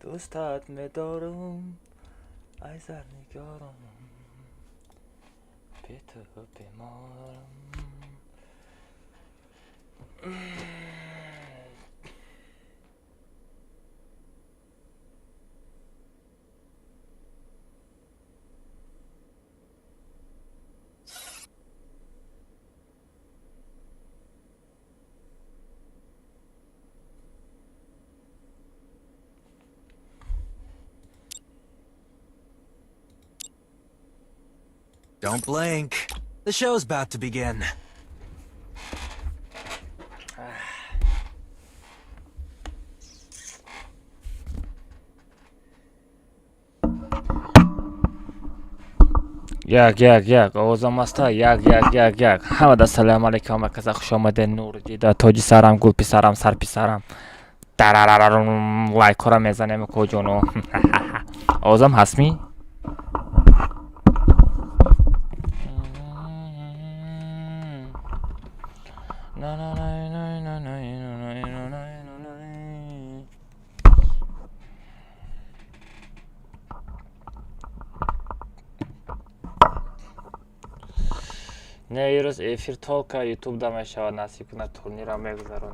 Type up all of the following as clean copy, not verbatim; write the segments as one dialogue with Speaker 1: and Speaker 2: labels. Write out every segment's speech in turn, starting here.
Speaker 1: دوستت می‌دارم ای زرنگارم به تو بمیرم.
Speaker 2: Don't blink. The show's about to begin.
Speaker 1: یک آوازم است یک همه سلام علیکم و کذا خوش آمده نور دیده تاجی سرم گل پسرم سر پسرم درررررم لایک را میزنیم کجونو آوازم هست می نه ایروز افیر تولکا یوتیوب دا میشود نصیب کنه تورنیر را میگذارونم.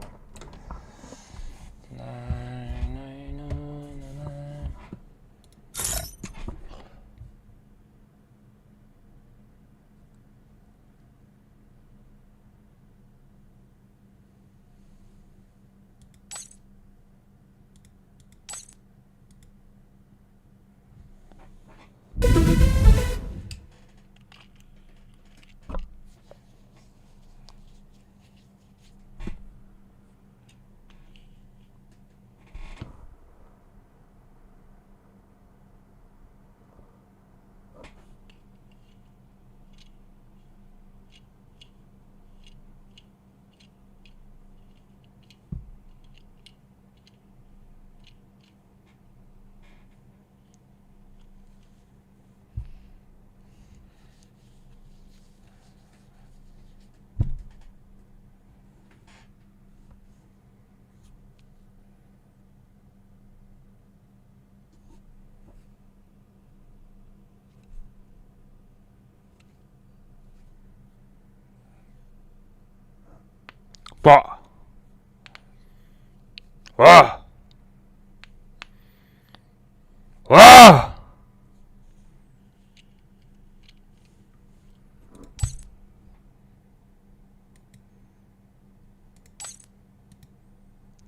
Speaker 1: با واه واه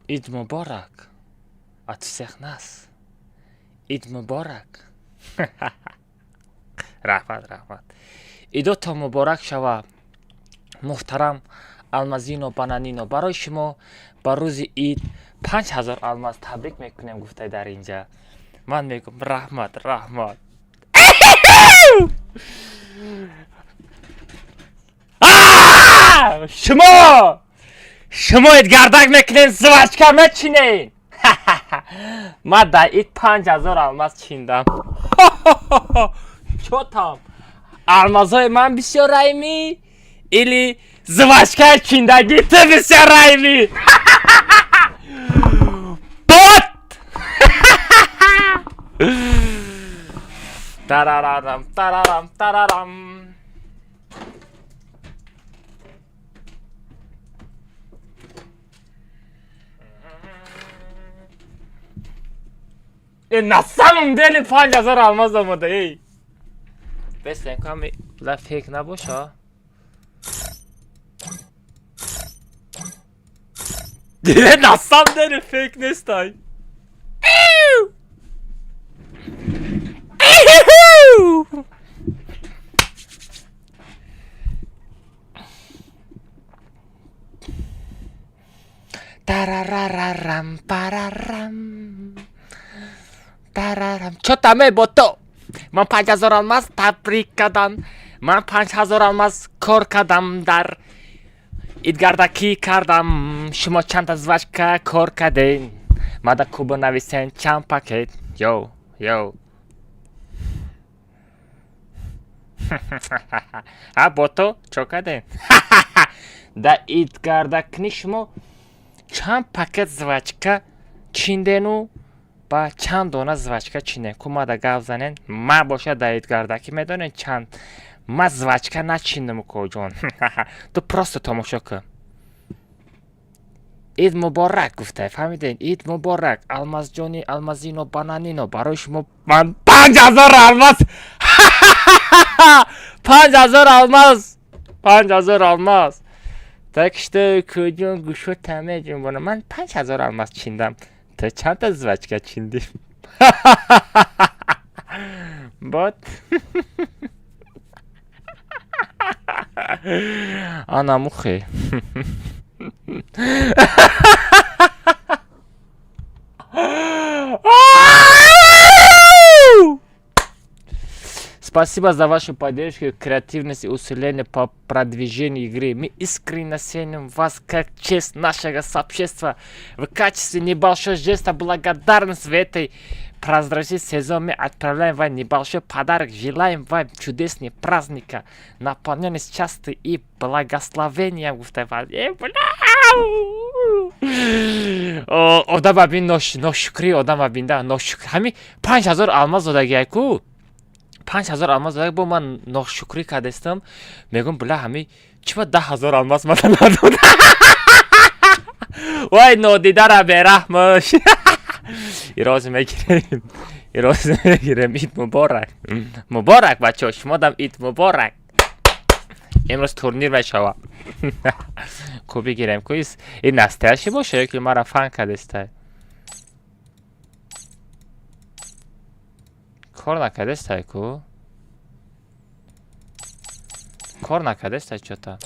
Speaker 1: عید مبارک اتسخناس عید مبارک رحمت عیدتان مبارک شود محترم المازینو بانانینو. برای شما با روز عید 5000 الماس تبریک میکنیم گفته در اینجا. من میگم رحمت شما اید گردک میکنین زوجکر میچینین. من در عید 5000 الماس چیندم. چوتام المازهای من بسیار رایمی ایلی زوجکر چیندگی تو بسیار رایمی. بوت ترارم این نسلم دل 5000 الماس آمده ای بس نکنم فیک نباشه. دیگه نسلم دل فیک نیستای. ترارررم چطمه با تو من 5000 الماس تبریک کردم. من 5000 الماس کار کردم در ایدگردکی کردم. شما چند از وشکه کار کردین ما در کوبا نویسین چند پاکت یو ها با تو چو کردین. در ایدگردکی شما چند پاکت زوچکه چیندنو با چند دونه زوچکا چینه کومادا گاو زنن ما باشه دایدگارداکی میدونن چند ما زوچکا نچیندم کوجون تو پروست تماشا کن اید مبارک گفته فهمیدین اید مبارک الماس جونی المازینو بانانینو برای شما من 5000 الماس 5000 الماس 5000 الماس так что کوجون گوشو تمه جون بنا من 5000 الماس چیندم تا چند تا زوچکا چیندیم بات انا مخي Спасибо за вашу поддержку, креативность и усиление по продвижению игры. Мы искренне ценим вас как честь нашего сообщества. В качестве небольшого жеста благодарности в этой прозрачный сезон мы отправляем вам небольшой подарок. Желаем вам чудесных праздника, наполненных счастьем и благословением. Odam abin noshukri odam abinda noshukri hami 5000 алмаз додагику 5000 алмаз даг бо ман ношукрӣ кардастам мегум була ҳами чиба 10000 алмаз мана надод вай нодидара бераҳмош ироз мегирем ид муборак муборак бачаҳо шумодам ид муборак امروز تورنیر مشاوه کوبی گیرم کویس این نستهشی باشه یکی مرا فن کدسته کار نکدسته کو کار نکدسته چطور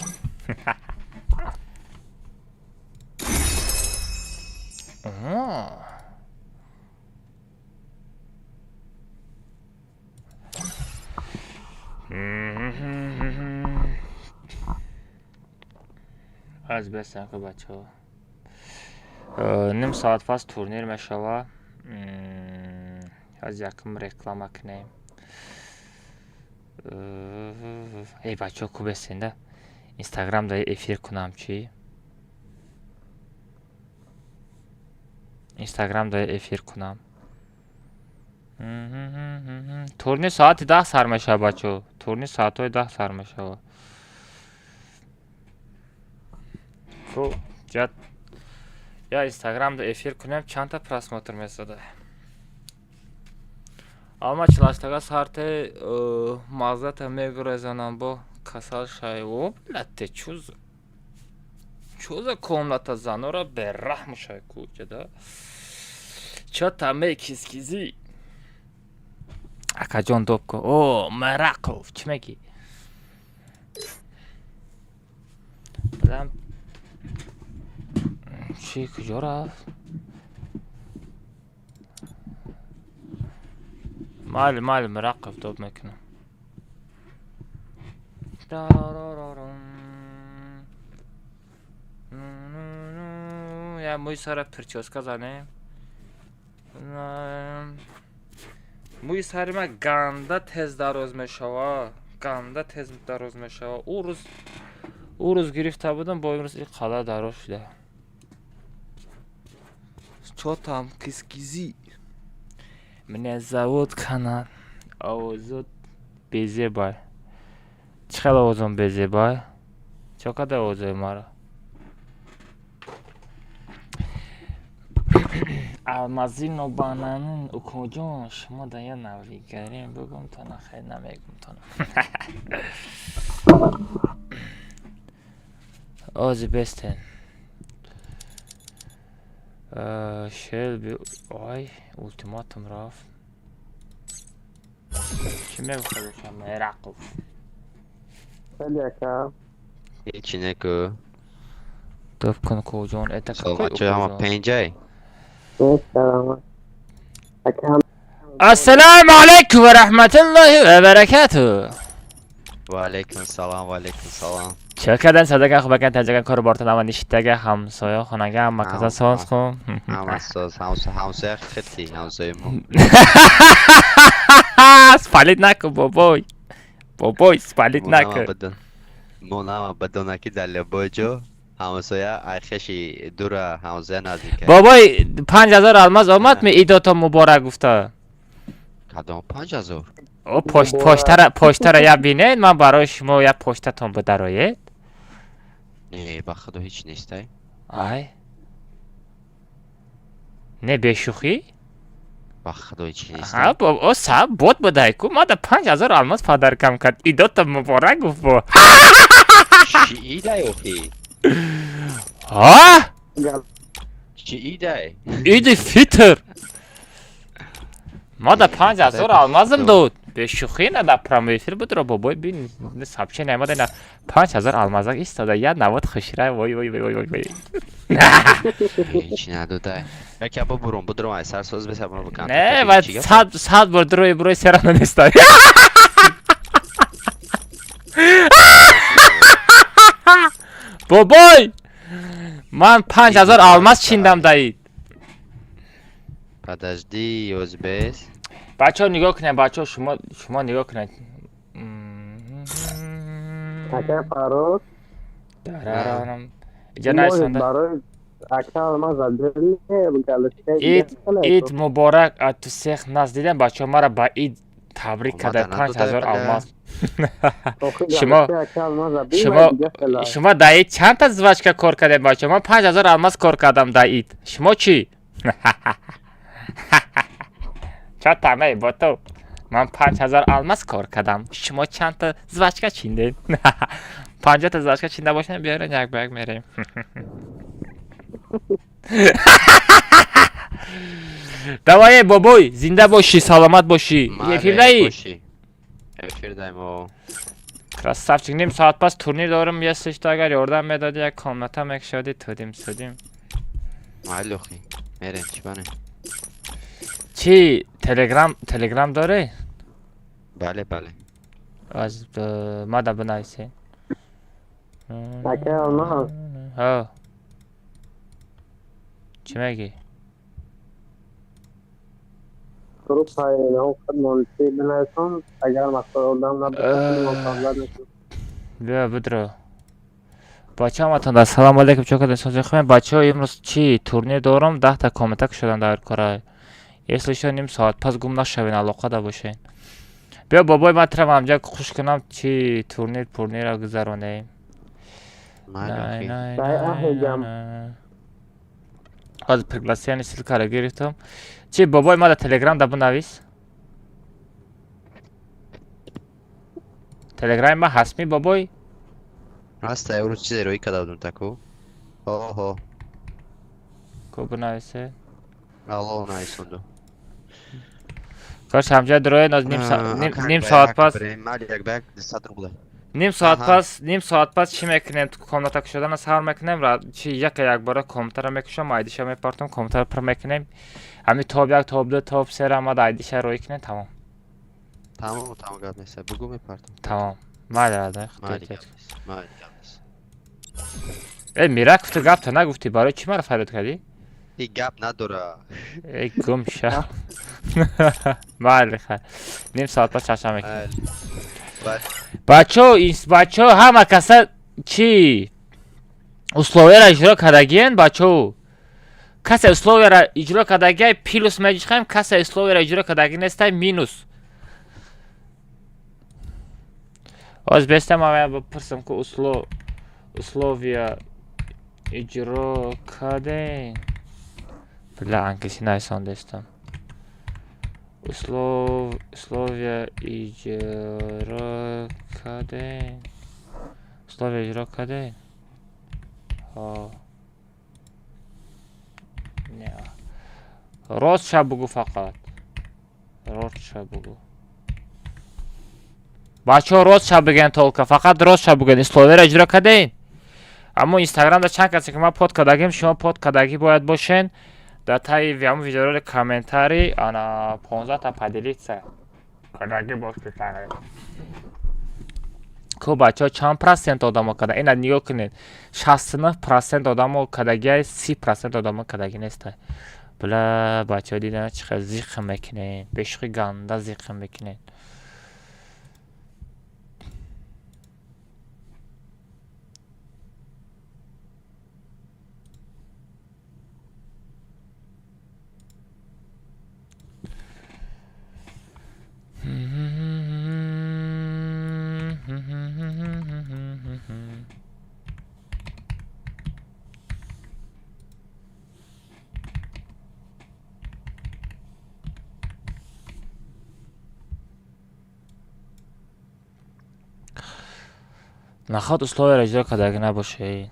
Speaker 1: از بستن که بچه ها نیم ساعت پس تورنیر میشوه از یکم رکلام کنیم ای بچه ها کو بستنده اینستاگرام دا افیر کنم چی اینستاگرام دا افیر کنم تورنیر ساعت 10 سر میشه بچه ها تورنیر ساعت های 10 سر میشه خب جد یا اینستاگرام دا افیر کنم چند تا پراسماتر میساده اما چلاشتاگا سارت مازدت میگرزنم با کسال شای و لطه چوز комната занора به رحم شای کوچه چه تمه کسکیزی اکا جان دوب که او مرقل چی میگی بدم چی کجا رفت مال مراقب دوب میکنم یا موی سر پرچوسکا زنه موی سر ما گنده تز دراز میشوه گنده تز دراز میشوه او روز گرفته بودم با این روز این قدر دراز شده چوتم کسکیزی من زود کنن آوازود بیزه بای چقدر آوازم بیزه بای چقدر آوازه مرا المازین و بانانین و کجون شما دا یه نویگرین بگم تا نخیر نمیگم تا آزی بستن شلبی آی اولتیماتم رفت چی میگو خودشم مرقب
Speaker 3: خیلی اکم
Speaker 4: هیچی نکو
Speaker 1: دوب کن کجون اتا
Speaker 4: سلام چه همه پنجه
Speaker 3: سلامت اکم
Speaker 1: السلام علیکم و رحمت الله و برکاته
Speaker 4: و علیکم السلام
Speaker 1: چه کردن صدقه خوب بکن تجربه کار بارتون اما نیشتگه همسایه خونگه هم مکازه ساز کن
Speaker 4: همسایه خیلی همسایه مو
Speaker 1: سپالیت نکن بابای سپالیت نکن
Speaker 4: مو نما بدونکی در لباجو همسایه خشی دور همسایه نزدیکه.
Speaker 1: بابای 5000 الماس آمد می ایداتا مبارک گفته.
Speaker 4: کدام 5000
Speaker 1: او پشتره یا بینید من برای شما یا پشتتون بدرایید.
Speaker 4: نه با خدا هیچ نیسته.
Speaker 1: آی نه بشوخی؟
Speaker 4: با خدا هیچ نیسته.
Speaker 1: ها بابا او صاحب بود بدهی کو ما دا 5000 الماس پدر کم کرد ایداتا مبارک گفت با.
Speaker 4: چی ایده اوکی؟
Speaker 1: ها؟
Speaker 4: چی ایده؟
Speaker 1: ایدی فیتر ما دا 5000 المازم داد به شوخی نه دا پرامیتر بود رو بابای بین سبچه نماده نه 5000 المازک ایستاده یا نواد خشیره وای وای وای وای وای
Speaker 4: هیچ نداده. یکی با برم ای سر ساز بسه برو بکن.
Speaker 1: نه و صد بار بروی سرانه نیسته بابای من 5000 الماس چیندم دایید
Speaker 4: подожди یوزبیس.
Speaker 1: بچه ها نگاه کنید بچه ها شما نگاه کنید
Speaker 3: اکا فاروق
Speaker 1: درارم اینجا
Speaker 3: موید
Speaker 1: نایستانده
Speaker 3: برای اکا ما زدلی بگلسته
Speaker 1: اید مبارک ات تو سیخ ناز دیدن بچه ها مرا با اید تبریک کرده
Speaker 4: اومدن
Speaker 1: 5000
Speaker 4: بله.
Speaker 1: الماس
Speaker 3: شما
Speaker 1: شما دایید چند تا زواجکا کار کرده بچه من 5000 الماس کار کردم دایید شما چی؟ چه تمه با تو من 5000 الماس کار کردم شما چند تا زواجکا چیندین 50 تا زواجکا چینده باشن بیارن یک بگ میریم دوای بابوی زنده باشی سلامت باشی یفیر دایی
Speaker 4: یفیر دایم و
Speaker 1: красавчик نیم ساعت پس تورنیر دارم یه سشت اگر یاردم میدادی یک کامنتا مک شدی تودیم سودیم
Speaker 4: معلوخی میریم چی بانه
Speaker 1: چی تلگرام داره؟
Speaker 4: بله بله
Speaker 1: از مادا بنایسی
Speaker 3: اکا ما
Speaker 1: ها چی میگی؟
Speaker 3: گروپ های نو خود منسی بنایسون اگر مقصد دام نبسید مقابلت نشون
Speaker 1: بیا بدرو بچه همتون در سلام علیکم چوکا در سازی خوبیم بچه ها امروز چی تورنیر دارم 10 تا کامنتک شدن در کارای یه نیم ساعت پس گم نشوین علاقه دا باشین بیا بابای من ترم همجا خوش کنم چی تورنیر را گذرانه
Speaker 4: معلوخی
Speaker 1: از پرگلاسیانی سیل کارا گرفتم چی بابای ما در تلگرام دا بنویس تلگرام ما هست می بابای
Speaker 4: هسته اورو چیزی روی کده بودم تکو اوه
Speaker 1: کو بنویسه
Speaker 4: الله نایسوندو
Speaker 1: کاش همجا دروی ناز نیم ساعت پس
Speaker 4: مال یک بگ 100 روبله
Speaker 1: نیم ساعت پس چی میکنیم کامنتک شدن از هر میکنیم را چی یک باره کامنتر میکشم آیدیش میپرتم کامنتر پر میکنیم همین تاب یک تاب دو تاب سه را ما آیدیش روی کنیم تمام
Speaker 4: گرد نیسته بگو میپرتم
Speaker 1: تمام مالی
Speaker 4: گرد نیست
Speaker 1: ای میرک تو گفت تو نگفتی برای چی مرا فراد کردی؟
Speaker 4: این گپ نداره
Speaker 1: ای گم شا مالی خیر نیم ساعت پس چشم میکنیم بچه ها همه کسا چی اسلووی را اجرا کردگین بچه ها کسی اسلووی را اجرا کردگی پیلوس میجیش خواهیم کسی اسلووی را اجرا کردگی نیسته مینوس از بستم همه بپرسم که اسلوویا اجرا کردین بله انکسی نایسان دستم اسلوویا اجرا کردین اسلوویا اجرا کردین ها نه راست شب بگو فقط راست شب بگو بچه ها راست شب بگن تولکا فقط راست شب بگن اسلوویا را اجرا کردین اما اینستاگرام در چند کسی که ما پود کردگیم شما پود کردگی باید باشین در تایی همون ویدیو رو کامنتاری آنا 15 تا پدیلیت کردگی باش بکنید که بچه ها چند پرسنت آدم ها کده این نگاه کنید 69% آدم ها کدگی 30% آدم ها کدگی نیسته بله بچه ها دیدن چقدر زیخ میکنید بشقی گنده زیخ میکنید наход условия اجرا кардагӣ набошед.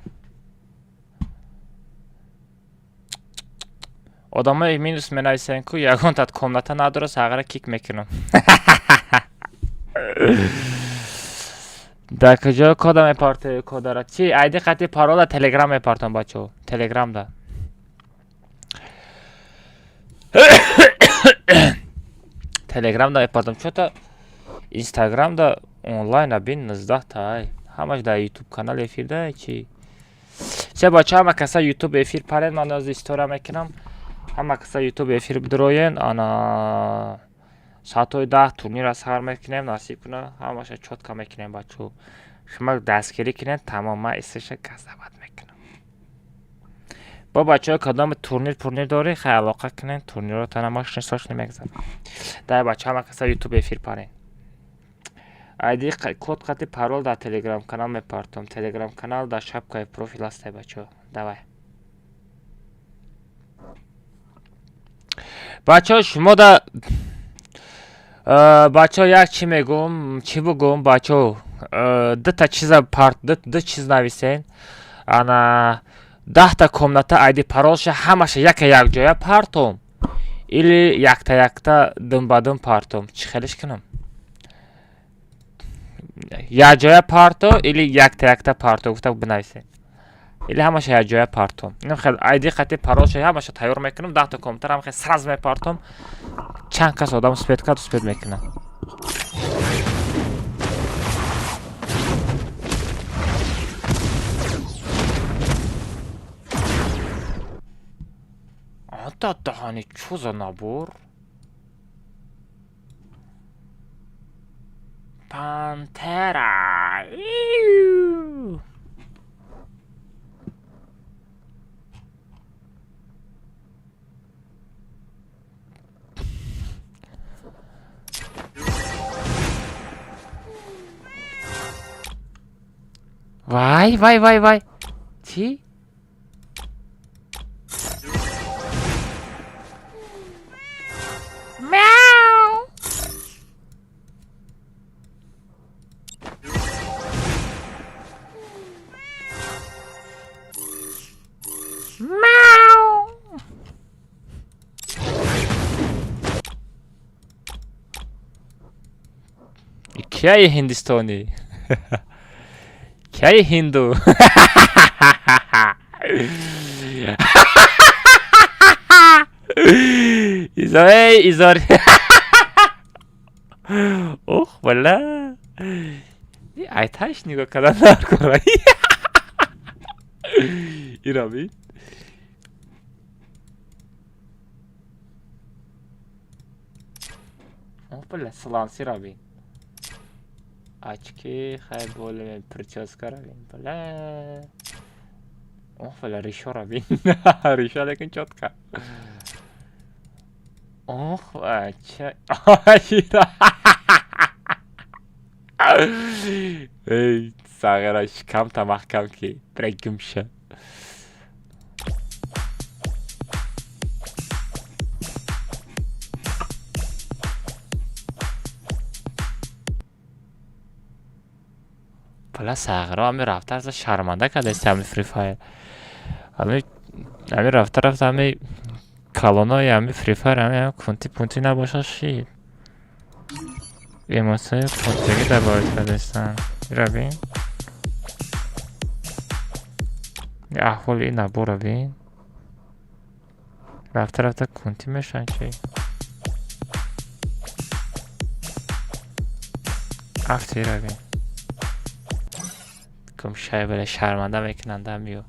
Speaker 1: одамои минус менависанд ку ягонтат комната надорад сағара кик мекунам. дар куҷо кода мепарти кодара чи айди қати парола телеграм мепартам бачо телеграм да телеграм да мепартам чото инстаграм да онлайн абин 19 тай ҳамаш дар ютуб канал эфир да чи се бачо ҳама каса ютуб эфир парен ман аз история мекунам ҳама каса ютуб эфир бидроен ана саатҳои 10 турнира сар мекунем насиб куна ҳамаша чотка мекунем бачо шумо дастгирӣ кунед тамом ман истиша казават мекунам бо бачаҳо кадом турнир дорӣ хай алоқа кунед турнирро танамошни сошни мегзарам дай бача ҳама каса ютуб эфир парен айди код қати парол дар телеграм канал мепартам телеграм канал дар шапкаи профил ҳастай бачо давай бачо шумо да бачо як чи мегум чи бугум бачо дута чиза ду чиз нависен ана 10 комната айди паролша ҳамаша якҷоя партом или якта дум партом чӣ хелиш кунам якҷоя парто или якта парто гуфта бинависен или ҳамаша якҷоя партом ин хел айди қати паролша ҳамаша тайёр мекунам 10 комната ҳамаша сраз мепартом чанд кас одам успед кард успед мекунам ата дахани чӯ за набор пантера вай чи мяу мяу क्या ये हिंदुस्तानी क्या ये हिंदू izor ох бала айташ нигоҳ кардан накунай ира бин ох бала сланси рабин очки хай боле прическа рабин бала ох бала ришо рабин ришо лекин чотка ох ача эй сағира шикамта маҳкам ки прегимша бала сағира ҳами рафта аза шарманда кардест ҳами фри файр ҳами рафта ҳами калонои ҳами фри файр ҳами пунти набошад шид эмоцияи пунтиги добавить кардестан рабин аҳволи ин набора бин рафта кунти мешан чи афти рабин кум шайбала шарманда мекунанд ҳамиё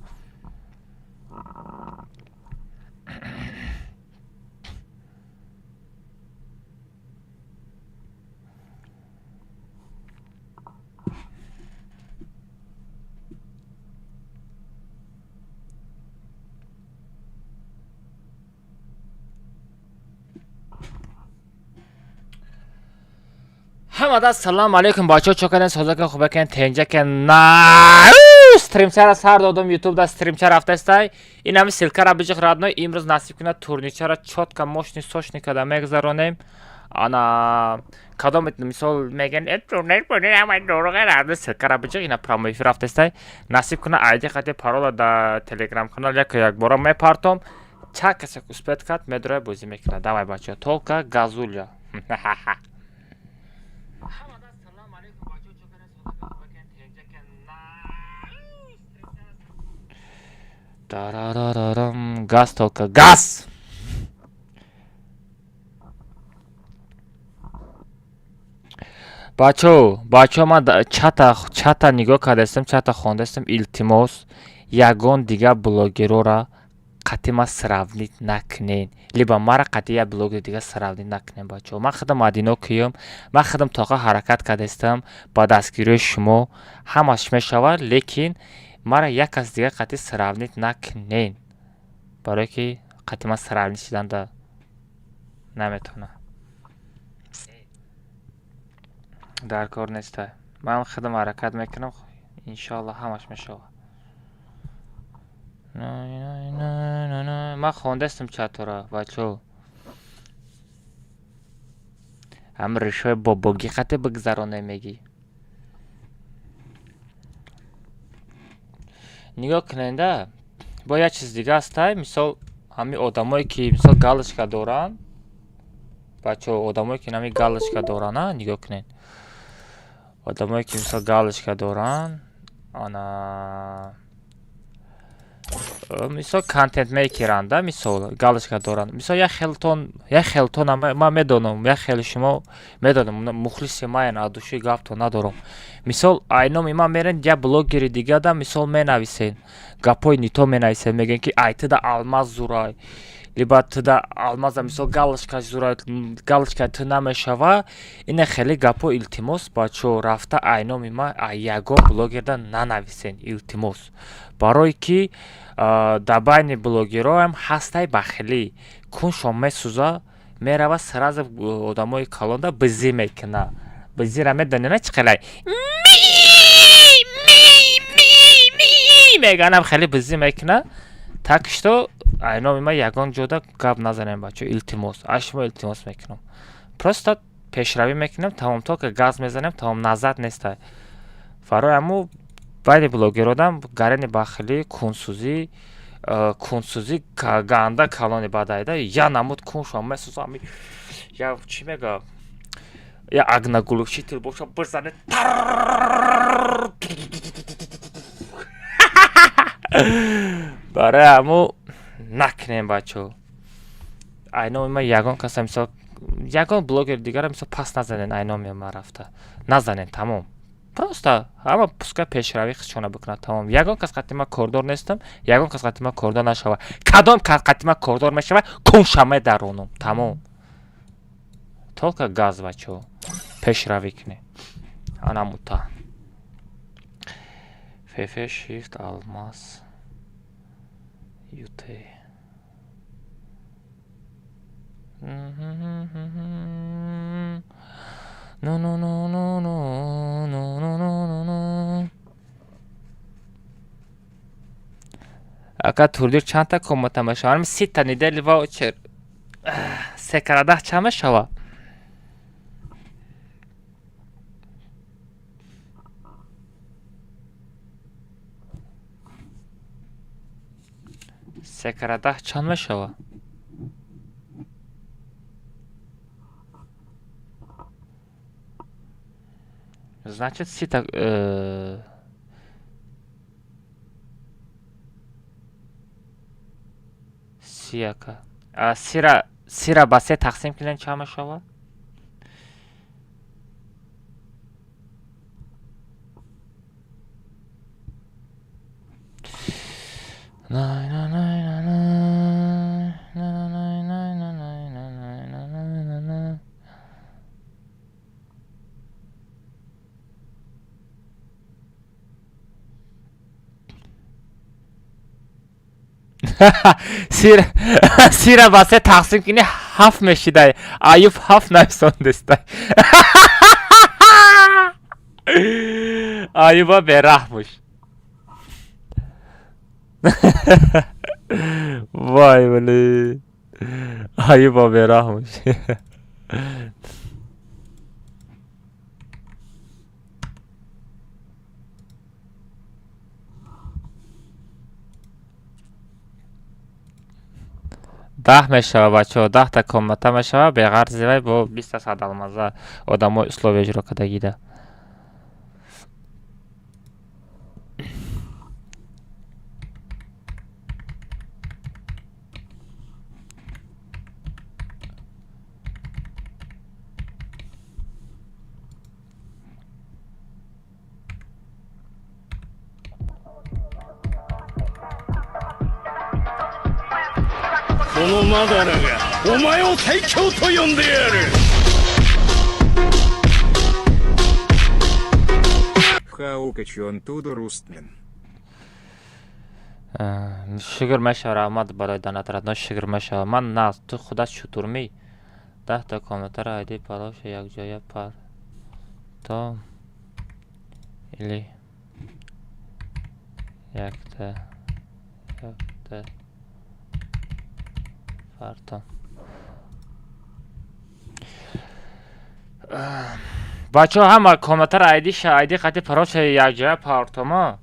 Speaker 1: ҳамада салом алейкум бачаҳо чо кардем созакан хубакан тенҷакан на стримчара сар додам ютуб да стримча рафтастай ин ҳами силкара биҷиқ радной имрӯз насиб кунад турничара чотка мошни сошни када мегзаронем Ana کدام مثال میگن اینترنت کنه اما دروغه رد سکر بچه اینا پراموفی رفته نصیب کنه ایدی خطی پارولا در تلگرام کانال یک بارا میپارتم چه کسی کسپت کرد میدره بازی میکنه دوای بچه تولکا گازولیا دارارارم گاز تولکا گاز бачо ман чата нигоҳ кардастам чата хондастам илтимос ягон дига блогерора қатъи ма сравнит накунен либо мара қатъи як блогер дига сравнит накунен бачо ман худам адино киём ман худам тоқа ҳаракат кардастам ба дастгирии шумо ҳамаш мешавад лекин мара як кас дига қатъи сравнит накунен барое ки қатъи ман сравнит шиданда наметавонам дар кор нестай ман худам ҳаракат мекунам иншоалло ҳамаш мешавад ман хондастам чатора бачо ҳам ришои бобогӣ қатъи бигзароне мегӣ нигоҳ кунанда бо як чиз дига ҳастай мисол ҳамин одамое ки мисол галочка доранд бачо одамое ки ҳамин галочка доранд нигоҳ кунед одамое ки мисол галочка доранд ана мисол контент мейкеранда мисол галочка доранд мисол як хелтон ман медонам як хели шумо медонам мухлиси ман адуши гафто надорам мисол айноми ман мерен як блогери дигада мисол менависен гапои нито менависен мегӯян ки ай туда алмаз зурай либо туда алмаза мисол галочка зурай галочка ту намешава ина хеле гапо илтимос бачо рафта айноми ман ягон блогерда нанависен илтимос барое ки дар байни блогероам ҳастай бахилӣ куншон месӯза мерава сразу одамои калонда бизӣ мекуна бизира медонина чӣ қилай меганам хеле бизӣ мекуна так что айноми ман ягон ҷода гап назанем бачо илтимос аз шумо илтимос мекунам просто пешравӣ мекунем тамом то ки газ мезанем тамом назад нестай фарои ҳаму байни блогеродам гарани бахилӣ кунсӯзӣ ганда калони бадайда я намуд куншон месӯзам я чӣ мега я агнагулушитил боша бизане барои ҳаму накунем бачо айноми ман ягон каса мисол ягон блогер дигара мисол пас назанен айноми ман рафта назанен тамом просто ҳама пускай пешравӣ худшона бикунад тамом ягон кас қатъи ман кордор нестам ягон кас қатъи ман кордор нашава кадом кас қатъи ман кордор мешава кунша медаронам тамом толка газ бачо пешравӣ кунем анамута фефе шифт алмаз юте ака турдир чанда комата мешавам 30 та недели ваучер секарадах чанд мешава секарадах чанд мешава значит 30 та сияка сира ба 3 тақсим кунем чанд мешава сира ба 3 тақсим кунӣ 7 мешидай аюб 7 нависондестай аюба бераҳмуш вай блин аюба бераҳмуш ده میشود بچه ها، 10 تا کامنت میشود به غرض وی با 20 صد المازه آدم های اسلوب اجرا کدگی ده. شگر میشود آمد برای دانترات نه شگر میشود من نه تو خودت شطور می 10 تا کامنت را ایدی پراش یک جای پر تا ایلی یک تا فرتا بچه ها همه کامنت را ایدی خطی پراش یک جای پارتما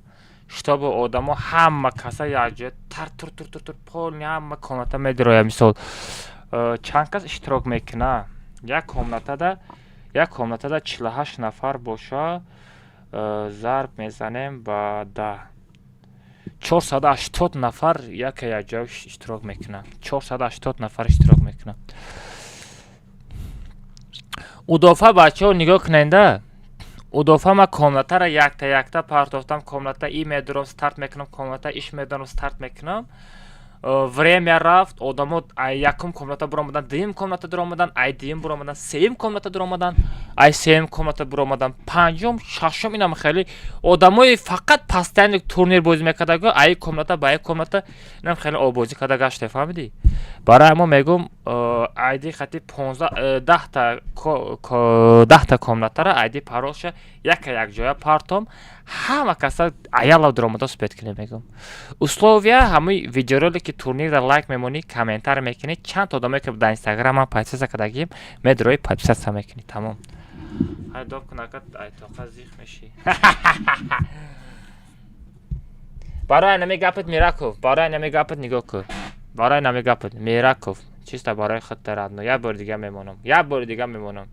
Speaker 1: شتاب آدم ها همه کسا یک جای تر پول همه کامنت میدروی مثال چند کس اشتراک میکنه یک کامنت ده 48 نفر باشه ضرب میزنیم با 10 480 نفر یک جای اشتراک میکنه 480 نفر اشتراک میکنه اضافه بچه ها نگاه کننده اضافه ما کامنت را یک تا پرتافتم کامنت ای میدارم استارت میکنم کامنت ایش میدارم استارت میکنم время رفت آدم یکم کامنت برآمدن دویم کامنت درآمدن ای دویم برآمدن سوم کامنت درآمدن ای سوم کامنت برآمدن پنجم ششم اینم خیلی آدمای فقط پستن تورنیر بازی میکردن ای کامنت با ای کامنت اینم خیلی آبازی کرده گشت فهمیدی برای ما میگم ایدی خطی 15 10 تا کامنت را ایدی پاروش یک جای پارتم همه کسا ایالا درآمده سپید کنه میگم условия همه ویدیولی که تورنیر در لایک میمونی کامنتار میکنی چند تا آدمی که در اینستاگرام هم پادپیس کردگیم میدروی پادپیس میکنی تمام های دوب کنکت ای تو زیخ میشی برای نمی گپت میراکوف برای نمی گپت نگاه کن برای نمی گپت میراکوف چیستا برای خود ترادنو یک بار دیگه میمونم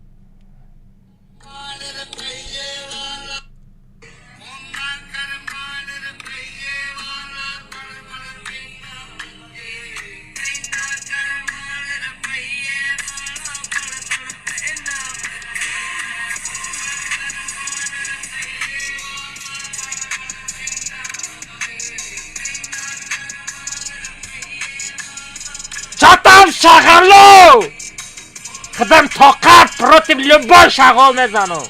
Speaker 1: شاتم شغلو خدم طاقت против любой شغل میزنم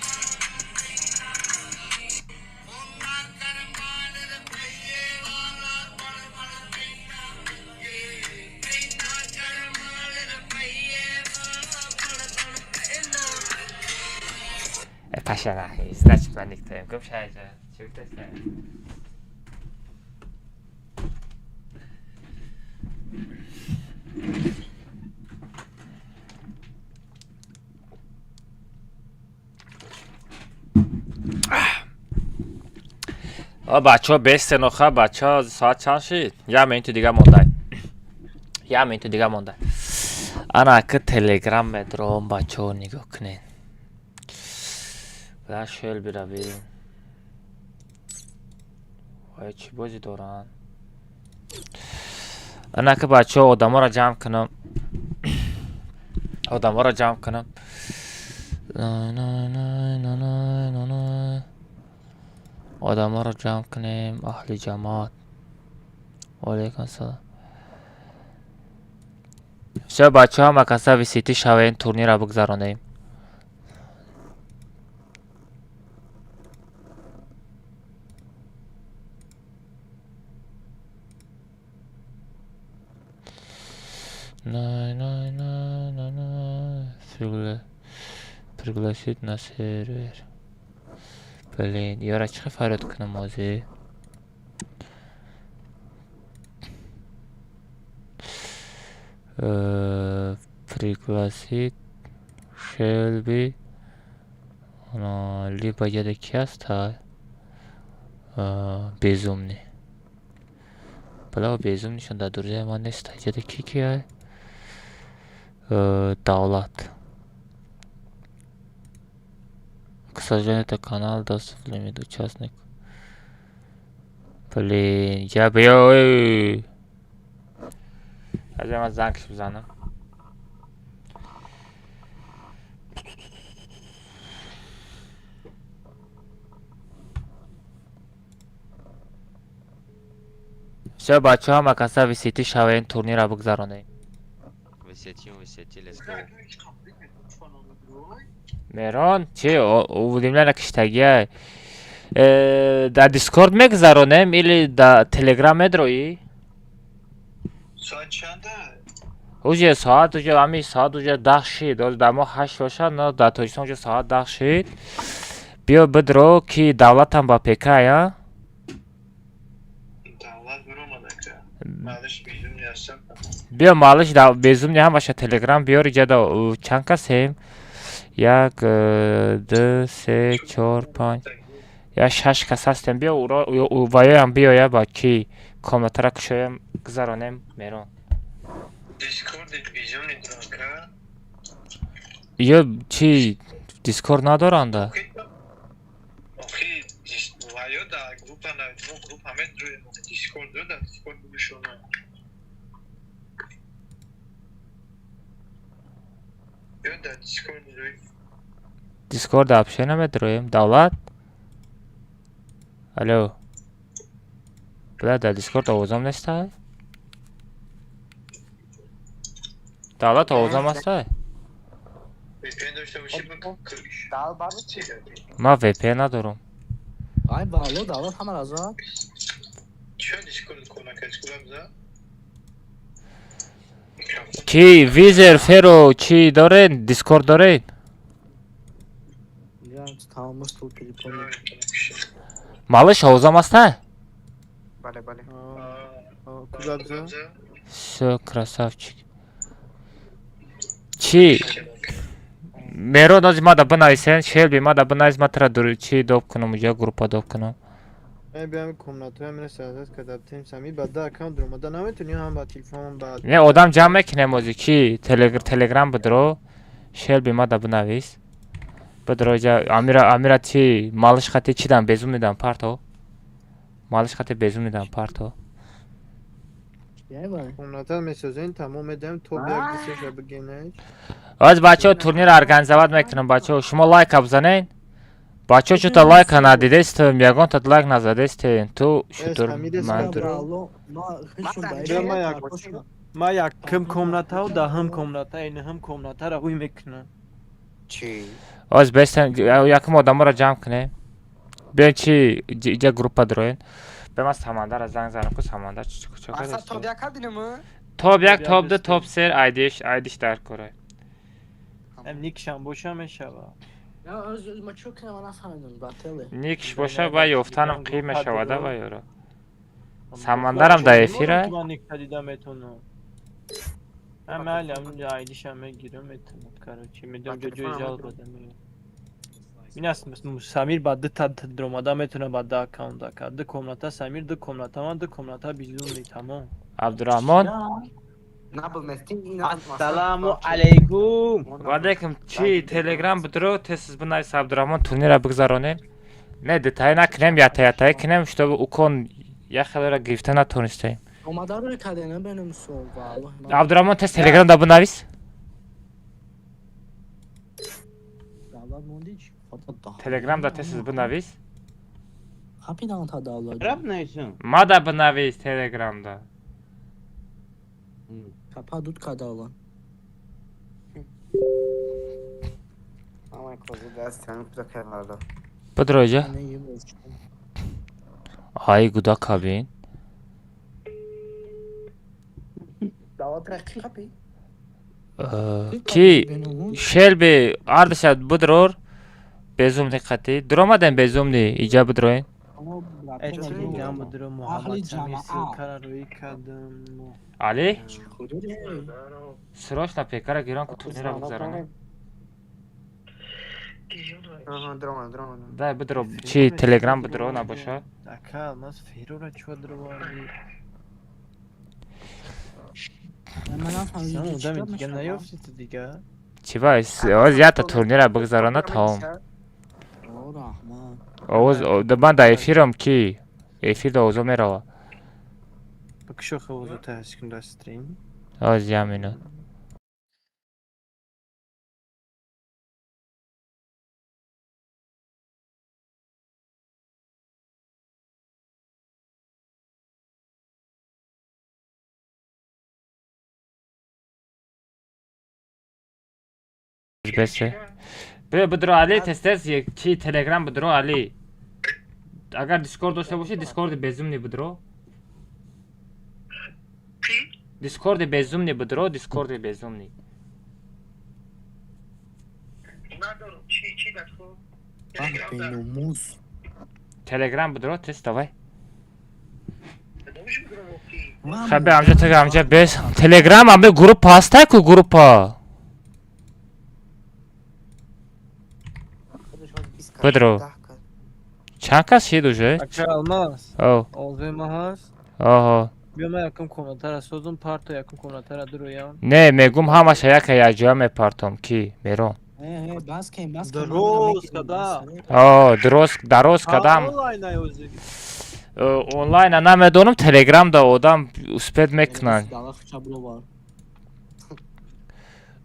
Speaker 1: پاشا значит من نیکتایم گم شایجا چی بکتست بچه ها بیست نخواه بچه ها ساعت چند شید؟ یه منتو دیگه مونده انا که تلگرام میدرم بچه ها نگاه کنین بلا شل برویم وای چی بازی دارن انا که بچه ها آدم ها را جمع کنم آدم ها را جمع کنیم اهل جماعت علیکم سلام شب بچه ها مکسه ویسیتی شوین تورنیر را بگذرانیم نه пригласить на сервер блин یارا چه فراد کنم موزه пригласить شلبی либо яда ки аста безумни бала безумнишон дар дурҷаи ман неста яда ки кия давлат к сожалению это канал доступ лимит участник блин я бьё аз ман зангш бизанам всё бачаҳо макаса висити шавем турнира бигзаронем
Speaker 4: Висети, let's go.
Speaker 1: мерон чи уведомление киштагия дар дискорд мегзаронем или дар телеграм медроӣ
Speaker 5: Soat chanda?
Speaker 1: уже соат уже ами соат уже 10 шид дар мо 8 бошад но дар тоҷикистон уже соат 10 шид биё бидро ки давлатам ба пека я
Speaker 5: Davlat vuramadık ya. Malış bizim yaşam.
Speaker 1: биё малиш безумни ҳам баша телеграм биёри ҷада чанд касем 1 2 3 4 5 я 6 кас ҳастем биё ваёям биёя ба ки комнатара кушоям гузаронем мерон
Speaker 5: Discord bizim idrakra.
Speaker 1: ё чи дискорд надоранда
Speaker 5: Okey, vayo da grupa na grupa metro Discord da Discord buluşunu. Yo da Discord buluşunu.
Speaker 1: дискорд опшена медроем давлат алло бля дар дискорд овозам неста давлат овозам аста
Speaker 5: VPN dاشته باشی
Speaker 3: Dal barı
Speaker 5: چی
Speaker 1: ман VPN надорам
Speaker 6: Ay bağlı davlat hamar azad.
Speaker 5: چه Discord کنا کچ کلام زا
Speaker 1: ки визер феро чи дорен дискорд дорен
Speaker 6: Ya tamamız tu telefonu.
Speaker 1: малиш овозам аста
Speaker 3: Bale bale.
Speaker 1: всё красавчик чи меро нози мада бинависен шелби мада бинавис ма тра дур чи доб кунам уҷа группа доб кунам
Speaker 7: بیام کمناتو هم سازد که در تیم سمی بعد دا اکانت درو مدا نمیتونی هم با تلفن بعد
Speaker 1: не одам ҷамъ мекунем ози ки телеграм бидро шелби мада бинавис бидро ҷа амира чи малиш хати чи дам безум дидам парто малиш хати безум дидам парто
Speaker 6: Ya var.
Speaker 7: کمناتا میسازین تمام میدم تو بیاک دیسش رو بگینش
Speaker 1: оз бачаҳо турнир организоват мекунам бачаҳо шумо лайка бизанен бачаҳо чута лайка надидестем ягонта лайк назадестен ту шутур ман дур
Speaker 6: Bağlı. Ma hiç
Speaker 7: بیام ما یک ما یک کم کمناتا و دا هم کمناتا این هم کمناتا رو روی میکنم
Speaker 1: оз бестен якум одаморо ҷамъ кунем биён чи иҷа группа дуроен бема самандара занг занам ку самандар топ як топ ду топ сер айдиш дар кора
Speaker 7: هم نیکشم باشم میشوه
Speaker 6: Ya öz ma çok ne bana sandım bateli.
Speaker 1: никш боша ва ёфтанам қӣ мешавада ва ёро самандарам дар эфира
Speaker 7: من نیک دیدم میتونم همه هم айдиш هم میگیرم میتونم короче میدم جا جوی جال بدم این است سمیر بعد تا درومادا میتونه بعد اکانت دکرد دو کمناتا سمیر دو کمناتا من دو کمناتا بیزون تمام
Speaker 1: абдураҳмон
Speaker 7: ассалому алейкум
Speaker 1: ваалейкум чи телеграм бидро тез бинавис абдураҳмон турнира бигзаронем не детай накунем ятаятае кунем чтобы укон як хелора гирифта натонистем
Speaker 6: Omada رو kadene benim sol bağlı.
Speaker 1: абдураҳмон тез телеграмда бинавис
Speaker 6: Davlat mondiç. Fatat da.
Speaker 1: телеграмда тез бинавис
Speaker 6: Hapidan ta davlat.
Speaker 8: Rab neysin?
Speaker 1: мада бинавис телеграмда
Speaker 6: Kapa dut kadavlan.
Speaker 3: Ama kozu ders sen bir kenarda.
Speaker 1: бидро иҷа
Speaker 6: Ne yiyeyim ölçtüm.
Speaker 1: ай гуда кабин
Speaker 6: Davlat rakı kapı.
Speaker 1: ки шелби ардашад бидрор безумни қати дуромадем безумни иҷа бидроен
Speaker 6: Ama
Speaker 7: اتنی
Speaker 6: bırakın.
Speaker 7: گم بدرو
Speaker 6: Ahli
Speaker 7: محمد سمیر
Speaker 6: cemaat.
Speaker 7: سیلکara روی کدم
Speaker 1: али
Speaker 6: Kudur.
Speaker 1: срочно пекара гирон ку турнира бигзаронем
Speaker 6: Aha, drama.
Speaker 1: дай بدرو چی تلگرام بدرو نباشه
Speaker 7: Dakika almaz. Ferora çuvadır vardı.
Speaker 6: Ben az
Speaker 7: Sen
Speaker 6: önce
Speaker 7: o demek ki ne yapıyorsun diye.
Speaker 1: چی باید آز یا تا تورنیر بگذارانه تمام
Speaker 6: O Rahman.
Speaker 1: آوز من در افیرم کی افیر دا اوزو میره
Speaker 7: Bakış o havuzu tehsikinde stream.
Speaker 1: آز یمینو بسه بدرو علی تستس یک چی تلگرام بدرو علی اگر دیسکورد داشته باشی دیسکورد بزوم نی بدرو دیسکورد بزوم نی بدرو دیسکورد بزوم نی
Speaker 5: ندارم چی دکتر
Speaker 6: Ah beynumuz.
Speaker 1: تلگرام بدرو تست давай
Speaker 5: نمیشه بگم اوکی
Speaker 1: خب امجا تگه امجا بس تلگرام امجا گروپ هسته کو گروپا بدرو چند کس شید اوجه
Speaker 7: Bakış almaz.
Speaker 1: او
Speaker 7: Oldu mahas.
Speaker 1: آها
Speaker 7: Bioma yakın komentara sozum parto yakın komentara duruyorum.
Speaker 1: نه میگم همش یک یا میپرتم کی میرم
Speaker 6: Bas kim bas kim.
Speaker 7: Droz kada.
Speaker 1: آه درست کدم
Speaker 7: Online ayozdu.
Speaker 1: онлайн نمیدونم تلگرام دا آدم اسپید میکنن
Speaker 6: Dalak çablo var.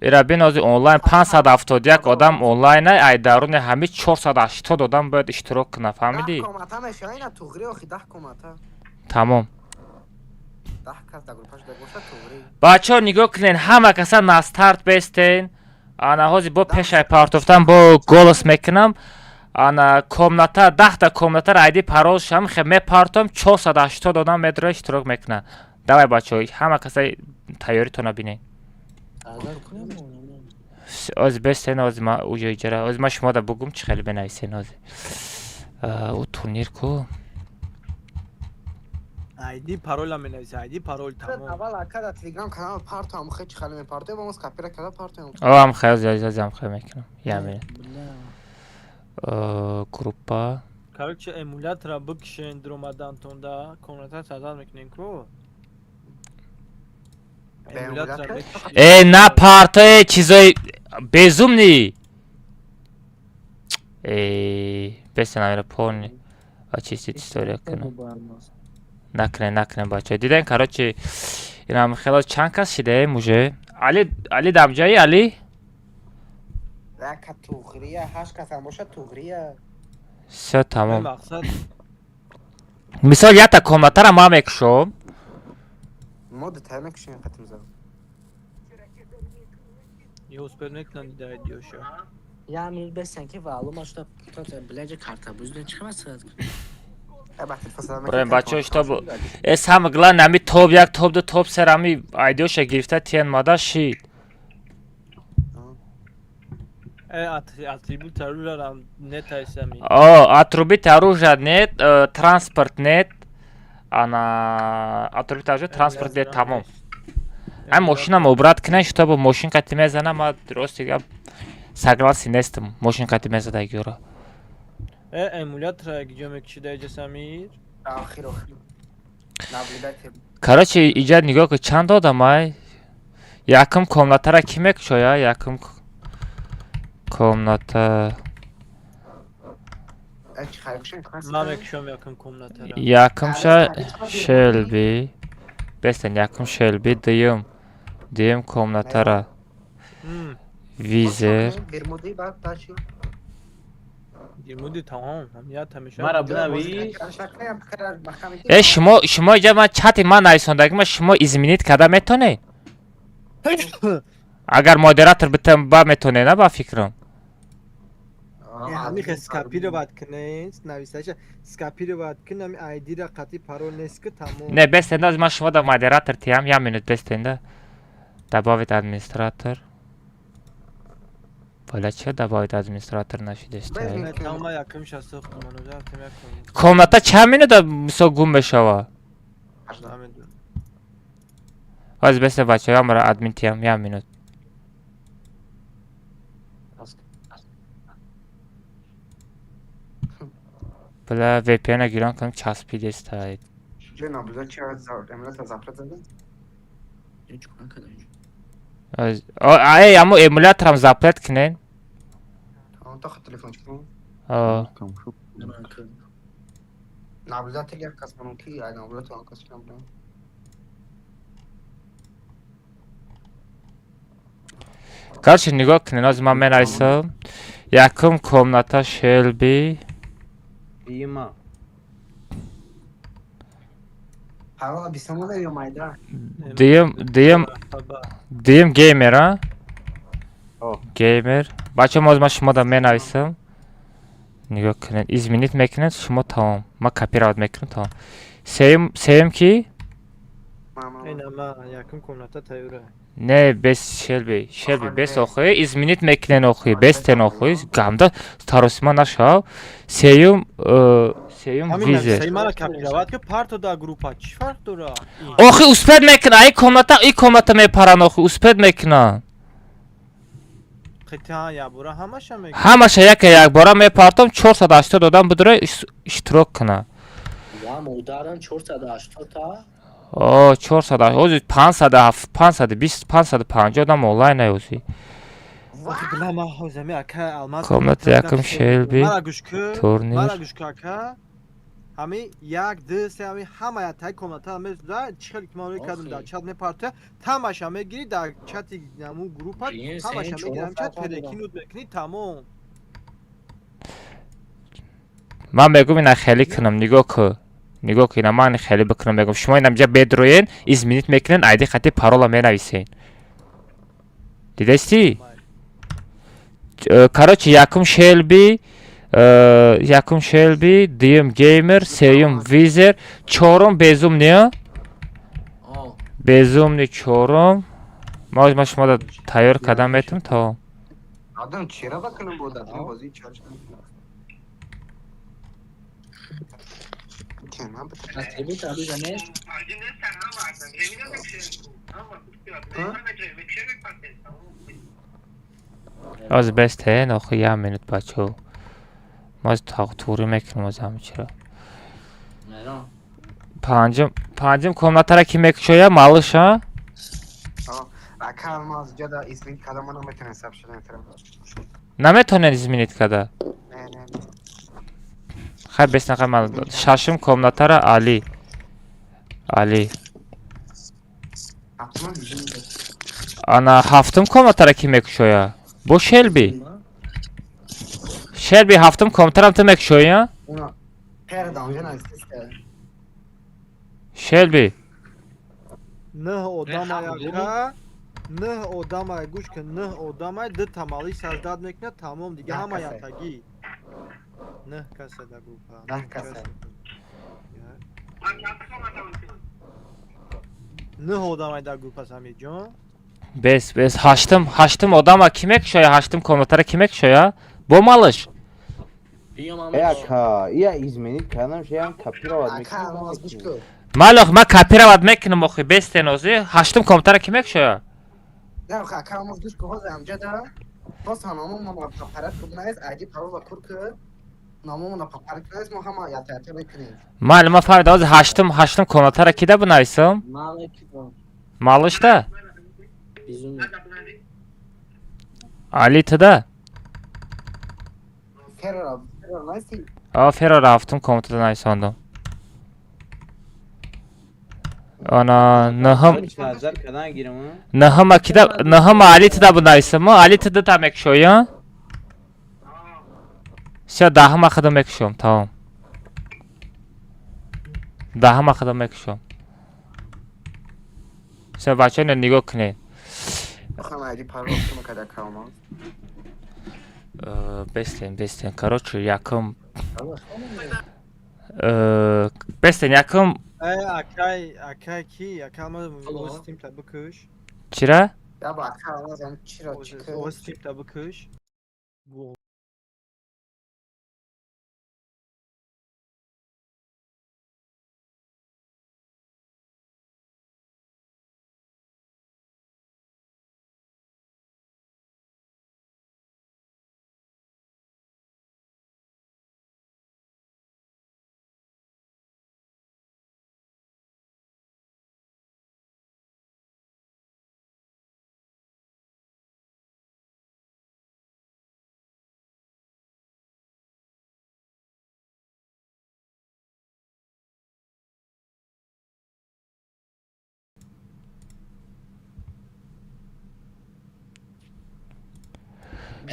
Speaker 1: ایرا بینازی онлайн 571 آدم онлайн ای درون همه 480 آدم باید اشتراک کنه فهمیدی؟
Speaker 6: Komata meşayna tuğri o xidah komata.
Speaker 1: تمام
Speaker 6: Dah kas da grupaş da goşa tuğri.
Speaker 1: بچه ها نگاه کنین همه کسا نستارت بستین انا هازی با پیش پارتوفتن با گولس میکنم انا کامنتا 10 تا کامنتا را ایدی پاروش هم خیلی میپارتم 480 آدم میدره اشتراک میکنن دوای بچه های همه کسا تیاری تو نبینین
Speaker 6: Serdar kuruyor mu onu?
Speaker 1: از بستین از ما اوجا ایجاره از ما شما دا بگم چه خیلی بنویسین از او تورنیر کو
Speaker 7: ID parola mı neyse ID parol tamam.
Speaker 6: Aval arkada Telegram kanal parto am xeç xalim parto vamos kapira kada parto am.
Speaker 1: او هم خیلی زیاد هم خیلی میکنم یعنی گروپا
Speaker 7: Короче emulatora bakışın durmadan tonda konuta sazal meknen ko.
Speaker 6: Emulator?
Speaker 1: ای نه پارتای چیزای بزوم نی ای بسن امیر پورنی چیزی استوریا کنم نکنه بچه دیدن کراچه این هم خیلی چند کس شده موجه علی دمجایی علی
Speaker 6: Raka tuğriye haş kasan boşa tuğriye.
Speaker 1: سه تمام
Speaker 7: Maksat
Speaker 1: مثال یا تا کامنتر هم هم اکشم
Speaker 6: Mod termek için katımıza.
Speaker 7: Yavuz Bölmek'le iddia ediyor şu an.
Speaker 6: Yani besen ki valum açta tutar bilece karta bu yüzden çıkamazsın.
Speaker 1: برای بچه هاش تا اس هم گلان نمی توب یک توب دو توب سر همی ایدیوشه گرفته تین ماده شید
Speaker 7: Atribut arılar net aysami.
Speaker 1: атрубит оружия нет транспорт нет она атрубит оружия транспорт нет тамом ай машинам убрат кинай чтобы машинка ты мезана ма ростига согласен нестам машинка ты мезада гюра
Speaker 7: Emulatora gidiyorum kişi derece Samir.
Speaker 6: Ahir o.
Speaker 1: короче иҷа нигоҳ ку чанд одам ай якм комнатара ки мекушоя якм комната
Speaker 7: Ben ekşiyorum yakın konuta.
Speaker 1: якмша шелби бестен якм шелби дуюм комнатара визер
Speaker 6: Bir modu bak taşı.
Speaker 7: Girmudi tamam. Ya tamışa.
Speaker 8: Mara buna bir
Speaker 6: Şaka yap karar bakalım.
Speaker 1: шумо иҷа ман чати ман нависондагима шумо изменит када метонед агар модератор битам ба метонед на ба фикрам
Speaker 7: Hami skapiro batknes, navisaşa skapiro batkın hami ID ra qati parol neski tamam.
Speaker 1: не бестен аз ман шумо да модератор тиям я минут бестен да добавить администратор бола чиё добавить администратор нашидест
Speaker 7: Tamam yakın şahsı okuman hocam temek konu.
Speaker 1: комната чанд минута мисол гум мешава
Speaker 7: Devam ediyorum.
Speaker 1: аз бестен бача я мара админ тиям я минут بله VPN گیران کنم چسبیده استاید.
Speaker 8: جناب بذار چی از امروز از افراد زدن؟
Speaker 6: چیکار کنم؟
Speaker 1: ای اما ایمولاتور هم زپلت کنین.
Speaker 8: تا خود تلفن چکن؟ نابلزا تلیه کس منو کی آیا نابلزا تو آنکاس کنم بودم.
Speaker 1: Короче, نگاه کنین از من نایسم. یکم комната شلبی.
Speaker 4: دیما
Speaker 8: هوا بیسمونه یا مایده؟
Speaker 1: دیم گیمر ها.
Speaker 4: آه.
Speaker 1: گیمر. بچه ما شما دا می نایسم. نگاه کنین izminit میکنین شما تمام. ما کپی راد میکنم تمام. سیم کی؟
Speaker 7: این اما یکم کمناتا تایوره.
Speaker 1: نه بس شلبی بس آخوی izminit میکنین آخوی بستن آخوی گامدا تارسما نشاو. سیم ویزر.
Speaker 7: سیمانا کپیراوات که پارتو دا گروپا چی فرق داره؟
Speaker 1: آخی اسپد میکنن ای komnata میپرن آخی اسپد میکنن.
Speaker 7: خیلی یا برا همش هم میگه.
Speaker 1: همش یک بارا میپرتم 480 دادم بدره اشتراک کنه.
Speaker 6: و مودارن 480 تا
Speaker 1: 400 اوزی 520 550 دام آنلاین اوزی.
Speaker 7: وقتی بلا ما حوزمی اکا الماس
Speaker 1: komnata یکم شلبی تورنیر.
Speaker 7: مالا گوش که اکا همی یک دو سه همی همه یا تای کمناتا همی دا چیکار که ما روی کردم در چت میپارته تماش هم میگیری در چتی نمو گروپا تماش هم میگیری هم چت پدکی نود میکنی تمام.
Speaker 1: من میگم اینا خیلی کنم نگاه که اینا من خیلی بکنم میگم شما اینجا بدروین izminit میکنین ایدی خطی پارولا مینویسین. دیدستی؟ короче یکم شلبی دیم گیمر سیم ویزر چهارم безумный چهارم ما شما دا تایار کدام میتونم تا
Speaker 8: آدم چرا بکنم بود آدم بازی چارج کنم. کنم بطور.
Speaker 6: از تیبی تابی زنه
Speaker 5: Acı ne sen ama artık evine mi şey ama tutuyor. Ben bir şey mi patladı?
Speaker 1: از بست هین آخه یه منوت بچه ها ما از توری میکنم از همه چرا پنجم komnata را کی میکشویا مالش ها
Speaker 8: اکا الماس جدا اسمی کدام منو میتونه حساب شده نترم.
Speaker 1: نمیتونن izminit کده.
Speaker 8: نه
Speaker 1: خیر بس نخیر من ششم komnata را علی
Speaker 8: حتما بیشتر.
Speaker 1: انا هفتم komnata را کی میکشویا بو شلبی هفتم komnata را تو میکشویا
Speaker 8: اونا پر دانجن استیسته.
Speaker 1: شلبی
Speaker 7: نه odama گوش که نه odama ده تمالی سرداد میکنه تمام دیگه همه یا تگی نه کسه دا گروپا
Speaker 8: نه کسه.
Speaker 7: نه odama دا گروپا سامی جان
Speaker 1: بس هشتم odama کی میکشویا هشتم komnata را کی میکشویا بو مالش
Speaker 4: یا izminit کنم شیم کپیراوات
Speaker 8: اکا الماس گوش که.
Speaker 1: مالخ ما کپی را ود میکنم آخه بست نوزی هشتم komnata را کی میکشویا
Speaker 8: نه اکا الماس گوش که هزم جدا. باز هنامون ما پاپرت کنیم ایدی پارو با کور که نامون ما پاپرت کنیم ما همه یا تیاتر میکنیم.
Speaker 1: ما فهمید از هشتم komnata را کی ده بنویسم مالش ده علی تده
Speaker 8: فرار نایسی.
Speaker 1: فرار هفتم komnata نویساندم انا
Speaker 4: نظر کدام گیرم
Speaker 1: نهم علی تده بنویسم علی تده تا میکشویا سیا دهم خدا میکشم تمام دهم خدا میکشم سیا بچه اینو نگاه کنید
Speaker 8: بخوام ایدی پارو کنم که در کاماز.
Speaker 1: بستین короче یکم بستین یکم
Speaker 7: اکای کی اکا ما استیم تا بکش
Speaker 1: چرا؟
Speaker 8: یا با اکا الماس هم چرا چیکه.
Speaker 7: استیم تا بکش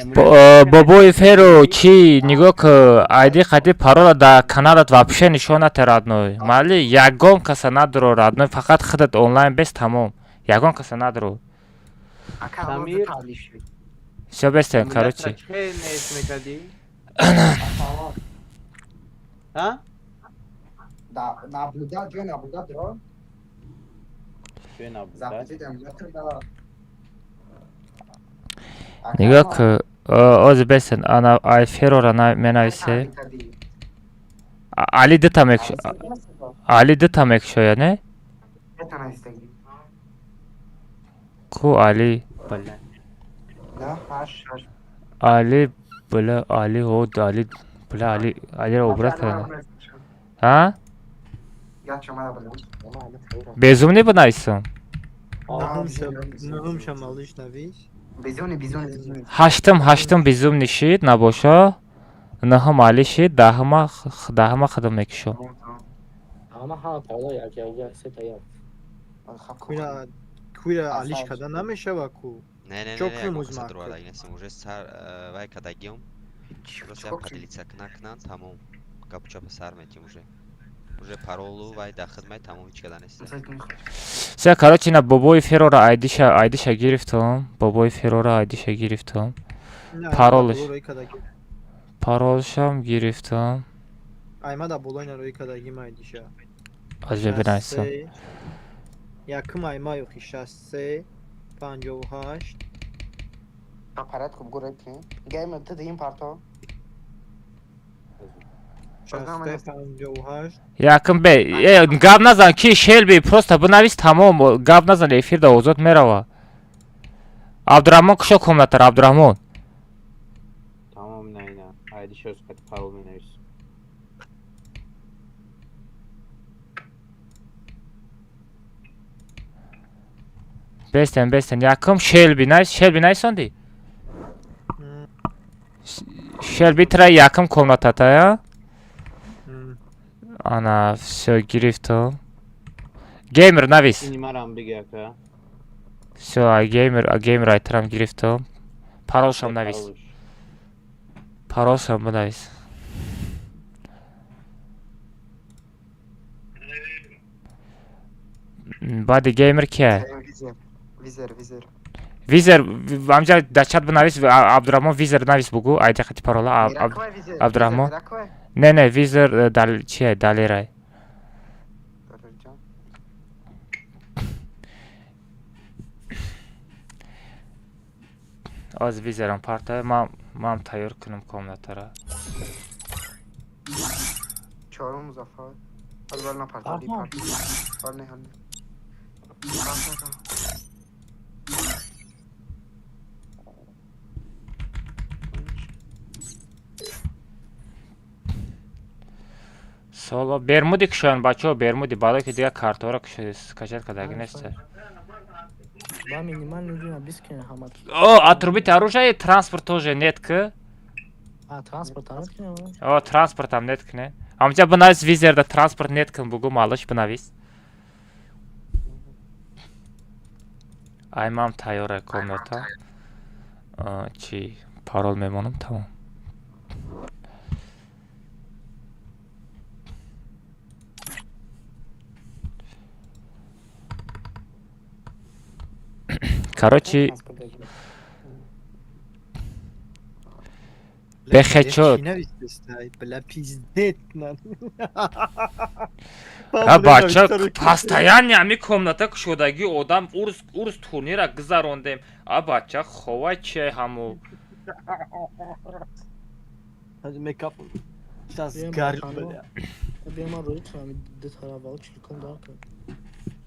Speaker 1: бобои феро чи нигоҳ ки айди хати парола дар каналат вообще нишон нате родной майли ягон каса надоро родной фақат худат онлайн бес тамом ягон каса надоро
Speaker 8: Самир Талиши.
Speaker 1: всё бестен короче
Speaker 7: خیلی اسم کردی؟ ها؟
Speaker 8: Набуда, джой набуда, дро.
Speaker 7: چه نبود؟
Speaker 8: Запустите метр да.
Speaker 1: нигоҳ ки ози бестен ана ай ферора менависе али дита мекушо али дита мекушоя не
Speaker 8: Это на Инстаграме.
Speaker 1: ку али
Speaker 8: Да, хаш.
Speaker 1: али била али од али била али алиро убрат кардам ҳа
Speaker 8: Я чамая блин.
Speaker 1: безумни бинависам
Speaker 7: نهم شمالش نویس
Speaker 8: Безумный.
Speaker 1: ҳаштум безумни шид набошо наҳум али шид даҳума худам мекушо
Speaker 6: Ama ha pala yak se tayar.
Speaker 7: کویرا علیش کده نمیشه و کو
Speaker 4: Не,
Speaker 7: Çok
Speaker 4: я
Speaker 7: кремуз
Speaker 4: се
Speaker 7: марка.
Speaker 4: друга, не сум уже сар вай кадагиум. Просто я кадилица кнакнан тамом. Капча по сар метим уже. Уже паролу вай да хидмат тамом ҳеч када нест.
Speaker 1: се короче на бобои ферора айдиша гирифтам бобои ферора айдиша гирифтам Паролиш. паролшам гирифтам
Speaker 7: айма да болойна рӯи кадаги майдиша
Speaker 1: аҷа бинависам
Speaker 7: якм айма ёхи 63 58
Speaker 8: Аппарат куб гурайки. Гейм ты дим парто.
Speaker 7: 63 58
Speaker 1: якм бе гап назан ки шелби просто бинавис тамом гап назан эфирда озод мерава абдураҳмон кушо комнатар абдураҳмон
Speaker 7: Tamam neyine. Haydi söz kat parol menüs.
Speaker 1: бестен якм шелби найсонди шелби тра якм комнататая ана всё гирифтам геймер навис
Speaker 7: İnimaram bir gaka.
Speaker 1: всё геймер айтрам гирифтам паролшам навис паролшам бинавис баъди геймер кия
Speaker 8: Визер.
Speaker 1: визер амҷа дар чат бинавис абдураҳмон визер навис бугу айди хати парола Абдурахмон. не визер чия далерай аз визерам парта ман тайёр кунам комнатара
Speaker 8: Чорум Музаффар. Албар на парто. Парне халне.
Speaker 1: соло бермуди кушоян бачаҳо бермуди бале ки дигар картора кашад кадаги неста
Speaker 6: Ба минимально нужно бискин хамат.
Speaker 1: отрубите оружие транспорт тоже нет ки
Speaker 6: А транспорт анат кино.
Speaker 1: транспортам нет кине амҷа бинавис визерда транспорт нет кин бугу малыш бинавис аймам тайёра комната чи парол мемонам тамом короче бехечо
Speaker 7: Бля пиздет нан.
Speaker 1: бача постоянно ами комната кушодаги одам урс турнира гузарондем бача хова че ҳаму
Speaker 7: Hadi make up. Сейчас гарь бля.
Speaker 6: Бема рои тами детаравал чилкон дака.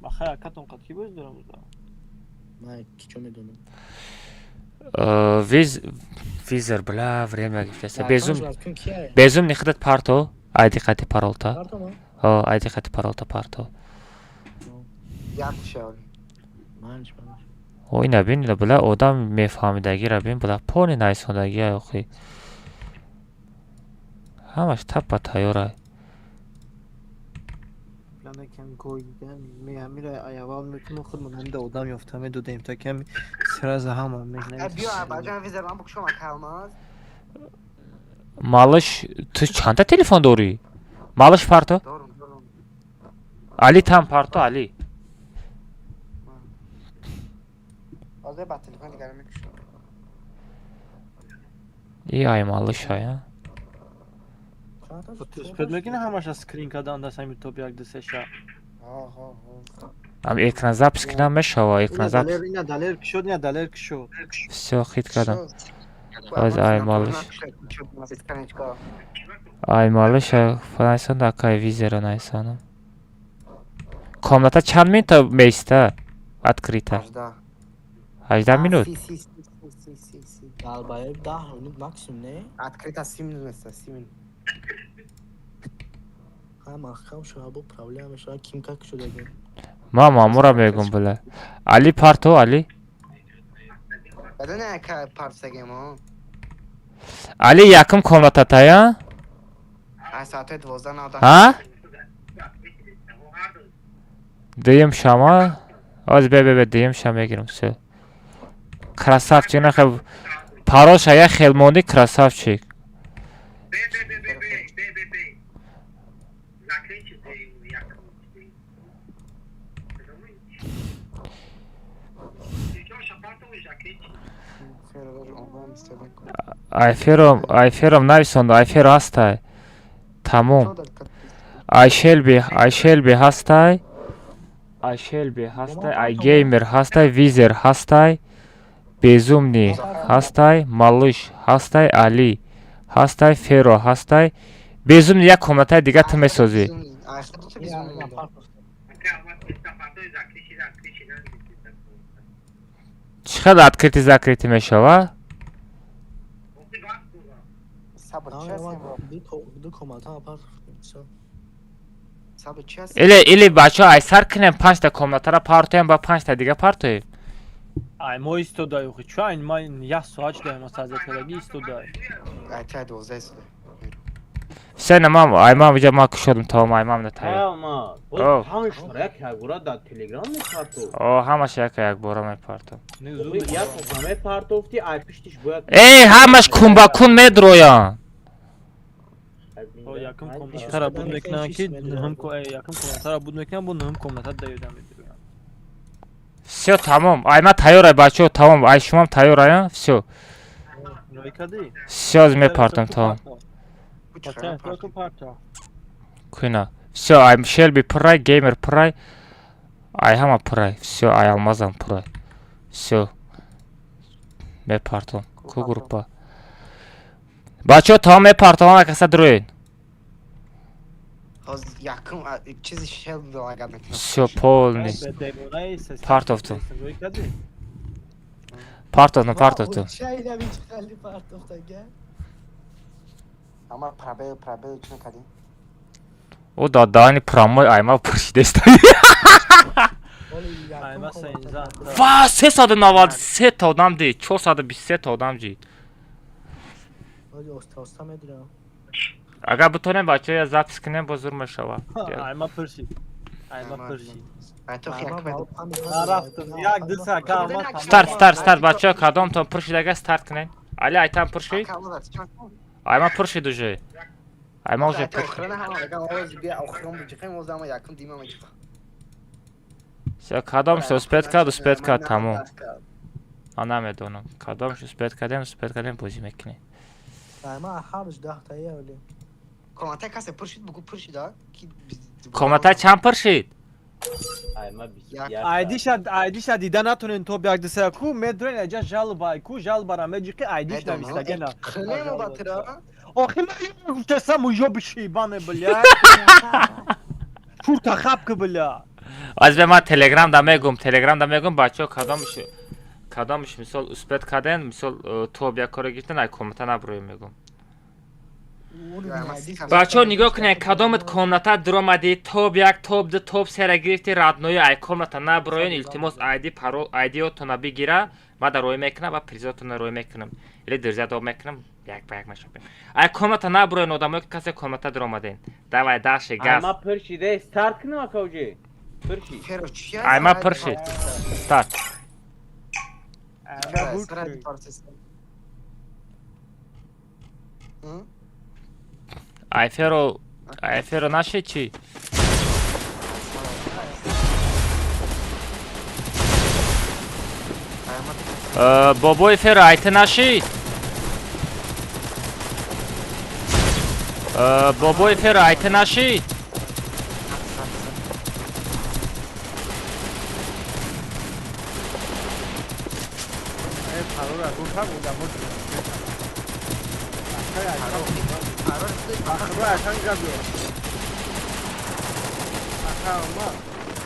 Speaker 7: Баха катон катки боз дорам уза.
Speaker 6: Май кичо медонам.
Speaker 1: визер бля время гифтеса
Speaker 6: Безум.
Speaker 1: безум нихдат парто айди хати паролта
Speaker 6: Пардон.
Speaker 1: айди хати паролта парто
Speaker 8: Як шав.
Speaker 6: Манч.
Speaker 1: ой набин бля одам мефаҳмидагира бин бля пони найсондагия охи ҳамаш таппа тайёра
Speaker 7: کنه کم گویدن میره ایوال میتونم خودمون هم دادم یافتم دادیم تا کم سر از هم
Speaker 8: بیا بچه‌ها ویزران بکشم اکالماز
Speaker 1: Malış, tu çanta telefon doğru. Malış parto.
Speaker 8: دورم
Speaker 1: Ali tam parto Ali.
Speaker 8: آزه با تلفن دیگر میکشم
Speaker 1: İyi ay malış ya.
Speaker 7: Spred میگن همش از سکرین کدان دست همین توپ یک دسته شا
Speaker 1: Am ekran zapiski nam meşava ekran zap.
Speaker 7: نه دلیر کشود نه دلیر کشود
Speaker 1: Все hit kadam. Az ay malış. Ay malış falan son dakika vizera naysanım. Komnata çan minut meysta открыто. 18 minut.
Speaker 6: Galiba 10 minut maksimum ne?
Speaker 8: Открыто 7 минут mesela 7 minut.
Speaker 6: Hem akşam şu an bu problem şu an kim kalk şurada gel.
Speaker 1: Mama mura megum bula. Ali parto Ali.
Speaker 8: Bada ne parça game o?
Speaker 1: Ali yakın komnata ya.
Speaker 8: Ay saate 12 nada.
Speaker 1: Ha? Dayım Şam'a. Az be dayım Şam'a girim все. Красавчик нахэ Парошая хелмони красавчик. Ayferom Navison Ayfer hastay. Tamam. Ayşelbi hastay. Ayşelbi hastay. Aygamer hastay. Vizer hastay. Безумный hastay. Malış hastay. Ali hastay. Fero hastay. Безумный як комната دیگه تو میسازی.
Speaker 8: Ay خودت bizim.
Speaker 1: چقدر открытый закрытый میشوه؟
Speaker 8: Sabır
Speaker 6: دو کماتا apar.
Speaker 8: Sabır çes.
Speaker 1: Или бача ай сар кинем 5 تا комната ра партоям ба 5 та дига партоем.
Speaker 7: ай мо истодай ухи чайн ман я соач даем саза тераги истодай
Speaker 8: Ay tay 12 ist.
Speaker 1: Sen mam ay mam vija ma kuşodum tamam ay mam da tay.
Speaker 9: Ama
Speaker 1: Oh.
Speaker 9: o hangi şarkı ya burada Telegram mı parto?
Speaker 1: O hamaş yak bora me parto.
Speaker 7: ne
Speaker 9: Bu
Speaker 7: zul
Speaker 9: ya kafame parto ofti ay piştiş bu ya.
Speaker 1: Ey hamaş kumba kun medroyan.
Speaker 7: o yakın komentara bud mekna ki hem ko yakın komentara bud mekna bu hem komentar da yedem ediyor
Speaker 1: Все tamam. Ay ma tayor bacho tamam ay shumam tayor ya. Все.
Speaker 7: Roykadi
Speaker 1: Все me partom tamam.
Speaker 8: Bu
Speaker 7: Paten
Speaker 8: çıkar.
Speaker 7: çok parça
Speaker 1: Kuina. Все ay Shelby pray gamer pray. Ay hama pray. Все ay almazam pray. Все. Me partom. Ku grupa. Bacho tamam me partom ama kasa droyin.
Speaker 8: Az yakın çiz şey bir lagat.
Speaker 1: Все полный.
Speaker 7: Demonay ses
Speaker 1: Part of them.
Speaker 7: Roykadi
Speaker 1: Partovtum.
Speaker 6: Şeyle bir çıkarlı partofta gel.
Speaker 8: Ama prabe içine kadın.
Speaker 1: O da dani prammoy ayma pırşı destay.
Speaker 7: ay masa insan
Speaker 1: Va ses adı navaldı. Set adam değil. Çok adı bir set adam değil.
Speaker 6: Hadi osta medra.
Speaker 1: Aga butone bacha ya zapiskine bozurma şava.
Speaker 7: ay ma pırşı ay ma pırşı
Speaker 8: Ay to yak be.
Speaker 7: Araftım yak dırsa kalma
Speaker 1: Start bacha kadam to pırşı daga start kinen. Ali aytan pırşı. Ayma pırşı duje. Ayma уже pırşı.
Speaker 8: Oxrana ha aga bir oxram bu çıkayım o zaman yakın değil mi?
Speaker 1: Все kadam все успет кад tamam. Anam edonum. Kadam şu uspet kadem bozim ekine.
Speaker 6: Ama harç dahtaya öyle.
Speaker 8: Komata kase pırşit bu pırşit da ki
Speaker 1: Komata çam pırşı.
Speaker 9: Ay ma bir
Speaker 8: Ya-
Speaker 9: ya.
Speaker 7: айдиша дида натунен то бяг десе ку медрен аҷа жалбай ку жалбара меҷики айдиш навистагена
Speaker 8: Kırmaya mı batıra?
Speaker 7: охи кесам уё бишибане бля курта хапкы бля
Speaker 1: Az be ma telegramda megum bacho kadammış misal uspet kaden misal to bya kore gittin ay komata nabroy megum. бачаҳо нигоҳ кунед кадомат комната дуромадӣ тоб як тоб ду тоб сера гирифти раднои ай комната наброен илтимос айди парол айдиотона бигира ма дар рой мекунам ва призотона рой мекунам или дирзият об мекунам як ба як мешапем ай комната наброен одамое касе комната дуромаден давай даши газ
Speaker 9: Ayma pırşide start kına akavcı. Pırşı.
Speaker 8: Феро, чи я
Speaker 1: айма
Speaker 8: знаю,
Speaker 1: пирши
Speaker 8: да.
Speaker 1: старт
Speaker 8: Да, срать процесс. М?
Speaker 1: айферо наши чӣ бобои феро айти нашид бобои феро айти нашид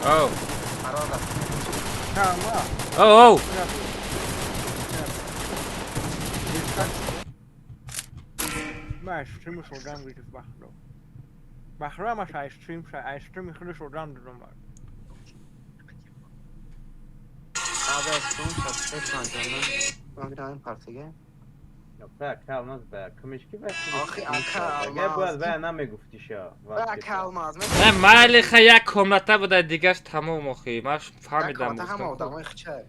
Speaker 1: оу оу
Speaker 7: من استریم شدم ویدیو بخرم بخرم اش استریم خیلی شدم دارم
Speaker 8: Abi aslında subscribe kanalına. Ben bir tane partiye.
Speaker 9: Yok be kalmaz be. Kımışki be.
Speaker 8: Ahi, aka
Speaker 9: Gel bu
Speaker 8: almaz.
Speaker 9: be ne gufti şa.
Speaker 8: Bak almaz.
Speaker 1: майли ха як комната буда дигаш тамом охи ман фаҳмидам
Speaker 8: Kanka hem odamı xıçay.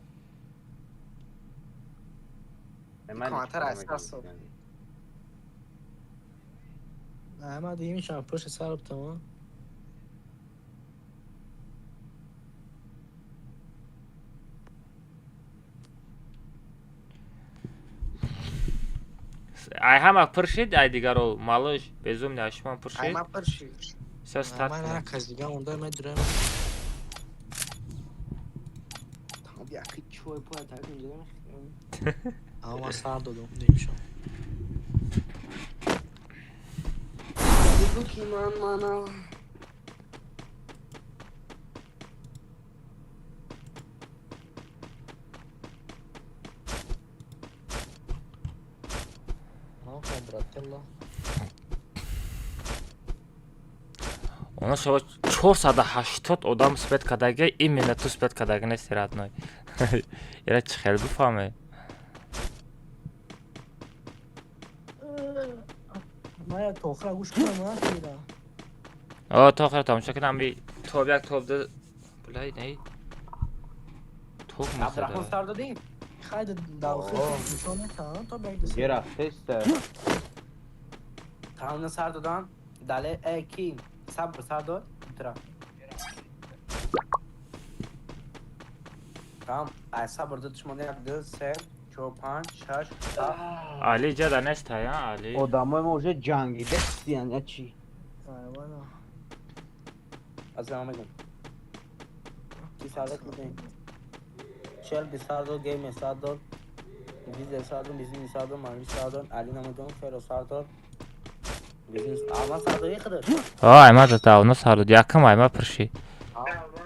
Speaker 8: Komentar esas ol.
Speaker 6: احمد این میشم پشت سر تمام
Speaker 1: ай ҳама пиршид ай дигаро малош безумни ашман пиршид
Speaker 8: Ayma pırşı.
Speaker 1: все старт
Speaker 6: من
Speaker 1: кунем.
Speaker 6: هر کس دیگه اونده میدونم
Speaker 8: Tamam bir akı çoğu bu kadar önce demek.
Speaker 6: اما من سر دادم نمیشم
Speaker 8: Bu kim bana?
Speaker 6: براتلا
Speaker 1: оно шоба 480 одам спед кадаги именно ту спед кадаги нести радной ира чи хел бифаҳме
Speaker 6: من یک تاخر گوش کنم من خیلی
Speaker 1: о то охир тамошо кунам би тоб як тоб ду булай не тоб
Speaker 8: Abdurrahman
Speaker 1: мусада
Speaker 8: sar değil.
Speaker 6: خیلی داخل نشان نتام تا بیگ دست
Speaker 9: Yer akteste.
Speaker 8: Tamam sar dodan. Dale eki. Sabr sar do. Tra. Tamam. Ay sabr do düşmanı yaptı. 3 4 5 6
Speaker 1: али ҷада нестая али
Speaker 9: Odamı może cangide isteyen ya çi.
Speaker 6: ایوانا
Speaker 8: Assalamu alaikum. Ki sağlık mısın? Şel bir sardo game sardo. Biz de sardo bizim sardo mavi sardo Ali Namadon Fero sardo. Bizim ama sardo ne kadar?
Speaker 1: о айма дата оно сардод якам айма пирши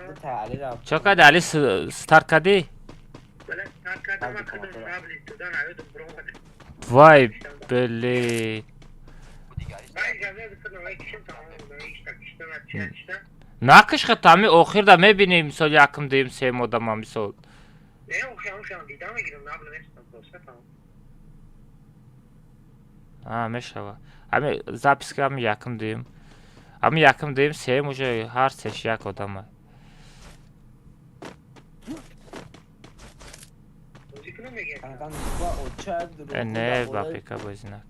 Speaker 8: Bu tali rab.
Speaker 1: чо кади али старт кадӣ вай бели накишха тами охирда мебинӣ мисол якм дуюм сеюм одама мисол мешава ами записка ами якм дуюм ами якм дуюм сеюм уже ҳар сеш як одама
Speaker 8: Kankan bu o çad.
Speaker 1: не бапика бозинак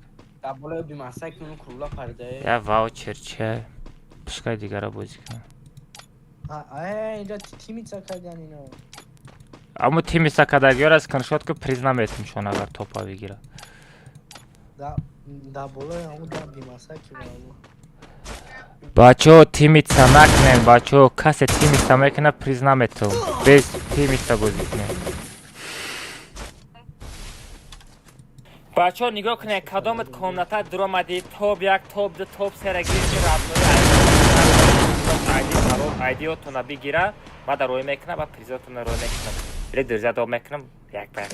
Speaker 8: Dabolo bir masak bunu kurula parde.
Speaker 1: я ваучер че пускай дигара бозӣ кунам
Speaker 6: اینجا تیمی چه کردن اینا
Speaker 1: аммо тими сакадагиёр аз скриншот ку призна метимшон агар топа бигира
Speaker 6: در بالای همون در بیمسکی برامون
Speaker 1: бачаҳо тимитса накунем бачаҳо касе тимитса мекуна призна метавм без тимитса бозӣ кунем бачаҳо нигоҳ кунед кадомат комната дуромадӣ тоб як тоб ду тоб сера гирифти раднои айдиотона бигира ма дар рой мекунам ва призотона рой мекунам или дирзият об мекунам як ба як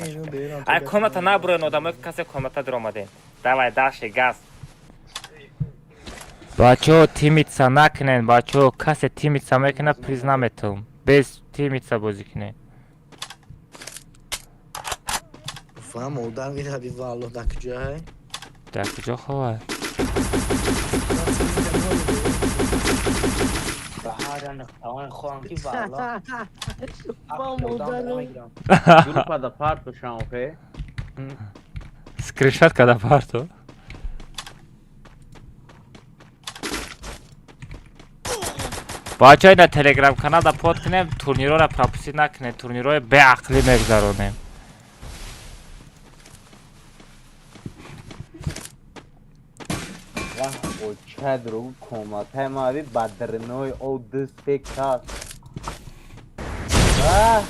Speaker 1: ай комната набуроен одамое касе комната дуромадем давай даши газ бачо тимитса накунен, бачо касе тимитса мекуна приз наметум. Без тимитса бозӣ кунед.
Speaker 6: فهم او در میره بی والله در کجای
Speaker 1: дар куҷо ховар?
Speaker 8: بهارن اون خوان کی والله
Speaker 6: با مادرم
Speaker 9: Grupa da parto şanfe.
Speaker 1: Скриншот када парту? бачаҳо ина телеграм-каналда под кунем, турнирора пропустит накунем, турнирои беақлӣ мегузаронем.
Speaker 9: Ya o çadro komat hem abi badrinoy o dız spektar. Ah!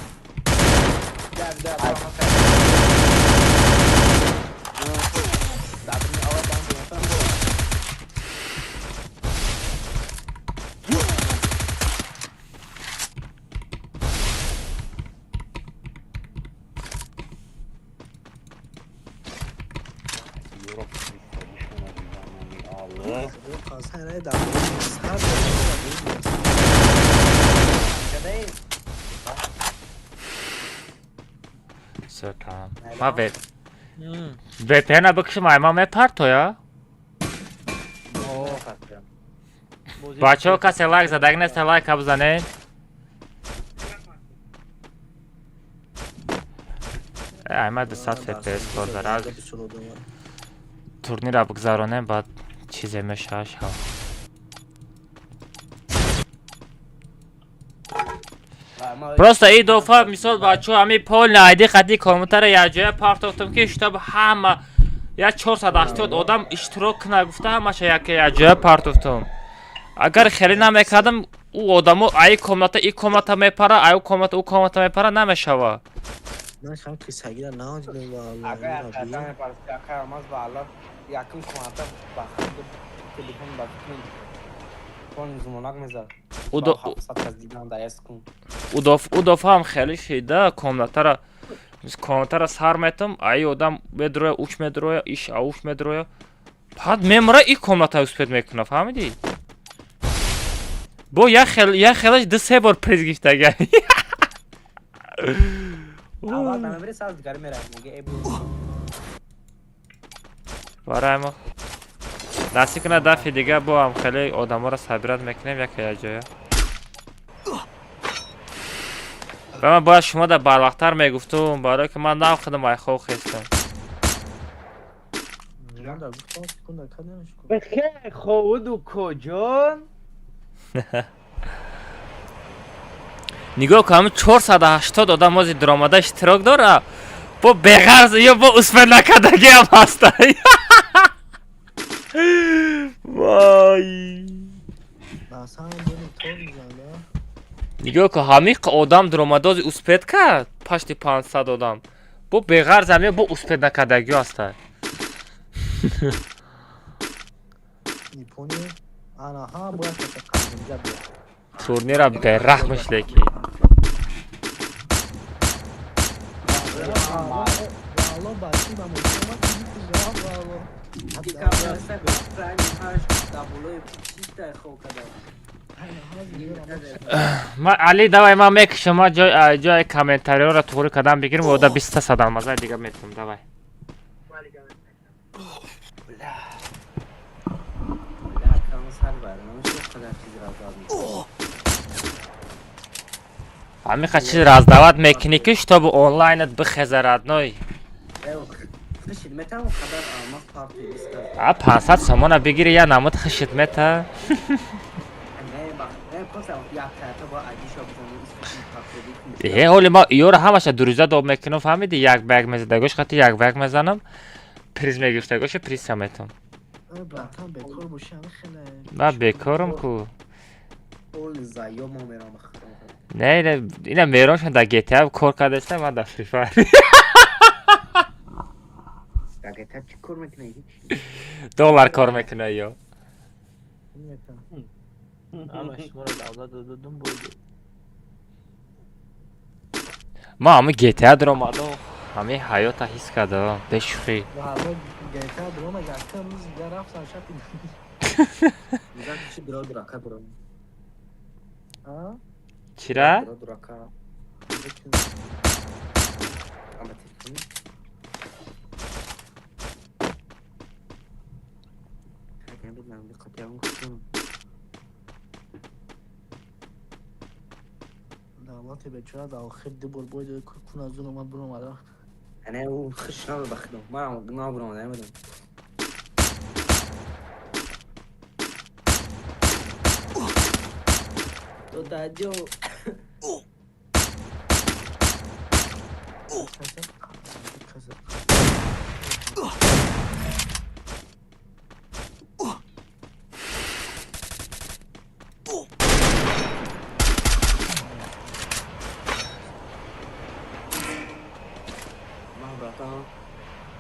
Speaker 6: خواستن در
Speaker 1: Все, tamam. Ma VPN-a bıkışım ayma me parto ya. Бачаҳо касе лайк задаг нест, лайка бизанед. Айма 200 FPS кор дарад. Турнира бигзаронем, баъд чизе мешава шав. Просто ин дофа мисол бачаҳо ҳамин полни айди қадди комментара якҷоя партофтам ки штаб ҳама я 480 одам иштирок кунад гуфта ҳамаша якҷоя партофтам. Агар хеле намекардам у одамо ай комната и комната мепара, ай комната у комната мепара намешава.
Speaker 6: من خواهم که سگیره نه دیدیم والله
Speaker 8: اگر قدم پرس اگر ماز بالا یکم کوانتا بخیر تلفن بکنید فون زمانک میذار صد از دیدن دایست کن
Speaker 1: у дофа ҳам хеле шида комнатара сар метам, ай одам медроя, уч медроя, иш ауш медроя. Баъд мемора и комната успед мекуна, фаҳмидӣ? Бо як хелаш 2-3 бор приз гирифтаган.
Speaker 8: اول من بری ساز دیگر میرم میگه ای بود
Speaker 1: برای ما دستی کنه دفعه دیگه با هم خیلی آدم ها را صبرت میکنیم یک جایه و من باید شما در بروقتر میگفتم برای که من نخودم ای خواه خیستم
Speaker 9: بخیر خود و کجان
Speaker 1: نگاه که همون 480 آدم از درآمده اشتراک داره با بغرض یا با اسفند نکردگی هم هسته وای نگاه که همین آدم درآمده از اسپید کرد پشت 500 آدم با بغرض هم یا با اسپید نکردگی هسته تورنیر به رحمش لیکی علی давай من میکشم ما جای کامنتاری ها را توری کدام بگیریم و دا 20 صدام مزه دیگه میتونم давай همین چیز را از دعوت میکنی که شتاب آنلاینت بخزه ردنای 500 سامانه بگیری یا نمود خشدمت ها حالی ما یورا همشه دوریزه داب میکنم فهمیدی یک بگ میزدگوش خطی یک بگ میزنم پریز میگفتگوش پریز سمیتم من بیکارم کو نه اینا میرانشون در گیتی ها کار کرده است من در فری فایر
Speaker 8: در گیتی ها چی کار میکنه؟
Speaker 1: دلار کار میکنه یا ما همه گیتی ها در آمده همه حیات حس کرده بشوخی
Speaker 6: میگن چی درا دراکا برو ها
Speaker 1: چرا؟
Speaker 6: درا دراکا اما تلفنی اگه بدم دقت اون کنم دعوات بچه‌ها در آخر دبر باید کن از اون اومد برام آره انا اون خش نبر بخدم ما عم نابرم انا بدم تو دادیو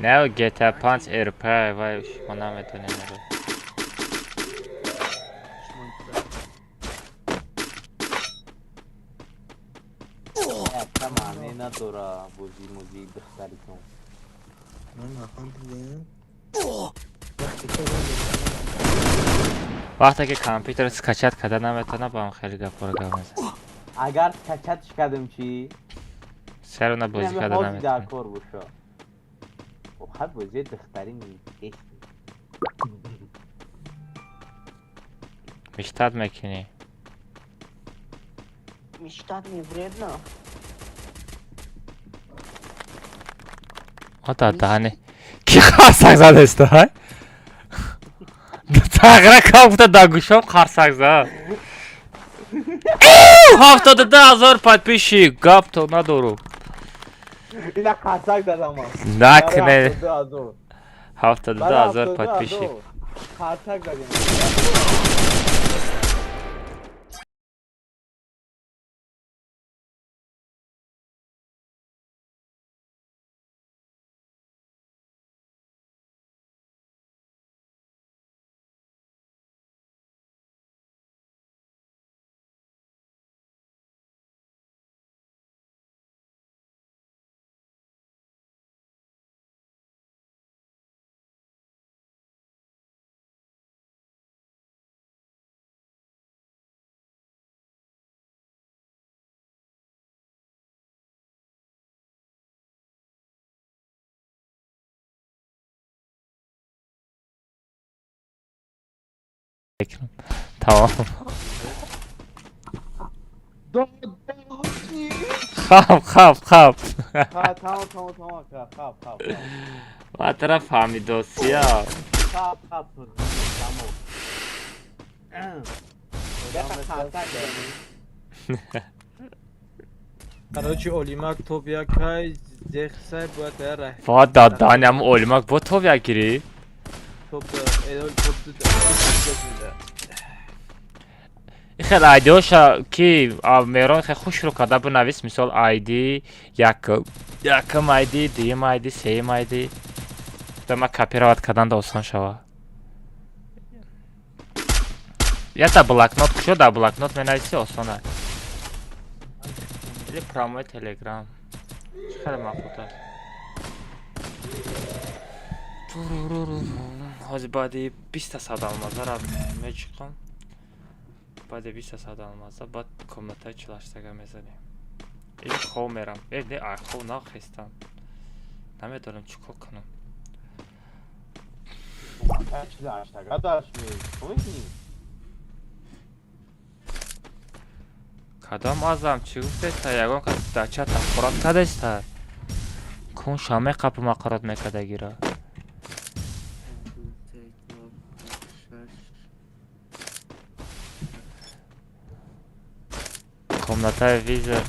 Speaker 1: نه GTA 5 ارپای وای شما نمیتونین رو
Speaker 9: اصلا معنی نداره بازی موزی دختری کن
Speaker 6: من نفهمیدم
Speaker 1: وقتی که کامپیوتر سکچت کرده نمیتونه با هم خیلی گپ رو میزنه
Speaker 9: اگر کچتش کردم چی؟
Speaker 1: سر اون بازی
Speaker 9: همه
Speaker 1: کرده
Speaker 9: حاضی در
Speaker 1: نمیتونه
Speaker 9: کار باشه خب هر بازی دختری نیست
Speaker 1: میشتاد میکنی
Speaker 8: میشتاد میبرید نه
Speaker 1: آتا دهنه کی خرسک زده است های؟ تغیره کافته دا گوشم خرسک زد 72,000 подписчик گپ تو ندارو
Speaker 9: اینا خرسک دادم من
Speaker 1: نکنه
Speaker 9: 72,000
Speaker 1: 72,000 подписчик
Speaker 9: خرسک دادیم
Speaker 1: تمام خواب
Speaker 9: تمام
Speaker 1: ما طرف فهمیدو سیا
Speaker 9: خواب تمام
Speaker 7: короче олимак топ якай зехсай бояд ра
Speaker 1: فقط دادانم اولماک با تو بگیری
Speaker 7: топ элол топ
Speaker 1: این خیلی ایده هاشا که میران خیلی خوش رو کده بنویس مثال ایدی یکم ایدی دیم ایدی سیم ایدی دا ما کپی رواد کدن دا آسان شوا یا دا بلکنوت کشو دا بلکنوت منویسی آسانه или پراموی تلگرام خیلی مفهوم است حاضر بعدی 20 ساعت آمازه را میچکم بعد 20 ساعت آمازه بعد کامنتای چلاشتگه میزنیم این خواه میرم نه خواه نخستم نمیدونم چیکار کنم کدام ازم چی گفته است یگان که دچه تخورات کده است کون شامه قپ مقارات میکده گیره کامنتای ویزر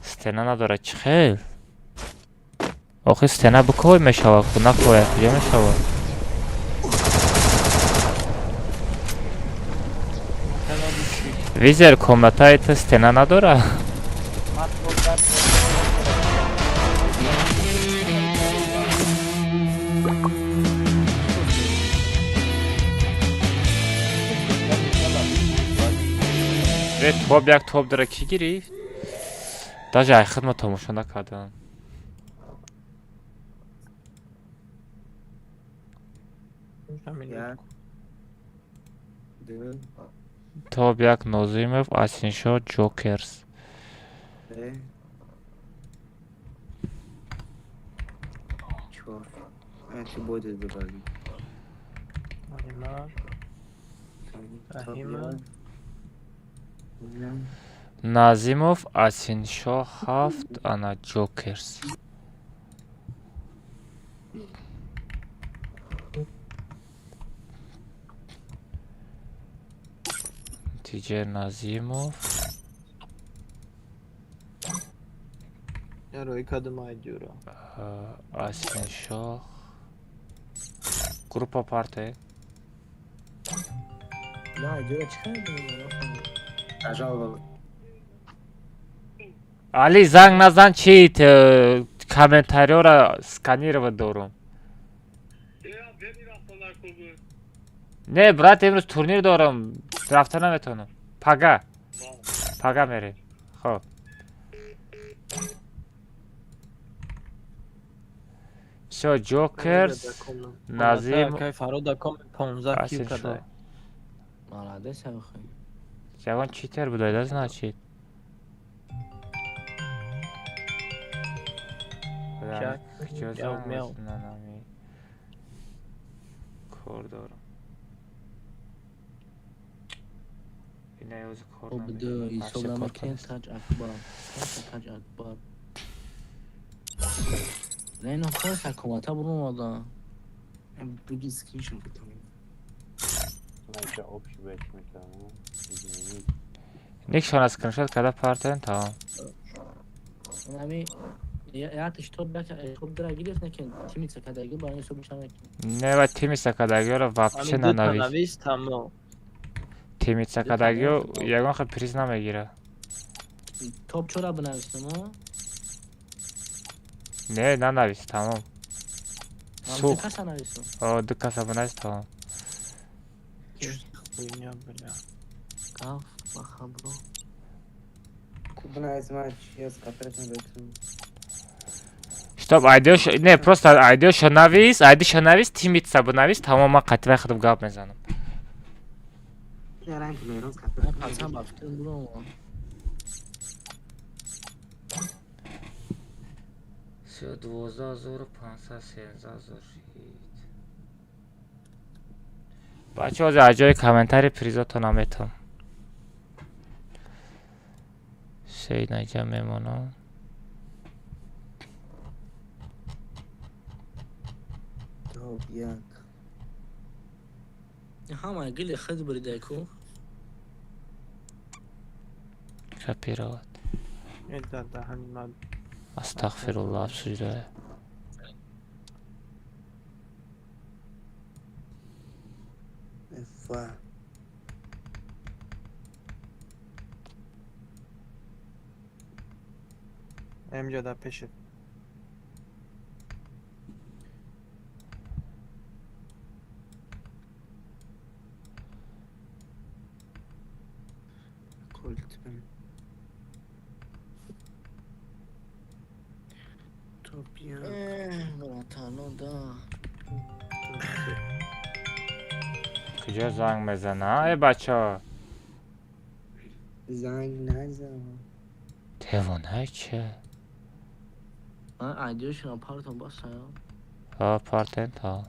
Speaker 1: ستنه نداره چه خیل آخه ستنه بکوی میشوه که نکوی کجا میشوه ویزر کامنتای تو ستنه نداره توب یک توب داره کی گرفت؟ داجه خدمت تماشا نکردم Tobiak Nozimov, Asinsho, Jokers.
Speaker 8: چهار چی بود ببریم
Speaker 7: Ahimar. Ahimar.
Speaker 1: Nazimov, Asinsho, Haft, ana Jokers. TJ Nazimov.
Speaker 7: Ya Roy kadım aydiyorum.
Speaker 1: Asinsho. Grupa parti.
Speaker 6: نه دیگه چه می‌دونم
Speaker 8: عجب
Speaker 1: Ali zang nazan cheat комментариора сканировать дорум.
Speaker 5: یا ببین رفتار خوبه
Speaker 1: Не, брат, امروز турнир дорам. Рафта наметонам. Пага. Пага мерем. Хоб. Всё, Jokers, Nazim,
Speaker 7: Kay Faroda kom 15 kill
Speaker 1: Asinsho.
Speaker 7: kadar.
Speaker 6: молодец آخه
Speaker 1: Jagon cheater buday, да, значит.
Speaker 7: Jack,
Speaker 1: Kıçı
Speaker 7: Miau, miau.
Speaker 1: olmasından ami. Kordor. Yine özü
Speaker 6: خب
Speaker 1: kordor.
Speaker 6: بده ایسا نمکن تاج اکبر تاج اکبر نه اینو خواست حکومت ها برون آدم
Speaker 8: بگی سکینشون بکنم
Speaker 9: من که آبش بهش میکنم
Speaker 1: Ник шона скриншот kada партен tamam.
Speaker 6: نمی یا تشتوب بک توب درا گیرت نکن تیمی سکادگی با این سو بشم
Speaker 1: Ne va timisa kadagio вообще
Speaker 7: Ami
Speaker 1: na
Speaker 7: dut
Speaker 1: navis.
Speaker 7: navis tamam.
Speaker 1: Timisa kadagio yagon khab priz namegire.
Speaker 6: توب چرا بنویسم ها
Speaker 1: Ne na navis tamam.
Speaker 6: من
Speaker 1: Su.
Speaker 6: کسا نویسم
Speaker 1: O dikasa bunaz tamam.
Speaker 7: Oynuyor böyle.
Speaker 6: کاف با خبرو
Speaker 8: کدوم از من چی از خاطرتون بهتون
Speaker 1: Стоп, не, просто айдиошо навис, тимитса бунавис, тамоман қатира худам гап мезанам.
Speaker 8: یارم که میرون
Speaker 6: من
Speaker 8: خاطرتون
Speaker 6: قسم بافتم برون
Speaker 1: Всё 12500 бачаҳо аз ҷои комментари призото наметам. Шей наҷа мемонам.
Speaker 8: تو یک
Speaker 6: همه گلی خود بریده کو
Speaker 1: Шапировать.
Speaker 7: Edda da hani nad.
Speaker 1: Астағфируллаҳ, афсӯзда.
Speaker 8: افا
Speaker 7: Emca da peşi.
Speaker 8: کلت بیم تو بیا
Speaker 6: براتانو دا
Speaker 1: کجا زنگ میزنه ای بچه
Speaker 8: زنگ نزن
Speaker 1: دیوانه چه
Speaker 6: من ایدیوشون پارتون باسه
Speaker 1: ها پارتن تا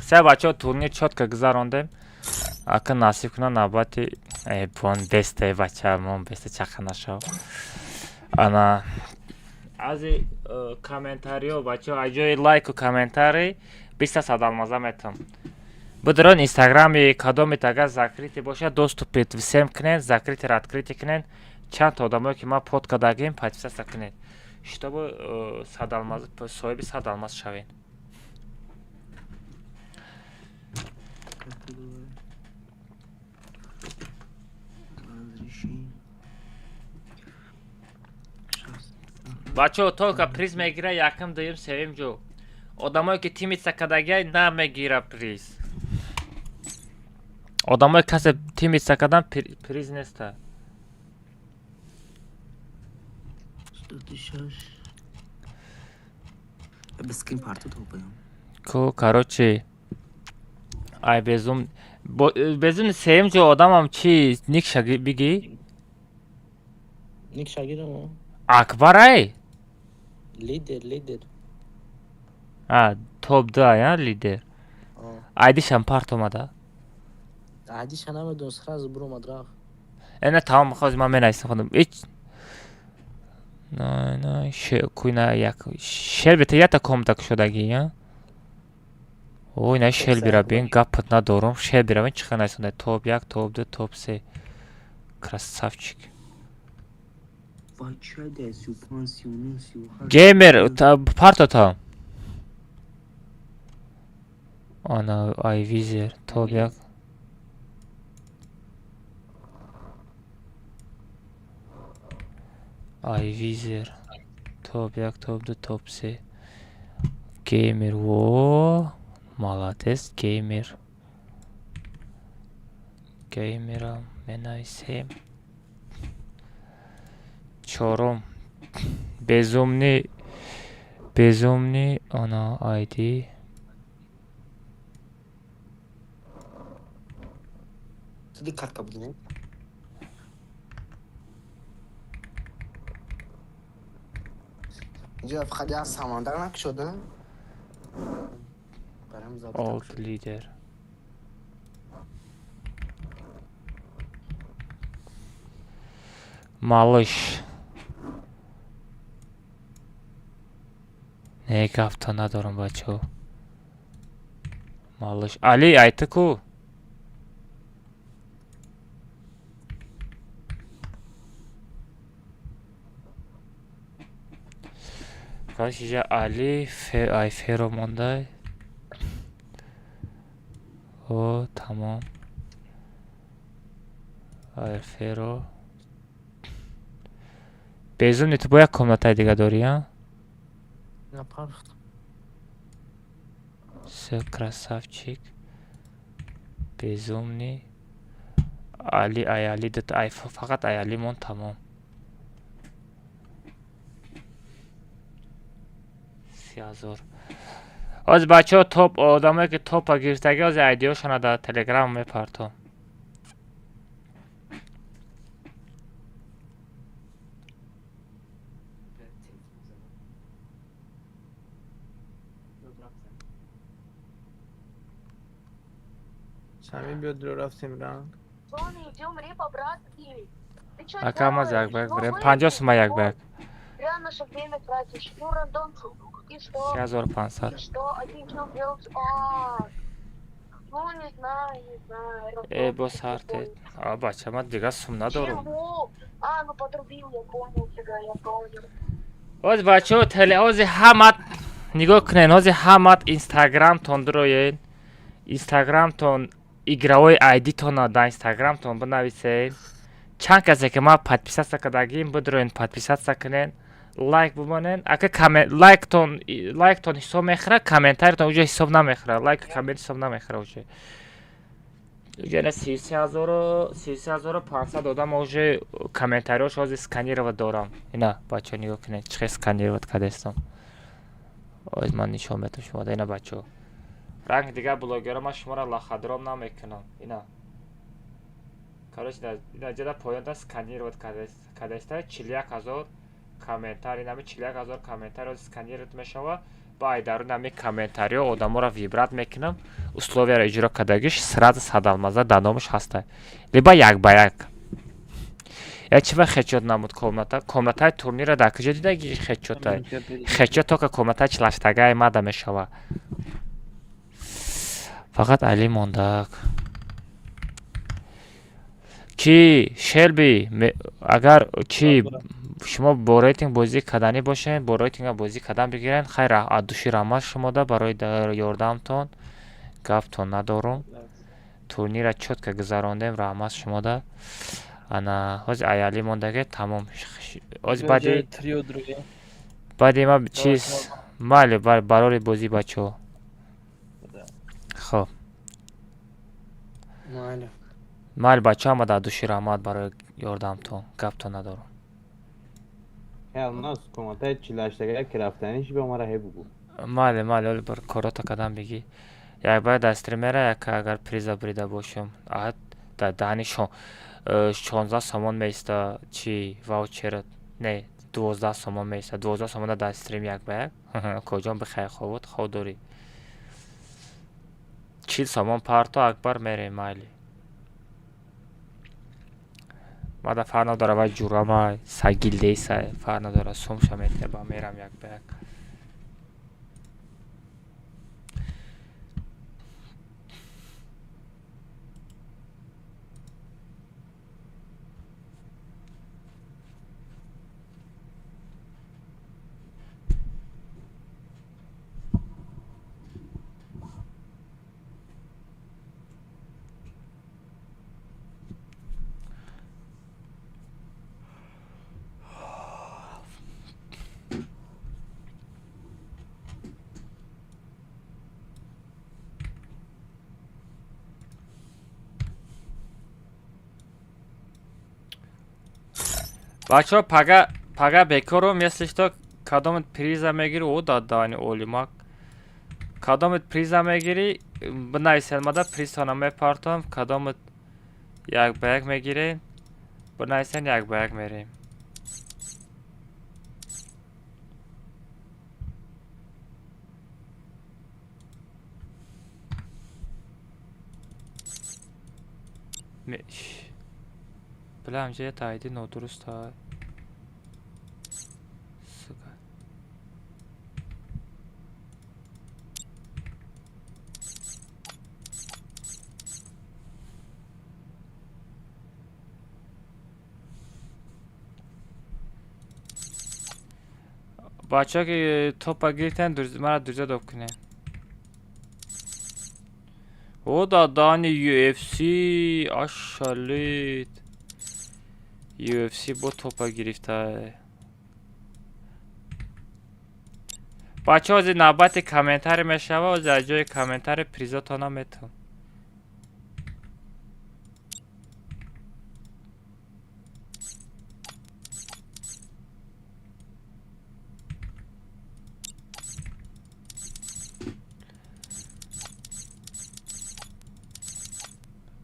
Speaker 1: سه بچه турнир чётко гузарондем акн насиб кунад навбати бон бесте бача мон бесте чақанашо ана ази комментарио бача аҷои лайку комментари 20 садалмаза метам будурон инстаграми кадомит агар закрите бошад доступит всем кунед закрите открите кунед чанд одамое ки ман под кардагим подписаться кунед чтобы садалмаз соҳиби садалмаз шавед бачаҳо толка приз мегира якм дуюм севим ҷо одамое ки тими сакадагиай намегира приз одамое касе тими сакадан приз неста
Speaker 8: بسکین پارتو تو بیم
Speaker 1: короче, ай безум. Безум сеем ҷо одамам чи ник шаги биги?
Speaker 6: Ник шагирам.
Speaker 1: Акбар ай?
Speaker 6: Лидер.
Speaker 1: Топ 2 я лидер. Айдишам парт омада.
Speaker 6: Айдиша намедон сразу буромад рафт.
Speaker 1: Эна тамом хоз ман менависам худам. Ич най куйна як шел бета ята комтак шудаги я. Ой на шел бира бин гапат надорум. Шел бира бин чиха найсунда. Топ 1, топ 2, топ 3. Красавчик.
Speaker 6: Вай чай да 35, 39, 38.
Speaker 1: Геймер парто там. Ана ай визер топ 1. Ай визер топ 1, топ 2, топ 3. Геймер во молодец геймер. Геймерам менависем. чорум безумни ана айди
Speaker 6: Ты картка будем. اینجا فقط از سماندر نک شده برام زابطه
Speaker 1: олд лидер малыш не гафта надорам бачаҳо малыш али айта ку кашижа али ай феро мондай о тамом ай феро безумни ту бо як комнатаи дига дорӣ а
Speaker 6: Напарфт.
Speaker 1: Все, красавчик. Безумный. Али, али, фақат али мон тамом. 3000. Оз бачаҳо топ одамое ки топа гирифтаги оз айдиҳошона дар телеграм мепартом.
Speaker 7: Сами бедро растем ранг.
Speaker 10: Идем репа, братки. Ты чё
Speaker 1: А камаз як
Speaker 10: делаешь?
Speaker 1: бек,
Speaker 10: Ну,
Speaker 1: 50 сума як бек.
Speaker 10: Зря наше время тратишь. Ну, рандомчик. И что?
Speaker 1: 3500.
Speaker 10: И что? Один килл делать? Ну, не знаю.
Speaker 1: Бос артет. Бача, ман дига сум надорум.
Speaker 10: Чего? Ну подрубил, я понял тебя, я понял.
Speaker 1: Оз бачаҳо ози ҳамат нигоҳ кунед, ози ҳамат инстаграмтон дуроед. инстаграмтон играҳои айдитона дар инстаграмтон бинависед. чанд касе ки ман подписатсия кардагим бидроен подписатсия кунед. лайк бимонед. Ака лайктон ҳисоб мехӯрад, комментариятон уҷо ҳисоб намехӯрад. лайк коммент ҳисоб намехӯрад уҷо. Уҷо ина 33500 одам уҷо комментариҳош ози сканировать дорам. Ина бачаҳо нигоҳ кунед, чӣ хел сканировать кардастам. Оз ман нишон метавам шумода. Ина бачаҳо ранг дига блогера ман шуморо лахадром намекунам. Ина короче ина ҷада поёнда сканировать кардаста 41000 комментарий, нами 41000 комментарий сканировать мешава. баъд дар нами комментариҳо одаморо вибрат мекунам. условияро иҷро кардагиш сразу садалмаза дар номаш ҳаста. либо як ба як. Я чӣ вақт хедшот намуд комнатаи турнира дар куҷо дидаги хедшота? хедшот тока комнатаи 48 мада мешава. фақат али мондак. чи шелби агар чи шумо бо рейтинг бозӣ карданӣ бошед, бо рейтинга бозӣ кардан бигиред. хайр адуши рамаз шумода барои ёрдамтон гаптон надорум. турнира чётка гузарондем рамаз шумода. ана ҳози аяли мондаге тамом. ҳози баъди ма чиз майли барори бозӣ бачаҳо. хоб майли бачаҳо ама дар души раҳмат барои ёрдамтон гаптон надорум.
Speaker 9: Нас комнатаи 48 ки рафтаниш ба мара ҳе бугу.
Speaker 1: майли оли бір корота қадам беги. Як бай да стримера, як агар приза брида бошум. Да дани 16 сомон меиста чи ваучер не 12 сомон меиста 12 сомон да стрим як бай. Коҷон бихай ховот хов дори. 40 сомон парто акбар мере майли. Мада фар надора вай ҷурама сагилдеса фар надора сумша метеба мерам як ба як. Бачо пага бекоро если что кадомит приза мегири о дадани олимак кадомит приза мегири бинайсен мада призтона мепартам кадомит як ба як мегирем бинайсен як ба як мерем Bilám, že je ta ID nodurust های بچه ها که توپا گیرتن مرا درجه دوب کنه او دادانی UFC aşağılayt UFC bu topa girifte. بچه ها از نوبت کامنتر میشوه و از جای کامنتر پریزاتانا میتون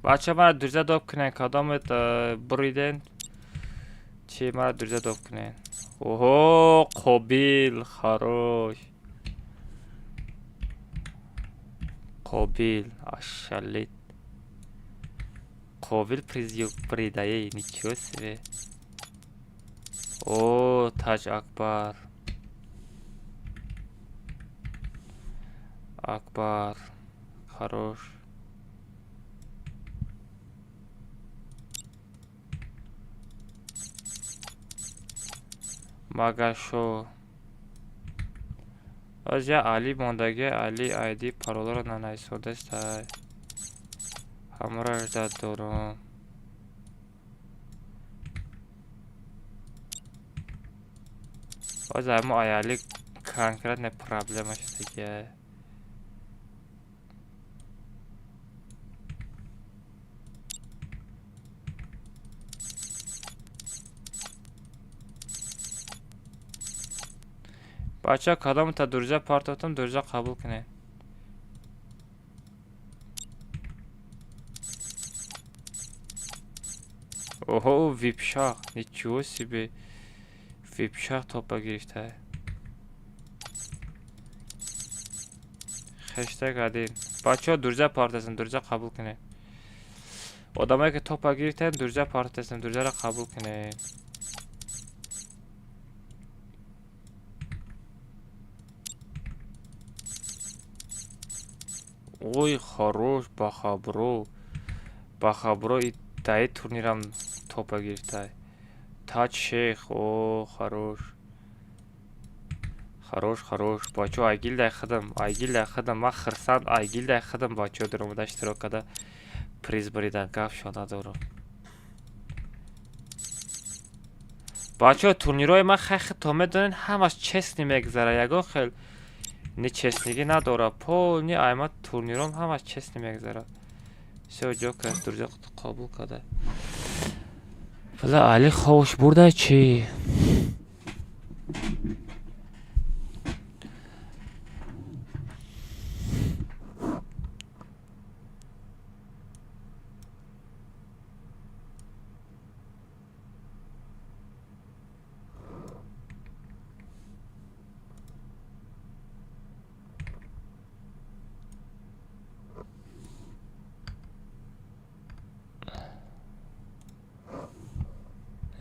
Speaker 1: بچه مرا درجه دوب کنن کدامت بریدن چی مرا درجه دوب کنن اوه قابل خروش قابل اشالت قابل پریزیو بریدایه نیچو سوه اوه تاج اکبر اکبر خروش Магашо. Аз я Али мондагӣ Али ID пароларо нанависодастай. Ҳамаро аждад дорам. Аз ҳамо аяли конкретне проблема шудагӣ. بچه کدام تا درجه پارتاتم درجه قبول کنه اوه ویپشاق نیچو سیبه ویپشاق توپا گرفته خشته گردین بچه درجه پارتاتم درجه قبول کنه آدمایی که توپا گرفتن درجه پارتاتم درجه را قبول کنه ой хорош бахабро дай турнирам топа гирифтай тач шейх о хорош бачо айгилдай хадам ма хирсанд айгилдай хадам бачо даромада иштирок када приз баридан гап шо надорам бачо турнирои ма хайхи то медонен ҳамаш честни мегзара ягон хел не честниги надора полни айма турниром ҳамаш честни мегзара всё ҷокер дурҷа қабул када бала али ховуш бурда чи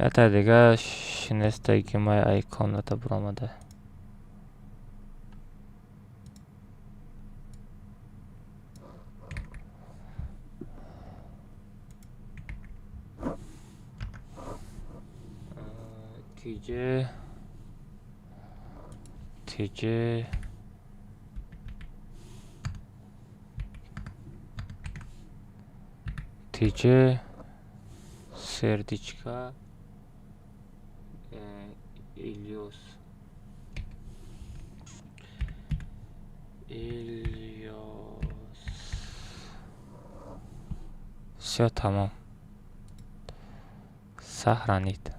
Speaker 1: Я دیگه شنستگی مای ایکون تا برآمده. تیجه сердечко Ильёс все tamam. Сохранить.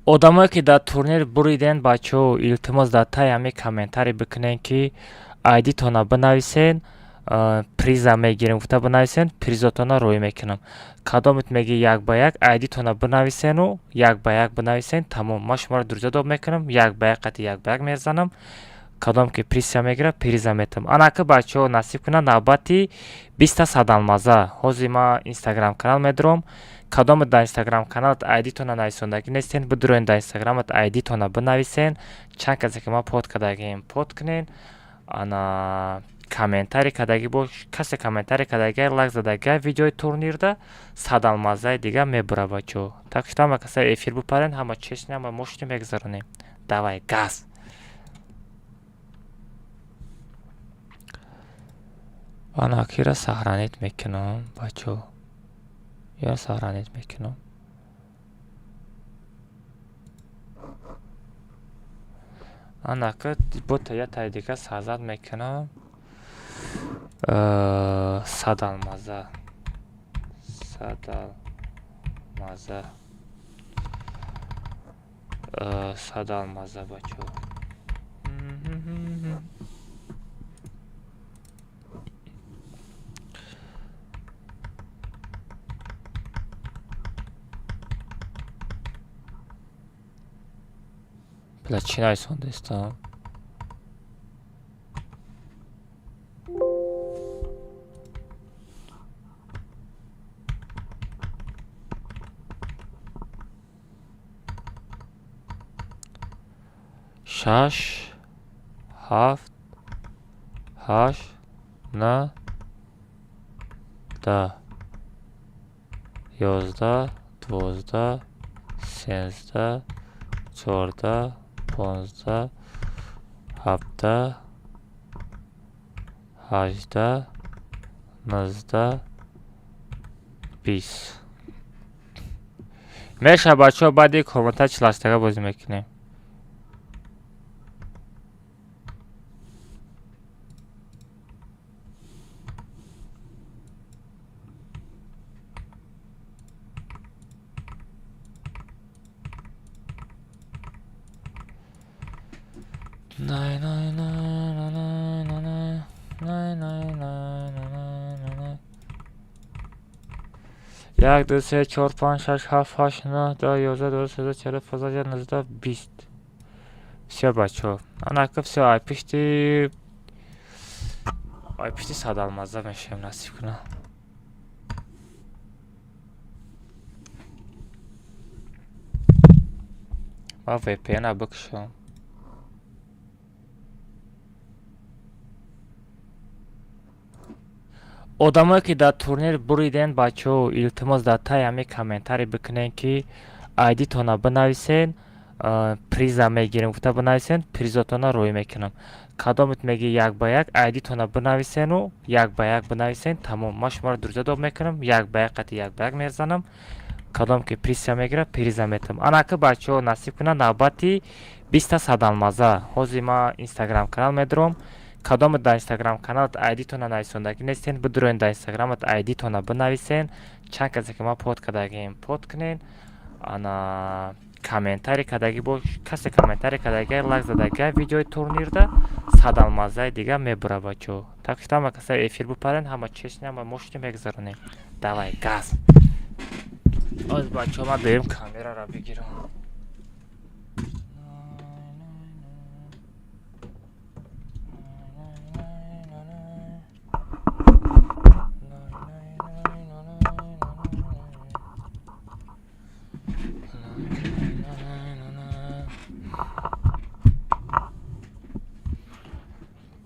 Speaker 1: одамое ки дар турнир буриден бачаҳо илтимос дар таи ҳамин комментаре бикунен ки айдитона бинависен, приза мегирем гуфта бинависен, призотона рӯй мекунам. Кадомит меги як ба як айдитона бинависену як ба як бинависен, тамом. Ман шуморо дуруза доб мекунам, як ба як қати як ба як мезанам. Кадом ки приза мегира, приза метам. Анака бачаҳо насиб кунанд навбати 20 садалмаза. ҳозир ман инстаграм канал медорам. Кадомит дар инстаграм каналат айдитона нависондаги нестен, бидуроен дар инстаграмат айдитона бинависен. Чанд касе ки ман под кардагием под кунен. Ана комментари кардаги бош, касе комментари кардаги лайк задаги видеои турнирда садалмазаи дига мебура бачаҳо. Так что ҳама касе эфир бипарен, ҳама честни, ҳама мошти мегзаронем. Давай газ. Ана кира сохранить мекунам бачаҳо. Я сохранить мекунам. Анака бота я таи дига сазад мекунам. Садалмаза. Садалмаза бачаҳо. Блядь, чи нависондастам? Шаш, ҳафт, ҳашт, на, да, 11, 12, 13, 14, 15, 17, 18, 19, 20. меша бачаҳо баъди комментар 40 бозӣ мекунем. як, ду, се, чор, панҷ, шаш, ҳафт, ҳашт, нӯҳ, даҳ, 11, 12, 13, 14, 15, 19, 20. Всё бачаҳо. Анака всё айпишти садалмаза мешавем насиб кунам. Ва VPN бикушам. одамое ки дар турнир буриден бачаҳо илтимос дар таи ҳамин комментаре бикунен ки айдитона бинависен, приза мегирем гуфта бинависен, призотона рӯй мекунам. Кадомит меги як ба як айдитона бинависену як ба як бинависен, тамом. Ман шуморо дуруза доб мекунам, як ба як қати як ба як мезанам. Кадом ки приза мегира, приза метам. Анака бачаҳо насиб кунанд навбати 20 садалмаза. ҳозир ман инстаграм канал медорам. Кадомит дар инстаграм каналат айдитона нависондаги нестен, бидуроен дар инстаграмат айдитона бинависен. Чанд касе ки ман под кардагием под кунен. ана комментарий кадаги бо касе комментарий кадаги лайк задаги видеои турнирда 100 алмазай дига мебура бачо. Так что ҳама касаи эфир бупарен, ҳама честни, ҳама мошти мегзаронем. Давай газ. Оз бачо ма доим камераро бигирам.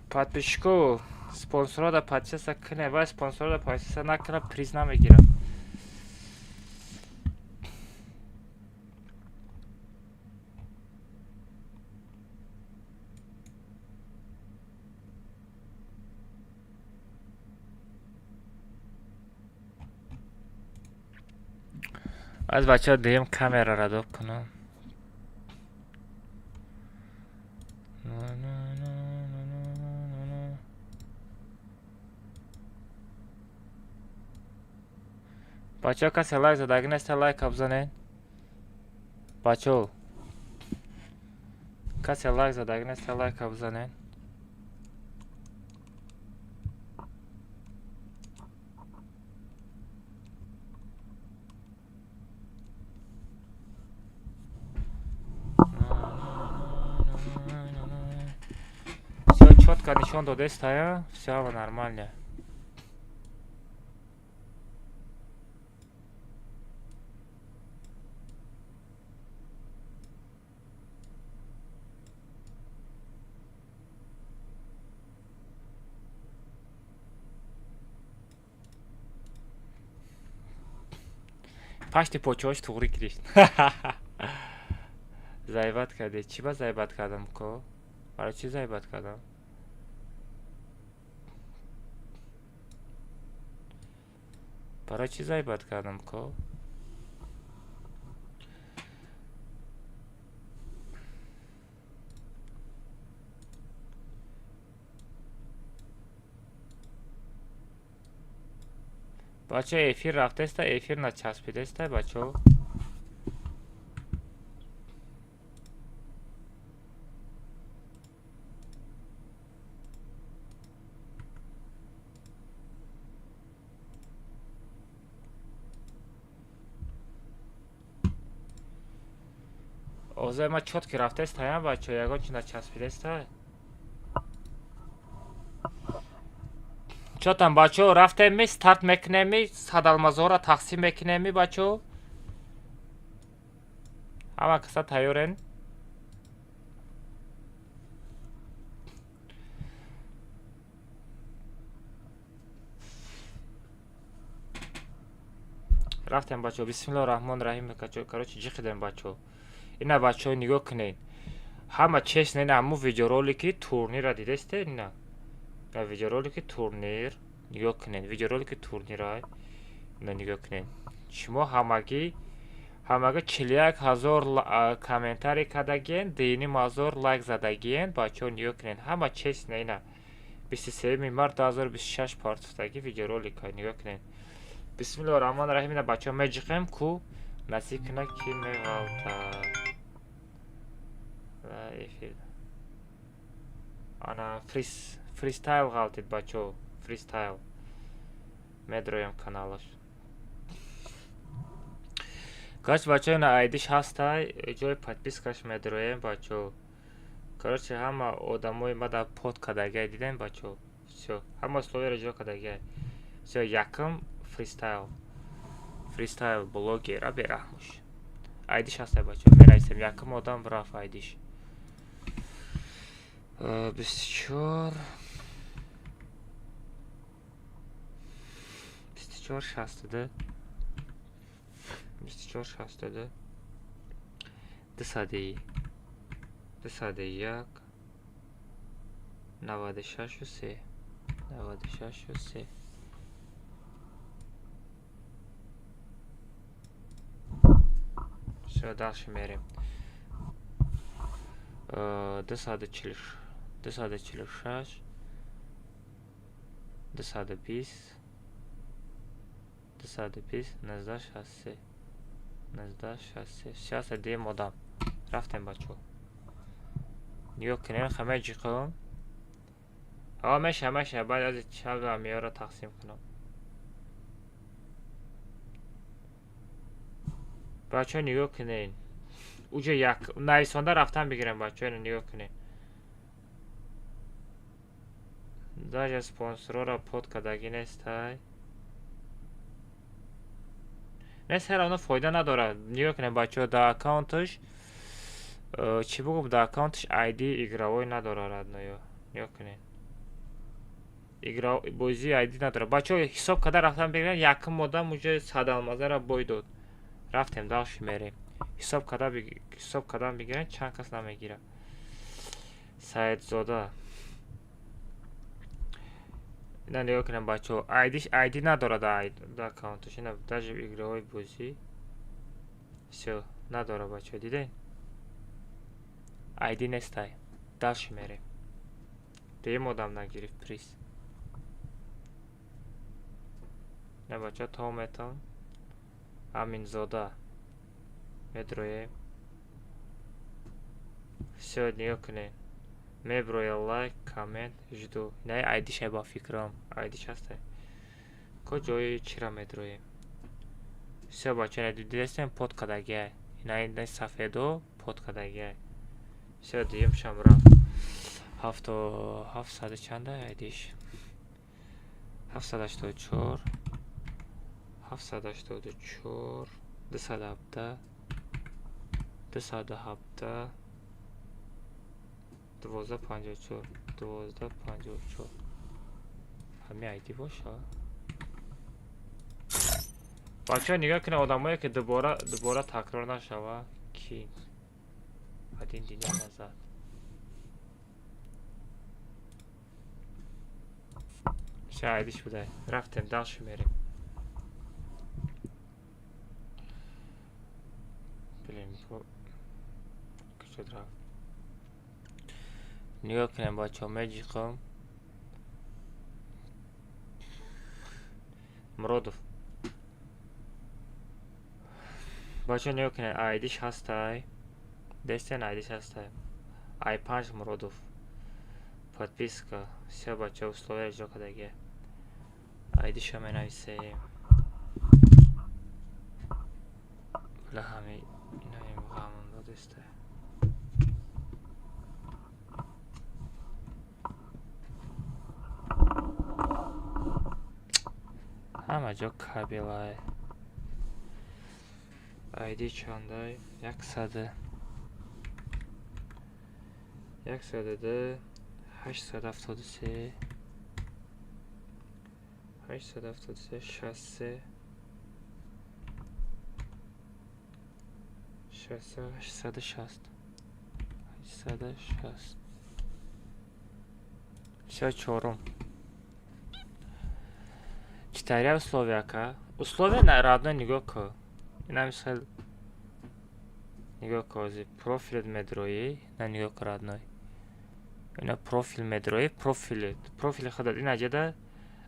Speaker 1: Подписчику спонсора да подписаться кне, вай спонсора да подписаться накна, приз намегирам. аз бачаҳо доим камераро доб кунам. бачаҳо касе лайк задаги неста, лайка бизанед. бачаҳо касе лайк задаги неста, лайка бизанед. Всё чётко нишон додестая, всё нормально. пашти почаҳош туғри киришт. зайбат карде. Чӣ ба зайбат кардам ко? Барои чӣ зайбат кардам? барои чӣ зайбат кардам ко? бача эфир рафтеста, эфир начаспидеста бачо. овзои ма чотки рафтестая бачо, ягон чи начаспидеста. чотам бачо рафтеми, старт мекунеми, садалмазора тақсим мекунеми бачо. ҳама каса тайёрен? рафтем бачо. бисмиллаҳи роҳмони роҳим. короче ҷиқидем бачо. ина бачаҳо нигоҳ кунед. ҳама честно ина ҳамун видеоролики турнира дидесте? ина видеоролики турнир нигоҳ кунед. видеоролики турнирай ина нигоҳ кунед. шумо ҳамагӣ 41000 комментарий кардагиен, 2000 лайк задагиен. бачаҳо нигоҳ кунед. ҳама честно ина 23 март 2026 партофтаги видеороликай нигоҳ кунед. бисмиллаҳи роҳмони роҳим. ина бачаҳо меҷиқем ку насиб куна ки меғалта эфир ана фристайл ғалтид бачо. фристайл медроем каналаш. каш бачо ина айдиш ҳастай, ҷои подпискаш медроем бачо. короче ҳама одамои мада под кадагиай дидем бачо. всё ҳама условияро ҷо кадагиай. всё якм фристайл блогера бераҳмуш. айдиш ҳастай бачо. менависем якм одам раф айдиш. 24 62 201 96 всё дальше мерем. 246 220 220 1963 19 60 дیم одам рафтем бачо нигоҳ кунем ҳамаи ҷиқон ҳаво меша баъд аз чалга миёро тақсим кунам бачо нигоҳ кунен уҷа як нависонда рафтан бигирем бачо ина нигоҳ кунен даже спонсорора под кадаги нестай не все равно фоида надорад нигоҳ кунем бачо дар аккаунташ чӣ бугум дар аккаунташ ID игровой надорад родноё нигоҳ кунен бозии ID надорад бачо ҳисоб карда рафтан бигирем якум модам уҷа 100 алмазара бой дод рафтем далши мерем ҳисоб кардан бигирем чанд кас намегирад саидзода ина нигоҳ кунем бачо ID надорад дар аккаунташ ина даже игровой бозӣ всё надорад бачо диден ID нестай далши мерем дем одам нагирифт приз не бачо тометон аминзода медроем всё нигоҳ кунен меброя лайк коммент жду ина айдиша ба фикрам айдиш ҳастай куҷои чира медроем всё бачо дидестем под кадагия ина сафедо под кадагия всё диюмшам рафт 700 чанда айдиш 784 784 217 217 1254 1254 ҳамин айди боша бачо нигоҳ кунед одамое ки дубора такрор нашава ки один диня назад ша айдиш будай рафтем далши мерем блин куҷод рафт нигоҳ кунем бачо меҷиқом муродов бачо нигоҳ кунем айдиш ҳастай дестен айдиш ҳастай i5 муродов подписка всё бачо условия иҷро кардагия айдиша менависем била ҳами инаим ғамонда дестай ҳама ҷо кабелай айди чандай 100 873 873 60 860 всё чорум читария условия ка условия на родной нигоҳ кун ина мисал нигоҳ кун ози профилет медроӣ на нигоҳ кун родной ина профил медроӣ профили худат ина ҷада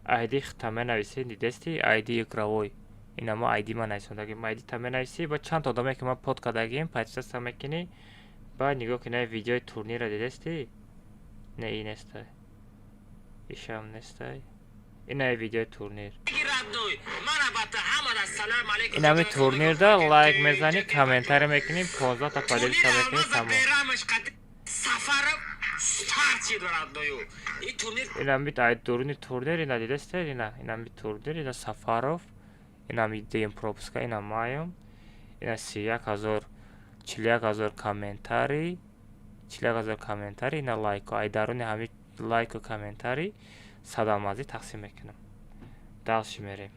Speaker 1: ID та менависӣ дидести ID игровой ина мо ID ма нависондагим ID та менависӣ ба чанд одаме ки ма под кардагим подписатсия мекунӣ ба нигоҳ кун видеои турнира дидести не и нестай ишам нестай ина видеои турнир инами турнирда лайк мезанӣ комментария мекунӣ 15 та подписатсия мекунӣ тамом инами дуруни турнир ина дидестер инами турнир ина сафаров инами дем пропуска ина маём ина 41000 комментарий ина лайко ай даруни ҳами лайку комментарий 100 алмазӣ тақсим мекунам далши мерем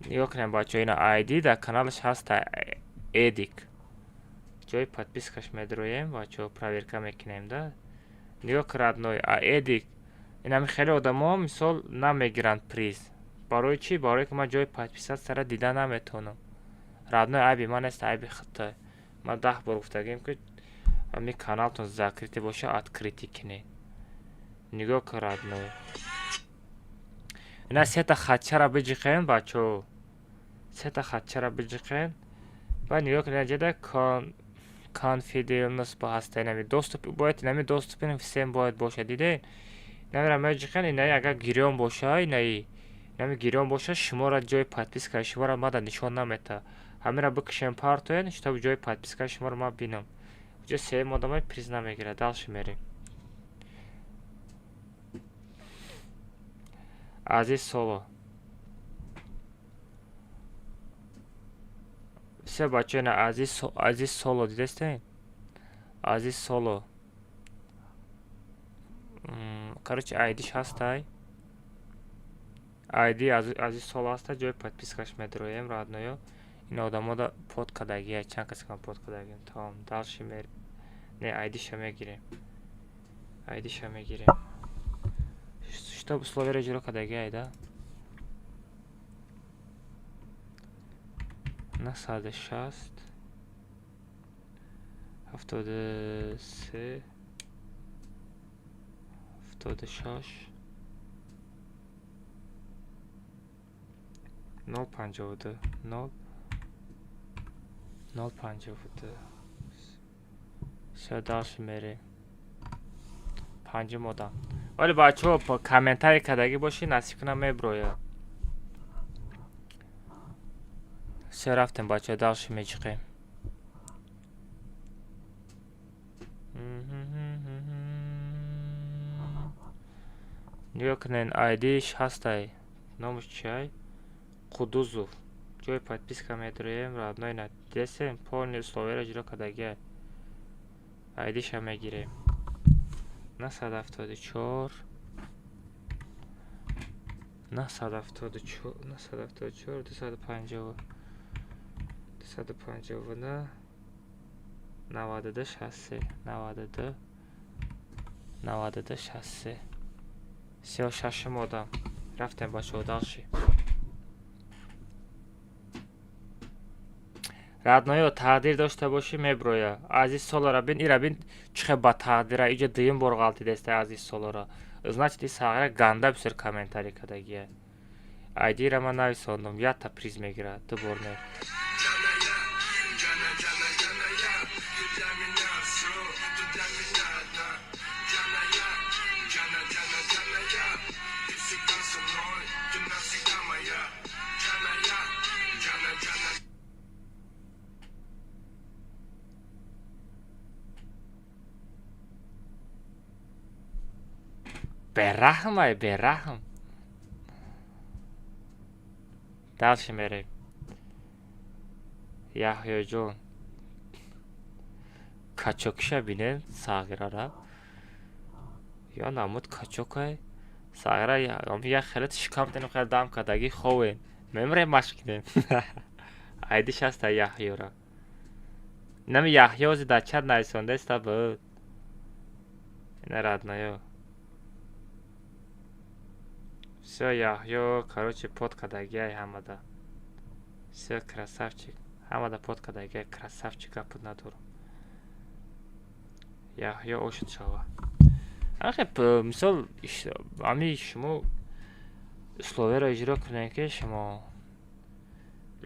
Speaker 1: нигоҳ кунем бачо ина ID дар каналаш ҳаста эдик ҷои подпискаш медроем бачо проверка мекунем да нигоҳ кун родной эдик инами хеле одамо мисол намегиранд приз барои чӣ барое ки ман ҷои подписатсияро дида наметавонам родной айби ман нест айби худта ман 10 бор гуфтагим ки ҳамин каналтон закритӣ боша открытӣ кунед нигоҳ кун родной اینا سه تا خدچه را بجیخین بچو. سه تا خدچه را بجیخین. و نیویورک نجده confidence با هسته نمی دوست باید نمی دوست بینیم سیم باید باشه دیدین. نمی را مجیخین اینایی اگر گیریان باشه اینایی. نمی گیریان باشه شما را جای پادپیس که شما را ماده نشان نمیده. همه را بکشیم پارتوین شتاب جای پادپیس که شما را ما بینم. جای سیم آدمای پریز نمیگیره دالش میریم. عزیز سولو все бачо на азиз соло дидестен азиз соло короче айдиш ҳастай айди азиз соло ҳаста ҷои подпискаш медроем родноё ин одамода под кадагия чанд каси кам под кадагим тамом далши мер не айдиша мегирем айдиша мегирем что условия ҷро кадаги айда на 160 73 76 052 052 все дальше мере панҷум одам вале бачаҳо комментарий кадаги боши насиб кунам меброя все рафтем бачаҳо дальше мечиқем нёкнен айдиш ҳастай номаш чиай қудузов ҷои подписка медроем родной надесем полни условияро ҷро кадагия айдиша мегирем на 174 на 174 на 174 250 250 на 92 шасси 92 92 шасси все шашим одам рафтем бачаҳо далши радноё тақдир дошта бошӣ меброя азиз солора бин ира бин чихе ба тақдира иҷа дуюм бор ғалтидеста азиз солора значит и сағира ганда бисёр комментарий кадагия айдира ман нависондум ятта приз мегира дубор не бераҳм ай бераҳм далши мерем яҳёҷон качокиша бинем сағирара ё намуд качокай сағира як хеле шикамтенем хеле дам кадаги ховен мемре машкинем айдиш ҳаста яҳёра нами яҳёзи дачат нависондеста буд ина раднаё все яҳё короче под кадагиай ҳамада все красавчик ҳамада под кадагиай красавчик гапу надорам яҳё ошуд шава ахе мисол ами шумо условияро иҷро кунем ки шумо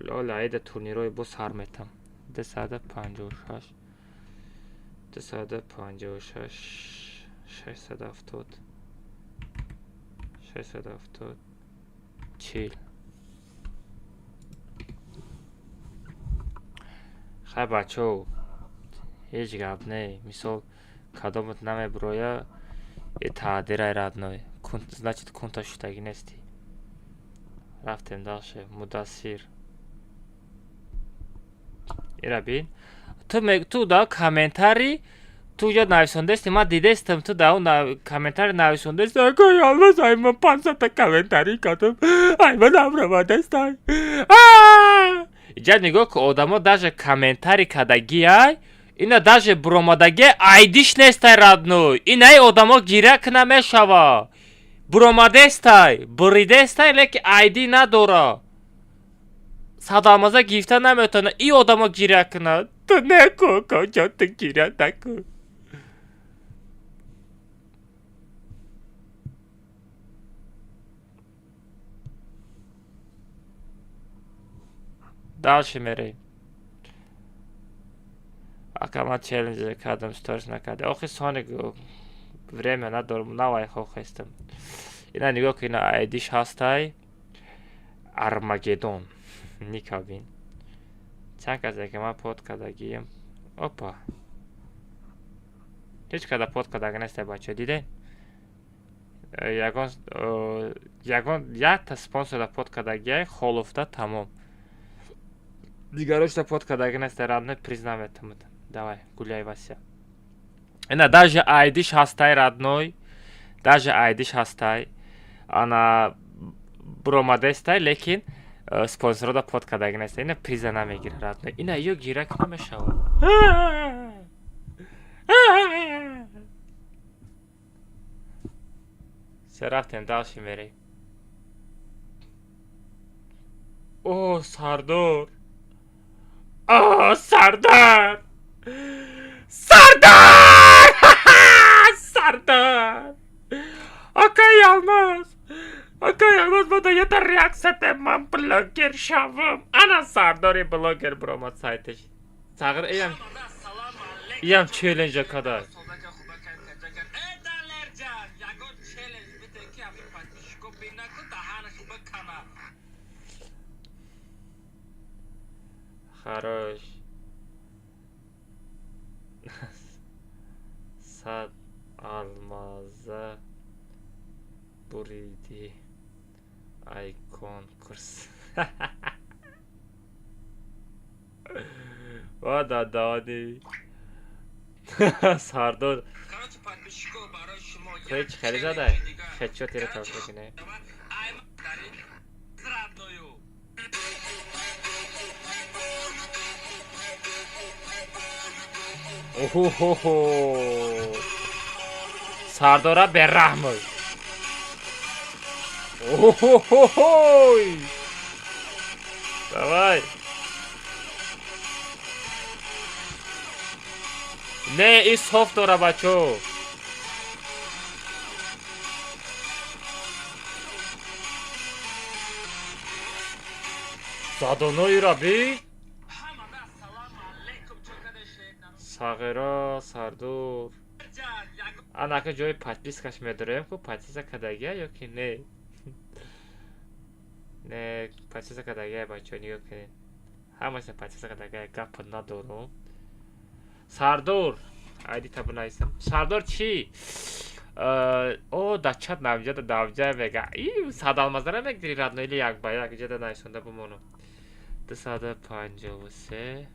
Speaker 1: лола айда турнирои боз ҳар метам 256 256 670 670 40 хай бачаҳо ҳеҷ гап не мисол кадомат намеброя и тақдирай радной значит кунта шутагӣ нести рафтем далше мудассир ира бин ту да комментарий ту ҷо нависондести ман дидестам ту да комментарий нависондести ялмаз ай ман 500 комментарий кардам ай ман намравадестай иҷа нигоҳ ки одамо даже комментарий кадагиай ина даже буромадаге айдиш нестай радной инаи одамо гиряк намешава буромадестай буридестай леки айди надора садамаза гирифта наметавона и одамо гиряк кунад ту некун коҷо ту гиря накун Дальше мерим. Акама челлендж кадам сторис накаде. Охи Соник время надорм навай хохестам. Ина нигоҳ кун, ина айдиш ҳастай Армагеддон. Никабин. Чанд касе ки ман под кардагием. Опа. Ҳеҷ када под кардаги нестай бачаҳо диден? Ягон якта спонсора под кардагия холуфта тамом. Дигарошта под кардаги нестай радной приз наметамад. Давай, гуляй Вася. Ина даже айдиш ҳастай радной. Даже айдиш ҳастай. Ана бромадестай, лекин спонсорода под кардаги нестай. Ина приза намегира радной. Ина ё гирак намешавад. Все рафтем, дальше мерем. О, Сардор! О, Сардар! Сардар! Сардар! Акай алмаз! Акай алмаз бода ята реакцията ман блогер шавам. Ана Сардори блогер бромад сайтиш. Сагыр иям челленджа кадай. Хорош. Сад алмаза буриди. Ай конкурс. Вода дади. Сардор. Хеч харизадай. Хечо тира тавсия кине. Охо-хо-хо. Сардора беррахмой. Охо-хо-хой. Давай. Не, из софтора, бачо. Задоной раби. Сағира, Сардор. Анака ҷои подпискаш медорем, ку подписка кардагия ё ки не? Не, подписка кардагия бачаҳо нигоҳ кунед. Ҳамаша подписка кардагия гап надорум. Сардор, айди табу наисам. Сардор чӣ? О, дачат навҷада давҷа мега. И садалмазара мегири радно или як ба як ҷада наисонда бумону. 253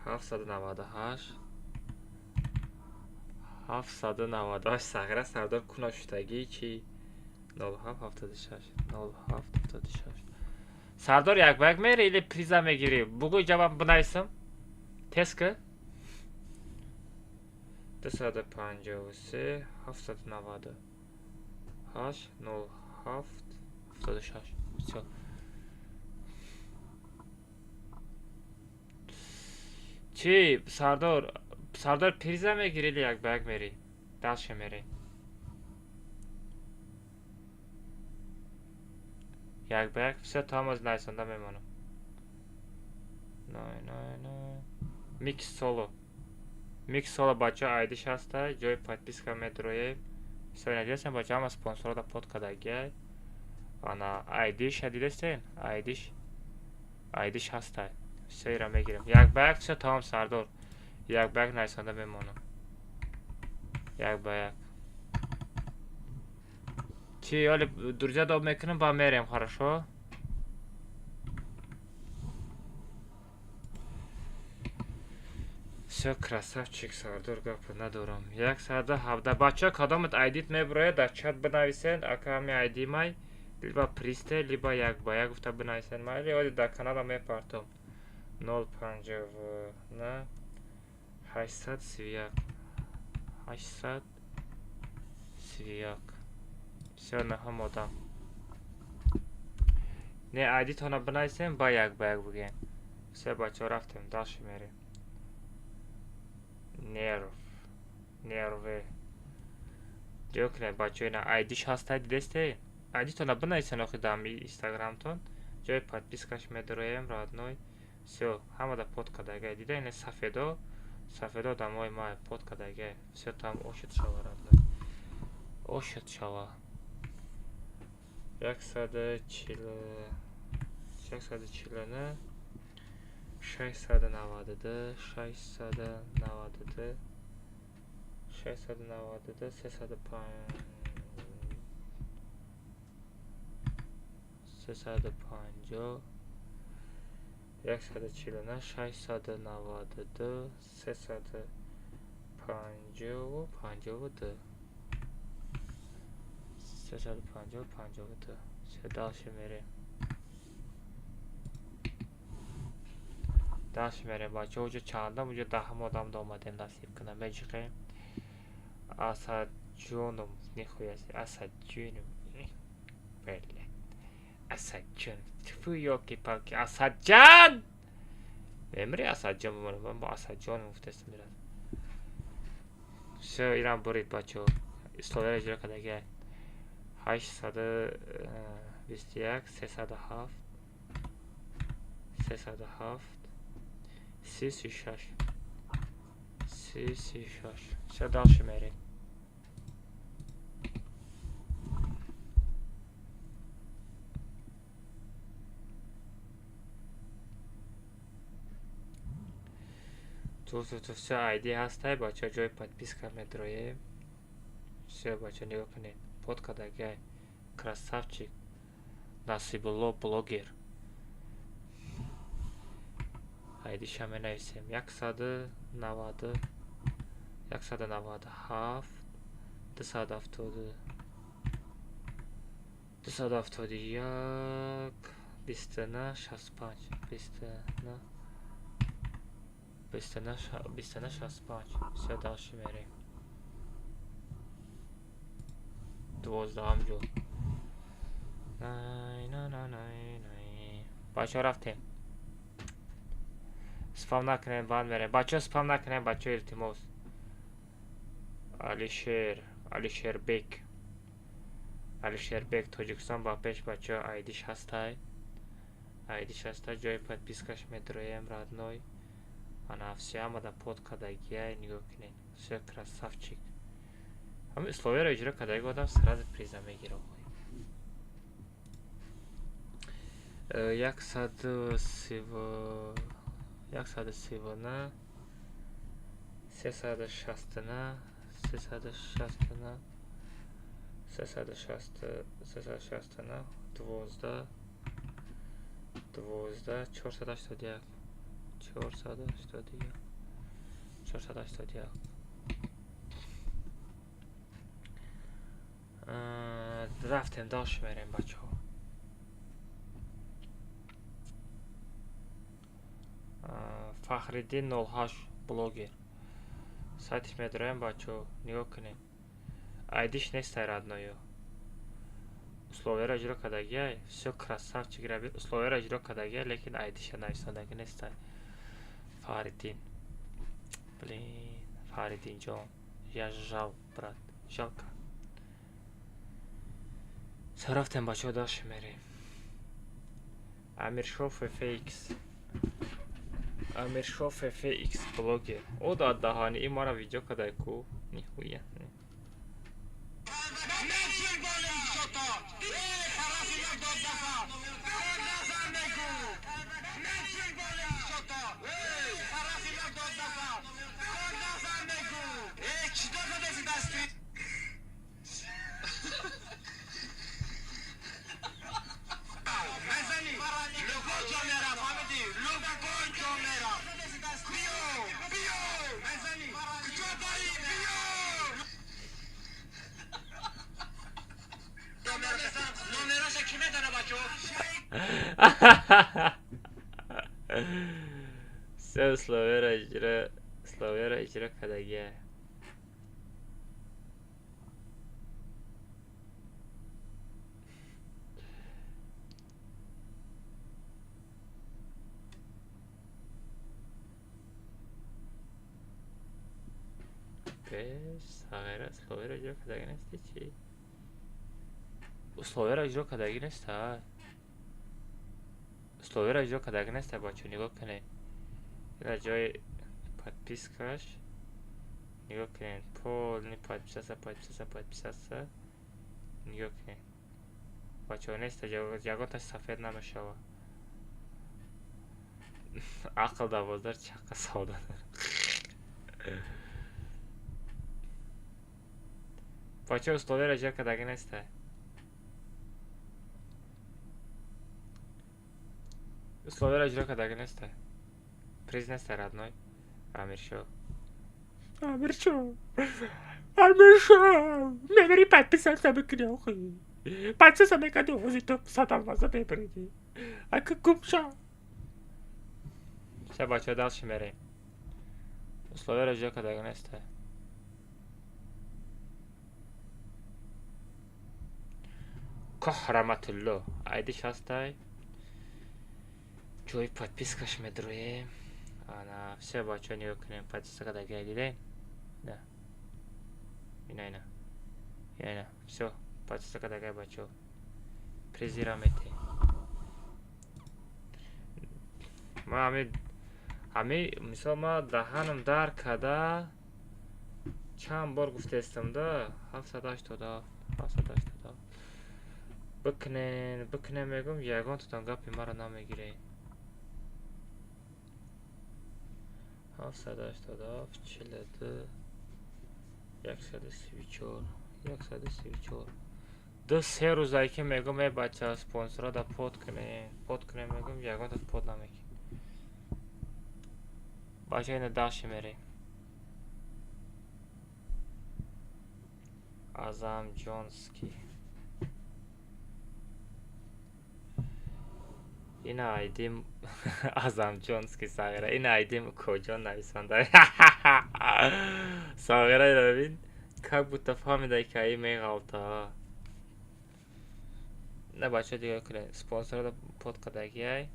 Speaker 1: 798 798 Сағира Сардор куношутагӣ чӣ 0776 0776 Сардор як ба як мери или приза мегирӣ? Бугӯй ҷаваб бинависам. Тест кӣ? 253 798 0776 Всё. Чи, Сардор приза мегири или як ба як мери? Дальше мери. Як ба як, всё там аз найсонда мемонам. Микс соло. Микс соло бача айдиш ҳаста, ҷои подписка медроем. Всё надеюсь, бача ҳама спонсорода под кардагия. Ана айдиш дидестен? Айдиш ҳаста. Всё ира мегирем. Як ба як всё тамом Сардор. Як ба як найсонда мемонам. Як ба як. Чи, оли друзья доб мекунем, ба мерем, хорошо? Всё, красавчик Сардор, гапа надорам. 117 бача кадомат айдит меброяд дар чат бинависен, ака ҳами айди май либо присте, либо як ба як гуфта бинависен. Майли оли дар Канада мепартом. 050 на 831 831 всё наҳам одам. Не айдитона бинависем, ба як буген. Всё бачаҳо рафтем, дальше мерем. Нерве. Ҷо кунед бачаҳо, ина айдиш ҳастай дидестед? Айдитона бинависен охи дами Инстаграмтон. Joy подпискаш медроем, родной. Все, хамада подкадага. Дида ин сафедо дамой май подкадага. Все там ошит шава, родной. Ошит шава. 140 690 690 350 140 690 350 все дальше мере. Дальше мере бача уже чандам уже дахмодам домадем насиб кунам мечиқем. Асаджоном нихуя себе асаджоном. Блядь. Асаджон. Тьфу ёлки-палки. Асаджан! Эмри асаджон мон ба асаджон муфтес мирад. Все иран бурид бачо. Словера ҷира кадаги 821 307 36 все дальше мерим. Тут все ID ҳастай бача ҷои подписка медроем. Все бача нигоҳ кунед. Подкадагай красавчик Насибулло блогер. ID ша менависем 190 197 271 271 65 65 все дальше мерим. 12 ҷо. Бачо рафтем. Спам накунем банд мерем. Бачо спам накунем, бачо илтимос. Алишербек Тоҷикистон ба пеш бачо айдиш ҳастай. Ҷои подпискаш медроем, родной. Ана все амада подкадагия нигоҳ кунед. Все красавчик. Ҳамин условияро иҷро кардаги одам сразу приза мегирад. 130 360 481 рафтем дальше мерем бачаҳо. Фахриддин 08 блогер. Сайтиш медроем бачаҳо, нигоҳ кунед. айдиш нестай родноё. Условияро иҷро кардагия, всё красавчик раби. Условияро иҷро кардагия, лекин айдиша нависадаги нестай. Фахриддин. Блин, Фахриддин ҷон. Я жал, брат. Жалко. Всё рафтем бачаҳо, дальше мерем. Амиршоф FX блогер. О дод даҳани ин мара видео кадай ку. Нихуя. Все условияро иҷро кардагия. условияро иҷро кардаги нести чӣ? Условияро иҷро кардаги нестай? условия اجرا کردگی نیست بچه نگاه کنین. این جای подпискаш نگاه کنین полный подписаться نگاه کنین بچه ها نیست جگاتش سفید نمیشوه عقل 12 چقدر ساده داره بچه ها условия اجرا کردگی نیست условия اجرا کردگی نیست приз نیست родной Амиршо میبری подписаться بکنی آخی подписаться میکنی اوزی تو саталмаза ببریدی اگه گمشا все бача дальше мерим условия اجرا کردگی نیست кохрамат الله айдиш ҳастай ҷои подпискаш медроем ана все бача нигоҳ кунем подписка кардагӣ дидем на ина все подписка кардагӣ бачо презира мете ма ҳами мисол ма даҳанам дар када чанд бор гуфтестам да 780 бикунем мегум ягонтатон гапи маро намегирем 780 42 134 до се рӯзае ки мегум е бача спонсорада под кунем мегум ягонтат под намекӣ бача ина даши мерем азамҷонский ина айдим азамҷонский сағира ина айдим коҷон нависанда сағира бин как будто фаҳмида ки аи меғалта на бача дига кунем спонсорда под кардагӣ ай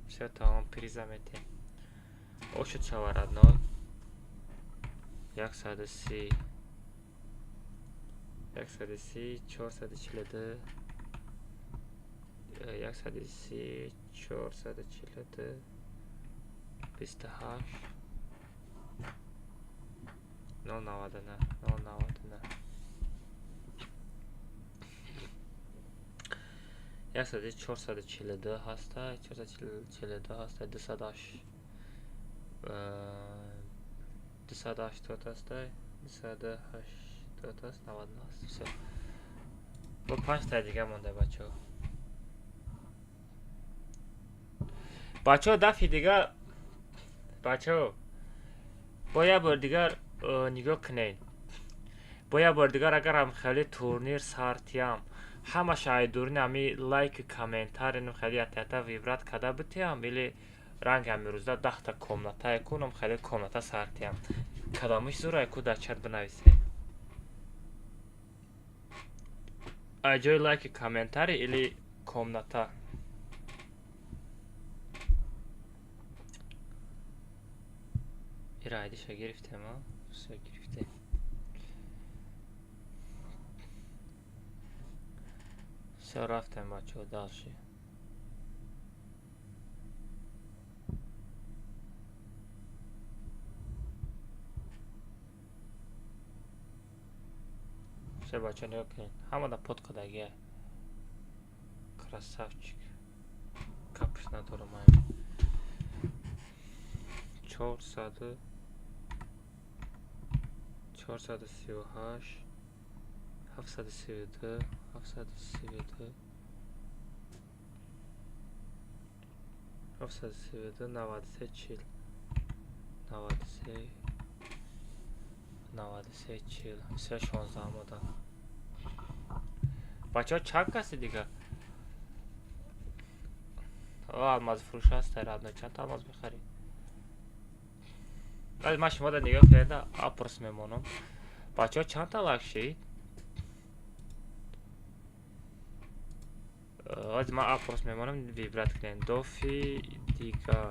Speaker 1: все тамом приза метем ошуд шава родной 130 442 130 442 28 099 442 ҳастай 442 ҳастай 280 ҳастай 280 ҳаст 99 ҳаст все бо 5 та дига монда бачаҳо бачаҳо дафъи дигар бачаҳо бо як бор дигар нигоҳ кунед бо як бор дигар агарам хеле турнир сартиям ҳамаш айдурни ами лайки комментаринам хеле ятята вибрат карда битиям или ранги амирӯза 10 та комната кунам хеле комната сартиям кадомиш зурай ку дар чат бинависем ҷои лайки комментари или комната ира айдиша гирифтем все гирифтем все рафтем бачаҳо далши все бачаҳо нигоҳ кунед ҳамада под кардагӣ красавчик капш надорам 438 732 732 93 40 93 40 все 16 омада бачаҳо чанд каси дига алмаз фурӯш ҳаст родной чанд та алмаз мехарӣ вале ман шумода нигоҳ карда апрос мемонам бачаҳо чанд та лайк шид ҳозир ман апрос мемонам вибрат кунем дофи дига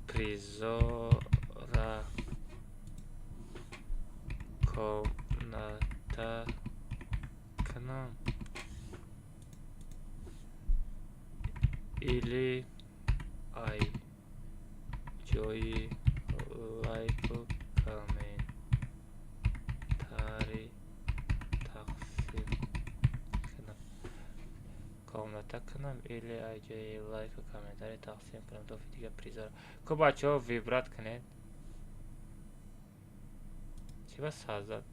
Speaker 1: призора комната канам Или ай جای لایک و کامنتاری تقسیم کنم کامنت کنم или ای جای لایک و کامنتاری تقسیم کنم دو دیگه پریزار کو بچه ها ویبرات کنید چی بس سازد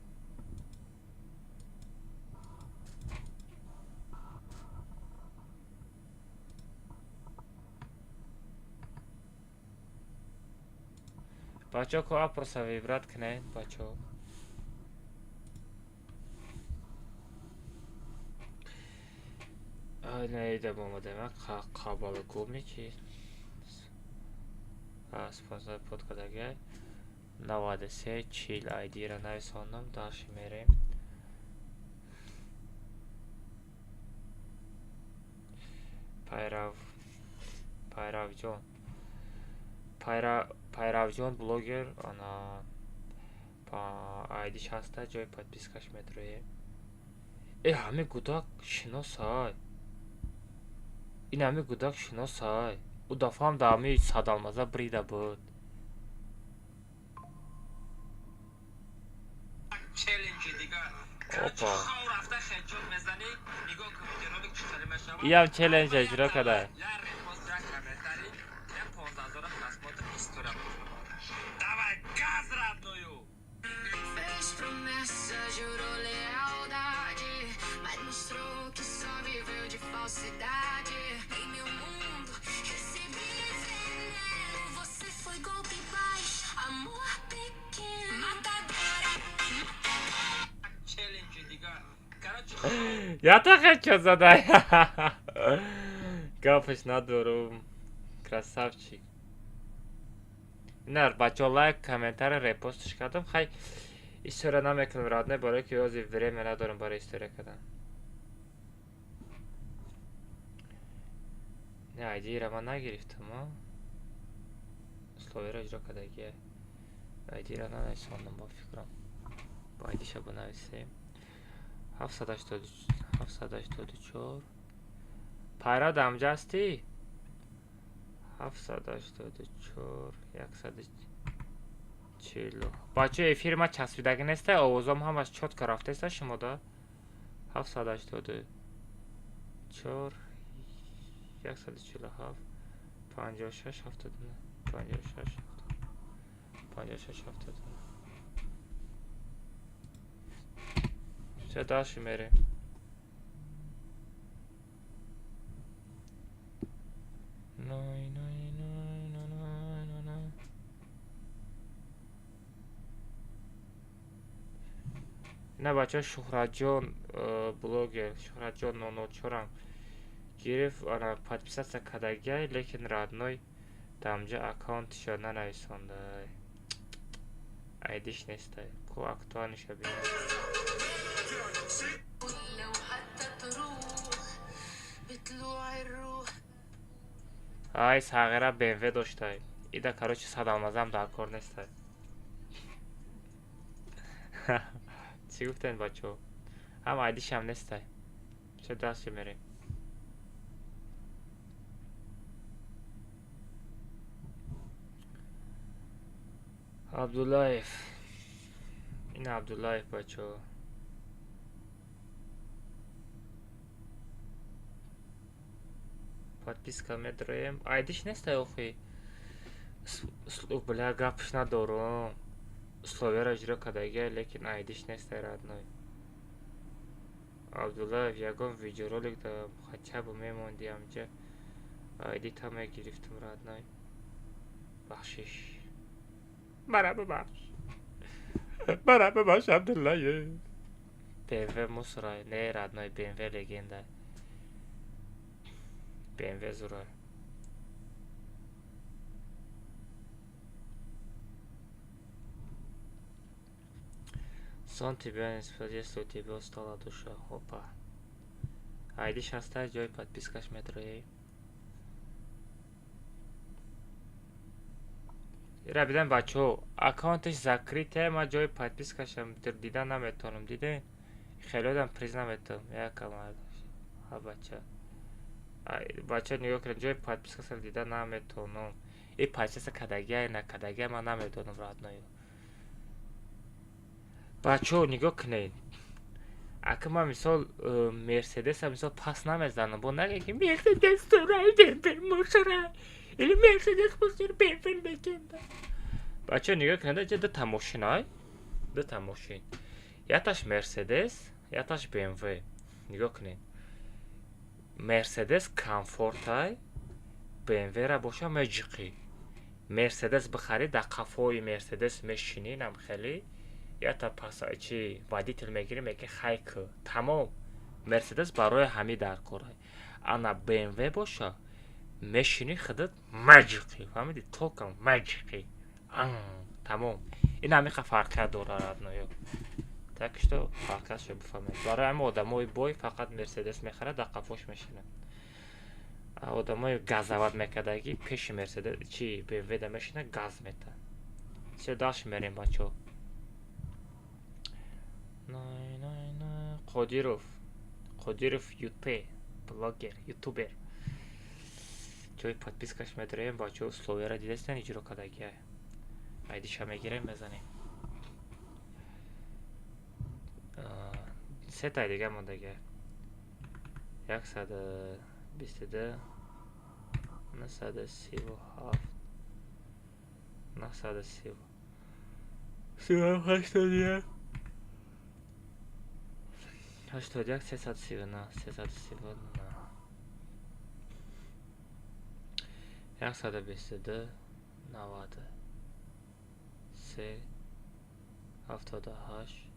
Speaker 1: بچه ها که اپرسا ویبرات کنید بچه ها نیده بومده من قابل گومی چی спонсор подкадаге 93 40 ID را нависондам дальше мерем пайравҷон блогер ана па ID шаста ҷои подпискаш метрое ҳамин гудак шиносай ин ҳамин гудак шиносай او دفعه هم دامی صدالمزه بریده بود اوپا ای هم چلنج اجرا کده Я так хочу задать. Гапыш надурум. Красавчик. Нар бачо лайк, комментарий, репостш кардам. Хай история намекунам радне барои ки ёзи время надорам барои история кардан. Не, ID-ра ман нагирифтам, а? Словера иҷро кардаги. ID-ра нанависондам бо фикрам. Бо ID-ша бинависем. 784 пайра дамҷасти 784 140 бача эфири ма часпидаги нестай овозам ҳамаш чотка рафтеста шумода 784 147 56 79 56 79 все дальше мерим نه بچه شهرتجان блогер شهرتجان 004 گرفت آن подписаться کردگی لیکن родной дамжа аккаунтشо нанависонда айдиш нестай ко актуальнишо бинед ай сағира BMW доштай ида короче садалмазам дар кор нестай چی گفتن بچه ها هم عیدیش هم نسته چه دستی میریم عبداللهیف این عبداللهیف بچه ها подписка метроем айдиш нестай охи бля гапш надорум словера иҷро кардаги лекин айдиш нестай родной абдуллаев ягон видеоролик дарам хотя бы мемонди амҷа айдита мегирифтам родной бахшиш мара бабахш абдуллаев BMW мусорай не родной BMW легенда BMW зурай сон тебя не спал, если у тебя устала душа. Опа. Айдиш оставь, джой, подпискаш метроей. Ира биден бачо, аккаунтиш закрите, ма джой подпискашам дидан наметонам. Диден? Хелодам приз наметам. Я камар. Ха бача. бача нигоҳ кунед, ҷои подпискасро дида наметонам. И подписка кадагия накадагия ман наметонам родноё. бачаҳо нигоҳ кунед. Ака ман мисол Мерседеса мисол пас намезанам. Бо наге ки Мерседес сурай бенбен мушрай. Или Мерседес мушр бенбен бекенда. бачаҳо нигоҳ кунед, ҷа дута мошинай. Дута мошин. Яташ Мерседес, яташ БМВ. нигоҳ кунед. Мерседес комфортай, БМВ-ра боша меҷиқӣ. Мерседес бихарӣ, дар қафои Мерседес мешинӣ, намхелӣ. Ята пасачи водитель мегирӣ, меги хайку. Тамом. Мерседес барои ҳамӣ дар корай. Ана БМВ боша, мешинӣ худат меҷиқӣ. Фаҳмидӣ? Толком меҷиқӣ. Тамом. Ин ҳамиқа фарқият дорад родноё. Так что фарқиятшо бифаҳмед. Барои ҳамин одамои бой фақат Мерседес мехарад, дар қафош мешинад. одамои газават мекардаги пеши Мерседес чи БМВ да мешинад, газ метад. Все дальше мерем, бачаҳо. Қодиров ЮТ, блогер, ютубер. ҷои подпискаш медорем, бачаҳо условияро дидастан иҷро кардагия. айдиша мегирем, мезанем. сетай дига мондагия. 122 937 930 81 81 339 339 122 90 3 78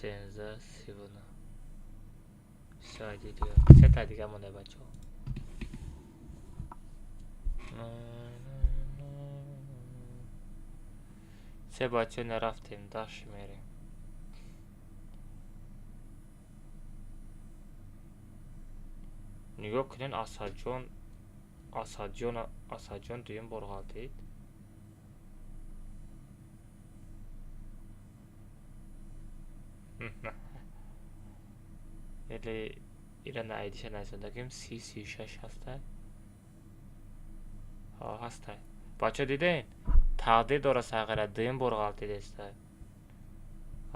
Speaker 1: 13 39 все дига. Сетай дига монда бачаҳо. се бачаҳо нарафтем, даш мерем. нигоҳ кунед, Асадҷон дуюм бор ғалтид. или ира на айдиша назондагим 3036 ҳастай. ҳастай. бачаҳо диден? тақдир дора сағира, дуюм бор ғалтидестай.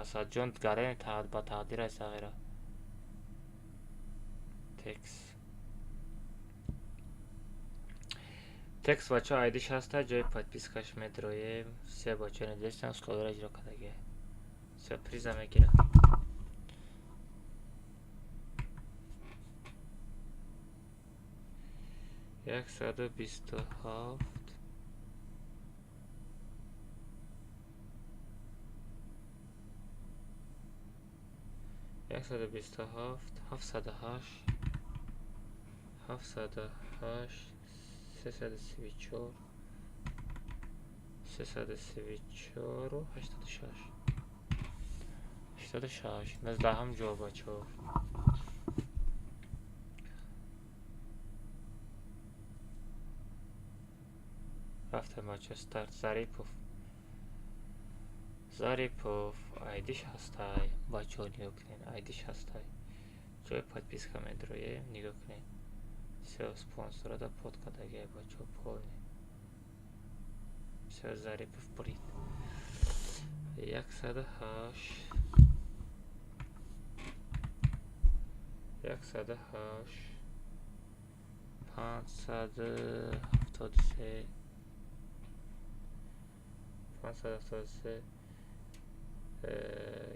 Speaker 1: Асадҷон гарен ба тақдирай сағира. текст бачаҳо айдиш ҳастай, ҷои подпискаш медроем. се бачаҳо надестан условияро иҷро кардагия. все приза мегира. яксаду бисту ҳафт ҳафтсаду ҳашт 334 86 19 ҷо бачаҳо. рафтем бачаҳо. старт. Зарипов айдиш ҳастай. бачаҳо нигоҳ кунед, айдиш ҳастай. ҷои подписка медроем, нигоҳ кунед. все спонсорада под кардагия бачаҳо, полни. все Зарипов брид. 108 573 573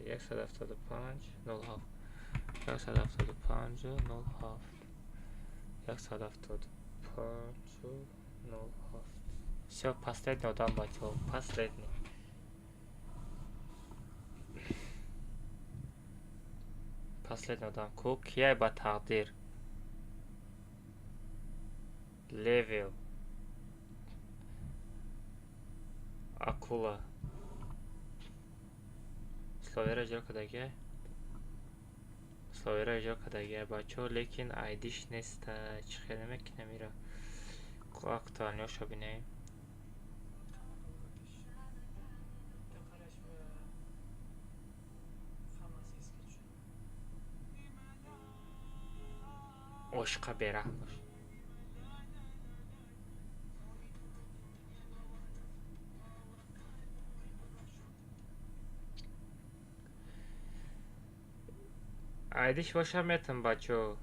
Speaker 1: 175 07 175 07 175 07. все, последний дам бачаҳо, последний. Последний дам. Ку кияй ба тақдир. Левел. Акула. Словера иҷро кардагия. Словера иҷро кардагия бачаҳо, лекин айдиш неста. Чӣ хел намекунем ира? Актуалиёшо бинем. عاشق برحم باش. айдиш бошам метам бачо.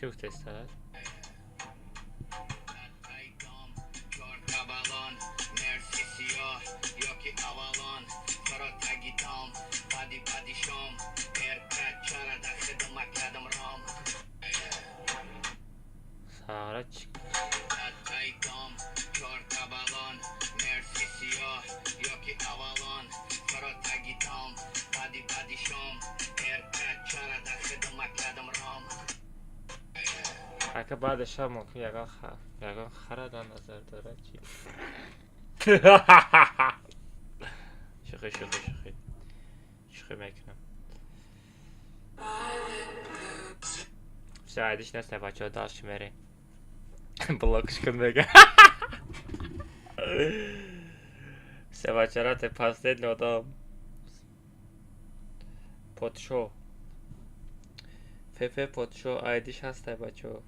Speaker 1: شوف تستاهل. سارا چی؟ حتی بعدش هم ممکن یگان خرد در نظر داره چی؟ شوخی میکنم. سعیدش نسته بچه ها داشت میره بلاکش کن بگه. سه بچه را ته پس دید نودام پوتشو فیفه پوتشو آیدیش هسته بچه ها.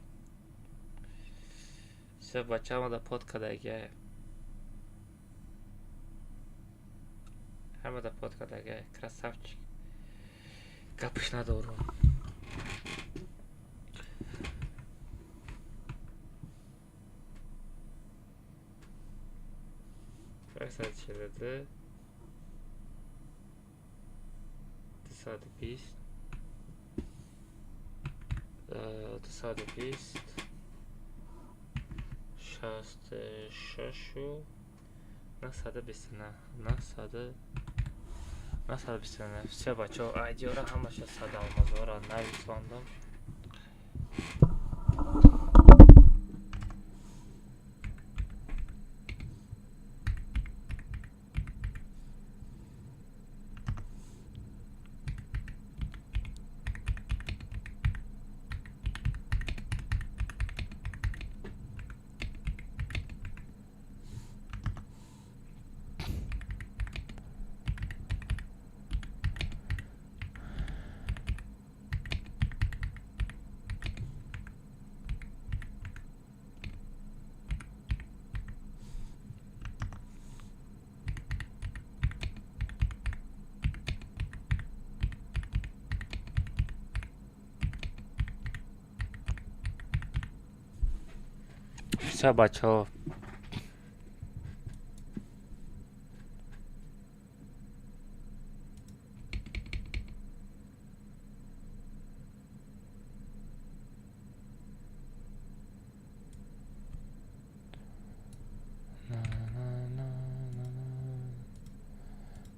Speaker 1: سه بچه همه دا پوت کدگه، همه دا پوت کدگه. کراسافچیک گپش ندارم. فرصت شده 220 66 و 929 все بچه ها ایدیو را همشه 100 آلماز را نویساندم. все بچه ها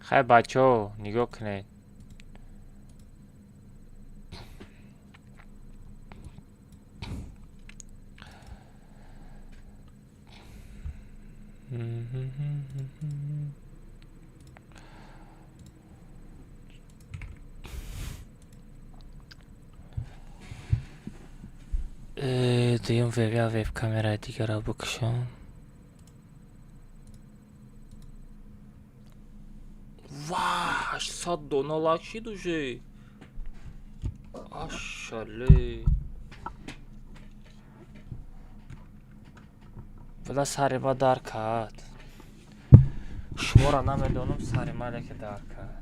Speaker 1: خیلی بچه ها نگاه کنید. دیگه ویب کامرای دیگه را بکشم. واش 100 лакшид уже. Ашале. بلا سریما در کرد. شما را نمیدونم سریما که در کرد.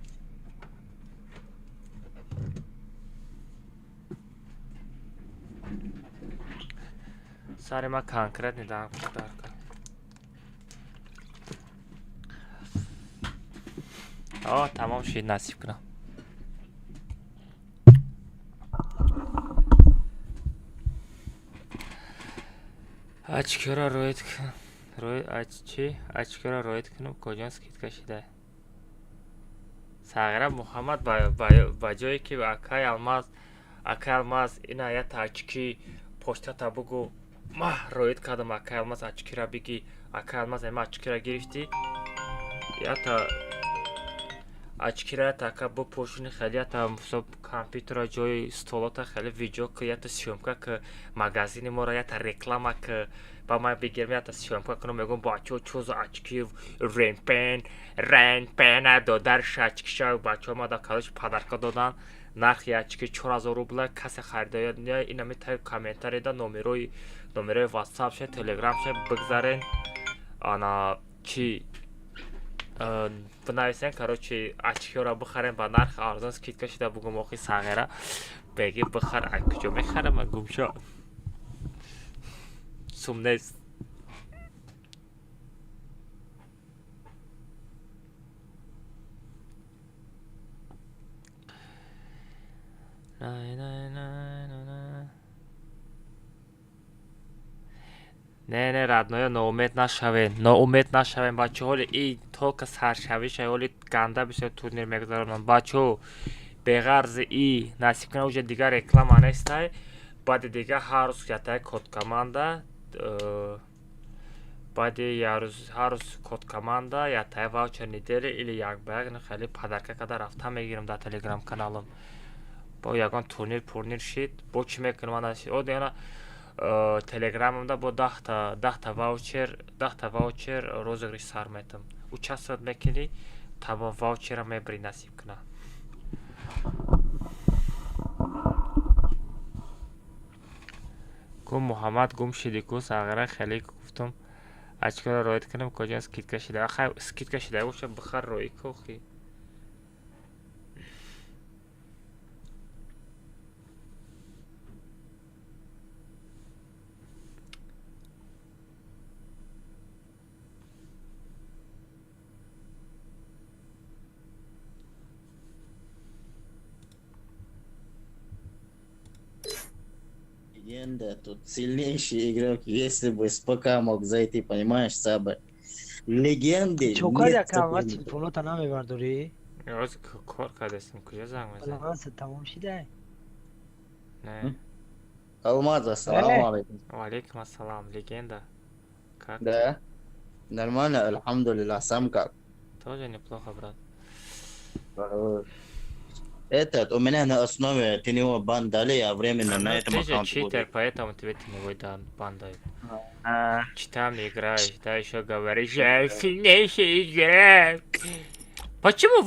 Speaker 1: سریما کنکرت ندارم در کرد. آه تمام شد نصیب کنم. اچکرا روید کن اچکرا روید کنم کجا سکیت کشیده ساغره محمد با جایی که اکای الماس акалмаз ина ята очки поштата бугу мah роид кардам акалмаз очкира биги акалмаз ама очкира гирифти ята очкира така бо пошини хели ята мусоб компьютера ҷои столота хели видео ки ята съёмка ки магазини моро ята реклама ки ба ман бигирм ята съёмка кунам мегум бачо чӯ за очки ренпена додарш очкиша бачо мада калош падарка додан нархи очки 4000 рубла касе харидояд ина метавонед комментарияда номерои ватсап ше телеграм ше бигзарен ана чи бинависен короче очкиёро бихарем ба нархи арзон скидка шуда бугум охи сағира беги бихар куҷо мехарам гумшо сум нест не радноё ноумед нашавен бачаҳо ҳоли и толка саршавиша ҳоли ганда бисёр турнир мегузаронанд бачаҳо беғарзи и насиб кунад уҷа дигар реклама нестай баъди дига ҳар рӯз ятаи кодкоманда баъди ҳар рӯз кодкоманда ятаи ваучер недели или як ба як хеле падарка када рафта мегирам дар телеграм каналам бо ягон турнир пурнир шид бо чӣ мекунам одиана телеграмамда бо 10 ваучер розыгриш сар метам участвовать мекунӣ тамом ваучера мебарӣ насиб куна гум муҳаммад гум шиди ку сағира хеле гуфтум очкоро роид кунам куҷо скидка шуда ахай скидка шуда боша бихар рои кохи
Speaker 11: Легенда, тут сильнейший игрок, если бы СПК мог зайти, понимаешь, Саба? Легенды
Speaker 6: Чокали
Speaker 11: нет
Speaker 6: акамат
Speaker 11: такой.
Speaker 6: телефонота намебардори?
Speaker 1: роз кор кардастим куҷо занг мезанам
Speaker 6: Баланс тамом шида.
Speaker 1: не
Speaker 11: Алмаз, ассаламу алейкум.
Speaker 1: валейкум ассалам легенда как
Speaker 11: Да? Нормально, альхамдулилlah, сам как?
Speaker 1: тоже неплохо брат
Speaker 11: Этот, у меня на основе теневого бан дали, я временно на этом
Speaker 1: ты же
Speaker 11: аккаунте
Speaker 1: читер
Speaker 11: буду.
Speaker 1: поэтому тебе теневой бан дают
Speaker 11: А,
Speaker 1: читам играешь, да еще говоришь, я сильнейший игрок. Почему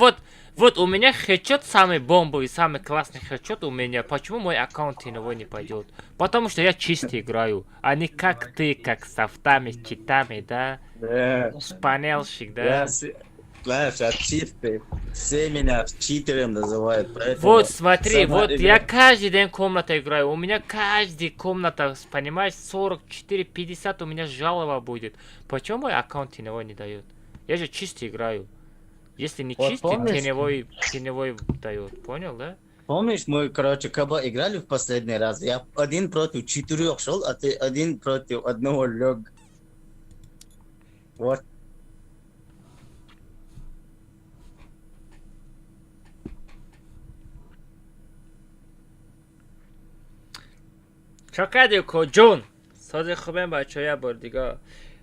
Speaker 1: вот у меня хедшот самый бомбовый, самый классный хедшот у меня, почему мой аккаунт теневой не пойдет? Потому что я чисто играю, а не как ты, как с софтами, с читами, да?
Speaker 11: да.
Speaker 1: Спанелщик, да?
Speaker 11: Я, знаешь, я чистый. Все меня читером называют, поэтому...
Speaker 1: Вот смотри,
Speaker 11: сама
Speaker 1: вот
Speaker 11: игра-
Speaker 1: я каждый день комната играю, у меня каждый комната, понимаешь, 44-50 у меня жалоба будет. Почему мой аккаунт теневой не дает? Я же чисто играю. Если не
Speaker 11: Вот
Speaker 1: чистый,
Speaker 11: помнишь?
Speaker 1: теневой дает, понял, да?
Speaker 11: Помнишь, мы, короче, когда играли в последний раз, я 1 против 4 шел, а ты 1 против 1 лег. Вот.
Speaker 1: Чакадико Джон. Сази хубем бачо я бор дига.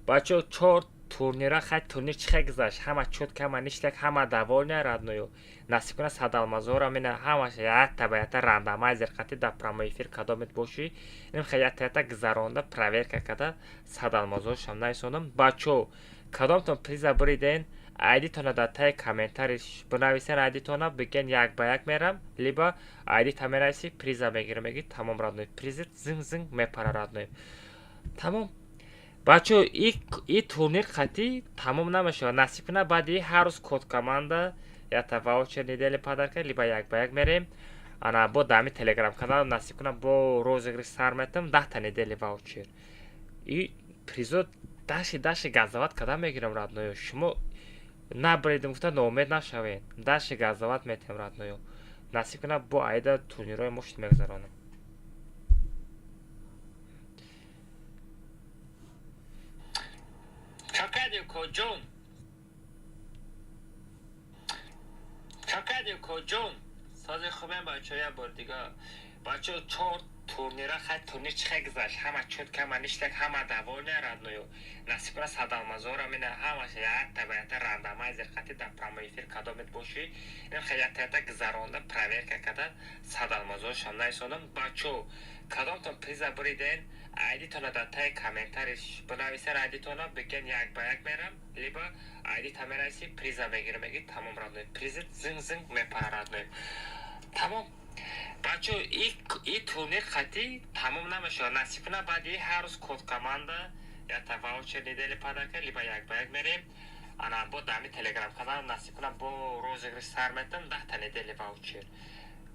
Speaker 1: Бачо 4 турнира хай турнир чихе гзаш. Хама чотка, хама ништак, хама даволня радною. Насиб куна садалмазора мина хама я табаята рандомайзер қати да прямой эфир кадомет боши. Ин хаята гзаронда проверка када садалмазор шам найсонам. Бачо кадомтон приза буриден айдитона дар таи комментариш бинависен айдитона биген як ба як мерам либо айдита менависи приза мегирам меги тамом радной призит зинг мепара радной тамом бачо и турнир қати тамом намешава насиб куна баъди ҳар рӯз код команда ята ваучер недели падарка либо як ба як мерем ана бо дами телеграм канал насиб куна бо розыгриш сар метам 10 недели ваучер и призо даши газават када мегирам радноё шумо набаридим гуфта ноумед нашавед даши газават метем радноё насиб куна бо айда турнирои мо шуд мегузаронам чакадико ҷон сази хубем бачо я бор дига بچه 4 турнира хай турнир чихай гизаш ҳама чутка маништак ҳама давоне радною насибра садалмазора мина ҳамаш ята баята рандамайзер қати да прямо эфир кадомет боши ин хаятата гизаронда проверка када садалмазор шамнай сонам бачо кадомтон приза буриден айдитона да тай комментариш бинависар айдитона биген як ба як мерам либо айдита мерайси приза мегирам меги тамом радною призит зинг зинг мепара радною тамом бачо и турнир хати тамом намешавад насиб кунад баъди ҳар рӯз код команда ята ваучер недели падака либо як ба як мерем ана бо дами телеграм канал насиб кунад бо розыгриш сар метам 10 недели ваучер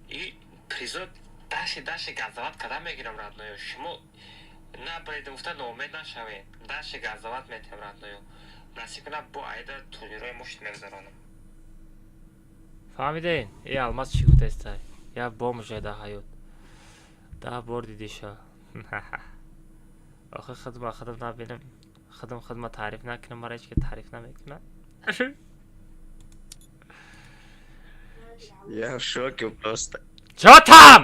Speaker 1: и призо даши газават када мегирам радною шумо набарида гуфта ноумед нашавед даши газават метам радною насиб кунад бо айда турнирои мушт мегзаронам фаҳмиден и алмаз чӣ гуфтаистай як бомжа да ҳаёт да бор дидиша охир хидмат набинам хидмат таъриф накунам мара ҳеч ки таъриф намекунад
Speaker 11: Я в шоке просто.
Speaker 1: чё там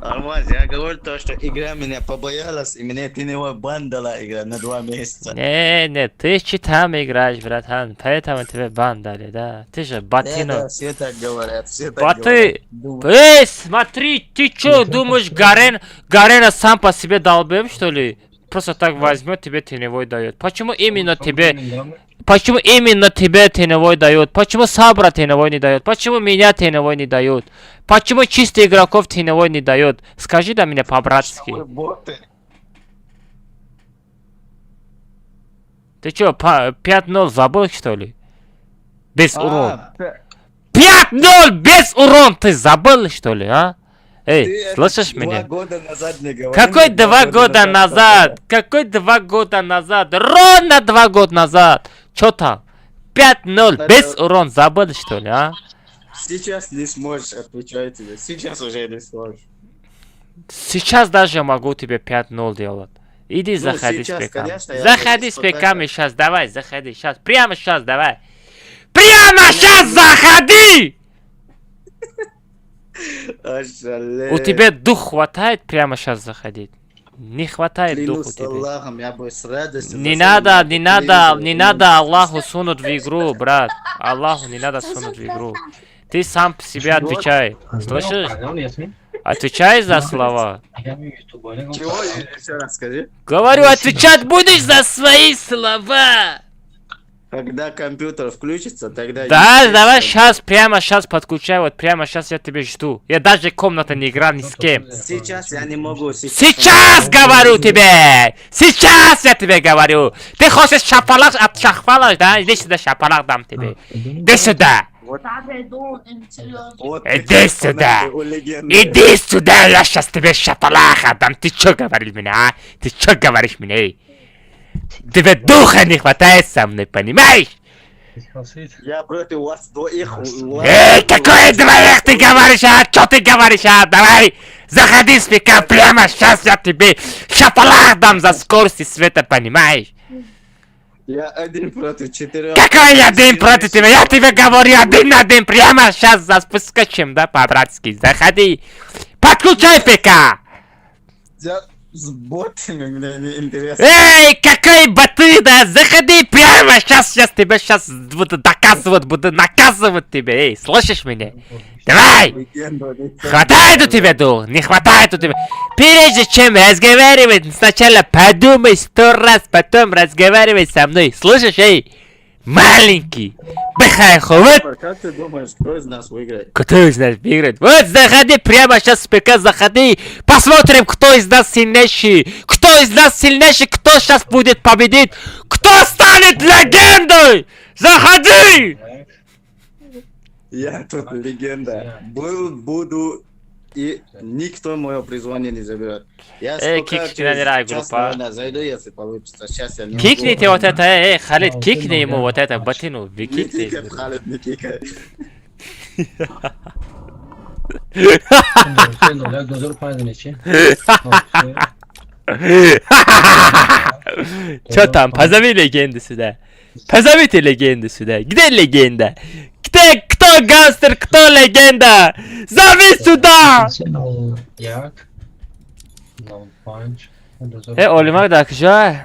Speaker 11: Алмаз, я говорю то, что игра меня побоялась, и меня теневой бан дала игра на 2 месяца.
Speaker 1: не ты че там играешь братан поэтому тебе бан дали да ты же ботину
Speaker 11: Да, все так говорят, все так
Speaker 1: боты
Speaker 11: говорят.
Speaker 1: смотри ты чё думаешь Гарена сам по себе долбем что ли просто так возьмет тебе теневой дает почему именно тебе теневой дает? Почему Сабра теневой не дает? Почему меня теневой не дает? Почему чистых игроков теневой не дает? Скажи да мне по-братски. Ты чё, 5-0 забыл что ли? Без урон. 5-0 без урон ты забыл что ли, а? Эй, слышишь меня?
Speaker 11: 2 года назад не говорил.
Speaker 1: Какой 2 года назад? Какой 2 года назад? Ровно 2 года назад. Чё там? 5-0 без урон забыл что ли, а?
Speaker 11: Сейчас не сможешь, отвечаю тебе. Сейчас уже не сможешь.
Speaker 1: Сейчас даже могу тебе 5-0 делать. Иди заходи с
Speaker 11: сейчас,
Speaker 1: пеками.
Speaker 11: конечно, я
Speaker 1: Заходи
Speaker 11: буду
Speaker 1: с пеками
Speaker 11: спокойно.
Speaker 1: сейчас, давай, заходи. Сейчас, прямо сейчас, давай. Прямо сейчас заходи! У тебя дух хватает прямо сейчас заходить? Не хватает духу
Speaker 11: Клянусь
Speaker 1: тебе.
Speaker 11: Аллахом, я бы с радостью...
Speaker 1: Не
Speaker 11: зашел.
Speaker 1: не надо Аллаху сунуть в игру, брат. Аллаху не надо сунуть в игру. Ты сам по себе отвечай. Слышишь? Отвечай за слова.
Speaker 11: Чего? Еще раз скажи.
Speaker 1: Говорю, отвечать будешь за свои слова.
Speaker 11: Когда компьютер включится, тогда...
Speaker 1: Да, давай сейчас, прямо сейчас подключай, вот прямо сейчас я тебя жду. Я даже комната не играл ни с кем.
Speaker 11: Сейчас я не могу.
Speaker 1: Сейчас говорю тебе! Сейчас я тебе говорю! Ты хочешь шапалак от шахвала, да? Иди сюда, шапалак дам тебе. Иди сюда!
Speaker 11: Вот
Speaker 1: Иди сюда!
Speaker 11: у легенды.
Speaker 1: Иди сюда, я сейчас тебе шапалак отдам. Ты что говоришь меня, а? Ты что говоришь мне? Тебе духа не хватает со мной, понимаешь?
Speaker 11: Я против вас двоих.
Speaker 1: Какое двоих ты говоришь, а? Что ты говоришь, а? Давай, заходи с пика прямо, сейчас я тебе шапалак дам за скорости света, понимаешь?
Speaker 11: Я 1 против 4.
Speaker 1: Какой я один против тебя? Я тебе говорю 1-1, прямо сейчас заскочим, да, по-братски. Заходи, подключай ПК!
Speaker 11: Я с ботами, мне не интересно.
Speaker 1: Эй, какой боты, да? Заходи прямо, сейчас тебя сейчас буду доказывать, буду наказывать тебя, эй, слышишь меня? Давай! Хватает у тебя дух? Не хватает у тебя? Прежде чем разговаривать, сначала подумай 100 раз, потом разговаривай со мной, слышишь, эй? Маленький, бахайховат.
Speaker 11: Как ты думаешь, кто из нас выиграет?
Speaker 1: Кто из нас выиграет? Вот заходи прямо сейчас в ПК, заходи. Посмотрим, кто из нас сильнейший. Кто из нас сильнейший, кто сейчас будет победить. Кто станет легендой? Заходи!
Speaker 11: Я тут легенда. Был, буду, и никто мое призвание не заберет. Я
Speaker 1: кик тренера
Speaker 11: час,
Speaker 1: группа.
Speaker 11: наверное, зайду, если получится. Сейчас я не могу.
Speaker 1: Кикните вот это, Халид, кикни ему вот это, ботину. Вы
Speaker 11: Не
Speaker 1: кикни.
Speaker 11: кикай, Халид, не кикай. Чё
Speaker 1: там, позови легенду сюда. Позовите легенду сюда. Где легенда? Где? Кто гангстер? Кто легенда? Зови сюда!
Speaker 12: Jak? No punch.
Speaker 1: Оливер да кжа?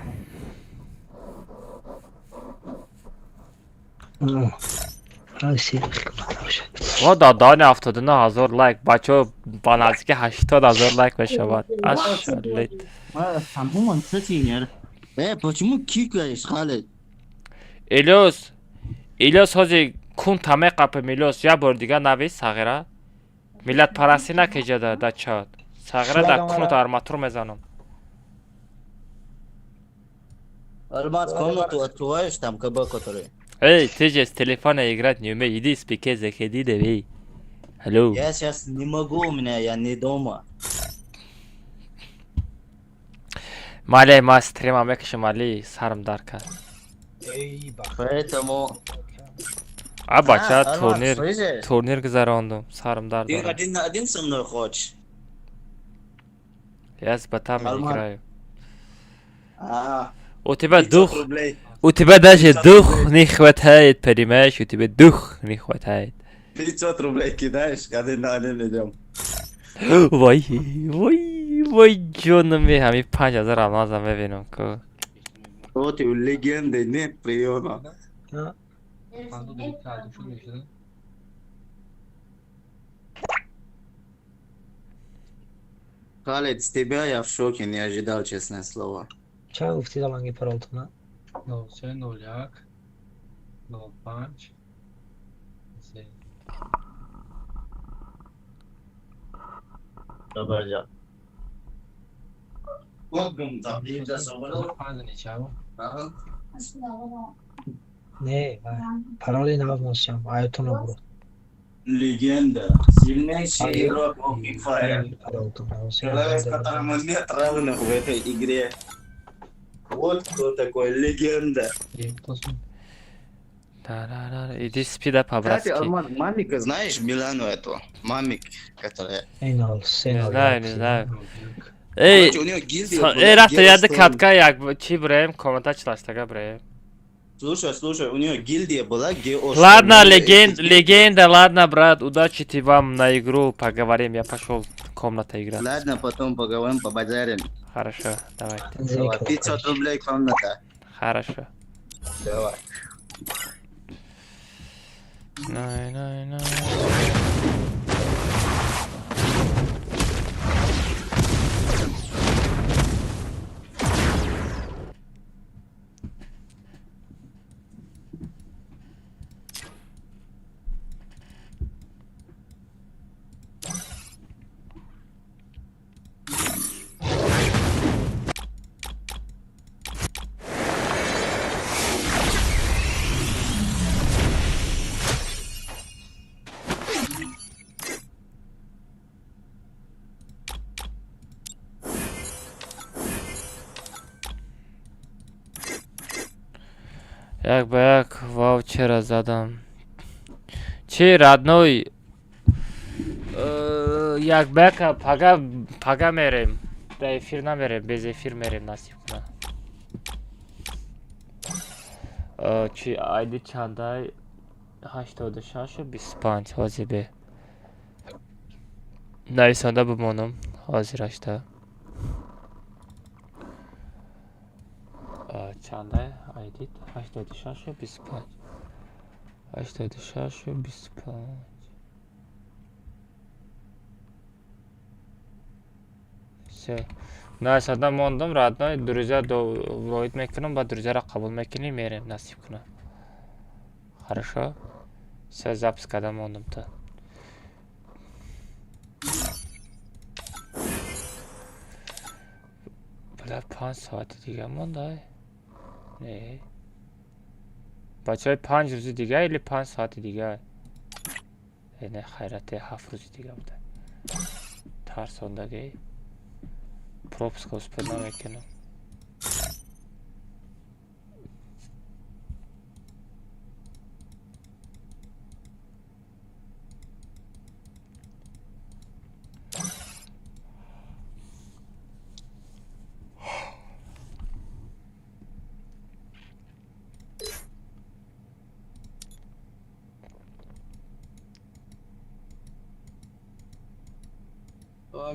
Speaker 1: Вот да, дане 70000 лайк. Бачо ба наздики 80000 лайк мешавад. Ашалит.
Speaker 11: Тамом сатинер. Почему кикаешь, Халид?
Speaker 1: Илёс ҳозир кун таме қапа Илёс я бор дига навис сағира. Миллат парасти накеҷада да чат. Сағира да кунут арматур мезанам.
Speaker 11: Алмаз комнату открываешь, там кабак который.
Speaker 1: Эй, ты же с телефона играть не умеешь. Иди спикер заходи, давай. Алло.
Speaker 11: Я сейчас не могу, у меня, я не дома.
Speaker 1: Малей, ма стрима мекши мали сарм дарка.
Speaker 11: Поэтому...
Speaker 1: А бача
Speaker 11: Алмаз, слышишь?
Speaker 1: турнир гузарондум. Сарм дар
Speaker 11: Ты
Speaker 1: дорам.
Speaker 11: один со мной хочешь?
Speaker 1: Я с ботами
Speaker 11: Алмаз.
Speaker 1: играю. У
Speaker 11: 500
Speaker 1: тебя дух,
Speaker 11: рублей.
Speaker 1: у тебя даже дух не хватает, понимаешь? У тебя дух не хватает.
Speaker 11: 500 рублей кидаешь, один на один идем.
Speaker 1: Вой, ҷонами ҳами 5000 алмазам мебинам ко.
Speaker 11: Вот и у легенды нет приема. Халид, с тебя я в шоке, не ожидал, честное слово.
Speaker 6: چرا گفتی زمانگی پرالتونه؟
Speaker 12: 0301 05
Speaker 11: Добрый день. Welcome, там, я собрал. Ага.
Speaker 6: نه پرالی نمیشم آیتون رو برو
Speaker 11: Легенда. Сильнейший игрок Open Fire. Человек, с которым нет равных в этой игре. Вот кто такой легенда.
Speaker 1: Иди спи да
Speaker 11: Кстати,
Speaker 1: по-братски.
Speaker 11: Алмаз, Мамика, знаешь Милану эту? Мамик, которая...
Speaker 6: اینال سه
Speaker 1: Не знаю. Эй,
Speaker 11: Короче, у нее гильдия
Speaker 1: эй,
Speaker 11: была
Speaker 1: рафта яды
Speaker 11: Geostorm.
Speaker 1: катка, як чи бреем, коммента члаштага бреем.
Speaker 11: Слушай, у нее гильдия была Geostorm.
Speaker 1: Ладно, легенда, ладно, брат, удачи ты вам на игру, поговорим, я пошел в комнату играть.
Speaker 11: Ладно, потом поговорим, побазарим.
Speaker 1: Хорошо, давай.
Speaker 11: Давай, 500 рублей комната.
Speaker 1: Хорошо.
Speaker 11: Давай.
Speaker 1: Най. Як ба як ваучера задам. Чи родной? Як ба як пага мерем. Да эфир намерем, без эфир мерем насиб куна. Чи айди чандай 86 25 ҳозибе. Нависанда бимонам ҳозирашда. Чандай айдит 86 25 86 25 все нависанда мондам родной друзья воид мекунам ба друзьяро қабул мекунем мерем насиб кунам хорошо все запись карда мондам то бля 5 соати дига мондай не бачаҳои 5 рӯзи дига или 5 соати дига не хайрате 7 рӯзи дига буда тарсондагӣ пропуска успед намекунам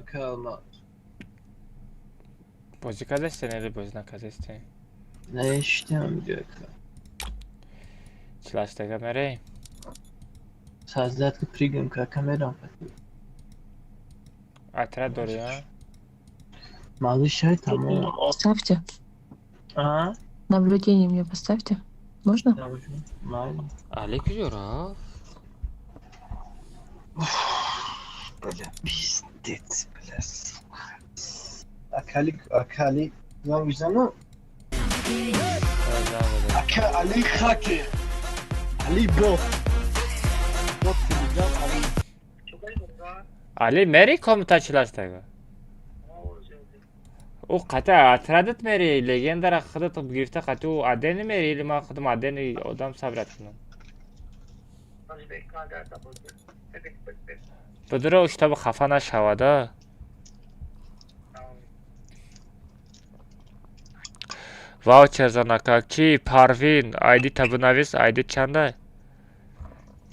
Speaker 7: Kalma.
Speaker 1: بازی کردستی نه بازی نکردستی
Speaker 7: نشتم جاکا.
Speaker 1: چلاش تگه مری
Speaker 7: Sazdat که پریگم که kameram.
Speaker 1: اتره داری ها
Speaker 7: Малыш там.
Speaker 13: Поставьте.
Speaker 7: А?
Speaker 13: Наблюдение мне поставьте. Можно?
Speaker 7: Можно.
Speaker 1: علی کجا رفت
Speaker 7: Бля, пиздец, бля. Акали, я узнал. Акали хаки. Али бо. Вот ты Ali.
Speaker 1: علی مری کامتا چلاش تگه او قطع اتردت مری لگند را خودت گرفته قطع او عدن مری ما خودم عدن آدم صبرت کنم بدره اشتباه خفه نشوده واوچر زنکا چی پروین آیدی تبنویس آیدی چنده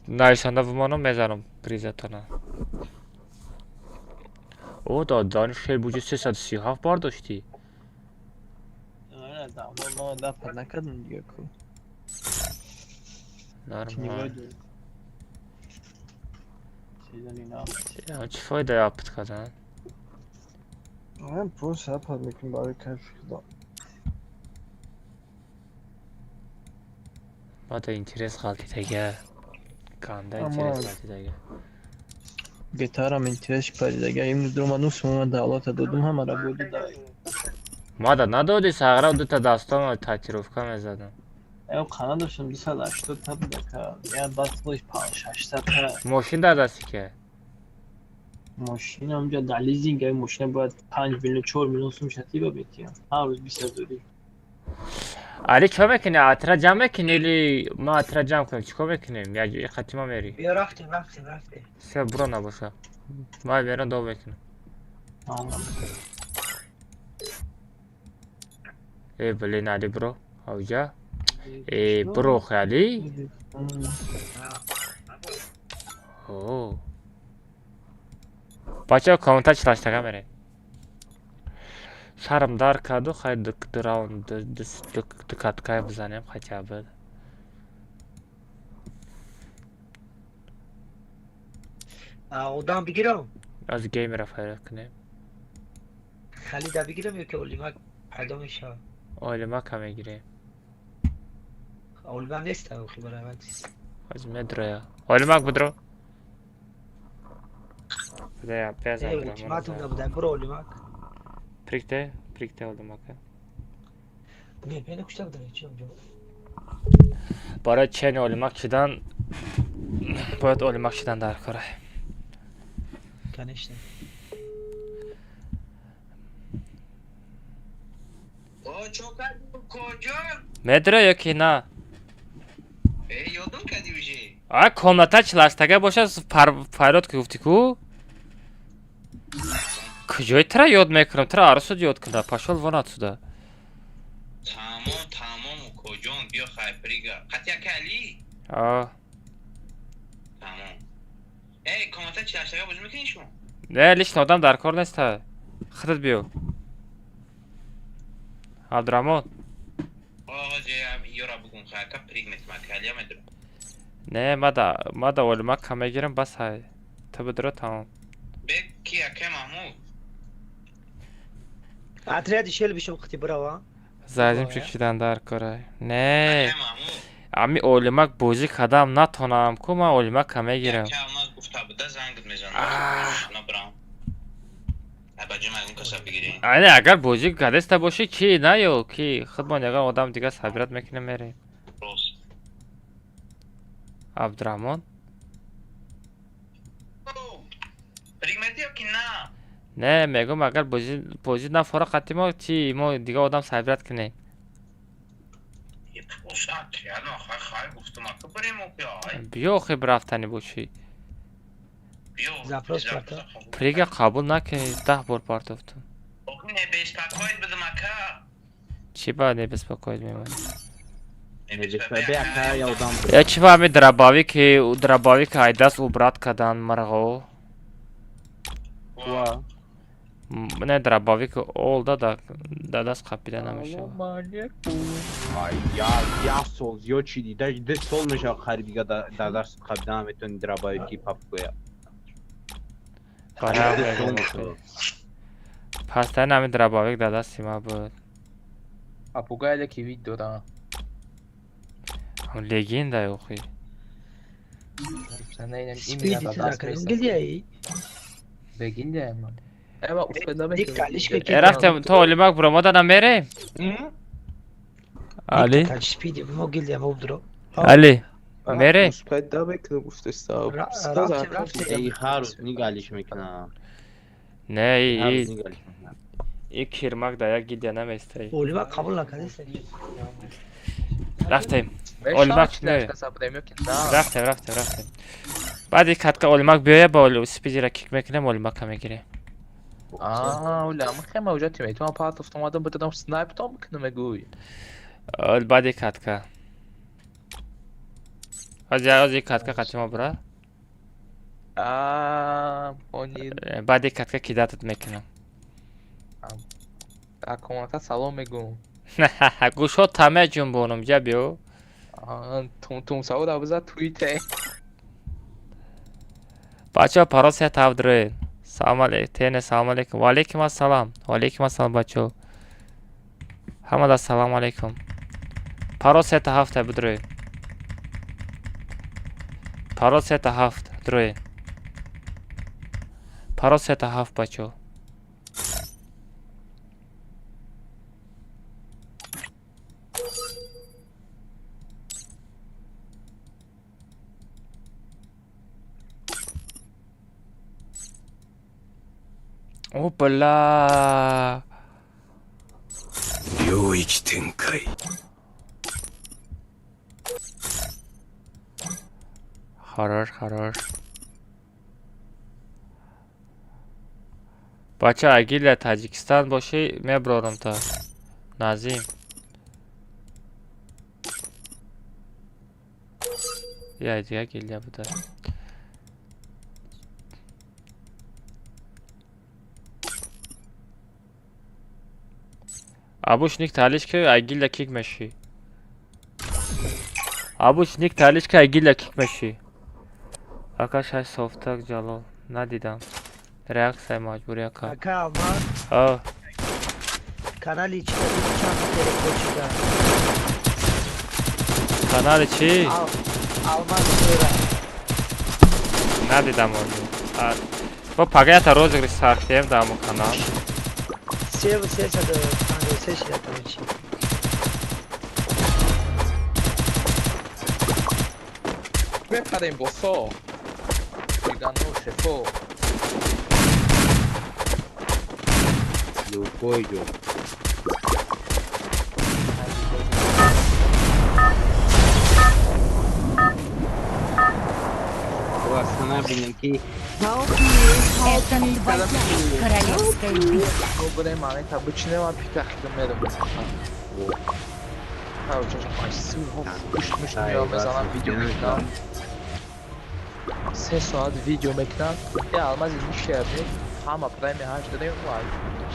Speaker 1: نایشانده بمانم میزنم پریزتونه او دادان شیر بوجه 337 بار داشتی
Speaker 7: آره ما دفع نکردم دیگه کو
Speaker 1: نرمال
Speaker 7: چیزانی نام
Speaker 1: چی فایده یابت کردن؟
Speaker 7: من پروس اپاد میکنم برای کشف کردم
Speaker 1: ما دا اینترس غلطی دیگه کانده اینترس غلطی دیگه
Speaker 7: گیتارم اینترس پدید دیگه این درو منوس من دولت دادم همه را بودی داری
Speaker 1: ما دا ندادی ساغره دو تا دستان تاکیروفکا میزدم
Speaker 7: او خانه داشتم 280 تا بوده که یه دست بایش 5-6 تا
Speaker 1: ماشین در دستی که
Speaker 7: ماشین همجا در لیزینگ های ماشین باید 5 میلیون 4 میلیون سوم شتی با بیتیم هر روز 20 دوری
Speaker 1: علی چه میکنی؟ اترا جمع میکنی لی ما اترا جمع کنیم چیکار میکنیم؟ یا خطی ما میری؟
Speaker 8: بیا رفتیم
Speaker 1: سه برو نباشه ما میرم دو بکنم ای بلین علی برو اوجا ای برو خیلی اوه بچه ها کامنتا چلاش تگه میره شرم دار کدو خیلی دراون دکاتکای بزنیم خیلی بود
Speaker 8: اودام بگیرم
Speaker 1: از گیم را فایده کنیم
Speaker 8: خالی دا بگیرم یا که اولیمک پیدا میشه
Speaker 1: اولیمک هم میگیریم
Speaker 8: اولیمک نیست اوخی برای من
Speaker 1: از مدریا اولیمک بدرو بده پیازم
Speaker 8: اولیمک نبودن برو اولیمک
Speaker 1: پریکته اولیمک
Speaker 8: نه بینه کشته بودن چی اونجا
Speaker 1: برای چین اولیمک شدن باید اولیمک شدن در کاره
Speaker 8: کنشتن
Speaker 5: کجا؟
Speaker 1: مدره یکی نه
Speaker 5: یادم کردی بشی
Speaker 1: کامنتا چلاستگه باشه فایرات که گفتی کو کجای ترا یاد میکنم ترا عرصد یاد کنه پاشال وانات سوده
Speaker 5: تمام کجان بیا خیپریگا قطعه کلی
Speaker 1: تمام
Speaker 5: کامنتا چلاستگه بازی میکنی شما؟
Speaker 1: نه لیش آدم در کار نیست خودت بیو عبدالرحمن
Speaker 5: آقا جه یورا بگون خیلی پریگ میتونم کلی هم ادرو
Speaker 1: نه ما دا اولیمک هم میگیرم بس های تا بدرو تمام
Speaker 5: بکی اکه محمود
Speaker 8: اتریه دیشل بیشم خطی براوا
Speaker 1: زدیم چکشیدن در کاره نه امی اولیمک بوزی کدام نتونم که من اولیمک هم میگیرم
Speaker 5: که اونا گفته بوده زنگت میزنم نبرام بجه مگون کسا بگیرین
Speaker 1: اینه اگر بوزی کدسته باشه کی نه یو کی خودمان اگر آدم دیگه صبرت میکنه میره عبدالرحمن
Speaker 5: پریگمتی یا که نه
Speaker 1: نه میگم اگر بوزی نفاره قطعی ما چی ما دیگه آدم صبرت کنه
Speaker 5: یه پوشت یعنی خیلی گفتم اکا بریم او بیای
Speaker 1: بیا خیلی برفتنی باشی
Speaker 8: زفراس پرتا
Speaker 1: پریگه قبول نکنی 10 بار پارت افتون
Speaker 5: نه بیش پاکوید بدم اکا
Speaker 1: چی باید نبس بکوید میمانی
Speaker 9: یا ادام
Speaker 1: یا چی با همی درباوی که ایدست او برات کدن مرغو Не дробовик олда да даст қапида намеша.
Speaker 9: Ay ya sol yo çidi de solmuş harbiga da dars kabdan metön drabayı ki papkoya.
Speaker 1: Пас тай нами дробовик да дасти ма буд.
Speaker 7: Попугайля ки видео да.
Speaker 1: Легенда ёхи.
Speaker 7: Sen neyle imina da das mesela. Begin de ama. Ewa ufeda bekle.
Speaker 1: رفتم تو اولیماک برو ما دادم بره. علی
Speaker 6: Speedy mogil ya modro.
Speaker 1: علی بره.
Speaker 7: Ufeda bekle ufesta.
Speaker 9: Ey harus ni galiş mekna.
Speaker 1: نه ای کیرماک دایا گیدیا نمیستی.
Speaker 6: Oliva kabul nakadese.
Speaker 1: رفتیم. اولیماک نه. رفتیم. بعد کاتکا اولیماک بیایه با سپیدی را کیک میکنم اولیماک هم میگیره.
Speaker 7: ولا ما خیلی موجودی میتونم پارت افتادم بدم سنایپ تو میکنم میگوی.
Speaker 1: بعد کاتکا. از کاتکا قطعی ما برا.
Speaker 7: اونی.
Speaker 1: بعد کاتکا کی دادت میکنم.
Speaker 7: اکوماتا سلام میگم.
Speaker 1: گوشو تمه جنبونم جبیو.
Speaker 7: تون سعود ابزار توییته.
Speaker 1: بچه پروس هست افدره. سلام علیکم. سلام علیکم. و علیکم السلام. و علیکم السلام بچه. همه دا سلام علیکم. پروس هست هفت بدره. پروس هست هفت دره. پروس هست هفت بچه. اوپلا
Speaker 2: 領域展開
Speaker 1: خرار بچه اگه تاجیکستان باشه میبرارم تا نازیم یا دیگه گیلیا بوده Abuş Nick Talişka Agil'le kick meşi. Abuş Nick Talişka Agil'le kick meşi. Arkadaşlar softak Jalal. Ne dedim? Reaksiya mecburiye kal.
Speaker 6: Kaka ama.
Speaker 1: Oh.
Speaker 6: Kanal içinde bir çanta telekoçuda.
Speaker 1: Kanal içi.
Speaker 6: Alman sonra.
Speaker 1: Ne dedim onu? Bu pagayata rozgris sarkıyım da bu kanal.
Speaker 6: Sev sesade kanal ses yapar için.
Speaker 7: بپریم بسا دیگه نو شفو
Speaker 9: Yo koydu. Bu aslında benimki
Speaker 14: Это твоя королевская битва.
Speaker 7: Добрый момент, обычно вам пикахтым мерим. Очень красиво. Düşmüş mesela video mekran. 3 saat video mekran. Ya almaz izmiş yerdi. Ama prime harcda ne var?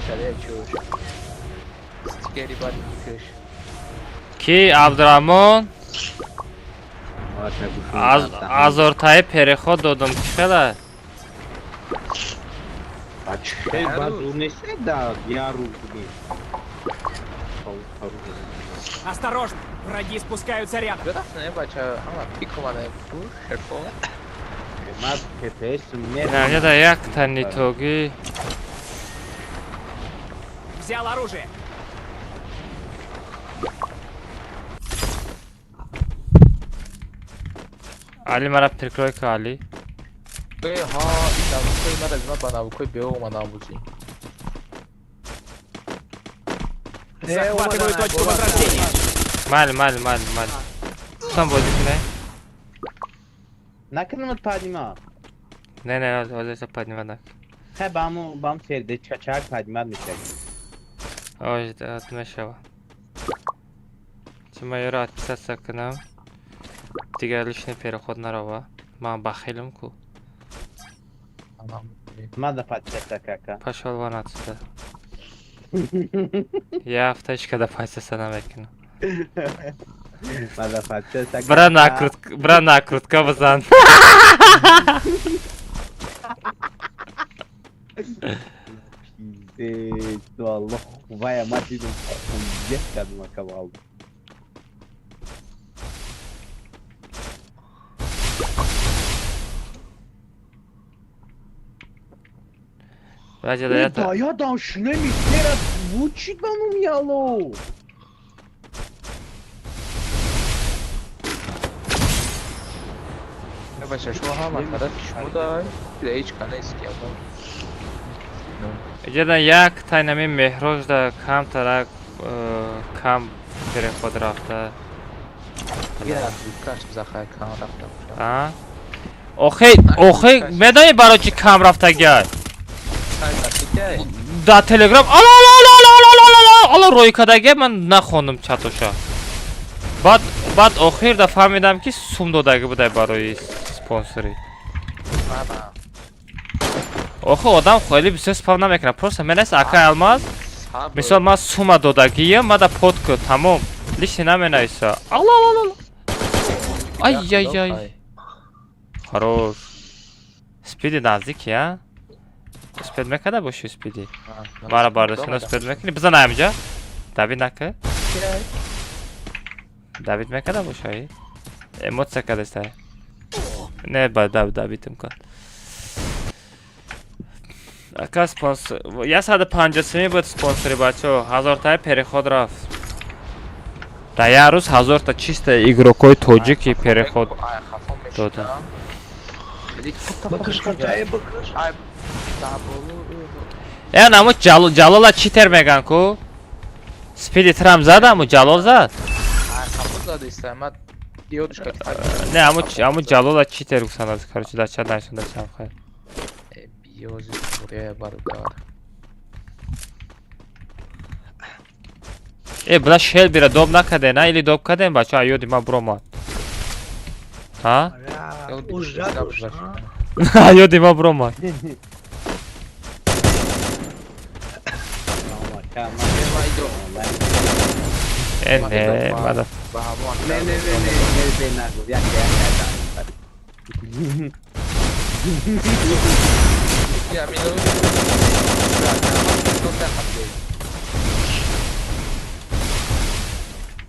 Speaker 7: Şöyle açıyor. Stikeri var yıkış.
Speaker 1: Ki Abdurrahman az ortaya perexod dodum çıkala.
Speaker 9: Hey, базу несе да я руку.
Speaker 15: Осторожно! Враги спускаются рядом.
Speaker 7: Не бача, ama пикованая шефо.
Speaker 9: Мат кепес не.
Speaker 1: Ne da yak tane togi.
Speaker 15: Взял оружие.
Speaker 1: Ali mara prikroy ka Ali.
Speaker 7: Ha, tam koy mara zma bana bu koy beo mana buzi.
Speaker 15: Захватываю точку возрождения.
Speaker 1: Mal. Tam bozuk ne?
Speaker 9: Nakılımı padima.
Speaker 1: Ne o da padima da.
Speaker 9: He bam serde çaçak padima nişek.
Speaker 1: O işte atmışa. Чима яра отписаться к нам. Дига лишний переход на рова. Ма бахилем ку.
Speaker 9: Mada paçeta kaka.
Speaker 1: Пошел вон отсюда. Я аптечкада пачеса намекину.
Speaker 9: Mada paçeta kaka.
Speaker 1: Бра накрутка бизан.
Speaker 9: Пиздец, Allah. Vay ama dedim. Yes kadın kavaldı.
Speaker 1: Bence de yata.
Speaker 9: Да я там шлеми teraz звучит на умяло.
Speaker 16: باشه شما هم از طرف شما دار هیچ کنه اسکی
Speaker 1: Где-то як тайнами мехроз да кам тарак кам переход рафта.
Speaker 16: я каш захай кам рафта.
Speaker 1: А? Охей, медани барочи кам рафта гяй. Да телеграм. Ала ройкадаге ман нахондум чатоша. Бад охир да фаҳмидам ки сум додаги будай барои спонсори. Охо одам хеле бисёр спам намекунад. Просто менес акай алмаз. Мисол ман сума додагиям, мада подку тамом. Лишни наменависа. Алла. Ай. Хорош. Спиди наздики, а? Успед мекада боши спиди. Мара бардашина успед мекуни. Бизан амиҷа. Давид нака. Давид мекада бошаи? Эмоция кадастай. Не ба Давид имкон. Ака спонсор. Я 150 буд спонсори бачо. 1000 та переход рафт. Да я рӯз 1000 та чисто игрокои тоҷики переход додам. Намо ҷалола читер меган ку? Спиди трам зад, аму ҷалол зад? Не, аму ҷалола читер гуфтанд, короче дар чат нависондам хай. Буда шел бира доб накаде, на или доб кадем бача, ёди ма бромад. А? Ёди ма бромад. Ne, mada.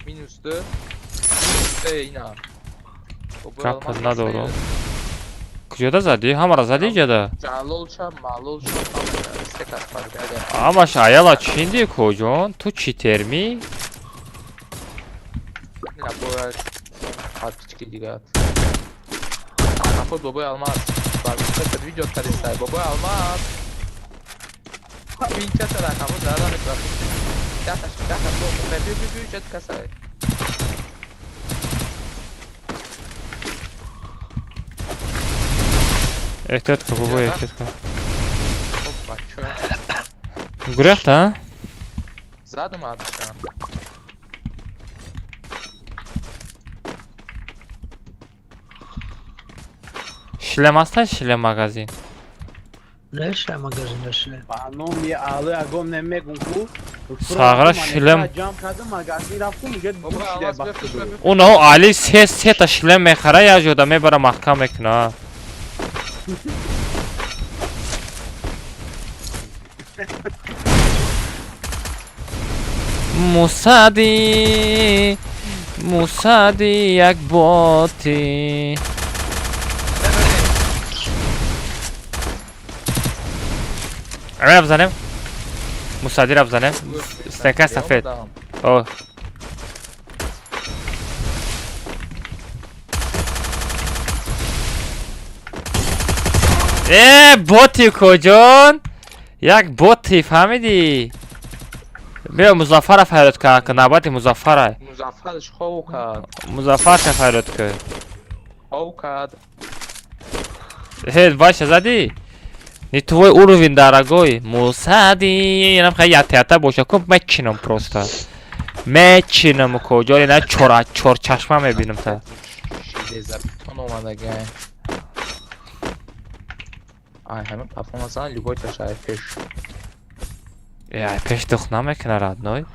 Speaker 16: Minus'tu. Ина.
Speaker 1: Капа надору. Куҷода зади? Ҳамара зади ҷада?
Speaker 16: Ҷалолча, малолча, истекас парда.
Speaker 1: Амаш аяла чинди куҷон? Ту чӣ терми?
Speaker 16: Ина бояд ҳарчички дигар. Афот бобои алмаз. Барбиқат видео кадистай. Бобои алмаз. Винчата рақаму зада мекрафи. Дахаш бо бибибибиб ҷад касай.
Speaker 1: Ehtiyot kıl baba, ehtiyot kıl. Gurek da?
Speaker 16: Zadım abi şu an.
Speaker 1: Şilem hasta, şilem magazin.
Speaker 6: Ne şilem magazin, ne şilem?
Speaker 9: Banom ya alı agom ne megunku.
Speaker 1: Sağra şilem.
Speaker 9: Cam kadı magazin raftum ged bu şile baktı.
Speaker 1: Ona o Ali seta şilem mekhara ya joda me bara mahkam ekna. Musadi yak boti. Amir abzanem. Musadir abzanem. Stenka safet. Oh. Боти куҷон? Як боти фаҳмидӣ? Беё Музаффара фарёд кард, навбати Музаффара.
Speaker 16: Музаффарш хов кард.
Speaker 1: Музаффарша фарёд кард.
Speaker 16: Хов кард.
Speaker 1: Баша задӣ? Не твой уровень, дорогой. Мусади. Янам хай ята боша ку мечинам просто. Мечинам куҷон, ина чор чашма мебинам та.
Speaker 16: Шизе за бетон омадагай. ай همه перформансана любой ташай пеш.
Speaker 1: Пеш дух намекна родной.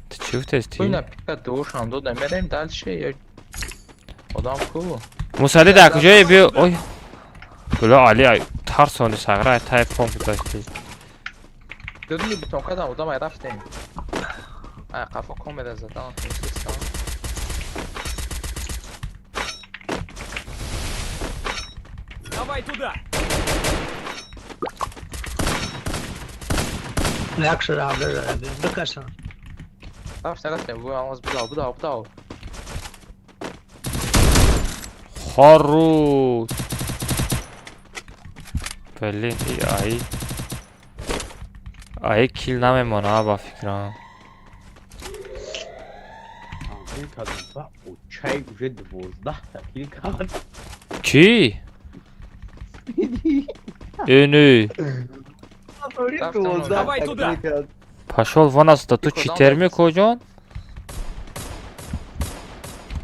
Speaker 1: Ты чё тести?
Speaker 16: Хуйна пика душам додам мерем дальше я одам ку.
Speaker 1: Мусали да куҷое биё. Ой. Була Али тарсони сагра тай помп дошти.
Speaker 16: Дудни битон кадам одам ай рафтем. Ай қафа камера задан систем.
Speaker 15: Давай туда!
Speaker 6: Yaxşı abi, bıkarsın.
Speaker 16: Рафтем bu almaz bu.
Speaker 1: Хорош. Блин, ай кил намемона ба фикрам.
Speaker 9: این کدوم او چای уже 12 تکیل کرد.
Speaker 1: Чи? Эни.
Speaker 15: Давай туда!
Speaker 1: Пошёл вон отсюда. Тут читерми коҷон?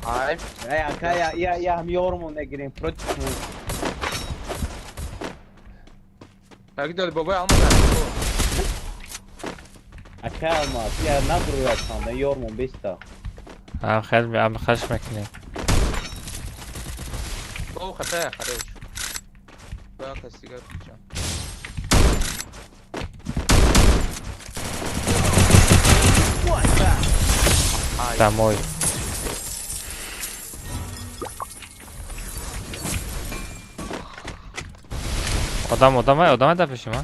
Speaker 9: Ay, ya هم yorumу نگیریم پروتکت.
Speaker 16: Agdal baba almaz.
Speaker 9: Aka almaz. Ya ne duruyorsan da yorumum 5 ta.
Speaker 1: Ам خرج مکنه.
Speaker 16: او خطا خرج. با کسیگار چم.
Speaker 1: Домой. Odam da peşime.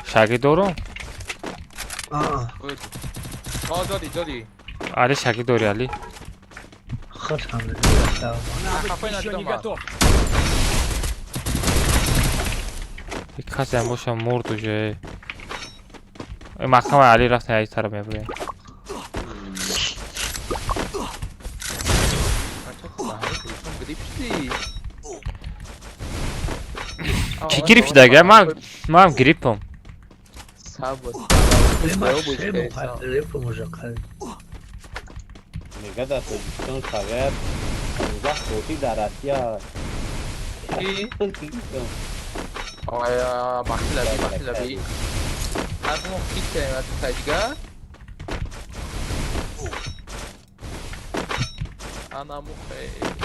Speaker 1: Şagi doğru.
Speaker 16: دادی.
Speaker 1: Ali şagi doğru Ali.
Speaker 15: Еще не готов.
Speaker 1: Dikkat sen boşa murdu je. Makam Ali raften ay tarafı buraya. Ki girip de gel mam gripim.
Speaker 16: Sabot.
Speaker 9: میگه در توجیستان خبر 15 صوتی در اسیا
Speaker 16: آیا مخلبی هر موقع کیت کنیم از تجگه انا مخی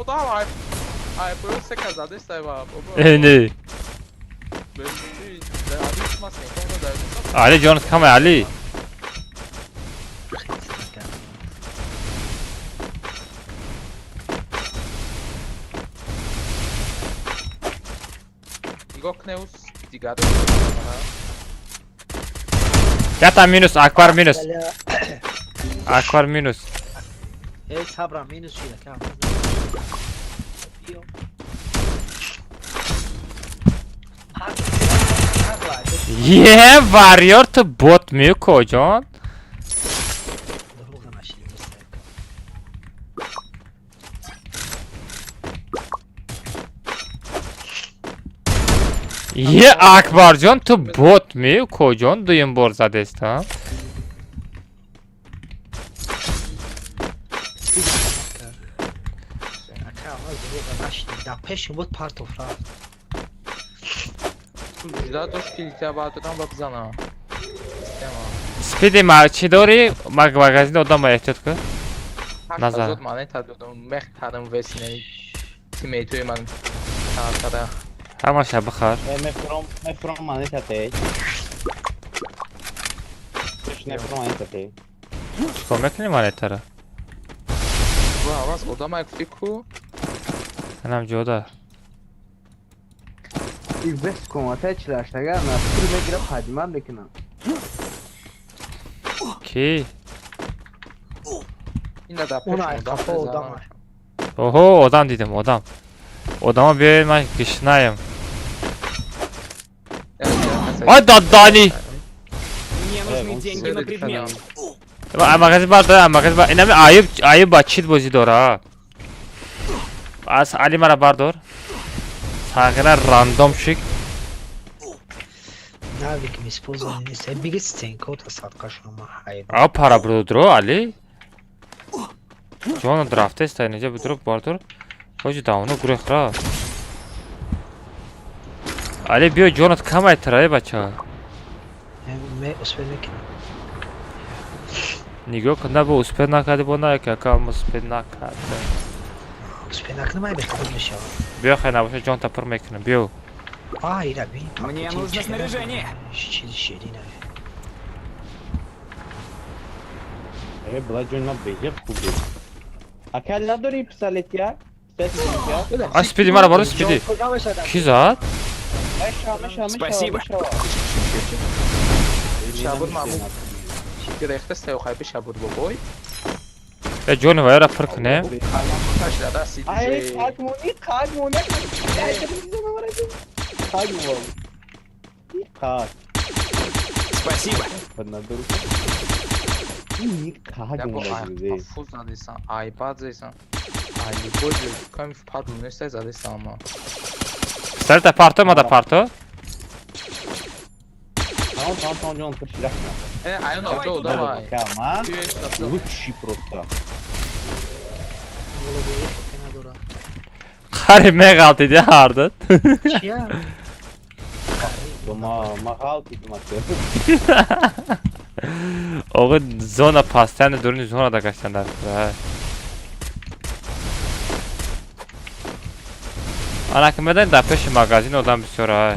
Speaker 16: odam. Ai, por eu ser casado, isso aí,
Speaker 1: Ne? Ali Jonas kama Ali.
Speaker 16: Gokneus, digado.
Speaker 1: Yata minus, akvar minus. Akvar minus.
Speaker 6: sabra minus şile kam.
Speaker 1: Ye varıyor to bot mu kocan? Ye Akbarjon to bot mu kocan duyun borza destan.
Speaker 6: Peşin bot part of raft.
Speaker 16: Да, то шкилите абатурам бабзана.
Speaker 1: Спиди ма чи дори? Маг магазин одам эҳтиёт кун. Назар.
Speaker 16: Азот ман тадодам мехтарам весне тимейтуи ман тарафтара.
Speaker 1: Ҳамаша бихар.
Speaker 9: مفرم معنی تته مفرم معنی تته
Speaker 1: Чикор мекунӣ монетара?
Speaker 16: Бо аваз одамай гуфти ку?
Speaker 1: Анам ҷода.
Speaker 6: İlbest komata çilaştaga nasıl bir girip hacman lekina.
Speaker 1: Ki?
Speaker 16: Ина да
Speaker 6: Ona kafa odam var.
Speaker 1: Oho odam dedim odam. Odama biyoyim man gishnaym. Ay daddani.
Speaker 15: Мне нужны деньги на предмет.
Speaker 1: مغازه بردار مغازه بردار اینم ayıp با چیت بازی داره ها از علی مرا بردار تغییر راندوم شک
Speaker 6: Навик ми использовали не се биги стенка от садка шама хайр.
Speaker 1: а para brodro Ali John draft ist eine je brodro bardar hoje davno gurkhra Ali bio John kam aytray bacha
Speaker 6: Me uspel mekin.
Speaker 1: Nigo kanda bu uspel nakadi bona ka kam uspel nakadi
Speaker 6: Uspel nakna mai bekledim bir şey.
Speaker 1: Bio khana boşa John tapır mekne bio
Speaker 6: Hayır abi.
Speaker 15: Мне нужно снаряжение.
Speaker 6: Şişirine.
Speaker 9: بلا جون ما بيجي خوبه اكل نداری پسالت ya
Speaker 1: А спиди мара бару спиди Ki zat
Speaker 15: Спасибо.
Speaker 16: Şabur mamur. Gerekte seyo khaybe şabur boboy.
Speaker 1: E John vayra pırkne
Speaker 16: Taş da sidi.
Speaker 9: ay kalkmoni kalk kalk
Speaker 15: Спасибо.
Speaker 9: نداری این
Speaker 16: Ya bu
Speaker 9: kalk
Speaker 16: fuz zadıysan, iPad zadıysan. Ay boyu kam pardon ne zadıysan ama.
Speaker 1: Serta parto ma da parto
Speaker 9: Tamam John пошли.
Speaker 16: Ayın oldu da var.
Speaker 9: Kama. Лучший просто.
Speaker 1: Qari megal dedi hardı
Speaker 6: Çiya.
Speaker 9: Махал tutması.
Speaker 1: Oğul zona pasten durun zona da kaçtanlar Ana kimeden da peş magazin odan bir sonra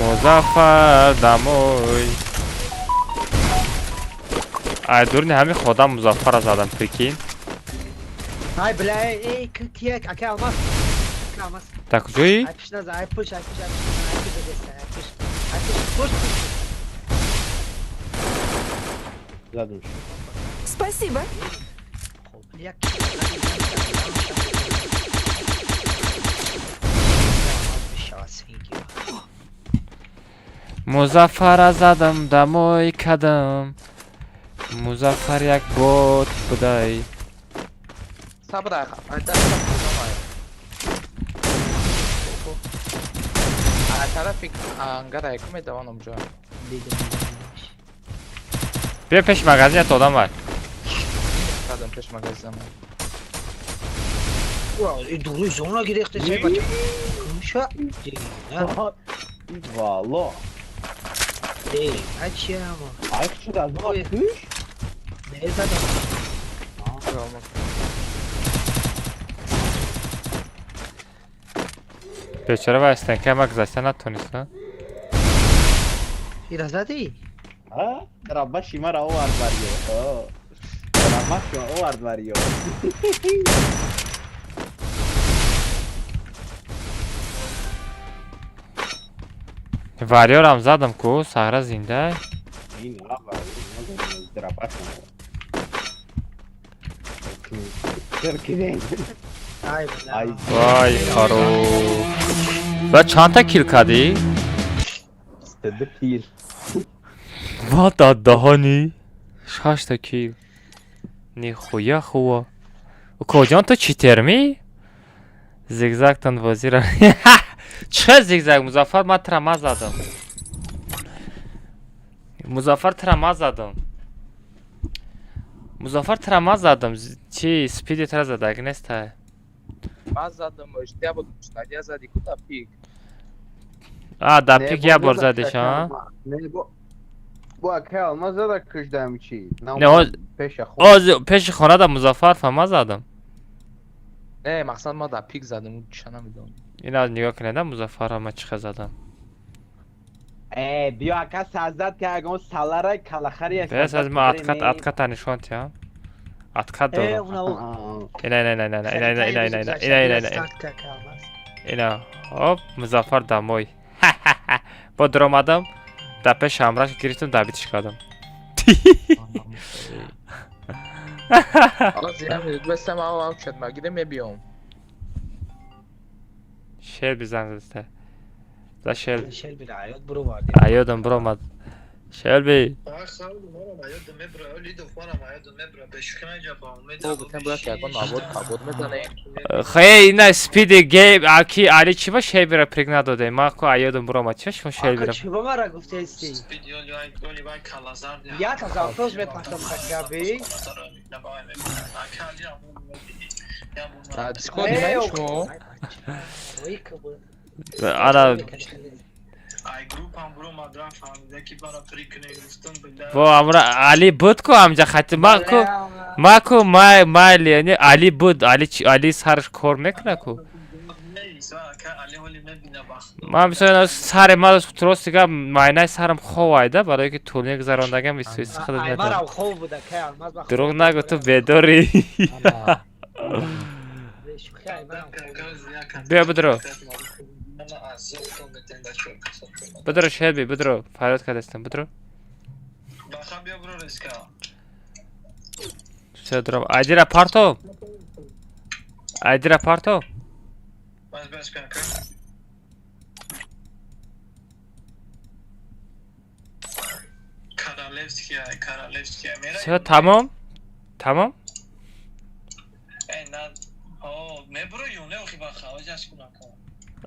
Speaker 1: Muzaffar damoy Ay durun hemi خودم مظفر از آدم پکین
Speaker 6: Hay bilay ey kiyek akı almaz. Akı almaz.
Speaker 1: Tak جویی؟
Speaker 6: Ay push naz ay push. Push.
Speaker 9: Zadım.
Speaker 14: Спасибо.
Speaker 6: Yak.
Speaker 1: مظفر از آدم دموی کدم مظفر یک بود بدای
Speaker 16: Sabır ay. Ay da. Ay tarafik angara ekme devam olmuyor.
Speaker 1: بیا پیش مغازین تو آدم var
Speaker 16: Kadın peş magazin.
Speaker 6: Dolu sonra girek de şey bakayım. Konuşa.
Speaker 9: Valla.
Speaker 6: Ey aç ya ama.
Speaker 9: Ay küçük az mı kış?
Speaker 6: Ne zaten?
Speaker 1: بیچاره و استنکه مغزشتن نتونستن
Speaker 6: Biraz daha değil.
Speaker 9: Ha? Rabba şimara o var ya. Rabba şu o var ya.
Speaker 1: وریار هم زدم کو سهره زنده
Speaker 9: این rabba. Rabba şu. Türkiye'de.
Speaker 6: Ay
Speaker 1: وای کارو و چند تا کیل کردی؟
Speaker 9: İstedi pil.
Speaker 1: و دادهانی 6 تا کیل نی خویا خواه و کجان تو چیتر می؟ زیگزاگ تن بازی را چه زیگزاگ مظفر من ترما زدم مظفر ترما زدم مظفر ترما زدم چی سپیدی تر زده اگه نیسته
Speaker 16: Bazadım işte bu stadia zadi kuta pik.
Speaker 1: da pik ya bor زدش ها
Speaker 9: Ne bu akı almaz da kış demişi.
Speaker 1: Ne o peş خانه da مظفر فما زدم
Speaker 16: Ne maksat ma da pik zadım uçanamıyorum.
Speaker 1: این از نگاه کنه مظفر همه چی زدم
Speaker 9: بیا akı sazdat که اگه سالاره کلاخری
Speaker 1: بس از ما اتکت نشون تیا اتکت دارم اینا hop مظفر دموی با درآمدم در پیش همراهش گرفتم دبی çıkardım
Speaker 16: Az ya bir besem av av çatma gidem ya biyom.
Speaker 1: Shelby zanzizde. Da Shelby.
Speaker 6: Shelby de ayot bro var.
Speaker 1: Ayodum bromad. Shelby.
Speaker 16: او بتن باید که اکن نابود کابود میزنه
Speaker 1: خیلی اینا سپیدی گیم اکی علی چی با Shelby را پرگ نداده. ما کو ayodum bromad. چش کن Shelby را.
Speaker 6: چه بامرا گفته استی؟ یا تزاوتوز به پاشم خشابی.
Speaker 16: دیسکورد نمیشو
Speaker 1: آره. با امرا علی بود کو امجا خط ما کو یعنی علی بود علی سرش کار میکنه کو ما مثلا سر ما تروس دیگه ماینای سرم خوایده برای که طول نگذراندگم ویسویس خودت
Speaker 6: مرا
Speaker 1: میدم
Speaker 6: خوب بوده که الماس با
Speaker 1: دروغ نگو تو بداری بیا بدرو بدرو شلبی بدرو فریاد کردستم بدرو چه درو ایدی رپارتو ایدی رپارتو چه تمام تمام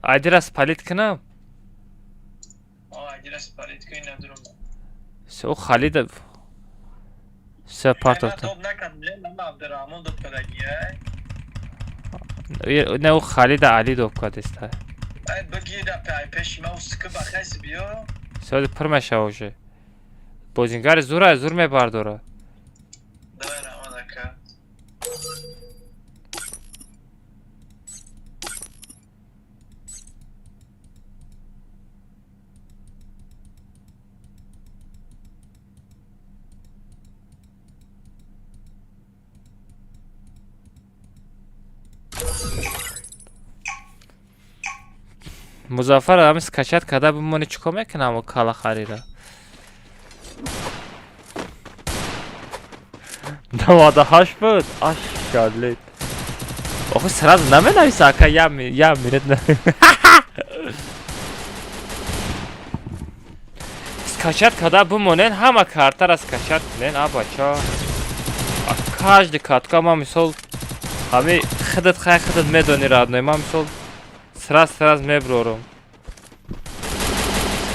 Speaker 1: ایدی را سپالیت کنم سو خالد سپارت نه او خالد علی دوب کردسته سو پرمشه اوشه بازینگر زور میبرداره مظفر هم اسکشت کرده بمونه چیکار میکنم و کالا خریده 98 بود آشالله آخه سراز نمینویسه اکا یا میرد اسکشت کرده بمونین همه کارتر اسکشت کنین بچه کاش دکاتکا ما مثال همه خودت میدونی رادنوی ما مثال سراز میبرورم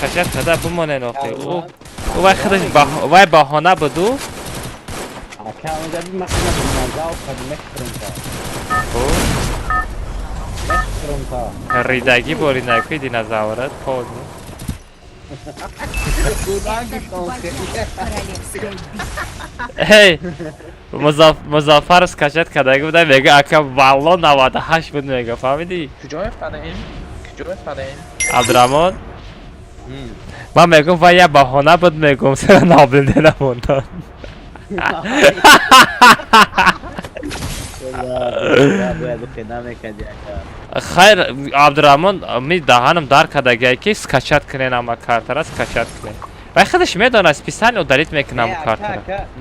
Speaker 1: اسکشت کرده بمونین آخه او خودش وای بحانه بدو
Speaker 9: Acaba de abrir uma cena do Natal para me perguntar.
Speaker 1: ریدگی باری نکوی دینازاورت پاوز هی مظفر اسکشت کرده بوده میگه اکا والله 98 بود میگه فهمیدی؟
Speaker 16: کجا میفرین؟
Speaker 1: عبدالرحمن من میگم وای یه بحانه بود میگم سر نابلده نموندن خیر عبدالرحمن می دهانم دار کردگی که اسکشت کنین اما کارتر اسکشت کنین و خودش میدونه اسپیسان و دارید میکنم کارتر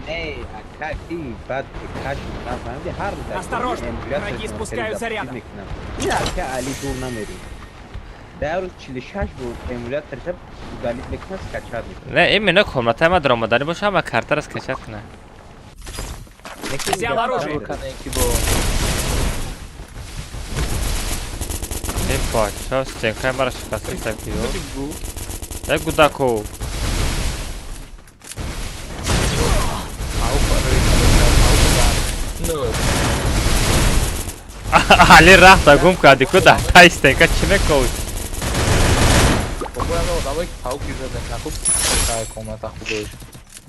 Speaker 9: Не, какие бад каши там, где хард.
Speaker 15: Осторожно, враги спускаются рядом.
Speaker 9: Я али дур намери. Дайрус 46 بود امولاتور شب دالیت میکنه اسکچات میکنه
Speaker 1: نه این منو کمرته ما درآمدنی باشه اما کارتر اسکشت کنه
Speaker 15: Взял оружие.
Speaker 1: این پاچه استنکای مرا شکسته سکیو یک گوداکو علی رفت گم کردی کدا تا استنکا چی میکنی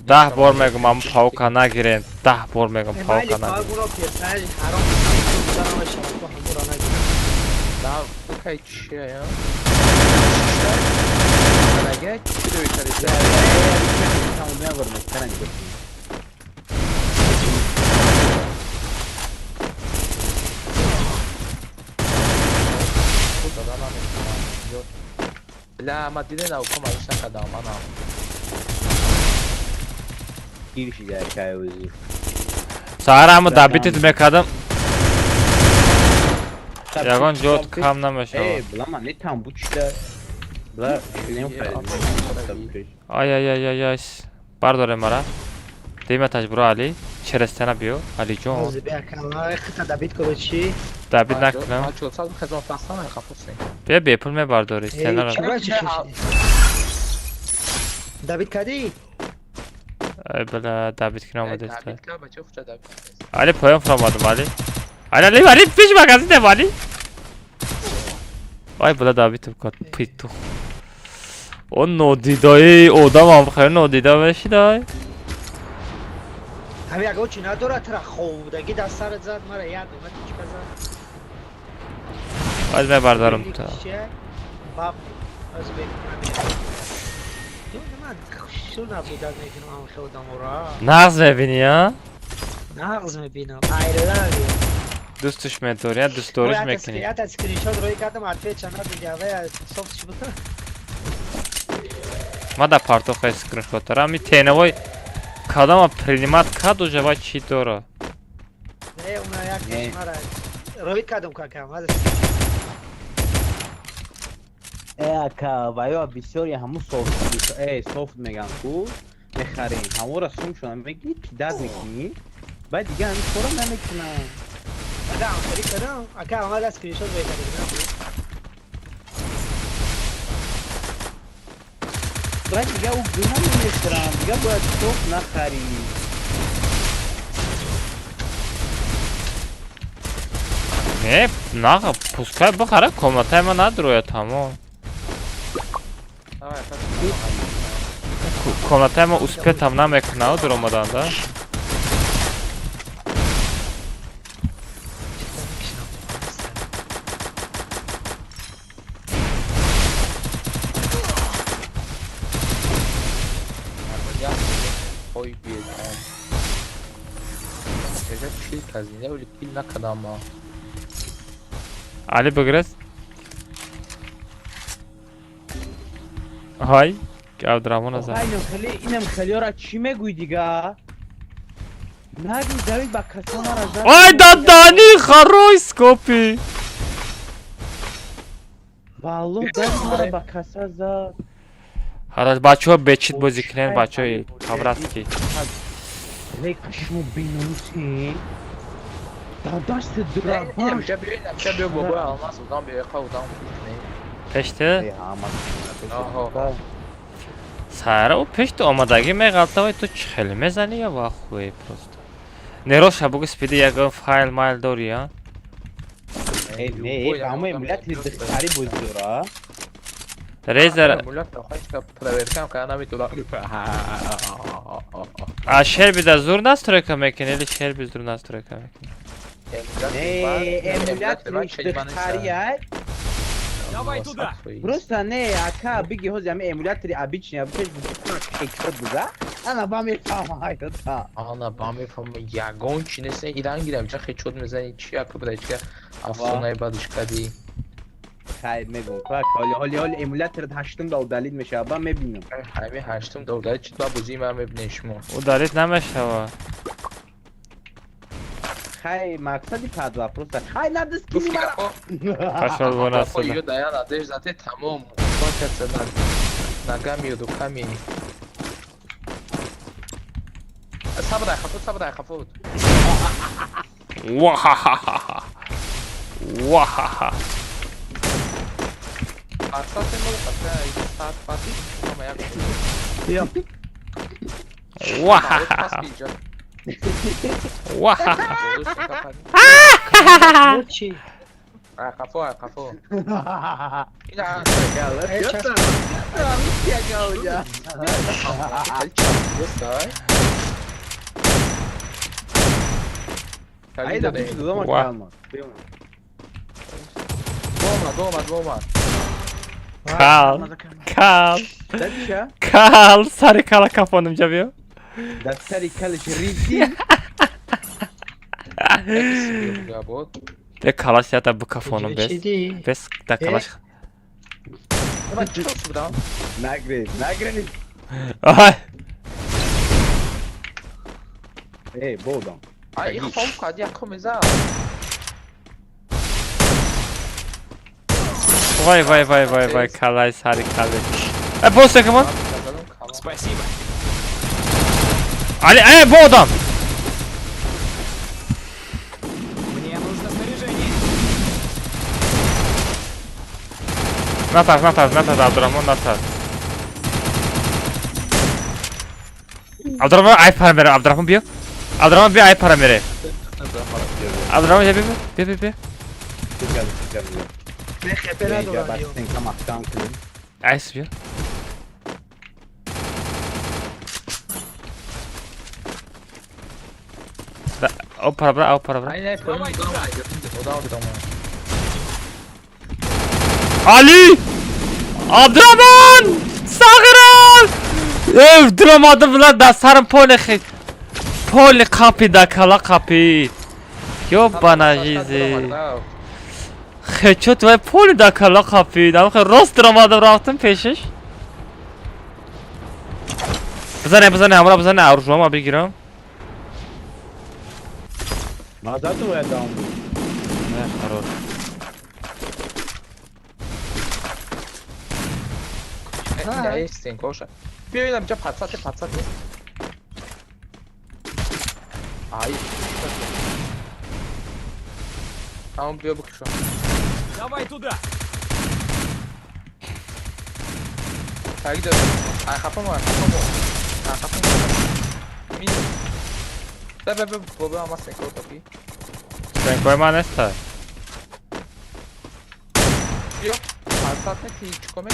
Speaker 1: ده بار میگم هم پاوکا نگیرین 10 بار میگم پاوکا نگیرین
Speaker 16: اوکی چیه یا؟ اگه چی دوی تریسه؟ لا ما دیدین او کم ایش نکده منم
Speaker 9: گیرشی در که وزی
Speaker 1: سهر همو دبیتت میکردم Ягон жод кам намешава.
Speaker 9: Эй, блама, не там, будь что. Бла, шлем
Speaker 1: Ай. Бардоре мара. Дематаж бро Али. Черестена био. Али ҷон. Давид накунам. Бия бепул мебардори. Стена.
Speaker 8: Давид кади?
Speaker 1: Ай бала, Давид кин омаде аст. Али поям фромадам Али. Али пеш магазин дем Али. Ай бала Давид кот питу. Он нодидай, одамам хай нодида мешидай.
Speaker 8: Ҳами агар чӣ надорад тара ховдагӣ даст сарат зад мара як умад чика зад.
Speaker 1: Ҳозир мебардорам то.
Speaker 8: Баб аз бек. Ё ман шо набудан мекунам худамора.
Speaker 1: Нағз мебини а?
Speaker 8: Нағз мебинам. I love you.
Speaker 1: Дӯстуш медори, я дӯстдориш мекунӣ.
Speaker 8: Я так скриншот рӯй кардам, ответ чана дигава софтш буд.
Speaker 1: Мада партоха скриншот дорам. Ми тенавой кадама принимат кад уже ва чӣ дора?
Speaker 8: Не, уна як мара. Рӯй кардам какам.
Speaker 9: ака ваё бисёри ҳамун софт меган ку мехарем ҳамора сум шуна меги пидад мекунӣ баъд дига ҳамин кора намекунам
Speaker 8: Ага, амфари кардам. Ака омада скриншот рӯй кардам.
Speaker 9: баъд дига ӯ гуна намеширам дига бояд софт нахарӣ
Speaker 1: Не, наға, пускай бахара комнатай ма надроя тамом. Комнатай ма успет там намекунав дар омадан да.
Speaker 16: Ой, бедам. Эжа чил казине ули кил накадам ма.
Speaker 1: Али бигрес. Ҳай, гавдрамон аза.
Speaker 9: айно хеле инам хелеора чӣ мегӯй дига нагӯй давид ба касонара зад
Speaker 1: Ай дадани харой скопи.
Speaker 9: валло давид мара ба каса зад
Speaker 1: Ҳараш бачаҳо бечит бозӣ кунен, бачаҳои қабраски.
Speaker 9: лека шумо беномусен дар дасти драбаш
Speaker 16: Бия бобои алмаз удам бия удам кунем.
Speaker 1: Пешти? Сара, пешти омадагӣ меғалтавай ту чӣ хеле мезанӣ я ва хуе просто. Нероша бугу спиди ягон файл майл дорӣ а?
Speaker 9: не ҳамаи миллати духтари буздора
Speaker 1: Резер. А шерби да зур настройка мекунӣ или шерби зур настройка мекунӣ?
Speaker 9: эмулятори духтария просто не ака биги ҳози ҳами эмулятори обични буза ана ба мефаҳмад
Speaker 16: ана ба мефаҳма ягон чӣ нест иран гирам ча хечот мезани чӣ ака будачка афсонаи бадиш кади
Speaker 9: хайр мегум ҳоли эмуляторат ҳаштум давдалид мешава ба мебинам
Speaker 16: ҳами ҳаштум давдалид чӣ ба бузии ман мебинем шумо
Speaker 1: ӯ далид намешава
Speaker 9: хай мақсади падва просто хай надискини
Speaker 16: ё дая надеждате тамом бачаца нагамиёду ками сабрай хафуд
Speaker 1: вахахаха вахаха
Speaker 16: асасе мо пасай саат паси ма як
Speaker 1: вахаха вахаха
Speaker 16: Кафо. Дома.
Speaker 1: Кал, сари кала кафоным ҷавиё.
Speaker 9: Дастари калаш риди.
Speaker 1: Те калаш ята бу кафоным бес. Бес да калаш.
Speaker 9: Нагрев.
Speaker 1: Ай.
Speaker 9: Болдам.
Speaker 16: Ай, их хом кад як комеза.
Speaker 1: Vay kalay sarı kalay. Boss takımın.
Speaker 16: Kazanım kalan.
Speaker 15: Спасибо.
Speaker 1: Ali bu adam.
Speaker 15: Мне нужно снаряжение.
Speaker 1: Natar Abdurrahman natar. Abdurrahman ay para verir Abdurrahman bir. Abdurrahman bir ay para verir. Abdurrahman bir.
Speaker 6: Ne khepera dolanıyor.
Speaker 1: Ay bir. O para bırak.
Speaker 16: Aynen koyun. O da aldı ama.
Speaker 1: Ali! Abdurrahman! Sağıral! Duramadım lan da sarım poli kapıda kala kapı. Yo bana jizi. Headshot ve poli da kala kapı. Rost duramadım rahatım peşiş. Buzane amra buzane aruşuma bir giram.
Speaker 9: Назад его я дам.
Speaker 1: Ne хорош.
Speaker 16: Ya isteyin koşa. Bir öyle bir patsat. Ay. Tamam bir bu şu an.
Speaker 15: Давай туда.
Speaker 16: Hadi gidelim. Ay kapım var. Kapım. Min. Be baba ama sen koy kapıyı.
Speaker 1: Sen koyma nesta.
Speaker 16: Yok. Patsat ne hiç komik.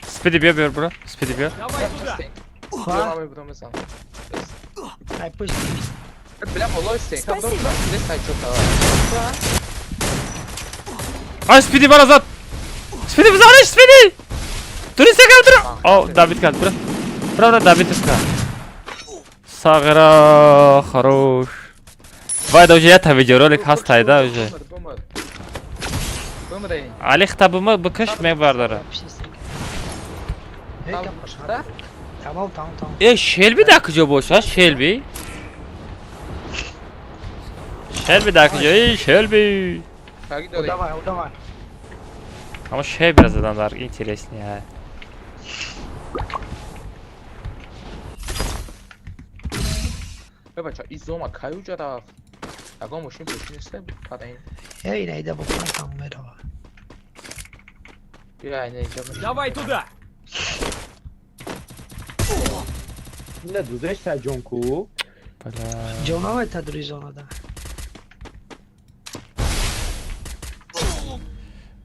Speaker 1: Speedy bir bro. Speedy bir.
Speaker 15: Давай туда.
Speaker 16: Давай будем сам.
Speaker 6: Ай пусть.
Speaker 16: Прям лойся. Там дом здесь сайчо тава.
Speaker 1: Ay Speedy bana zat. Speedy bize Speedy. Dur istekal dur. Oh David geldi bro. Bro David iska. Sağıra хорош. Vay da ya tabii rolik hastaydı önce. Ali kitabımı bıkış mevvarları.
Speaker 6: Tamam.
Speaker 1: Shelby de akıcı boş ha Shelby. Shelby de akıcı Shelby.
Speaker 6: O da var.
Speaker 1: Ama şey biraz adamlar interesli ya.
Speaker 16: Bebacza, izoma kaju dziada. A go musimy być nie padają.
Speaker 6: Ej, nejde bu tam merhaba.
Speaker 16: Ya ne idziemy.
Speaker 15: Давай туда.
Speaker 9: Ne düzeş sen Jonku?
Speaker 6: Jona var tadri zonada.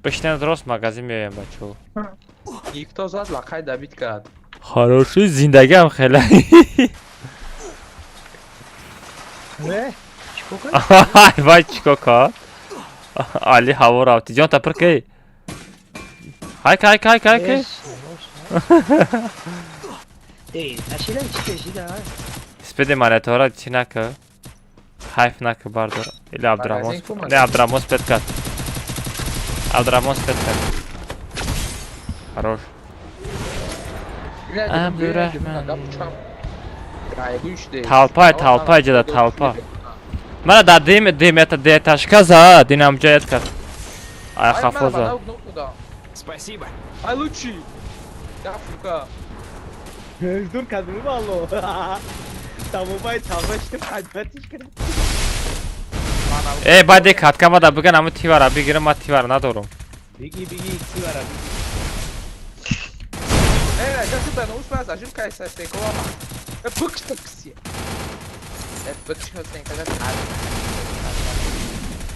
Speaker 1: Beşten drost magazin miyorum bачо.
Speaker 16: Никто зад лакай Давид гад.
Speaker 1: Хороший зиндагам хела.
Speaker 6: Ne? Çikoka?
Speaker 1: Ay vay çikoka. Ali hava rafti. Can tapır kay. Hay.
Speaker 6: Değil. Naşilen çıkışı da.
Speaker 1: Spedi manatora çinaka. Hayf nak bardo. İle Abdurrahman. Ne Abdurrahman spetkat. Abdurrahman spetkat. Хорош. Abdurrahman. Talpa ceda talpa. Mana da dim это taşka za dinamca etkat. Ay hafoza.
Speaker 15: Спасибо.
Speaker 16: Ay Luchi. Ya fuka.
Speaker 9: Dur kadını vallo. Tamam bay işte kalbet çıkın.
Speaker 1: Bade katkama da bugün ama ti var abi girim ati var na doğru.
Speaker 9: Bigi ikisi var abi.
Speaker 16: Já super, não usa a gente cai essa com a mão. É porque está que se. É porque eu tenho que fazer nada.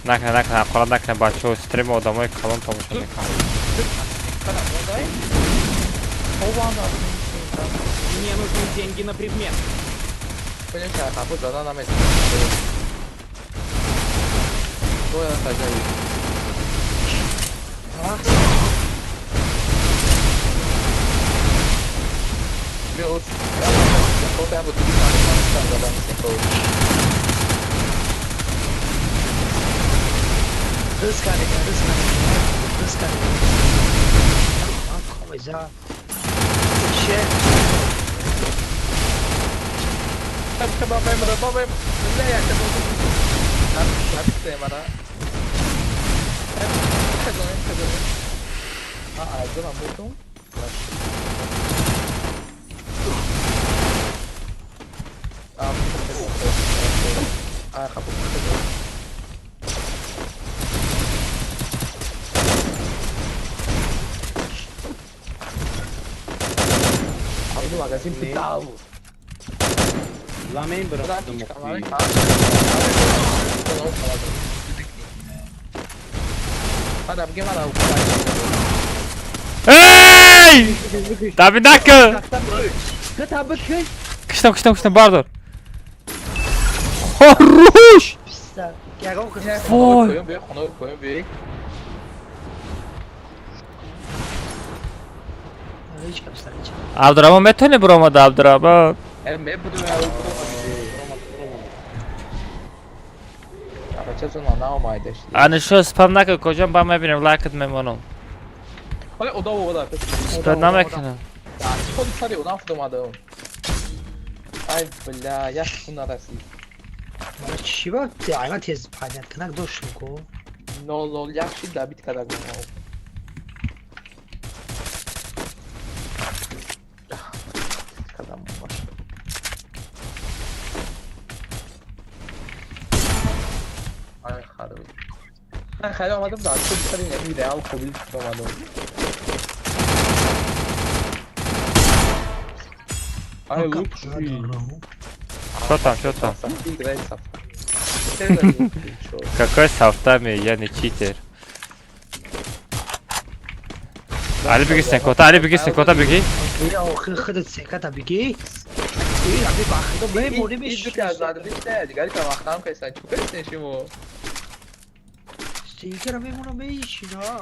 Speaker 1: Nakna kolan nakna bачо stream odamı kalın tomuşunu.
Speaker 15: Мне нужны деньги на предмет.
Speaker 16: Понимаешь, а вот она на месте. Что я хозяин? Meu, eu pego tudo para trabalhar sem code.
Speaker 6: Hız karega. Tamam koyacağım. Şey.
Speaker 16: Baba benim. Ne yakın oldu? Hadi bana. Kazanayım. Ha, ağzına vurdum. Ayakkabı kırdım. Abi magazin pital.
Speaker 9: Lameyin bıraktım okuyayım.
Speaker 16: Hadi abi gel abi.
Speaker 1: Hey! Da bir dakika. Kıştım pardon. Haruş! Vay.
Speaker 16: Koyun büyük.
Speaker 1: Abdurrahman metone bromada Abdurrahman.
Speaker 16: Ben budu ya. Yapacağız onu anlamaydı işte.
Speaker 1: Hani şu spam nakı kocam bana benim like etmem onu.
Speaker 16: Hadi o da.
Speaker 1: Spam namek ne?
Speaker 16: Polis arıyor ne yaptım adam. Ay billah ya bunlar arası.
Speaker 6: چی با اینا تیز پنیت کنک داشتم کو
Speaker 16: Lol yaxşı da bit kadar mı? Kadar mı var? Ay harbi. Ben hayal olmadım da çok sarı bir real kabul tutamadım. Ay look.
Speaker 1: Что там?
Speaker 16: Играй сав.
Speaker 1: Какой софтами, я не читер. Ali bilgisayar kota bilgi.
Speaker 6: یا آخر خودت سکت بگی این abi bakıda ben bunu bir
Speaker 16: İyi bir azaldı işte. Diğer kamaktan kaysan çok esin bu.
Speaker 6: Stiker abi bunu bir işin ha.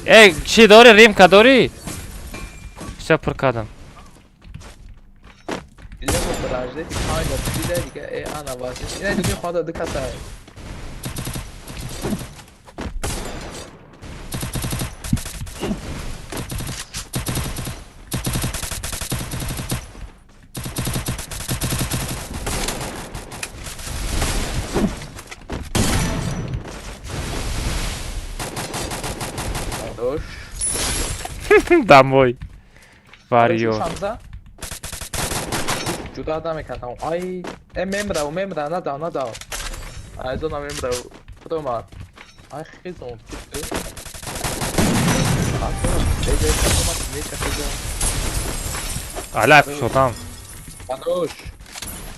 Speaker 1: Ey, şey doğru Rimka doğru. Все прокадом.
Speaker 16: Ile bu barajda aynı bir de diye ana var. Yine dünya fazla dikkat et. Hoş.
Speaker 1: Домой. Варьё.
Speaker 16: Juda adam ekran. Ay, membra, nada. Ay, zona membra. Toma. Ay, rezon.
Speaker 1: Alap, что там?
Speaker 16: Хорош.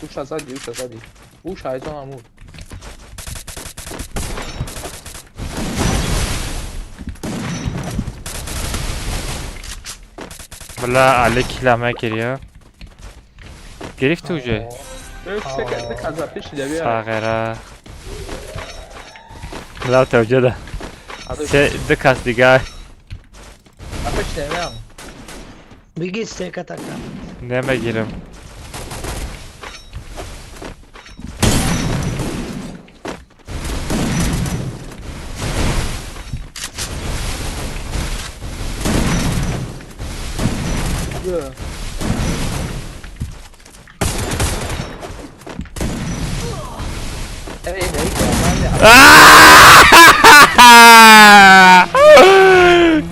Speaker 16: Уша сзади. Уша, ай, зона мут.
Speaker 1: Бля, Али киломе гирё. Грифт уже. Сагера. Ладно, уже да. Все доказ дига.
Speaker 6: بگی سکت کن
Speaker 1: نمیگیرم.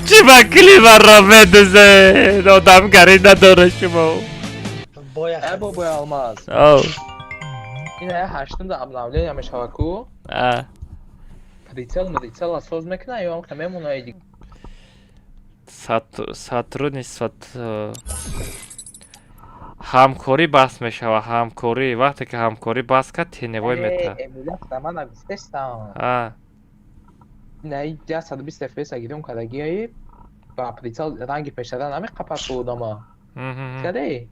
Speaker 1: Чима клима робедзе, но там гарина дорашимо.
Speaker 16: Boya almaz.
Speaker 1: Oh.
Speaker 16: Yine haştım da ablamla yamış havaku. Прицел соз мекна hem onu edik.
Speaker 1: Сотрудничество ҳамкорӣ баҳс мешава ҳамкорӣ вақте ки ҳамкорӣ баҳс кард теневой мета
Speaker 16: Nej, jag hade bestämt mig att de kan ge bara прицел ранги пешада нами қапасу дома. Шаде.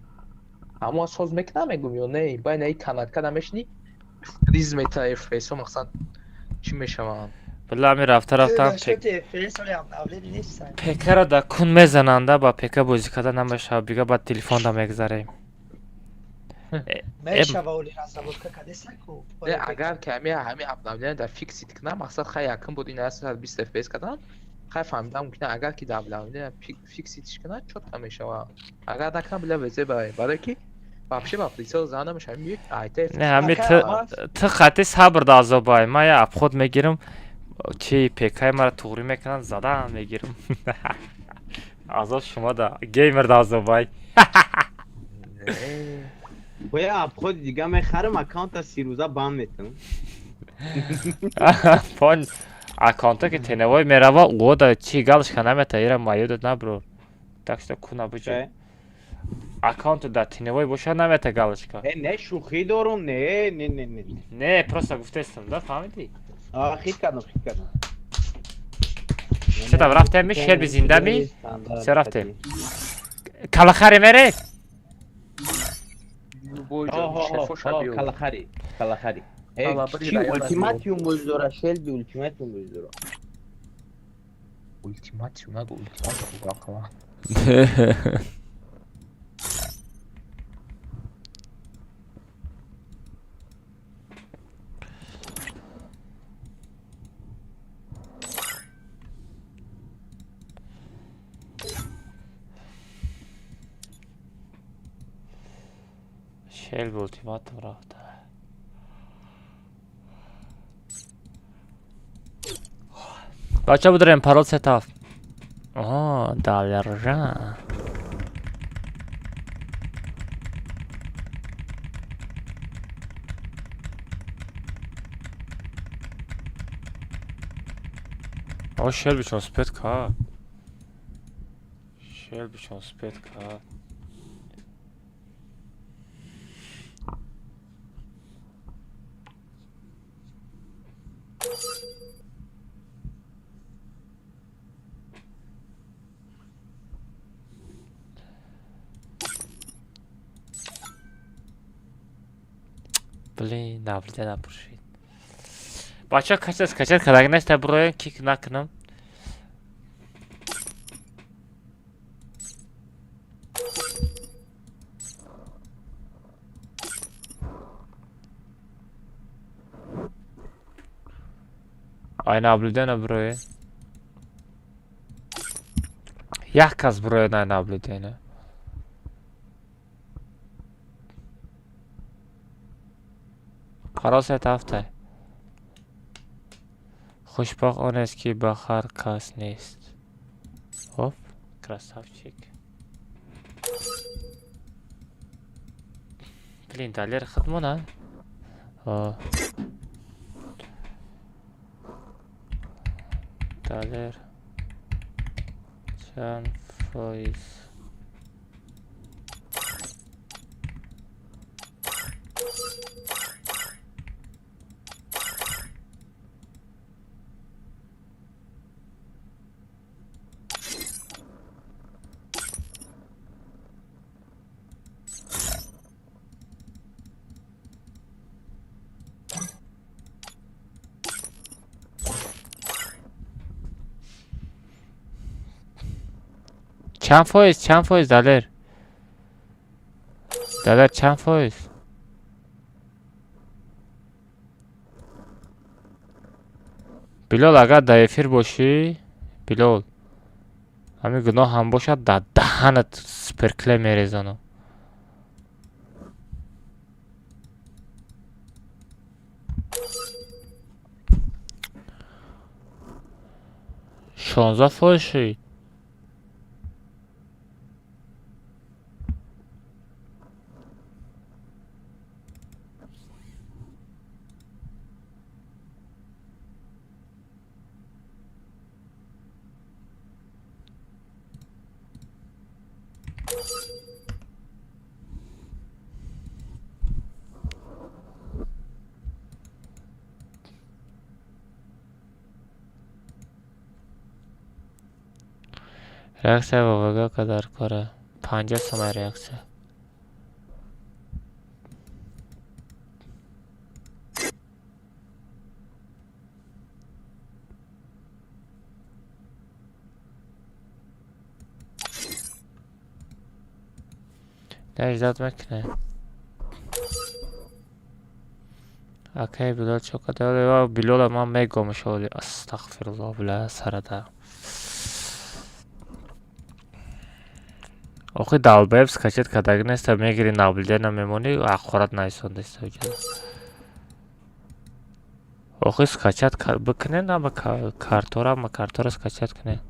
Speaker 16: Ама соз мекна мегум ё не, бай не канат кадамешни. Риз мета FPS мақсад чӣ мешаванд?
Speaker 1: била ми рафтам пекара да кун мезананда ба пека бозӣ карда намешава бига ба телефонда мегзарем
Speaker 16: агар ки ҳами аблавлиан дар фиксит кунам мақсад хай якин буд ин 120 FPS кадан хай фаҳмидам мумкина агар ки дар аблавлиан фикситиш кунад чотка мешава агар накунам била везе барои ки вообще ба прицел занамаш ҳамин айтеф
Speaker 1: не ҳами ты хати сабр дазобай ма я обход мегирам чи пекай мара туғри мекунанд задан мегирам азоб шумо да геймер дазобай
Speaker 9: боя обход дига мехарам аккаунта 30 рӯза банд метунам
Speaker 1: пон аккаунта ки теневой мерава уода чи галашка намета ира маюда набро так что куна буҷа аккаунту да теневой боша намета галашка
Speaker 9: не шӯхӣ дорум
Speaker 1: не просто гуфтестам да фаҳмидӣ
Speaker 9: хит кардам
Speaker 1: چه طب رفتیم می شیر بی زنده می؟ چه رفتیم؟ کلاخری میره؟
Speaker 9: کلاخری چی ultimatium بزدوره شلبی ultimatium بزدوره
Speaker 16: ultimatium نگو ultimatium باقلا
Speaker 1: شیل به التیماتوم رفته بچه بداریم پرال ستاف آه دالرژن آه شیل بیشون سپید که شیل بیشون سپید که Блин, да, блин, да, пушит. Бача скачать, когда гнать таброем, кик накнем. Ай наблюдение броя. Як каз броя на наблюдение. خلاص هفته خوشبخت آن است که بخر کس نیست خب красавчик блин далер خدمونه далер چند فایز چند فایز دلر چند فایز بلال اگر در افیر باشی بلال همین گناه هم باشد در دهنت سپرکله میریزانم 16 فایز реакция ВВГ кадар кора 50 сомай реакция не ждать мекне окей Билал чё кадар Билала ман мегом шоли астағфируллах бля сарада охи далбаев скачать кадагнеста мегири наблюдена мемони ахорат найсондеста уҷада охи скачать бикне наба картора скачать кне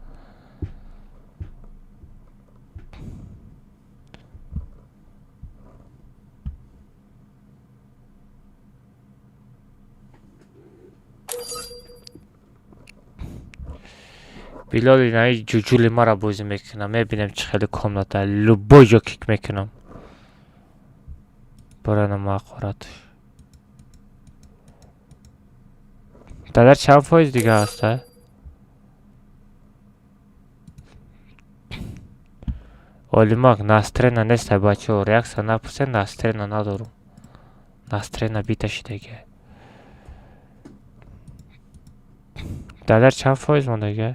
Speaker 1: Билал инаи ҷуҷули мара бозӣ мекунам мебинем чӣ хеле комната любой ҷо кик мекунам барана мақорат дадар чанд фоиз дига ҳаста олимак настрена нестай бачаҳо реаксия напурсед настрена надорум настрена биташидаги дадар чанд фоиз мондаги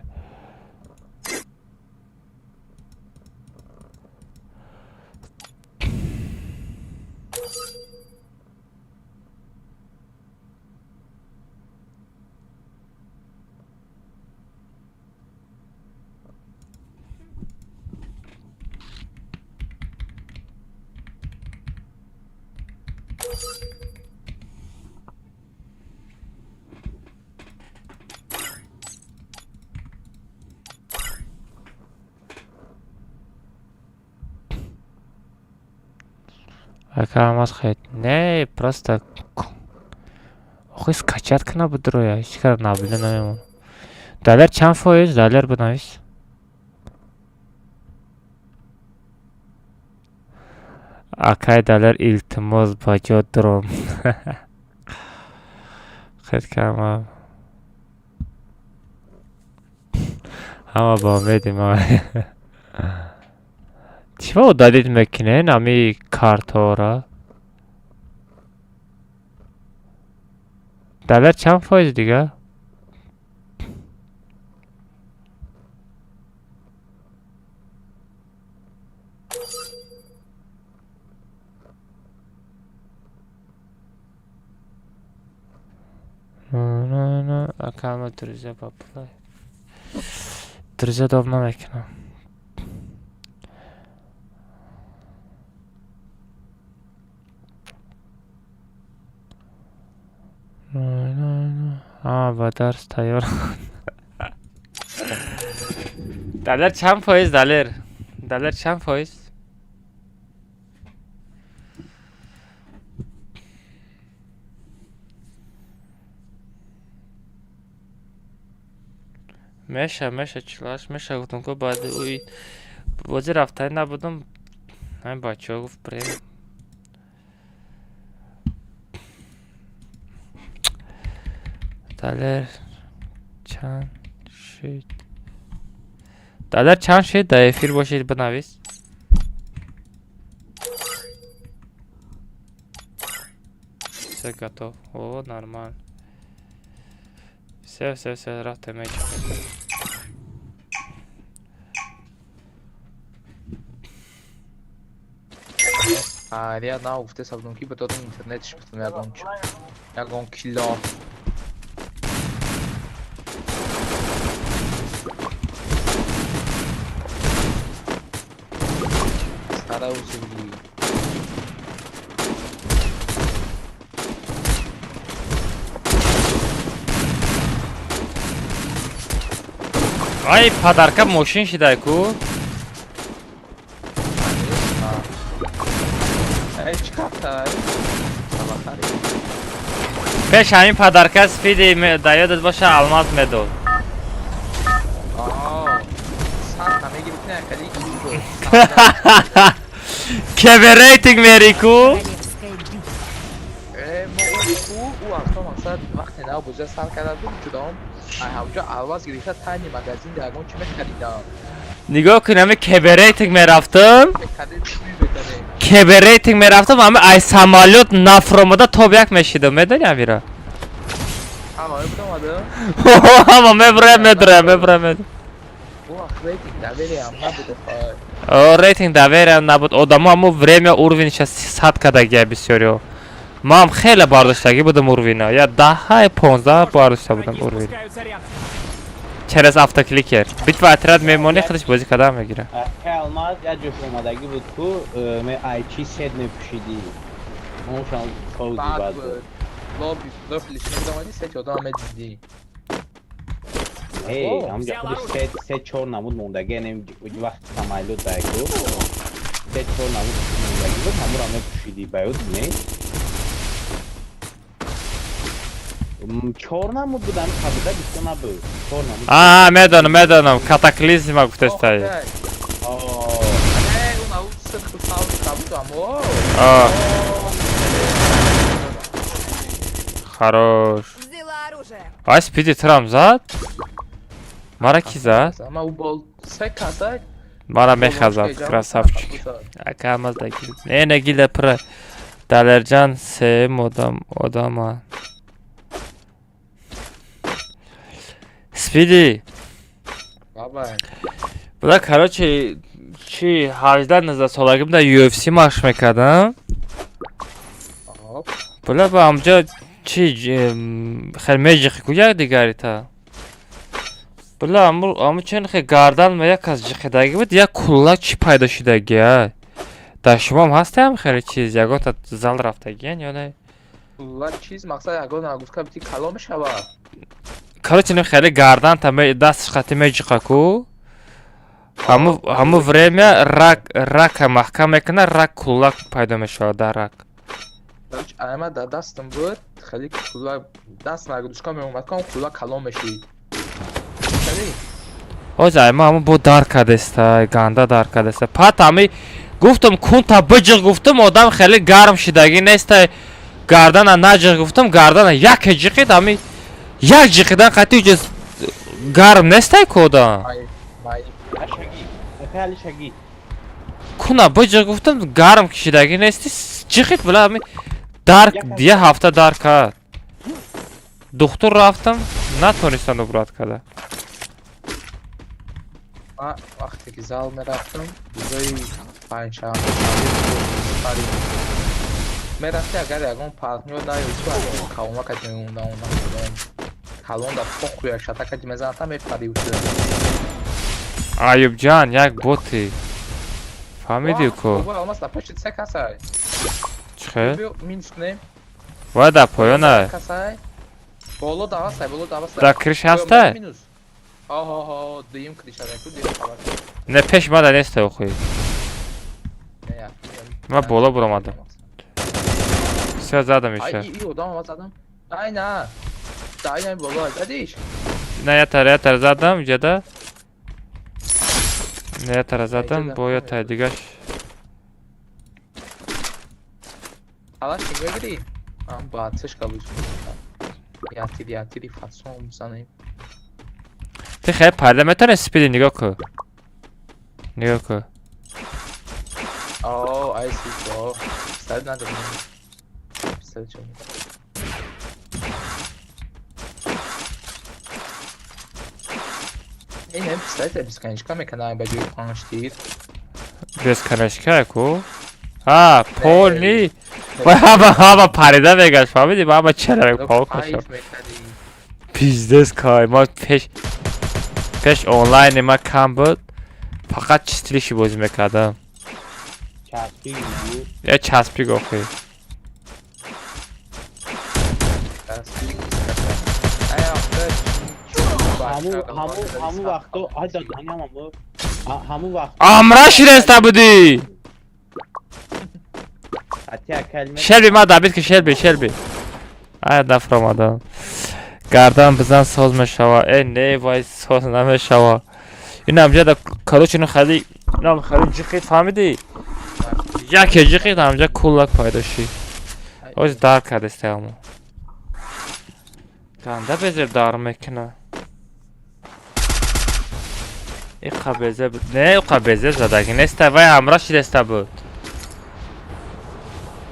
Speaker 1: Акамас хет. Не, просто охи скачать кна будроя. Ҳеҷ кар наблюда намемон. Далер чанд фоиз? Далер бинавис. Акай далер илтимос ба ҷо дуром. Хет кама. Ҳама ба умедим. Чего дадид мекунен ами картора? Далер чанд фоиз дига? No, акама друзья поплай. Друзья давно мекунам. با درس تیار دلار چند فایز دلار چند فایز میشه چلاش میشه گفتم که بعد اوی بازی رفتن نبودم همین بچه ها گفت بریم دلار چند شد دلار چند شد در افیر باشید بنویس все готов о нормально все рад иметь
Speaker 16: я на уфте савдунки ба додам интернетиш гуфтам ягон кило стара усули
Speaker 1: ай падарка мошин шидай ку пеш ҳамин падарка спиди даёдат боша алмаз медод кебе рейтинг мери ку
Speaker 16: вақте нав буза сар кардам чудом ҳамҷо алваз гирифта тайни магазин ягон чӣ мехаридам
Speaker 1: нигоҳ кун ҳаме кебе рейтинг мерафтам кебе рейтинг мерафтам ҳаме ай самолёт нафромада тоб як мешидам медони ҳамира ҳама мебурам рейтинг довериям набуд одамо ҳамо время урвинша 100 кадагия бисёрио ман хеле бардоштагӣ будам урвина я 10-15 бардошта будам урвин через автокликер. Битва отряд мемони худش бозӣ кардам мегира.
Speaker 9: Алмаз я ҷӯшомадагӣ буд ку ме айчи сед мепӯшидӣ. Оншон ковзи
Speaker 16: بعد
Speaker 9: бад.
Speaker 16: лоб лишнем давади сет ёдам медидӣ.
Speaker 9: Эй, ҳамҷа худиш сед чор намуд мондаги, яъне вақти самайлот дайку. Сед чор намуд мондаги буд, ҳамуро мепӯшидӣ баёд не? чор намуд буд, ҳами қабуда бисто набуд. Чор намуд.
Speaker 1: Медонам, катаклизма гуфтастай.
Speaker 16: Не, он аут сидқи савди қабуд амо.
Speaker 1: Хорош. Ай спиди трам зад? Мара ки зад?
Speaker 16: Ама у бол се касай.
Speaker 1: Мара мехазад, красавчик. Ака маздаги. Не нагида пра. Далерҷан се одама. Спиди.
Speaker 16: Бабай.
Speaker 1: Була короче чи 18-19 солагимда UFC машқ мекардам. Була ба амҷо чи хел меҷиқи ку як дигарита. Була аму чен хе гардан ма як аз ҷиқидаги буд, як куллак чи пайдо шудагия. Дар шумом ҳастаям хеле чиз ягонта зал рафтагиян ё не?
Speaker 16: Куллак чиз мақсад ягон агуфка бити кало мешава.
Speaker 1: Короче не хеле гардан та дастиш қати меҷиқа ку. Ҳаму время рака маҳкам мекунад, рак куллак пайдо мешавад дар рак.
Speaker 16: Ама дар дастам буд, хеле куллак даст нагудушка меомад кам куллак кало мешид.
Speaker 1: Озай ма бо дар кадеста, ганда дар кадеста. Пат ами гуфтам кунта биҷиқ гуфтам, одам хеле гарм шидаги неста. Гардана наҷиқ гуфтам, гардана як ҷиқид ами як ҷиқидан қати уҷа гарм нестай ку одам. Куна биҷиқ гуфтам, гарм кишидаги нести, ҷиқид була ами дарк я ҳафта дар кард. Духтур рафтам, натонистам обрат карда.
Speaker 16: Ма вақте ки зал мерафтам, рӯзои панҷшанбе мерафти агар ягон партнёр наёбӣ агар калонакат мемондам калон дар поху як шатакати мезанатам мепари ушуда.
Speaker 1: Аюбҷан як боти. Фаҳмидӣ ку?
Speaker 16: Алмаз дар пешти се касай.
Speaker 1: Чӣ хел?
Speaker 16: Минус кунем.
Speaker 1: Вай дар поёна?
Speaker 16: Боло давастай, боло давастай.
Speaker 1: Дар криша ҳастай?
Speaker 16: Аҳо, дуюм криша ку дуюм хабар.
Speaker 1: Не пеш мада нестай охӯи. Ма боло буромадам. Се задам иша.
Speaker 16: Ай, одам ама задам. Ай на. Дай боло задиш.
Speaker 1: Не ятар задам ҷада. Не ятар задам, бо ятай дигаш.
Speaker 16: Алаш чигагири? Ам баъдсиш кабул шуд. Ятири фасон мизанем.
Speaker 1: Ты хай пайда метавонӣ спиди нигоҳ ку. Нигоҳ ку.
Speaker 16: Ай сисо. Пистолет надорам. Пистолет чо? Ин пистолет без конечка мекунам ба ҷои панҷтир.
Speaker 1: Без конечка ку? Полни. Вай ҳама парида мегашт, фаҳмидӣ? ҳама чара пол кашам. Пиздес кай, ма пеш онлайни ма кам буд. Фақат чистлиши бозӣ мекардам.
Speaker 9: Часпиг буд?
Speaker 1: Я часпиг охӣ.
Speaker 9: ҳамун вақто ҳамун вақто
Speaker 1: амра ширеста будӣ. Шелби ма дабид ки шелби. Ай дафр омадам. Гардан бизан соз мешава. Не вай соз намешава. ин амҷада короче ин хали ҷиқид фаҳмидӣ? Яке ҷиқид амҷа куллак пайдо шид. Оз дар кардестай амо. Ганда безер дар мекуна. Иқа безе буд. Не иқа безе задаги нестай. Вай амра ширеста буд.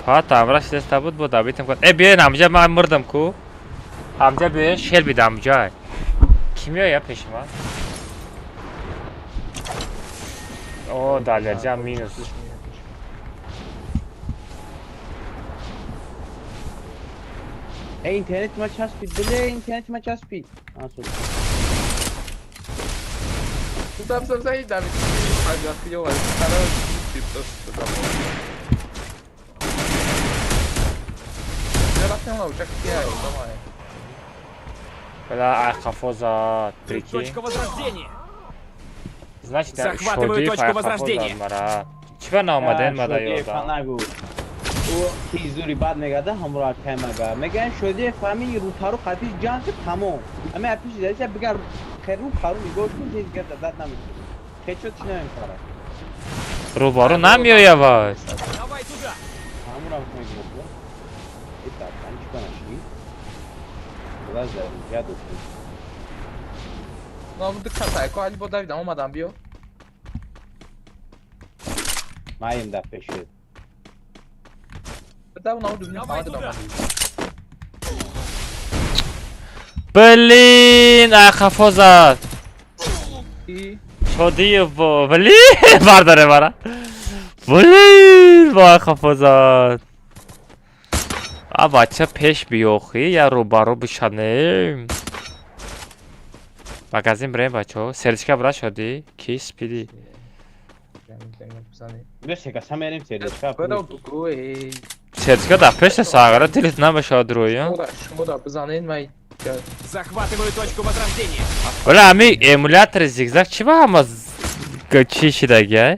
Speaker 1: Пат амра ширеста буд бо дабитам кад. Биёин амҷа ман мурдам ку. Амҷа биёин шел бид амҷа. Ки меоя пеши ман? О, далерҷа минус.
Speaker 9: интернет ма часпид, биле интернет ма часпид.
Speaker 16: Zap, David. Hadi bak video var. Sana kriptos tutamam. Zaten la uçak ya, tamam.
Speaker 1: Бля, хафозат. Прикинь.
Speaker 15: Точка возрождения.
Speaker 1: Значит,
Speaker 15: Захватываю точку возрождения.
Speaker 1: چرا نامده این مده یادم
Speaker 9: نگو او خیزوری بعد نگده همراه که مگه میگن شده فهمی رو تارو خطیش جان که تمام اما اپیش دیگه بگر خیرو پارو میگوش کن چیز دیگه داد نمیشه خیلی شد چی نمیکنه
Speaker 1: روبارو نمیو یواش
Speaker 15: Давай туда.
Speaker 9: همراه میگه ایتا من چی کنشی باز داریم یاد کنیم
Speaker 16: نابود کسای که علی با David اومدم بیا
Speaker 9: مایم دفعه شد
Speaker 16: بده اون دو میخواد
Speaker 1: بلین خفازت شدی با بلین برداره برا بلین با خفازت بچه پیش بیوخی یا روبارو بشنیم مگزین بریم بچه ها سرچکه برا شدی؟ کی سپیدی؟
Speaker 9: بشه که میریم سرچکه
Speaker 1: سرچکه در پشت ساغره دلت نبشاد روی
Speaker 16: شما دا بزنین من
Speaker 15: Захватываю точку возрождения.
Speaker 1: ولی همی ایمولیاتر زیگزاگ چی با همه چی شدگی؟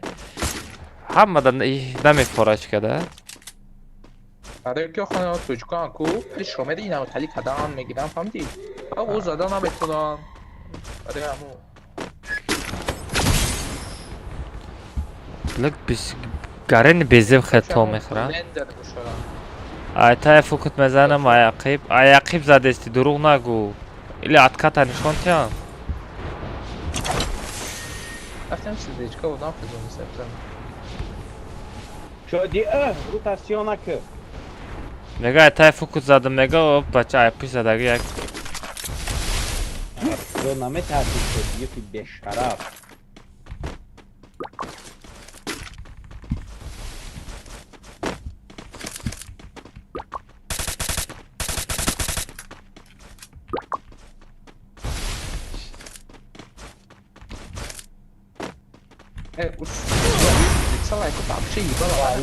Speaker 1: همه دا نمیفوراش کده
Speaker 16: برای که خانه توجکان کو پیش رو میده اینم تلی کدام میگیرم فهمیدی؟ او زدن هم بتونم برای همون
Speaker 1: لک بیس گرین بیزیم خطا میخورم ایتا فوکت میزنم عیقیب زده استی دروغ نگو ایلی عدکتا نشون تیم
Speaker 16: رفتم سیدیچکا بودم فیزونی سبزم
Speaker 9: شدی روتاسیون نکه
Speaker 1: میگه ایتا فوکت زدم میگه بچه عیقی زده یک
Speaker 9: دونامه تحصیل شد یکی بشرف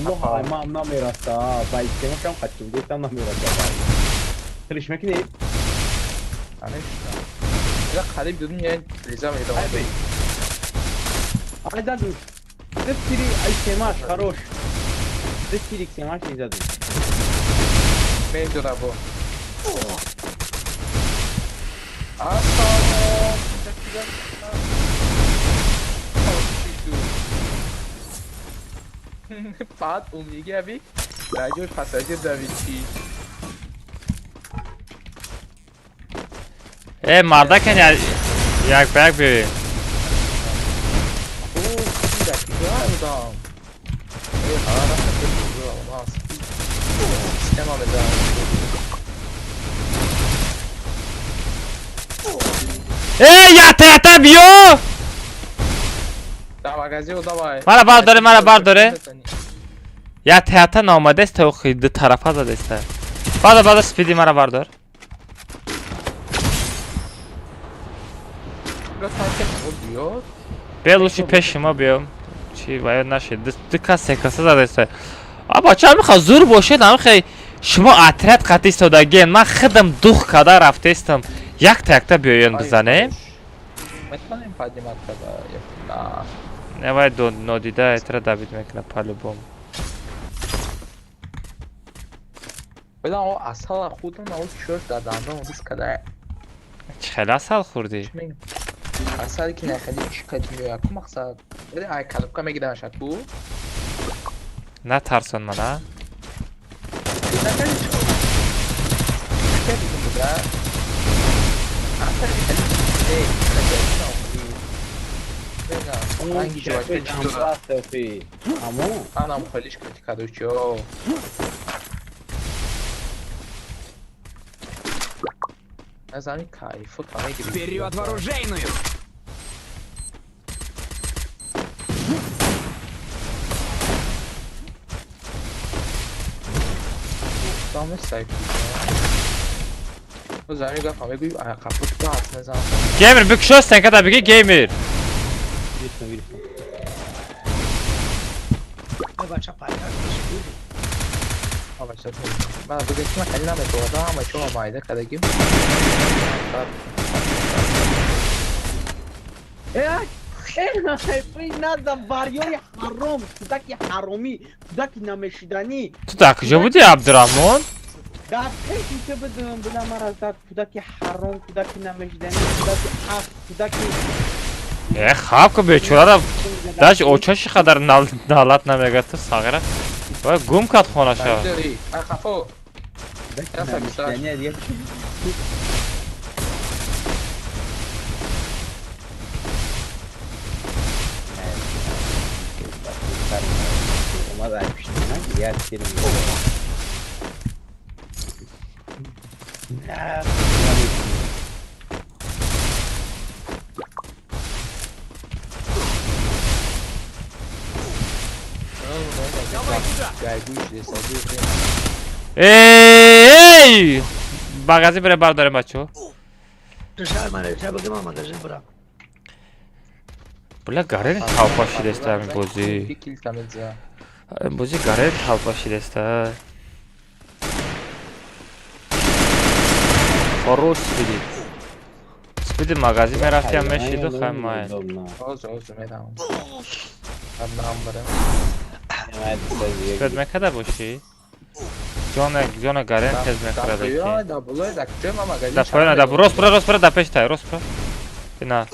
Speaker 9: والله ما نمیرسه بایستمش هم خطی بودیت هم نمیرسه خیلیش میکنی؟
Speaker 16: لا خليك بدون الزام يدور
Speaker 9: هذا دوش تشتري اي سماش خروش تشتري سماش اذا دوش
Speaker 16: مين درابو بعد اون میگه ابی راجع پاساژیر داویچی
Speaker 1: مردکن یک بگ ببین یه بیو مرا برداره یه تهتا نامده است و خیلی دو طرفه زده است بعد سپیدی مرا بردار بیلوشی پیش ما بیام چی باید نشد دکا سکاسه زده است بچه هم میخواه زور باشه نمیخواه شما اطرت قطعی استادگین من خودم دوخ کده رفته استم یک تکتا بیاین بزنه نه باید نادیده اطرت دابید میکنه پلو بوم
Speaker 16: بله او اصلا خودم او چرت دادم اون بیست کده
Speaker 1: خیلی اصل خوردی؟
Speaker 16: اصلا که نه خیلی چیکتی میاد که مقصد بده ای کلب که میگیدم شد تو
Speaker 1: نه ترسون منه
Speaker 16: نه خیلی چیکتی بوده اصلا خیلی چیکتی انا خیلیش کتی کدو چو نظامی کایفو تا میگیری
Speaker 15: Вперед в оружейную!
Speaker 16: دامه سایپ تو زمین گفت همه گوی کپوت تو حد نظام
Speaker 1: گیمر بکشو سنکتا بگی گیمر
Speaker 9: Вирифон.
Speaker 6: بچه پایتر
Speaker 16: من بگم خیلی نمیتونه همه شما مایده کدگیم
Speaker 9: نزدم واریای حرام کودک حرامی کودک نمیشیدنی
Speaker 1: تو در کجا بودی عبدالرحمن؟
Speaker 9: در پیشی که بدونم بودم من از در کودک حرام کودک نمیشیدنی کودک حق کودک
Speaker 1: خواب که بیچاره را داشت اوچاشی قدر نالت نمیگرد ساغره و گم کد خونه شا
Speaker 16: خفو
Speaker 9: نمیشیدنی دیگه اومد ایپشتی من دیگه از تیرم نه
Speaker 1: ای багажи بره برداریم بچه
Speaker 6: شهر من شهر بگم هم مگزین برم
Speaker 1: بله گاره تاوپا شیدسته همین بوزی این بوزی گاره تاوپا شیدسته خروش سپیدی سپیدی مغازی میرفتی هم میشید و خیلی ماین
Speaker 16: آزو میدم هم برم
Speaker 1: سپید میکده باشی؟ جان گاره تز میخوره دکی دا پایانه دا روز پره دا پیش تای روز پره اینا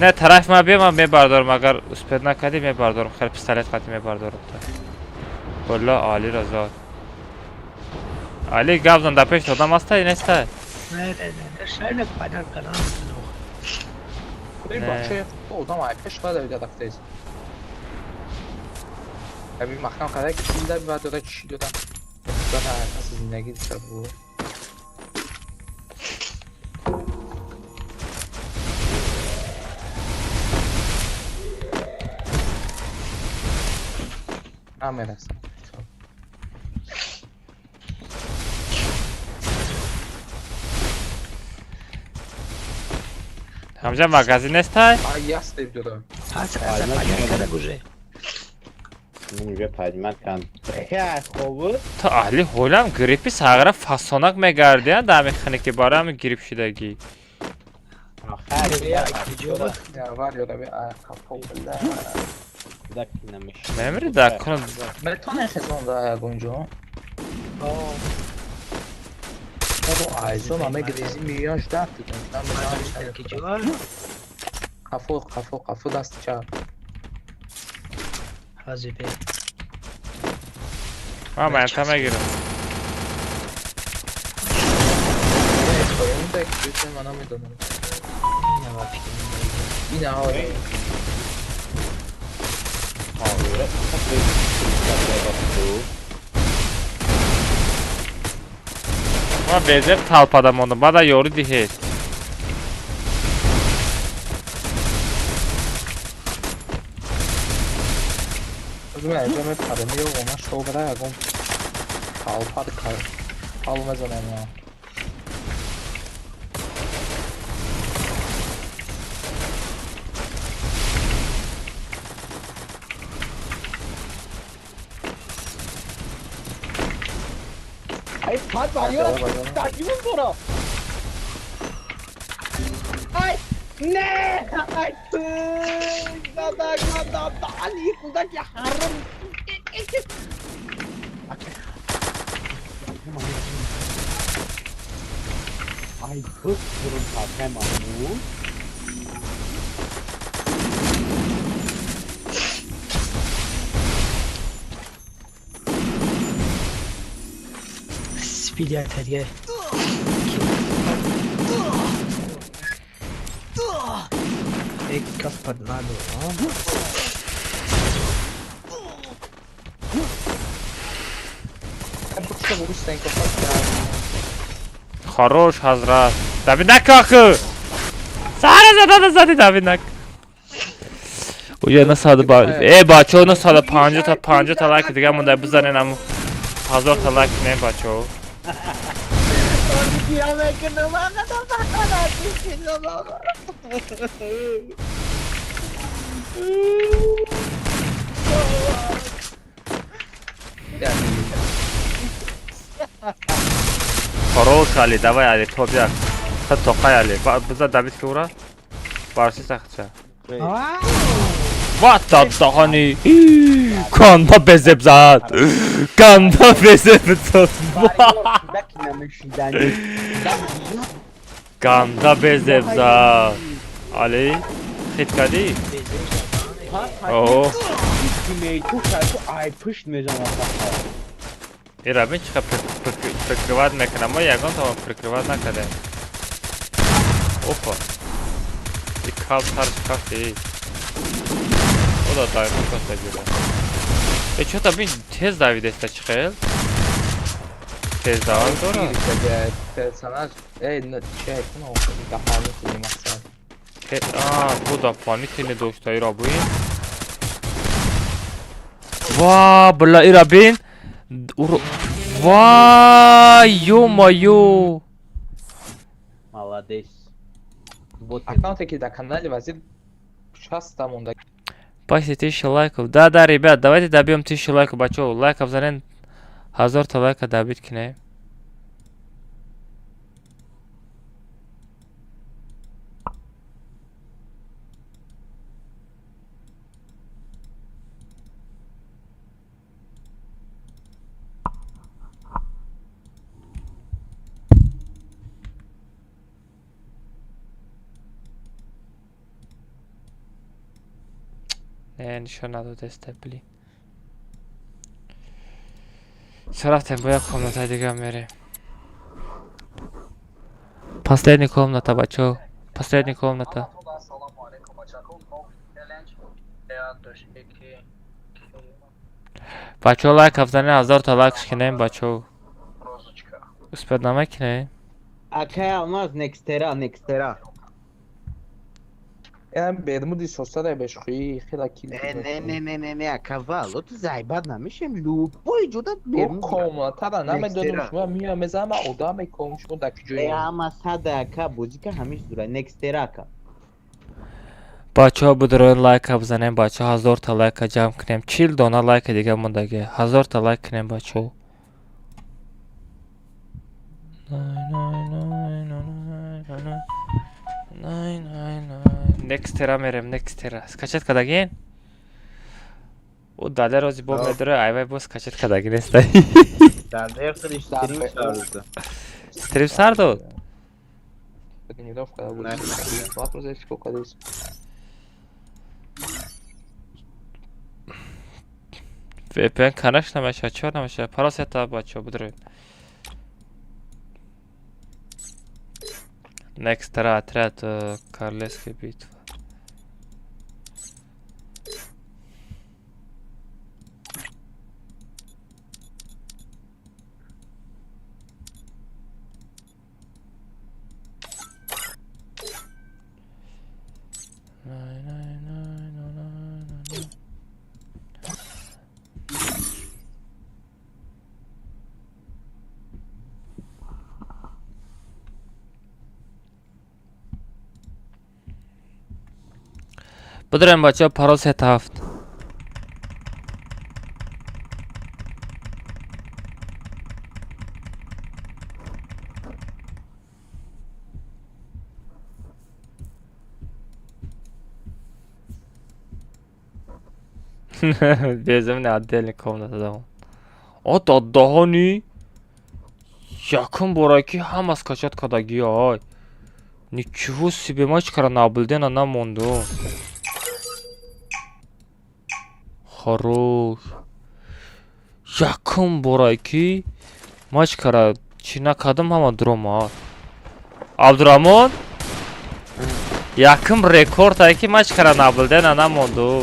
Speaker 1: نه طرف ما بیا من میبردارم اگر سپید نکدی میبردارم خیلی پستالیت قطعی میبردارم بلا عالی رضا علی گفت دا پیش دادم هسته نیسته
Speaker 6: نه شهر نکپدر کنم
Speaker 16: این بچه خودم ایپش خواهد اویده دفتیز همین مخنم قدر کشیل در بعد داده چی دادم داده از زندگی دیشب بود میرسم
Speaker 1: همجا مغازی نیست های؟
Speaker 16: آیا استیب دادم
Speaker 9: اونجا پدمت کن خیلی خوبه
Speaker 1: تا اهلی هولم گریپی ساغره فاسونک میگردین دمی خنه که باره همه گریپ شدگی میمری دک کنم
Speaker 16: بتونه خزون داره گونجا ایزون همه گریزی میلیونش دفت دیدن خفو دست چپ
Speaker 6: حاضی بی
Speaker 1: من منطقه میگیرم
Speaker 16: اون دکتر من هم میدونم این آره
Speaker 1: من بیزر talpada mondum bada yoru dihe
Speaker 16: Özüm əlcəm hep parımı yox ona şov bırak ağım talpad kalmaz onun ya
Speaker 9: Ay pat varıyor. Takibim sonra. Ay ne? Ay Gada Ali kudaki haram. Ay kız durun patem anu.
Speaker 6: سپیدی اتریه یک کس پد ندو
Speaker 1: Хорош حضرت Davinak akı Sana zadi Davinak Uya nasıl adı var bacho nasıl adı 5 ta like دیگه مونده بزنین همون 1000 تا like نه بچه‌ها
Speaker 9: گیرم میکنم آقا فقط میکنم آقا
Speaker 1: Хорош, Али, давай, Али, топ як. Та тоқай, Али. Буза Давид ки ура. Барси сахтша. Вот дохони. Канда безеб зад. Канда безеб зад. Канда безеб зад. Али, хит кади? О.
Speaker 9: ай пушт میزنم
Speaker 1: Ирабин чиқа прикрывать мекунам, мо ягон тамом прикрывать накардем. Опа. И кал сар шкафти. Ода даймон коста гира. Чё-то бин тез давидеста чиқел? Тез даван дора?
Speaker 16: персонаж чек, ну, дополнительный максим.
Speaker 1: Бу дополнительный дошта ирабин. Ва, бля, ирабин. Вай, ё-моё!
Speaker 9: молодец
Speaker 16: Аккаунтики на канале Вазир сейчас там он.
Speaker 1: Почти 1000 лайков. Да, ребят, давайте добьем 1000 лайков, бачо. Лайков занен 1000 лайков добить кине. Ничего надо тестепли. Сарафтен, боя комната дига мере. Последняя комната, бачо. Последняя комната. Бачо лайков занен 1000 та лайк кинем, бачо. Успед намекне.
Speaker 9: Ака у нас некстера
Speaker 16: برمودی سوسته بهش خویی خیلی کیل
Speaker 9: نه اکاوال تو زایباد نمیشم لوپوی جدا
Speaker 16: برمود کاملا تا نمیدونم شما میام مزام آدم میکنم شما دکجوی
Speaker 9: اما صداکا بوزیکا همیش دوره некстера
Speaker 1: بچه ها بدرون لایک ها بزنیم بچه ها 1000 تا لایک ها جمع کنیم 40 دانه لایک دیگه موندگه 1000 تا لایک کنیم بچه ها некстера мерем некстера скачать кадагин о дале рози бо медре айвай бо скачать кадагин естай
Speaker 9: дале хли стрим сарда
Speaker 1: стрим сардо
Speaker 16: тренировка будет вопрос здесь сколько здесь
Speaker 1: VPN канаш намаша чё намаша парасета бачо будре некстера отряд королевской битвы. بدرم بچه پاروس هفت Безумно отдельный комната да. От отдохони. Якын бораки хама скачат кадаги ай. Ничего себе, мачкара набылден она монду. Хорош. Якын бораки мачкара чина кадам хама дрома. Абдурамон? Якын рекорд айки мачкара набылден она монду.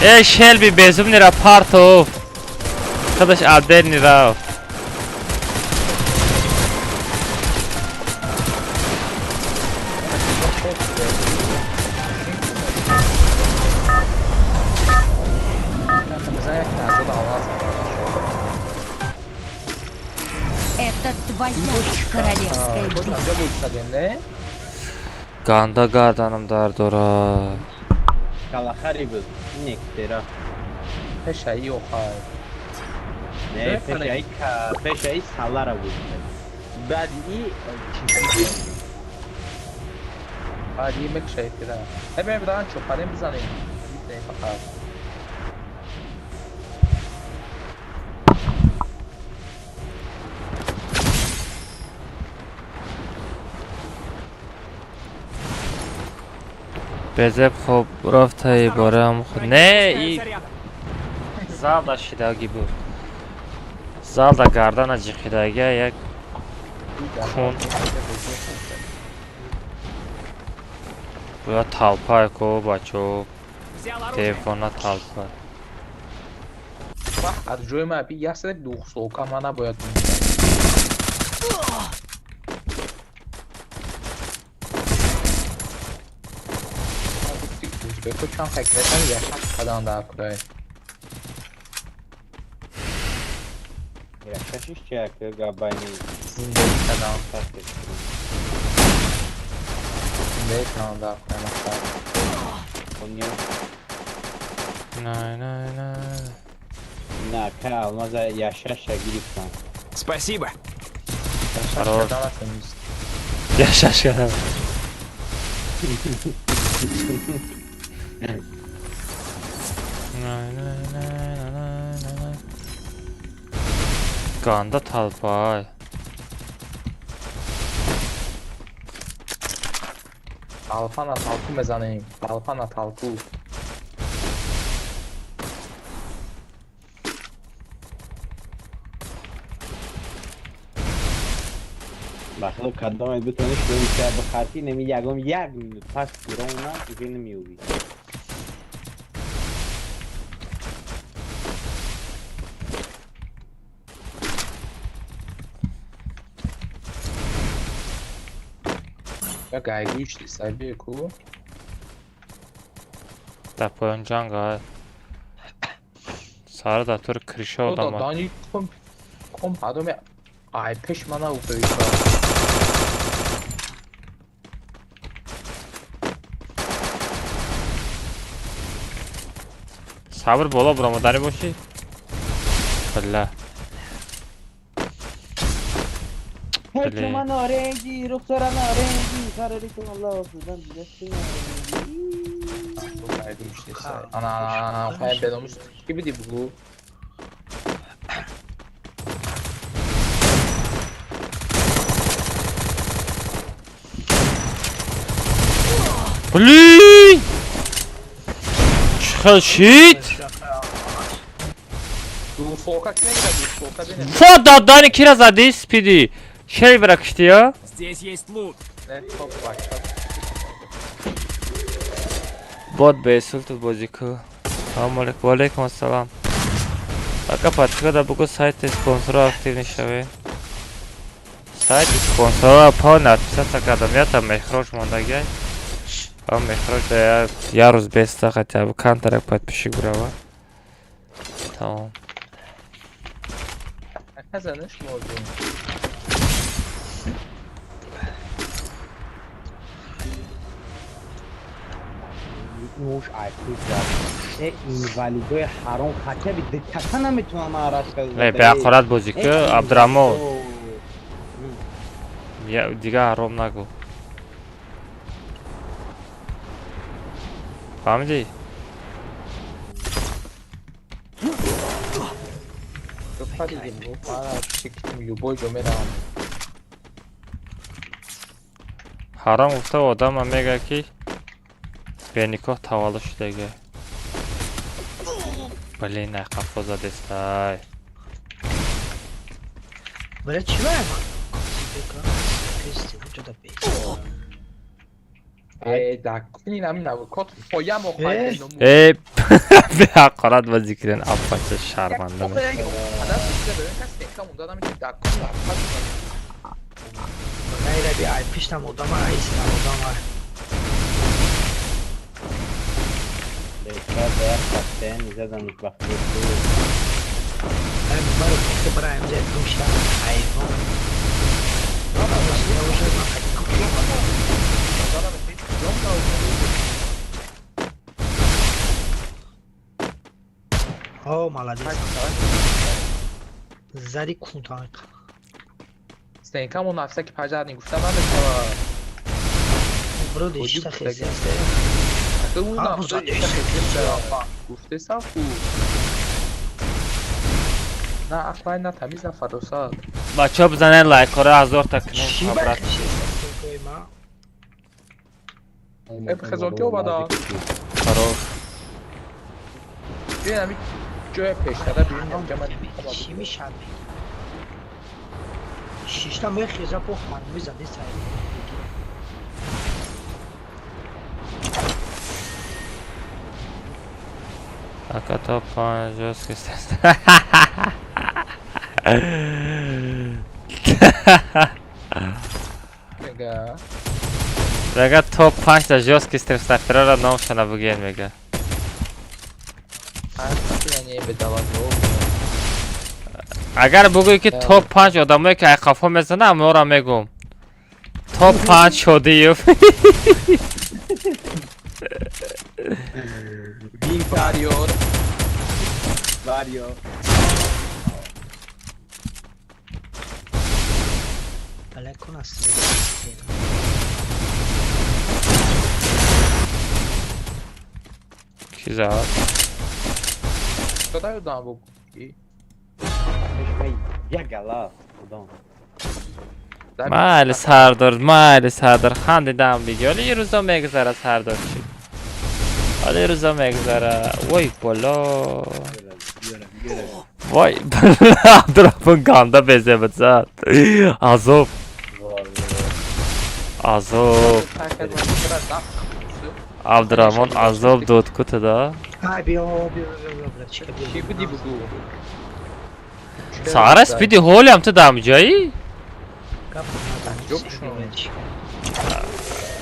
Speaker 1: Эй, Шелби, безумный рапортов. Кадаш отдельный раунд.
Speaker 16: همجا بایستادیم نه؟
Speaker 1: گنده گردنم درد داره.
Speaker 9: کلاخری بود نیکتیرا
Speaker 16: پشایی اوخای
Speaker 9: نه پشایی سالارا بود بعد ای چیزی
Speaker 16: بعد یه مک شایفیره بریم بدارن چوپرین بزنیم بیتنیم فقط
Speaker 1: بزب خب رفته ای باره هم خود نه ای زالدا شیداگی بود زالدا گردن جیخیداگی یک کون باید талпай ко бачо телефона талпай
Speaker 16: از جوی من بی یه سر دوخ سوکا من نباید به تو چند فکر نکنی یه شخص قدان در کنه
Speaker 9: yaşaş çəkir qabayını
Speaker 16: زندگی قدان زندگی قدان در کنه مثلا
Speaker 9: Konya
Speaker 1: نه نه نه
Speaker 9: نه که almaz yaşaş girip lan
Speaker 15: Спасибо.
Speaker 1: Хорош. Yaşaş kadar. Ganda talpay.
Speaker 16: Talpana talpu بزنیم talpana talpu
Speaker 9: Baxılıb kaddamayı bütünüş görüşlər bu xarti nemi yagom yak minut pas durumuna izini miubi.
Speaker 16: یا گایگوش دیسایبی کو
Speaker 1: Da pojąciąga. Sarı da tur krişe
Speaker 16: o da
Speaker 1: odama.
Speaker 16: dani kom adam ay peşmana uğruyor
Speaker 1: Sabır bola burama dani boşu. Valla.
Speaker 9: Hekman orengi, ruhsaran orengi, kararıkın Allah olsun bilesin
Speaker 16: gayguş دیسای ana خواهی بداموش کی بیدی بگو
Speaker 1: Bli! Çıkışit!
Speaker 16: دو فوکا کی نگیره دو فوکا بینه
Speaker 1: Foda dani kira zadi spidi. Şey bırakıştı ya.
Speaker 15: Здесь есть лут.
Speaker 16: ne top var
Speaker 1: Bot besultu boziku. Assalamualaikum. Waalaikumsalam. Aka patka da bugu site sponsor aktivni shave. Site sponsor pa написаться когда я там мехрош мондагай. А мехрош да я роз беста хотя бы контракт подпиши грава. Tamam.
Speaker 16: kazanış mı oldu
Speaker 9: نوش عکوز دار این والیدوی حرام خطه بی دکتا نمیتونم آراز کنم
Speaker 1: Ey be akkurat boziku Abdurrahmo. Ya diga harom nago. Family.
Speaker 16: تو دیدیم گفت من شکلیم любой جو میرم
Speaker 1: Haram ufta odam mega ki Benikoh tavalı shudagi. Блин, қафо задестай.
Speaker 6: Бля, чего я
Speaker 16: دکونی نمی نبود کت پایم و خواهی
Speaker 1: به حقارت بازی کردن اپاچه شرمنده
Speaker 16: آخه اگه هدف بیشتر ببین کسی تکتا مونده آدم که دکونی لحظت
Speaker 6: غير بي اي بيشتم odama ayısına odama.
Speaker 9: Bekler değer kapten izleden bakıyordu.
Speaker 6: Ben baru kita beramjad kumsha ayıp. О, молодец. زدی کوتاه.
Speaker 16: استنکم اون نفسه که پجرنی گفتم من بکنم
Speaker 6: برو دیشته خیلی
Speaker 16: اون نفسه گفته صاف بود نه اصلا نه تمیز فراساد
Speaker 1: بچه ها بزنن لایک ها رو 1000 تا کنیم خبرت
Speaker 16: خزالتی ها بدا
Speaker 1: خراب
Speaker 16: بیاین همی جای پیشتره بیاین اینجا من
Speaker 6: چی میشن شیشتا می خیزا پو خانمی زده سایی
Speaker 1: Acá top 5 جاست که Rega top 5 ta žioski strefstafirara naošana bugen mega. Agar بگویی که top 5 آدمایی که خفا میزنه اما را میگم top 5 شدی
Speaker 9: Interior. Vario.
Speaker 6: Daleko nasıl?
Speaker 1: کی زد؟
Speaker 16: شده دام بگو
Speaker 9: Yagala.
Speaker 1: مال سردار خندیدم دیگه حالا یه روزا میگذره سردار چی حالا یه روزا میگذره وای بالا وای عبدالرحمن گانده بزه بزد عذاب عبدالرحمن عذاب دود کته دا
Speaker 6: بیا
Speaker 16: چی بودی بگو
Speaker 1: سعر سپیدی هولی هم تو دام جایی؟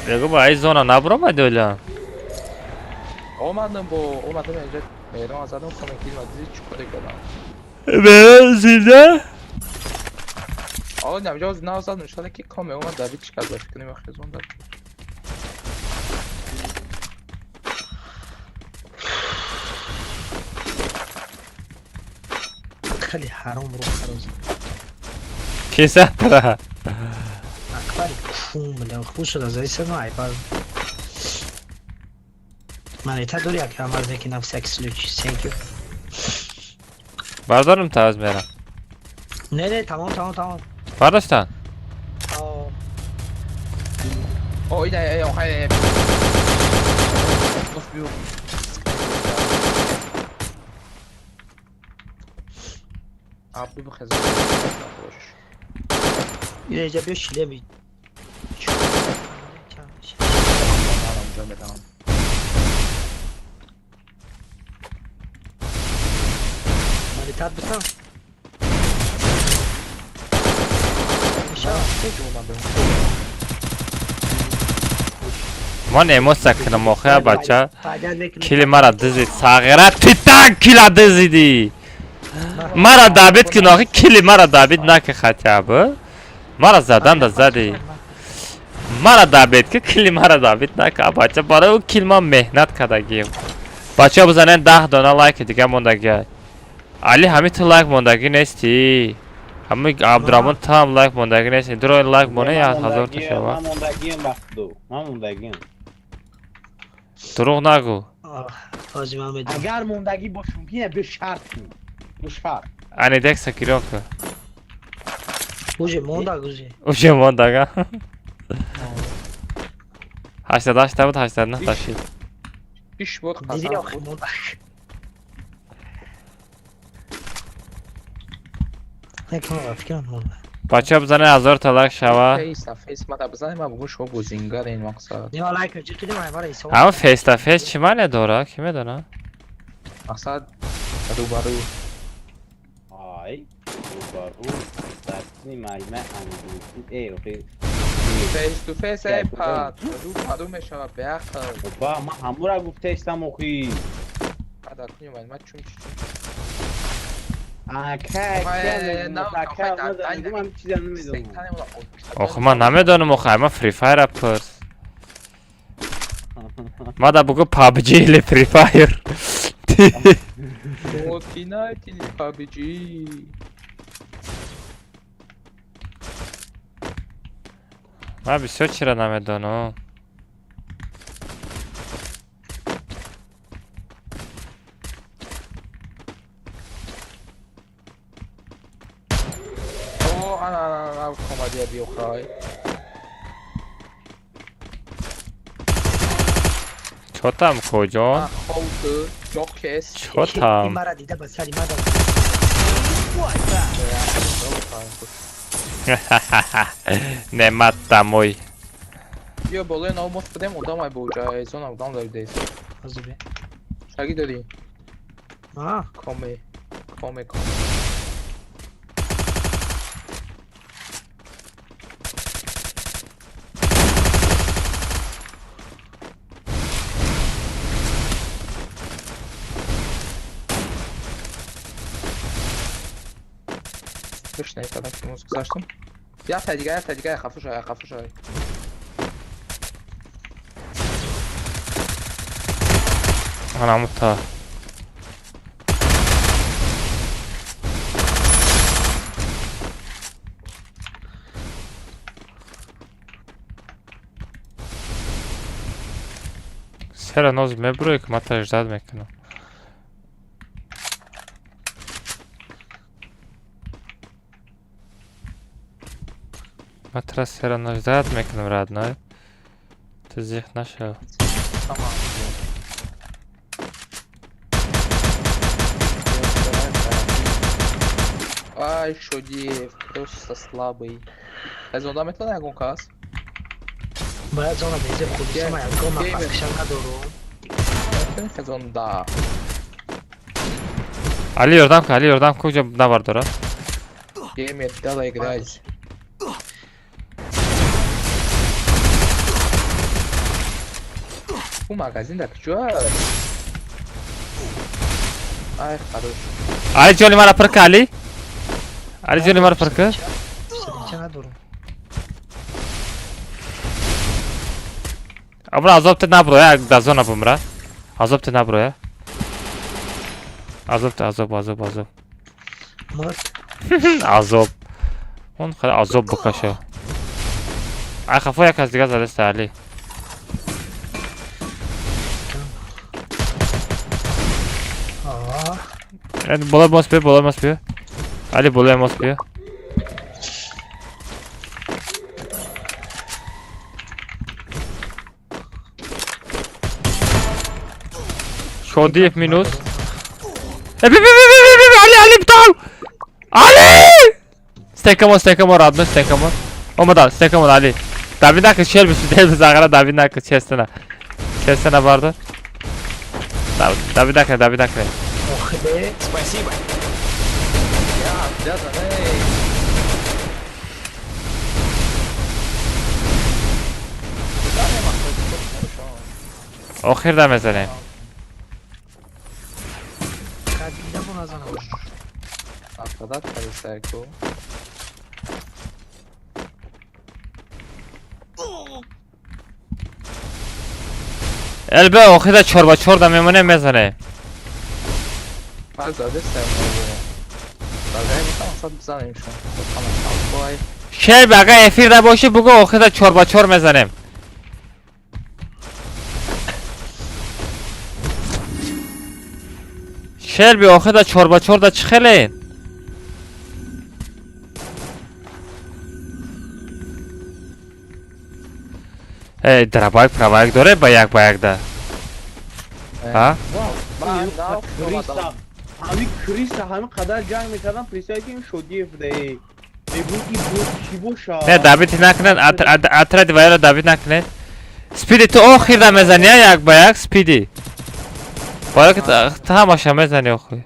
Speaker 1: بگو با ای زونا نبرم ادولا
Speaker 16: اومدم اینجا میرم زدم کمکیل مدیزی چکاره کردم
Speaker 1: به زیده؟
Speaker 16: آقا نمیجا نازدم نشده که کامه اومد دوید چکار باید کنیم و خیزون داد
Speaker 6: خیلی حرام رو خروز
Speaker 1: کی سهتره؟
Speaker 6: اکبری خون بله خوش شد از ایسه نو ایپر من ایتا دوری اکرم از نکی نفس اکسلوچ سینکیو
Speaker 1: بردارم تاوز میرم
Speaker 6: نه تمام
Speaker 1: برداشتن
Speaker 16: اینه آخه عبدو بخزم خوش
Speaker 6: اینه اینجا بیا شیله بید مالی تاد بکن
Speaker 1: من ایمو سکنم موخه بچه کلی مرا دزید ساغره تیتان کلا دزیدی مرا دابید که ناخی کلی مرا دابید نکه خطیابه مرا زدن دا زدی مرا دابید که کلی مرا دابید نکه بچه برای او کل ما مهنت کدگیم بچه بزنین 10 دانه لایک دیگه موندگی علی همین تو لایک موندگی نیستی همه عبدالرحمن تا هم لایک موندگی نیستی درو این لایک مونه یا 1000 تا شما
Speaker 9: من موندگیم بخدو من موندگیم
Speaker 1: دروغ نگو
Speaker 9: اگر موندگی باشون که به شرط
Speaker 1: انی دک سکیرون که
Speaker 6: اوجه موندگوزی
Speaker 1: اوجه موندگا 88 بود 89 تاشید
Speaker 16: پیش بود
Speaker 6: دیدی آخی موندگ نکنم افکرم موندگ
Speaker 1: بچه بزنه 1000 تا لایک شوا
Speaker 16: فیس ما بزنیم ما بگو شما گزینگر این مقصد
Speaker 6: نیا لایک چی خیلی مایباره ایسا
Speaker 1: اما فیس تا فیس چی معنی داره؟ کی میدونه؟
Speaker 16: مقصد روبرو
Speaker 9: آی روبرو دستی مایمه اندوزی ای اوکی
Speaker 16: فیس تو فیس ای پاد روبرو میشه بیاخر
Speaker 9: با ما همو را گفته ایستم اوخی
Speaker 16: بعد کنیم من چون
Speaker 1: آخه من نمیدونم آخه من فری فایر پرس ما دا بگو پابجی لی فری فایر
Speaker 16: فورتنایت پابجی
Speaker 1: من بسیار چرا نمیدونم
Speaker 16: انا کمدی بیو خای
Speaker 1: چوتم کجا؟
Speaker 16: خود جوکس
Speaker 1: چوتم
Speaker 8: مرا دیده با سری مرا
Speaker 1: نعمت دموی
Speaker 16: بیا بالای نو مفت بدیم ادام ای بوجه زون ادام داری دیز
Speaker 8: حضوری
Speaker 16: سگی داری؟
Speaker 8: آه
Speaker 16: کامه بش نیفتادم که موز گذاشتم یه تا دیگه خفه شای
Speaker 1: انا متا سر نوز مبروی که متا اجداد میکنم متر سر نجداد میکنم راد نه تزیح نشو
Speaker 16: Ай, Шодиев, просто слабый. از اون دامت نه اون کاس
Speaker 8: باید زمان بیزه خودی ما یکم مقصدشان ندارم
Speaker 16: از اون دا
Speaker 1: علی یردم کجا نبرد داره
Speaker 16: گیم دالا играть у магазин так чё ай хорош
Speaker 1: علی جونی مرا پرک علی جونی مرا پرک
Speaker 8: چه ندارم
Speaker 1: ابرا عذابت نبروه یک دزون بمره عذابت نبروه عذاب
Speaker 8: مرد
Speaker 1: عذاب اون خیلی عذاب بکشه ای خفا یک از دیگه زده است علی بالا ماست بیا علی بالا ماست بیا شادی اف مینوس علی بتاعو علی استيكمون رادنا استيكمون اومدال استيكمون علی داوید نکن شیر بسید بزاغره داوید نکن چه سنه بارده داوید نکن
Speaker 15: Спасибо.
Speaker 1: آخر دم بزنیم
Speaker 16: افتادت پریسایکو
Speaker 1: البه آخر 4x4 دم میمونه میزنه
Speaker 16: من زاده بزنیم شما
Speaker 1: شیر بقیه افیر نباشه بگو آخر 4x4 میزنیم شیر بی آخر 4x4 دا چه خیلی درابایک پروایک داره با یک ده ها؟
Speaker 9: همین کریستا همین قدر جنگ میکردن پریسایی که این شدیف ده میگون که بود چی بوشا
Speaker 1: نه داوید نکنن اتر دیوایل داوید نکنن سپیدی تو آخر دا میزنی یک با یک سپیدی باید که تا هماشا میزنی آخر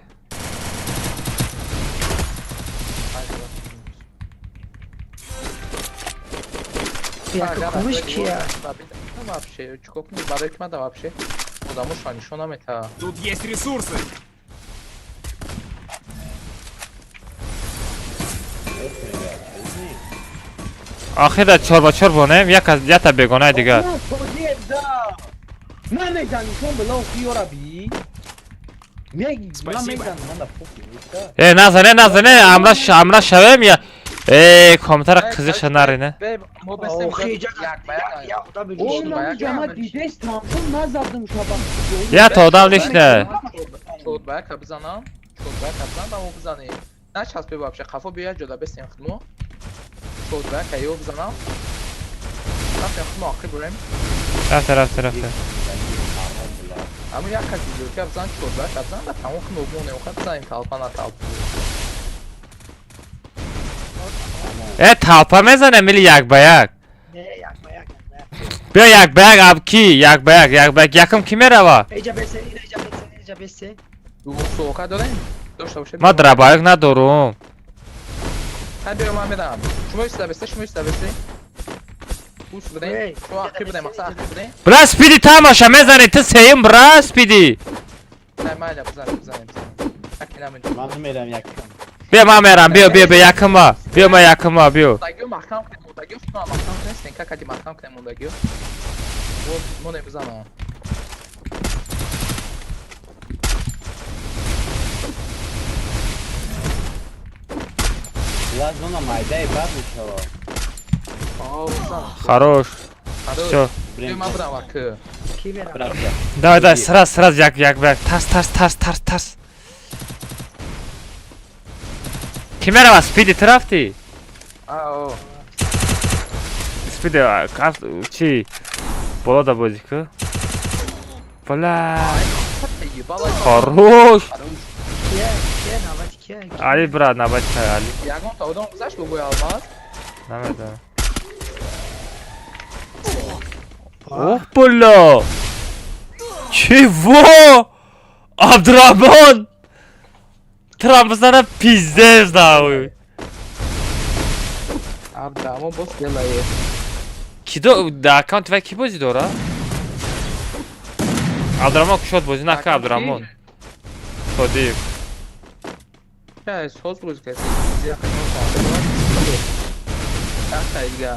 Speaker 8: Komik ki ya.
Speaker 16: Вообще, чукок не барык надо вообще. Потому что они что нам это...
Speaker 15: Тут есть ресурсы.
Speaker 1: آخر 4 بونیم یک تا بگانه دیگه.
Speaker 9: من میزنی چون بلا خیارا بی میگی من میزنم من دا پوکی
Speaker 1: نزنه امرا شویم یا کامتر قزش نرینه.
Speaker 9: ما بستیم یک اون جمع دیدهش تامشون نزدم شبم
Speaker 1: یا تا آدم لیشنه
Speaker 16: شد باید که بزنم با ما بزنیم نه چسبه بابشه خفا بیا جدا بستیم خدمو شد باید که یو بزنم رفتیم خدمو آخی بریم
Speaker 1: رفته
Speaker 16: اما یک کسی دیو که بزن شد باید که بزن و تمام خدمو بونه و خد بزنیم تلپا نه تلپا
Speaker 1: تلپا میزنه میلی یک با یک بیا یک با یک اب کی یک با یک یکم کی میره
Speaker 6: ایجا بسه
Speaker 16: دو سوکه داریم داشته باشه
Speaker 1: ما در با یک ندارم
Speaker 16: هر بیرو من بدم شما ایسته بسته بوش بدین شما آخی بدین مقصد آخی بدین
Speaker 1: برا سپیدی تماشا میزنی تو سیم برا سپیدی
Speaker 16: نه من بزنیم اکی نمیدونم
Speaker 9: من میرم یک
Speaker 1: بیا ما میرم بیا یکم ما بیا
Speaker 16: داگیو محکم کنیم داگیو شما محکم کنیم سنکا کدی محکم کنیم داگیو مونه بزنم
Speaker 9: لازم مایده بعد میشه
Speaker 1: خروش شو
Speaker 16: بیا من بدم وقت
Speaker 6: کی برم
Speaker 1: دای سراز یک بگ ترس کی میره سپیدی طرفتی
Speaker 16: آو
Speaker 1: سپیدی چی بالا دا بازی که بالا خروش علی برا نباید که علی
Speaker 16: یکم تا بودم گذشت بگوی آلماز
Speaker 1: نمیدونم اوه بالا چی وا عبدالرحمن ترامزنه پیزدهش داوی
Speaker 16: عبدالرحمن باز دلایه
Speaker 1: کی در اکانت و کی بازی داره؟ عبدالرحمن کشاد بازی نکه عبدالرحمن صدیق
Speaker 16: چه سوز بروز کسی زیرا خیلی خیلی دیگه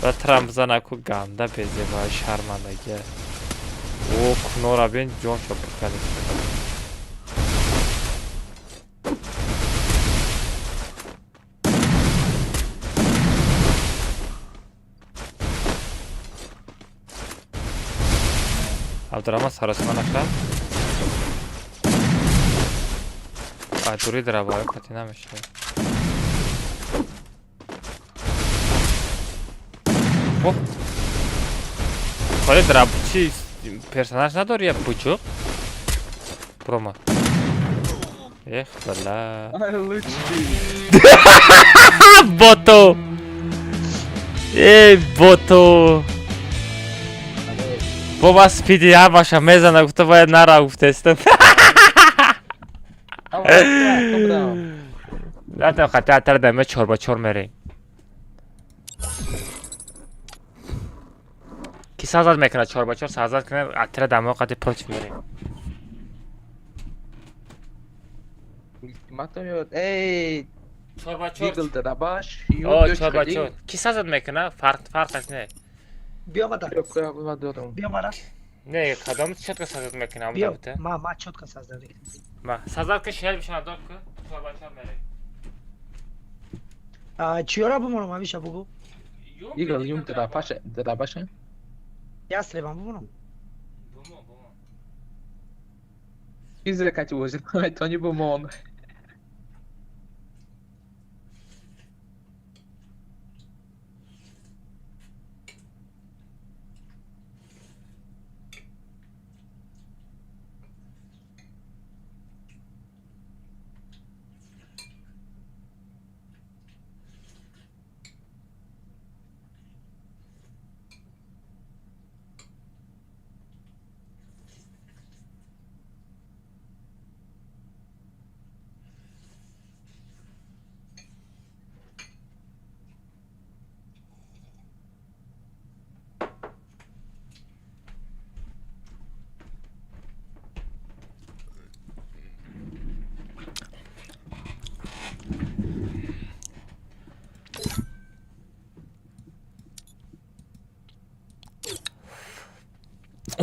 Speaker 1: و ترامزنه که گنده بیزه باید شرمندگه او کنورا بین جون شو بکنید عبدالرحمن سرسمه نشد دوری در باید کتی نمیشه خب خواهی در چی پرسناج نداری یا بچوک؟ برو ما ایخ بلا بوتو ای بوتو بابا سپیدی هم باشم میزنه گفته باید نرا گفته استم نه خطی اتر دمه 4x4 میریم کی سازد میکنه 4x4 سازد کنه اتر دمه قطعی پروچ میریم
Speaker 16: ای
Speaker 1: 4x4
Speaker 16: دیگل داده باش
Speaker 1: آه 4x4 کی سازد میکنه فرقش نه
Speaker 6: بیا مدار بیا مرا
Speaker 1: نه کدام چت که سازد میکنه
Speaker 6: بیا
Speaker 1: بوده
Speaker 6: ما چت که سازد
Speaker 1: ما سازد که شهر بشن داد که 4x4 میریم
Speaker 6: چیورا بمونم همیشه بگو
Speaker 16: دیگل یوم داده باشه
Speaker 6: یاسری بمونم
Speaker 16: چیزی کتی وجود تانی بمون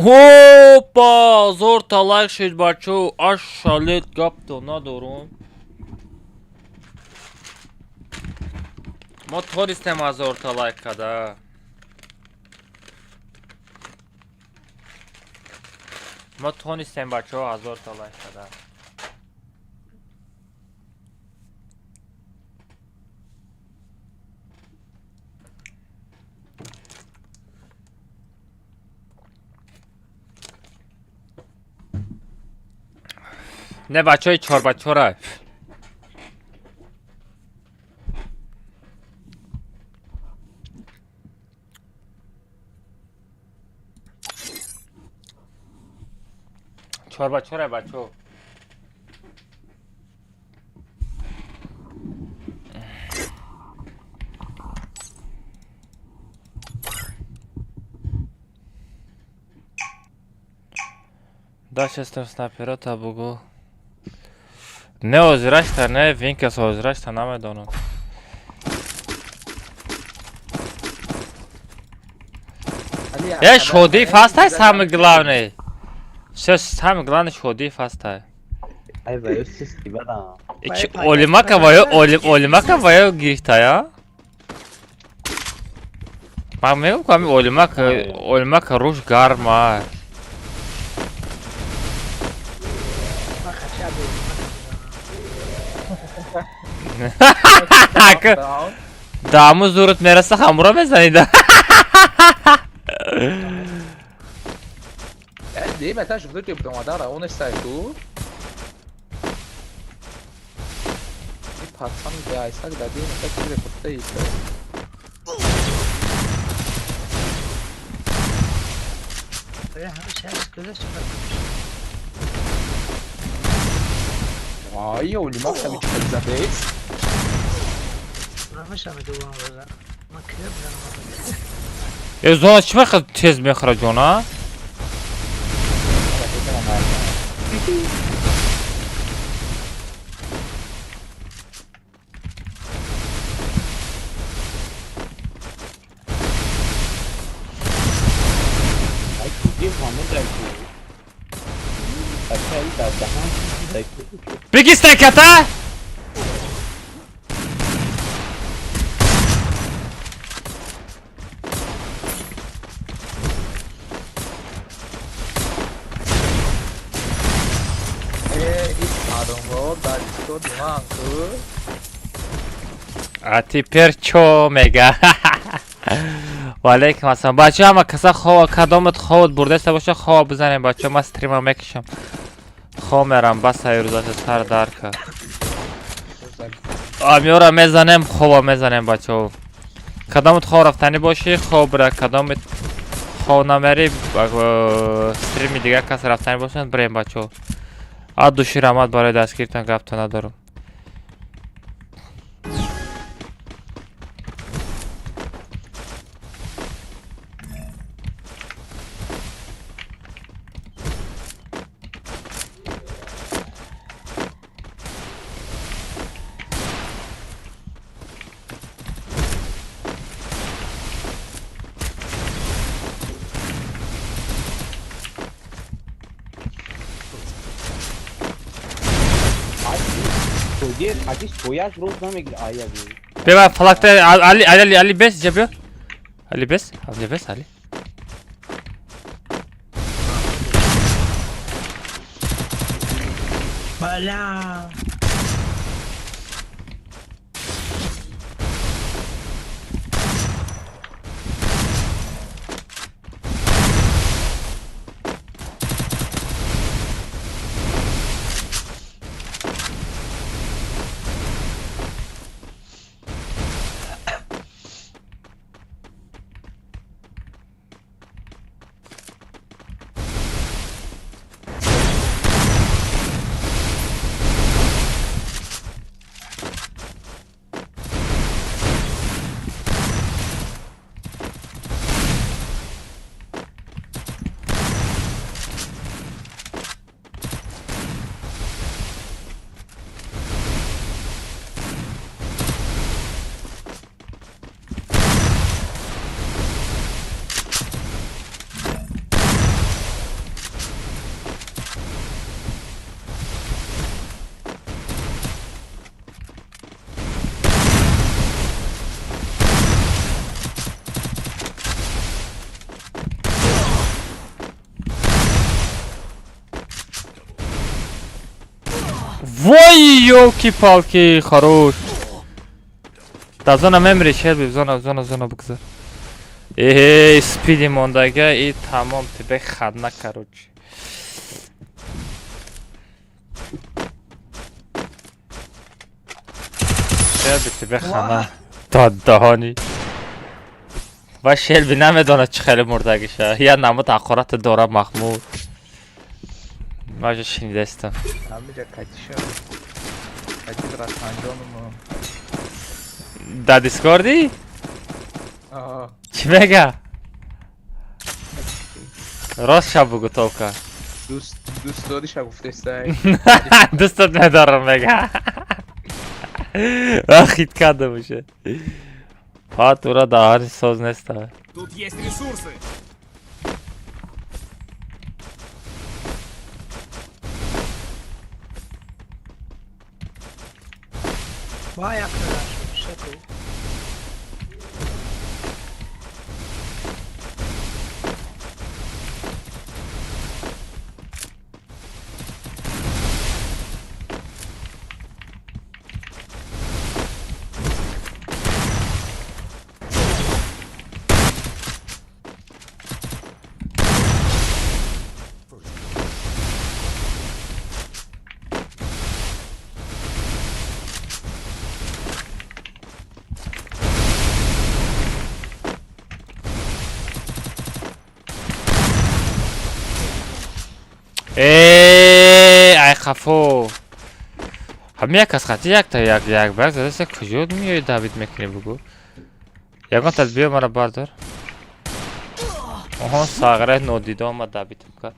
Speaker 1: Опа! Зорта лайк шед бачо, аш шалет гапто надорум. Мо тористем аз зорта лайк када. Мо тонистем бачо аз зорта лайк када. نه بچه های 4 بچه را بچه داشت استم سنایپرها تا بگو نه ozračta, ne vinka sa ozračta, nama je dono. Šodi fasta je same glavne. Sve same glavne šodi fasta je.
Speaker 9: Ay vayo sisti bada.
Speaker 1: Olimaka vayo girişta ya. Bak mego kami olimaka ruş garma. Damı zurut merası hamura bezanıydı.
Speaker 16: Değil mi? Sen şurada ki bu adamlar onu istiyor. Bir patsan bir aysak da değil mi? Tek bir kutu değil. Vay o limak da bir çıkacak değil.
Speaker 1: Zona çime tez mekhraj ona? Peki stack ata? А теперь чё, мега? Валейкум ассалам. Бача, ама каса хова, кадомат ховат бурдеста боша хова бизанем, бача, ма стрима мекишам. Хова мерам, баса юрзаша стар дарка. Амиора мезанем, хова мезанем, бача. Кадомат хова рафтани боши, хова бра, кадомат хова намери, стрими дига кас рафтани бошен, брем, бача. Ад души рамад барои дастгиртан гапта надорум.
Speaker 9: Ateş boyaj roz namegir aya abi.
Speaker 1: Beba falakta Ali bes yapıyor. Ali bes, Ali.
Speaker 6: Bala.
Speaker 1: Вой, ёлки-палки, хорош. Да зона мемори Шелби, зона бигзар. Спиди мондага и тамом тебе хадна, короче. Шелби тебе хана. Даддахани. ва Шелби намедонад чӣ хеле мурдагиша. Я намуд ақорат дора Махмуд. Мажа шинидастам.
Speaker 16: Амиҷа катиша. Кати Расанҷонум.
Speaker 1: Да Дискорди?
Speaker 16: Аа.
Speaker 1: Чӣ мега? Рост шаб бугу тока.
Speaker 16: Дӯст дориша гуфтестай.
Speaker 1: Дӯстат медорам мега. Хит карда боша. Тура даҳани соз неста.
Speaker 15: Тут есть ресурсы.
Speaker 6: Vay arkadaş, şaka.
Speaker 1: Ай хафо. Ҳамия кас хати якта як баг задаса куҷо меои Давид мекунӣ бугу. Ягон тадбиё мара бардор. Оҳон сағраи нодида омад Давидам кард.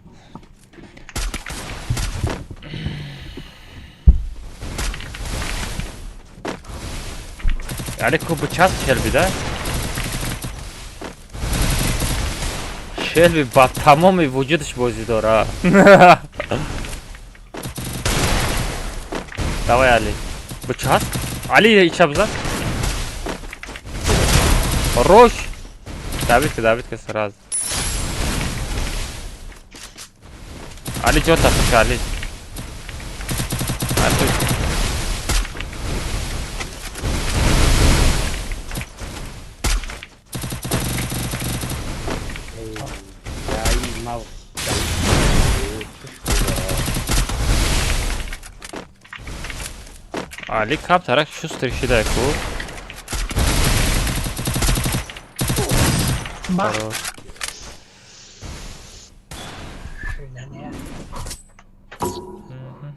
Speaker 1: яъне кӯбу част Шелби да? Шелби ба тамоми вуҷудаш бозӣ дора. Давай Али. Бучаст? Али ича бизан. Хорош. Давидка сразу. Али ҷо тафиша Али. Али кам тарак шустр шидаку. Хорош.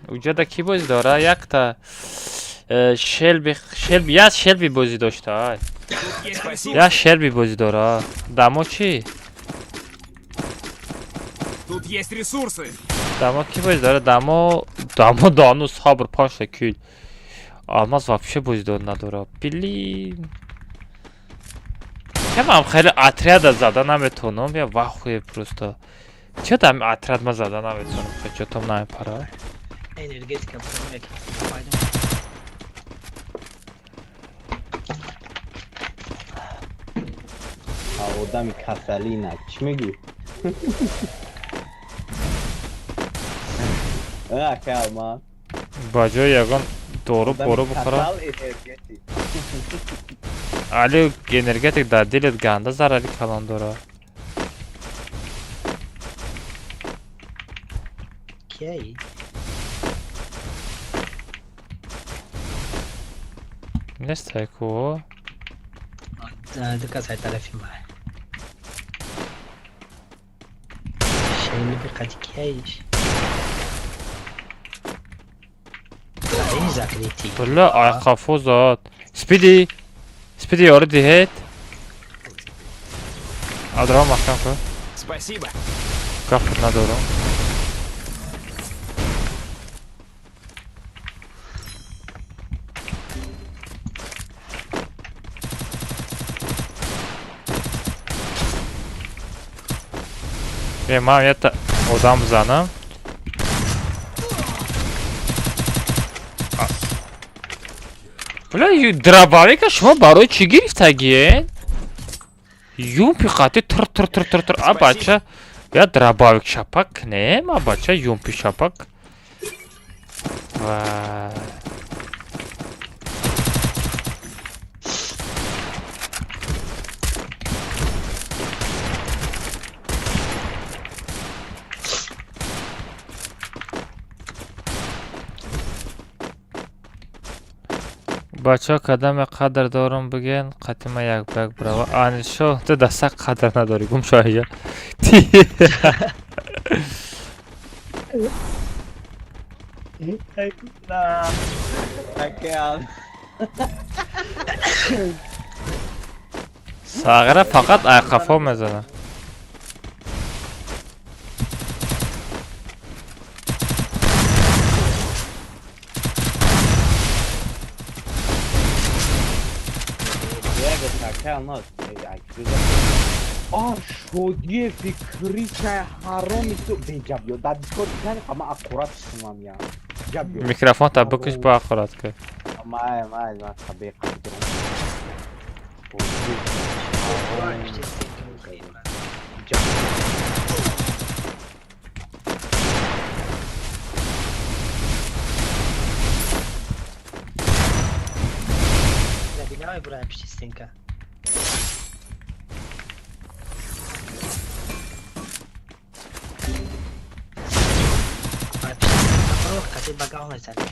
Speaker 1: уҷада ки бозӣ дора? Якта Шелби як Шелби бозӣ дошта. Як Шелби бозӣ дора. Дамо чӣ?
Speaker 15: Тут есть ресурсы.
Speaker 1: Дамо ки бозӣ дора? Дамо Дану сабр пашта кил. Алмаз вообще бозӣ дор надора. Блин. Чамам хеле отряда зада наметонам. Я вахуе просто. Чё там отряд ма зада наметонам? Чё там намепара?
Speaker 6: Energetika yapmak.
Speaker 9: Odami kasalina. Çi megi? Kalma.
Speaker 1: Баҷо ягон дору боро бухӯрам. Али энергетик дар дилет ганда зарари калон дора.
Speaker 6: Окей.
Speaker 1: Нестай ку.
Speaker 6: Дикkat et tarafım var. Şeyini birkaç kez.
Speaker 1: Бля, ай хафо зад. Спиди ёрӣ диҳед. Адро маҳкам кун.
Speaker 15: Спасибо.
Speaker 1: Гафт надорам. Ман ята одам бизанам. Бля, дробовика шумо барои чӣ гирифтагиен? Юмпи қати тр. А бача, я дробовик шапак нем, а бача юмпи шапак. Vay. بچه کدام قدر دارم بگین قطعه یک بگ برای آنشو تو دسته قدر نداری گم شایی ساغره فقط ایقفا میزنه
Speaker 9: شدی فکری چه حرامی تو بجاب یا در دیسکورد کنی اما اقورات شمام یا
Speaker 1: میکروفون تا بکش با اقورات که
Speaker 9: ما طبیق
Speaker 8: Забегай, Брайан, чистенько. Kasih bagau nggak sana?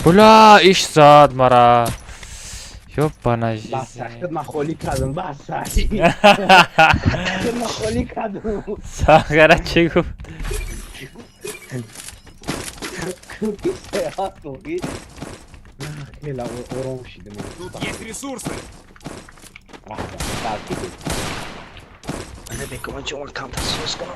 Speaker 1: بلا ایش زاد مرا یو پناجی
Speaker 9: بس خدمت خالی کردم بس خدمت خالی کردم
Speaker 1: ساغره چی گفت
Speaker 15: Тут есть ресурсы.
Speaker 8: Mana bekam cuma counter sus kan?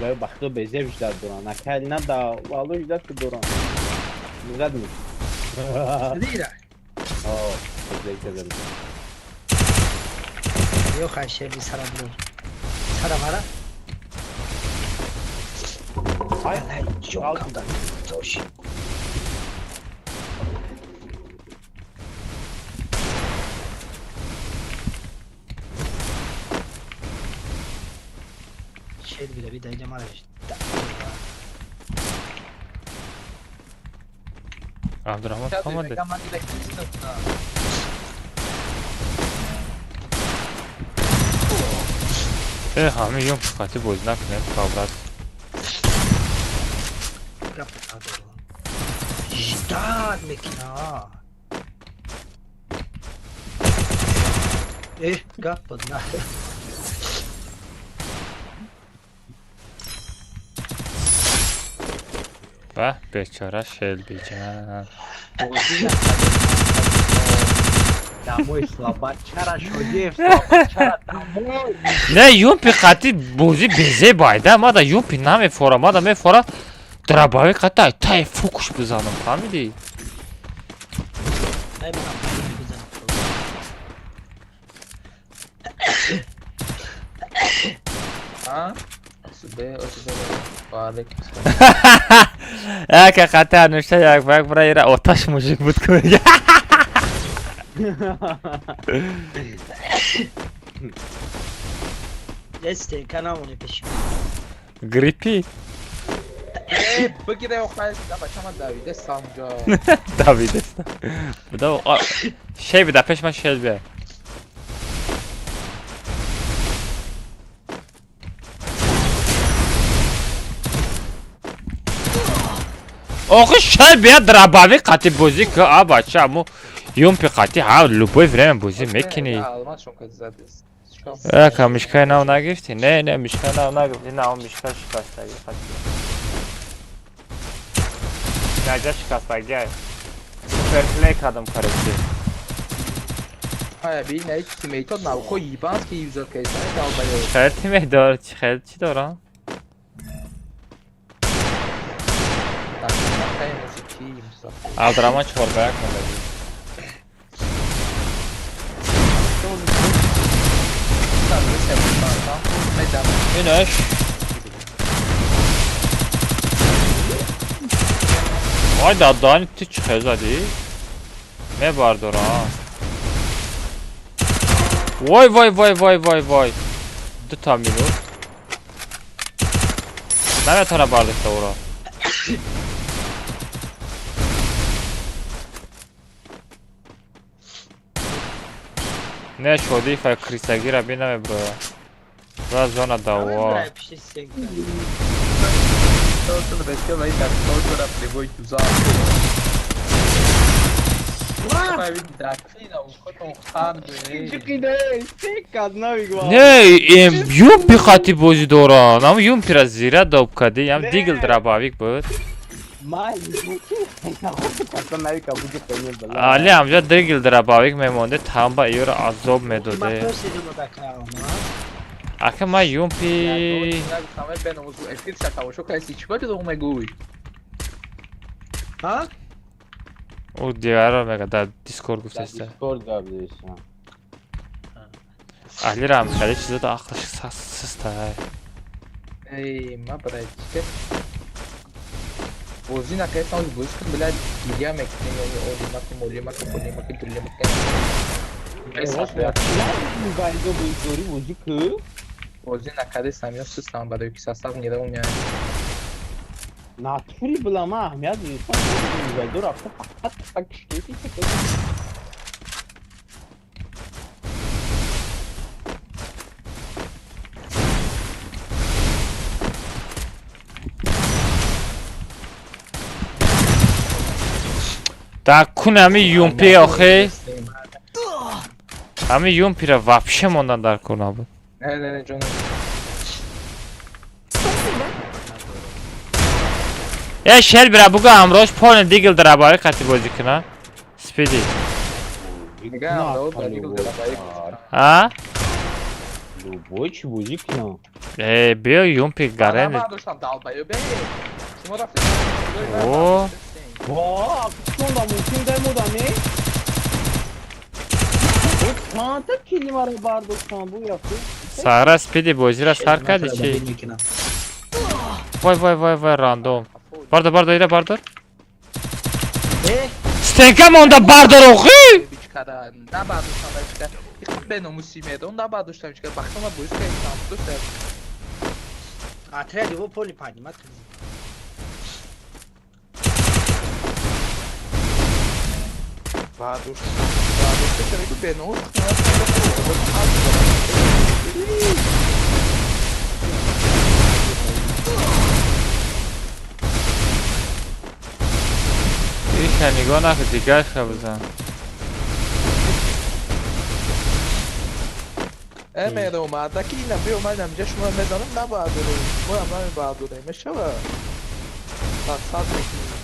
Speaker 9: باید بخدا بزه وجداد دوران اکل ندا والو وجداد که دوران وجداد می
Speaker 8: Sedira.
Speaker 9: آه بزه کدر
Speaker 8: Yo خاشه بی سلام دور. سلام هلا. Ay çok counter. Toş. شيل بلا بدا يا جماعه
Speaker 1: عبدالرحمن خامده همه یوم خاطی بوز نکنیم کابرات
Speaker 8: Start makina. Kapatın.
Speaker 1: به بیچاره شلبی جان
Speaker 9: دموی سلابات چرا شدی سلابات چرا دموی
Speaker 1: نه یومپی قطعی بوزی بیزه بایده ما دا یومپی نمیفوره ما دا میفوره درباوی قطعی تای فوکش بزنم فهمیدی؟ که قطعا نوشته یک بک برای را آتش موجود بود که میگه
Speaker 8: Deste kanalını peşim.
Speaker 1: گریپی
Speaker 16: بگیره و خواهد بچه داوید استم جا
Speaker 1: داوید استم بدا شی بده پیش من شیل بیای آخه شیل بیاد درباوی قطعی بوزی که بچه همو یومپی قطعی ها لوبوی فریم بوزی میکنی که میشکای ناو نگفتی؟ نه میشکای ناو نگفتی نه اون میشکای شکستگی قطعی نجا شکستگی های فرپلی کدام کرده
Speaker 16: های بی نه تیمیت ها نوکو ایبانس که یوزر کیسانه داو باید
Speaker 1: خیلی تیمیت داره خیلی چی دارم؟
Speaker 16: چی
Speaker 1: Abdurrahman 4-1 مدادی. اینش وای دادانی تو چی خیلی زدی؟ میبردارم وای وای وای وای وای وای 2 minut نمیتونه برداشته او را نه شدی فکریسگی را بینم برو را زون دوا نه یوم پی خاطی بازی دارن اما یوم پی را زیره داب کدی هم دیگل دراباویک بود علی همجا دیگل دراباویک میمونده تام با ایور عذاب میدوده اکه ما یوم پی او دیگر رو میگه در دیسکورد گفته است علی را هم خیلی چیزا دا اخلش سسته
Speaker 16: ای ما برای چیکه بازی نکنه تا بازی کن بلد دیگه میکنیم یعنی اولی مکن بازی نکرده سمیان سستم برای کسی هستم میده اون میاد
Speaker 9: ناتوری بلا ما اهمیت نیست دو رفته فقط فکشتی
Speaker 1: تا کنه همه یومپی آخه همه یومپی را وپشه موندن در کنه بود
Speaker 16: نه جون
Speaker 1: یا شل برا بگو امروز پول دیگل درابای قطعی بازی کنه سپیدی ها؟
Speaker 9: بوی چی بازی کنه؟
Speaker 1: بیا یومپی گره
Speaker 16: من داشتم دال بایو بی شما رفتید
Speaker 1: اوه
Speaker 9: واه چون دا ممکن در مودمی؟ چند تا کلی مرا برداشتم بو یافتی؟
Speaker 1: سارا سپیدی بازی را سر کردی چی؟ وای وای وای وای راندوم باردار ایره باردار ستنکه مونده باردار اوخی
Speaker 16: نه برداشتم بچه که به نموسی میدون نه برداشتم چه بختم با بویس که ایستم دوسته
Speaker 8: آتره دیو پولی پانی مات
Speaker 16: برداشته چرا که به نموس
Speaker 1: این نگاه نکن دیگه خیلی بزن
Speaker 16: امیر اومد که این نبی اومد همجا شما میدانم نباید داریم ما هم نمی باید داریم میشه با صد میکنیم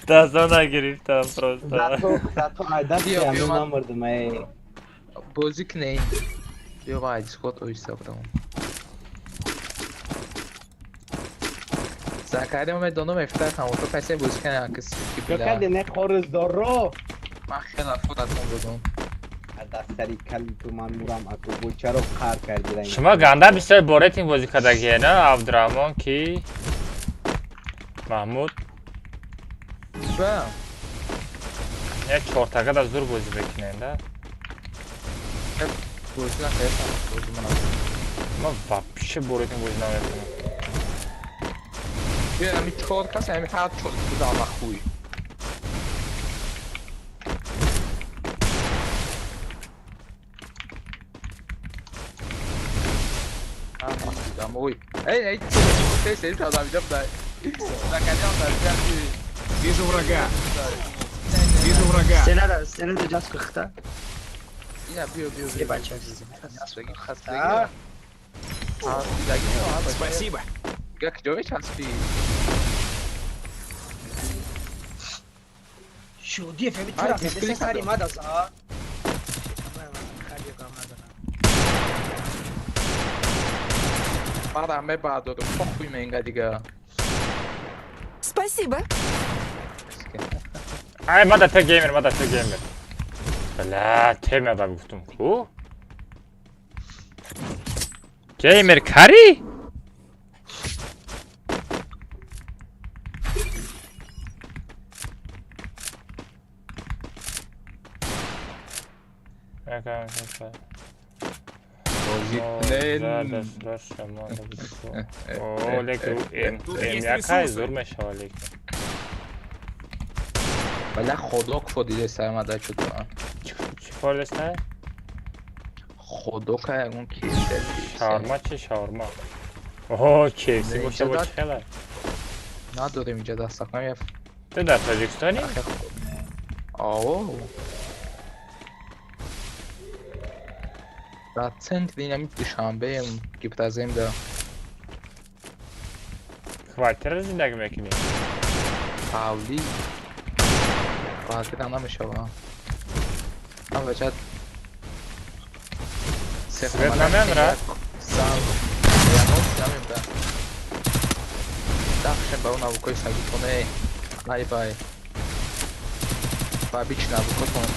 Speaker 1: دستم نگرفتم پروستا
Speaker 9: تو عدد
Speaker 16: بیا
Speaker 9: همین
Speaker 16: من
Speaker 9: نمردم ای
Speaker 16: بازی کنیم بیا با دیسکورد اویستا برام زکری اومد دانم افتار همونطور پسه بازی کنه هنکسی
Speaker 9: تو کده نه خارز دارو
Speaker 16: من خیلی خودتون بودم
Speaker 9: عدد سری کل تو من مورم اکو بوچه رو خار کردی
Speaker 1: شما گنده بیشتر بارت این بازی کدگیه نه عبدالرحمن کی محمود
Speaker 16: شو
Speaker 1: یک چهارتگه از دور بازی بکنین ده
Speaker 16: بازی نکردم بازی منم
Speaker 1: ما پیش بارت این بازی نمیکنم
Speaker 16: بیا همی چهار کس همی هر چهار بوده آمه خوی ama oi. Ei, sei, tá da vida pra. Da cadê a vida? Visual pra cá.
Speaker 15: Вижу врага.
Speaker 8: Стена جاست کخته.
Speaker 16: بیا بیا بیا
Speaker 8: یه بچه
Speaker 15: Спасибо.
Speaker 16: Как جوش هستی؟
Speaker 8: شو دیه فهمی طرف دسته کاری ما دست ها
Speaker 16: من همه بعد دادم پاکویم اینگه دیگه
Speaker 14: Спасибо.
Speaker 1: ай мада ты геймер бля тем я гуфтум ку геймер кари
Speaker 16: ولی خدا کفو دیده سر مده شد
Speaker 1: چی فاردسته؟
Speaker 16: خدا که اون کیسه
Speaker 1: شاورما چی شاورما؟ اوه کیفسی باشه با چقدر؟
Speaker 16: نداریم اینجا دست کنم
Speaker 1: تو در تاجیکستانی؟
Speaker 16: آوه در центре динамит Душанбе گیپتازیم ده
Speaker 1: کوالیتر زندگی میکنی؟
Speaker 16: حالی کوالیتر نمیشه با هم بچه
Speaker 1: سفرت نمیمره؟
Speaker 16: سال یانوز نمیمره داخشن با اون اوکای ساگی کنه نای بای با بیچ نبکو کن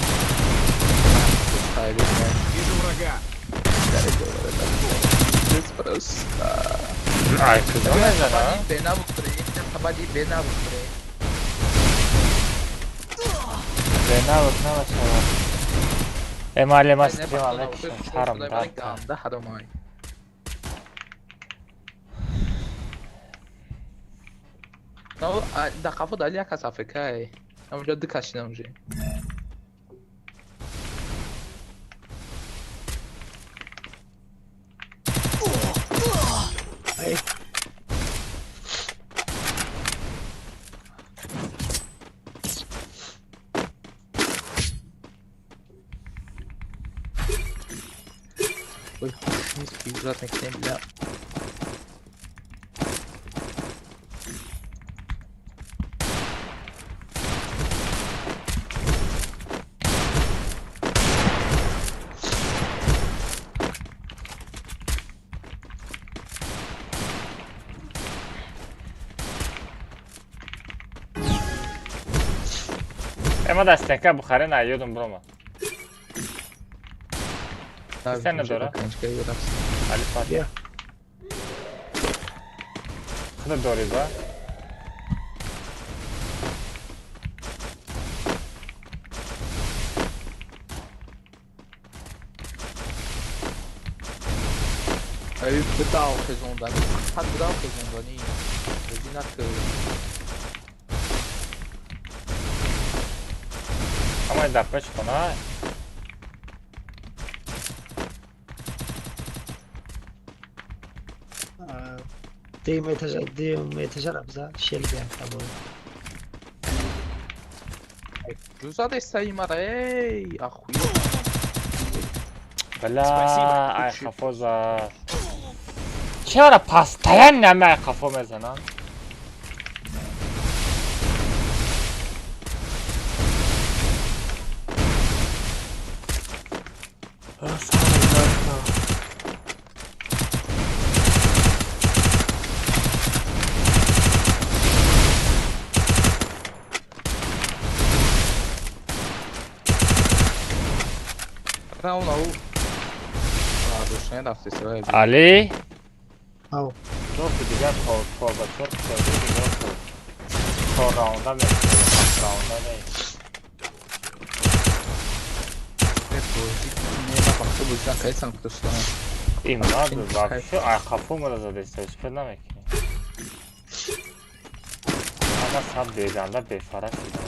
Speaker 15: Вижу врага.
Speaker 1: ай куда нажала?
Speaker 16: Бена букре, хабади бена букре.
Speaker 1: Бена букре. Эмали мастрима лекшн харам дата.
Speaker 16: Да хадомай. Ну, да кафо дали як Африкай. Амжа дикашин амжа. Ой, низкий ужасный снег, бля.
Speaker 1: Ема дастенка бухаре наёдум брома. Sen ne dora? Ali Fatih. Kıda doğruyuz ha.
Speaker 16: Aí pedal rezondani. Hadi pedal rezondani. Rezinak.
Speaker 1: Ama zapać kona.
Speaker 8: دیم میتجرب زا شیل بیان کابو
Speaker 16: جوزا دستایی مرا ای اخوی
Speaker 1: بلا ای خفوزا چرا постоянно من خفو میزنن علی
Speaker 8: او
Speaker 1: تو دیگه فورباتور شدی دیگه تو راونده میشه راونده نیست این مرد واقعی خفو مرا زده استایش پر نمیکنی اما سب بیدنده بیفره شده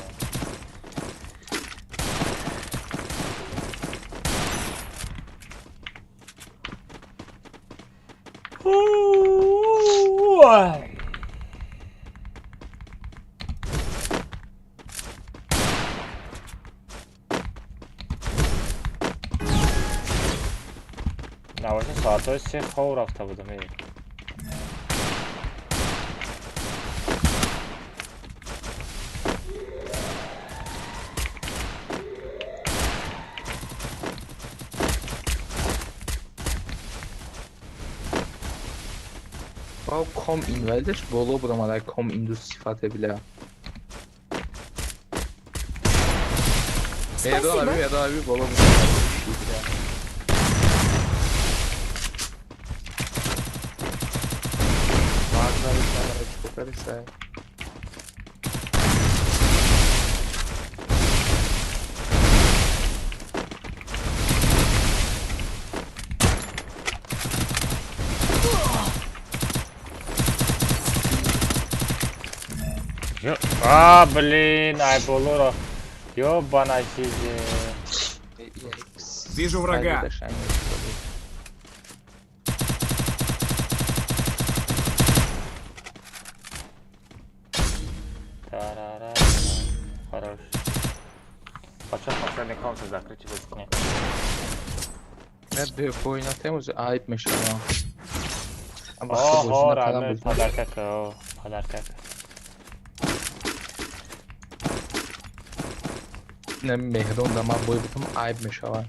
Speaker 1: نباشه ساعتهای 3 خواب رفته بودم.
Speaker 16: با کام اینوایدش بالا بودم الان کام این دو صفته بله. ادامه بالا بودم. برسه
Speaker 1: блин, ай болора. Ёбана чизе.
Speaker 17: Вижу врага.
Speaker 1: Хорош. Почему последний концерт закрыть его скне?
Speaker 16: Ne bir oynatayım ayıp meşale.
Speaker 1: Oho, rame padarka o, padarka.
Speaker 16: Ne mehron da ma boy butum ayıp meşale.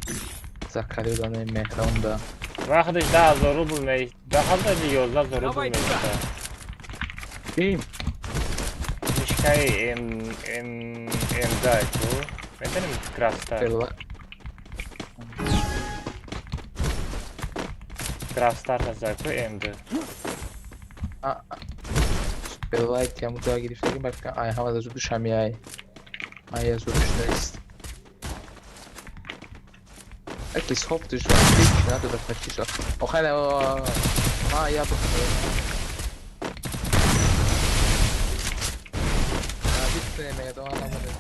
Speaker 16: Zakari da ne mehron da.
Speaker 1: Vaqtida 10,000 rubl me. Daha da 11,000 rubl me.
Speaker 16: Kim?
Speaker 1: Mishkai M2 tu. Benim Kraftstar. Kraftstar da zaten M2.
Speaker 16: Спелайт, я мудрая грифтаги, башка, ай, havada düşem yay. Ay yazıyoruz. Eklis hop düşüyor. Hiç nerede de kaçışıyor. O hala o. Ha ya bu. Ya bir sene de anlamadım.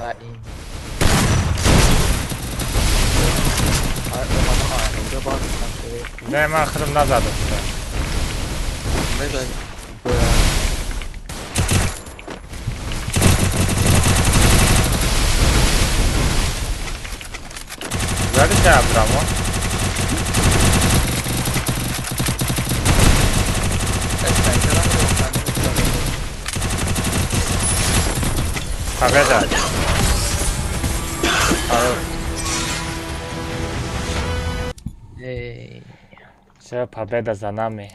Speaker 16: La in.
Speaker 1: Ne mahrum nazar.
Speaker 16: Ne de
Speaker 1: Zaten şey yaptır ama. Победа. Все, победа за нами.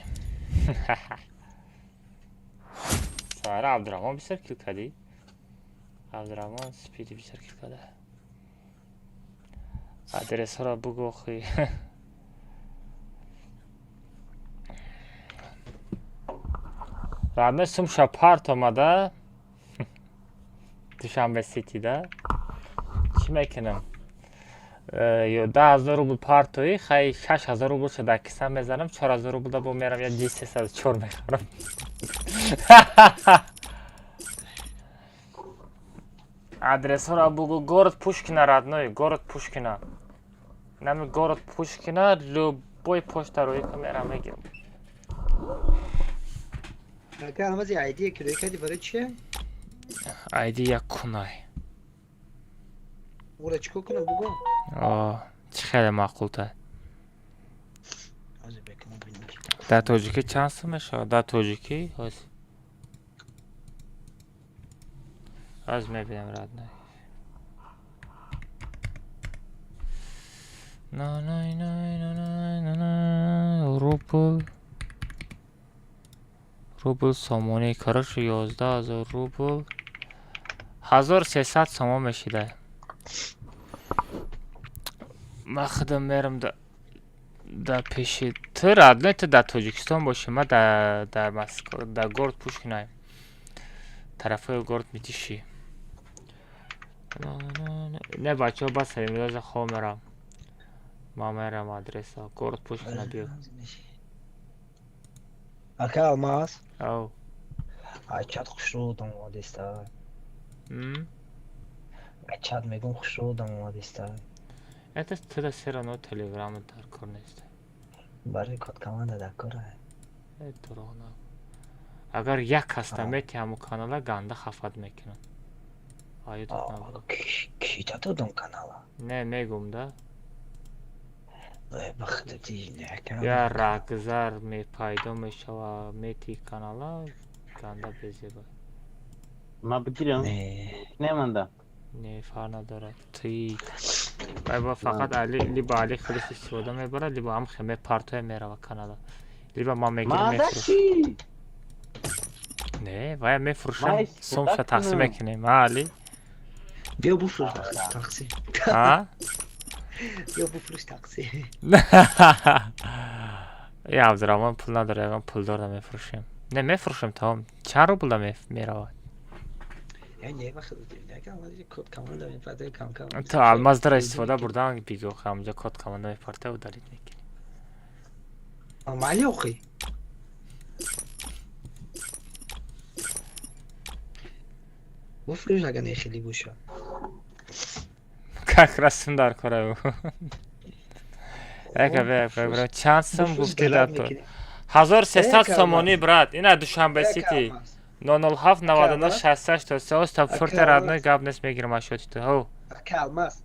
Speaker 1: Sara Abdurrahman bir ser kill kadi. Abdurrahman speedy bir ser kill kadi. Adres ora bugu xi. Radnesum Shapart omada. Dushanbe City'da. Çi mekinam? 10,000 rubl partoyi خیلی 6,000 rubl شده کسم بزنم 4,000 rubl da bu میرم یا G304 میخرم. Адрес ора бугу город Пушкина родной, город Пушкина. Нам город Пушкина любой почтовый камера میگیرم.
Speaker 6: که الان از ایدی کلیک کردی برای چیه؟
Speaker 1: ایدی یک کنای.
Speaker 6: اون چیکار کنم بگو؟
Speaker 1: چه خیلی معقول تا. در توجیکی چند سمشه؟ در توجیکی هست. از میبینم رد نه. نه نه نه نه نه نه روبل. روبل سامانی کارش 11,000 روبل. 1,300 سامان میشیده. ما خودم میرم در پیشی تو رادنه تو در تاجیکستان باشی ما در مسکو در گرد پوشکنایم طرفای گرد میتیشی نه بچه ها بس سریم لازم خواه میرم ما میرم آدرس ها گرد پوشکنه بیو
Speaker 6: اکه الماس
Speaker 1: او
Speaker 6: چاد خوش رو دم آدیستا چاد میگم خوش رو دم آدیستا
Speaker 1: Это тогда все равно телеграмма таркорнест.
Speaker 6: Бари код команда дакора.
Speaker 1: Это ровно. Агар як кастамет яму канала ганда хафат мекунад. Аю тут набуд.
Speaker 6: Ки чату дом канала?
Speaker 1: Не, мегум да. یا رگزر می پیدا می شود میتی کانالا گنده بزیبا
Speaker 9: ما بگیرم نمانده
Speaker 1: نه فرق نداره تی با فقط علی لیبا علی خودش استفاده میبره لیبا هم خیمه پارتوی میره کانالا لیبا ما میگیریم میفروشیم نه باید میفروشم سومش تقسیم میکنیم علی
Speaker 6: بیا بفروش تقسیم
Speaker 1: ها
Speaker 6: بیا بفروش تقسیم
Speaker 1: یا عبدالرحمن پول نداره اگه پول دار میفروشیم نه میفروشیم تمام چند روبل میره
Speaker 6: یعنی وقت دیگه اومدی کد کامل داریم فدای کم
Speaker 1: تو الماس داره استفاده بردن بیگو همونجا کد کامل میپرته و دارید میکنی
Speaker 6: مالی اوخی بفروش اگه نه خیلی بوشه
Speaker 1: как رسم در کاره او اگه بگم چند سم گفتی در تو 1300 سومونی برات اینا دوشنبه سیتی 007 99 68 33 تا فرت رادنای گاب نس میگیرم شد تو هو
Speaker 6: کالماس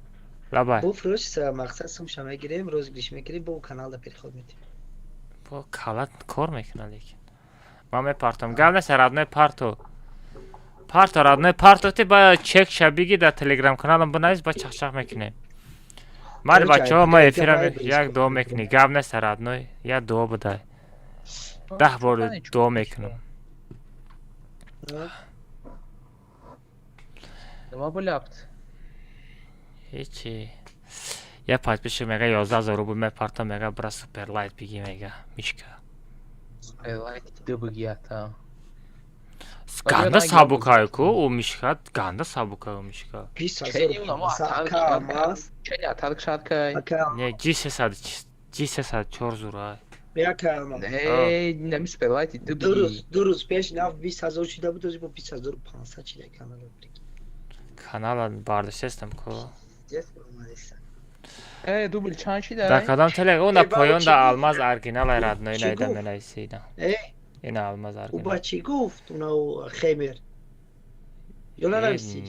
Speaker 1: لابای
Speaker 6: بفروش مقصد سم شما گیریم روز گریش میگیریم با کانال دا پیر خود میدیم
Speaker 1: با کالات کار میکنه لیکن ما میپارتم گاب نس رادنای پارتو رادنای پارتو تی با چک شبیگی در تلگرام کانالم بنویس با چخچخ میکنیم مال بچه‌ها ما افیرم یک دو میکنی گاب نس رادنای یا دو بده 10 بار دو میکنم
Speaker 16: ما بلافت
Speaker 1: هیچی یه پاس بشه میگه 11000 روبل میپارتم میگه برا سوپر لایت بگی میگه میشکه
Speaker 16: سوپر لایت دو بگیاتا
Speaker 1: گنده سابوکای کو او میشکه گنده سابوکای او میشکه
Speaker 16: چلی اونم کالماس چلی اتاق شد که
Speaker 1: نه G300 چور زورای
Speaker 6: بیا کالماس
Speaker 16: نمی سوپر لایت
Speaker 6: دو روز پیش ناف 20000 شده بود از با 20500 چیده کانال
Speaker 1: کانال بارد سیستم کو
Speaker 16: دوبل چند شده
Speaker 1: در کدام تلگ اون پایان در الماز ارگینال رادنای نیده می نویسیدم این الماز ارگینال
Speaker 6: او با چی گفت اونو خیمر یولا نویسید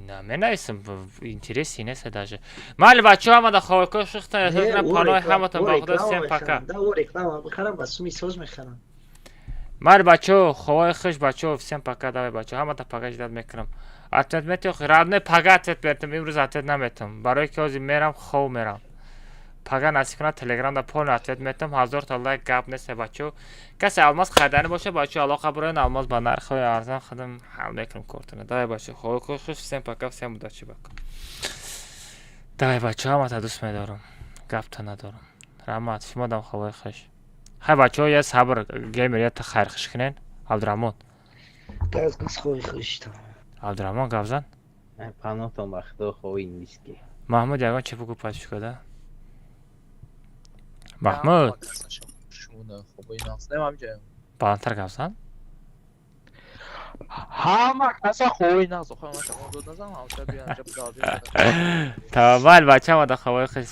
Speaker 1: نه می نویسم اینترسی نیست داشه مال بچه ها ما در خواه شخصا یه پانوی همتون با خدا سیم پاکا
Speaker 6: او رکلام بخرم با سومی سوز میخرم
Speaker 1: مال بچه ها خواه خوش بچه ها سیم پاکا داوی بچه ها ما در پاکش داد میکنم اتت میتو رادنای پاگا اتت برتم امروز اتت نمیتم برای که از میرم خواه میرم پاگا نصیب کنه تلگرام در پول اتت میتم 1000 تا لایک گپ نیست بچه کسی الماس خریدن باشه بچه علاقه برای الماس با نرخ ارزان خودم حل میکنم کارتونه دای باشه خواه خوش سیم پاکا سیم بوده چی بکن دای بچه ها ما تا دوست میدارم گپ تا ندارم رحمت شما دم خواه خوش های بچه ها یه صبر گیمر یه تا خیر خوش کنین عبدالرحمن
Speaker 6: گاز خوی خوش تا
Speaker 1: عبدالرحمن گفزن
Speaker 9: پناه تا مخدا خوی نیست که
Speaker 1: محمود یگان چه بگو پاش کده محمود بالاتر گفزن
Speaker 16: همه کسا خوی نازو خوی ما شما دو نزم همسه بیان جب دابی
Speaker 1: تمام بچه ما در خواه خوش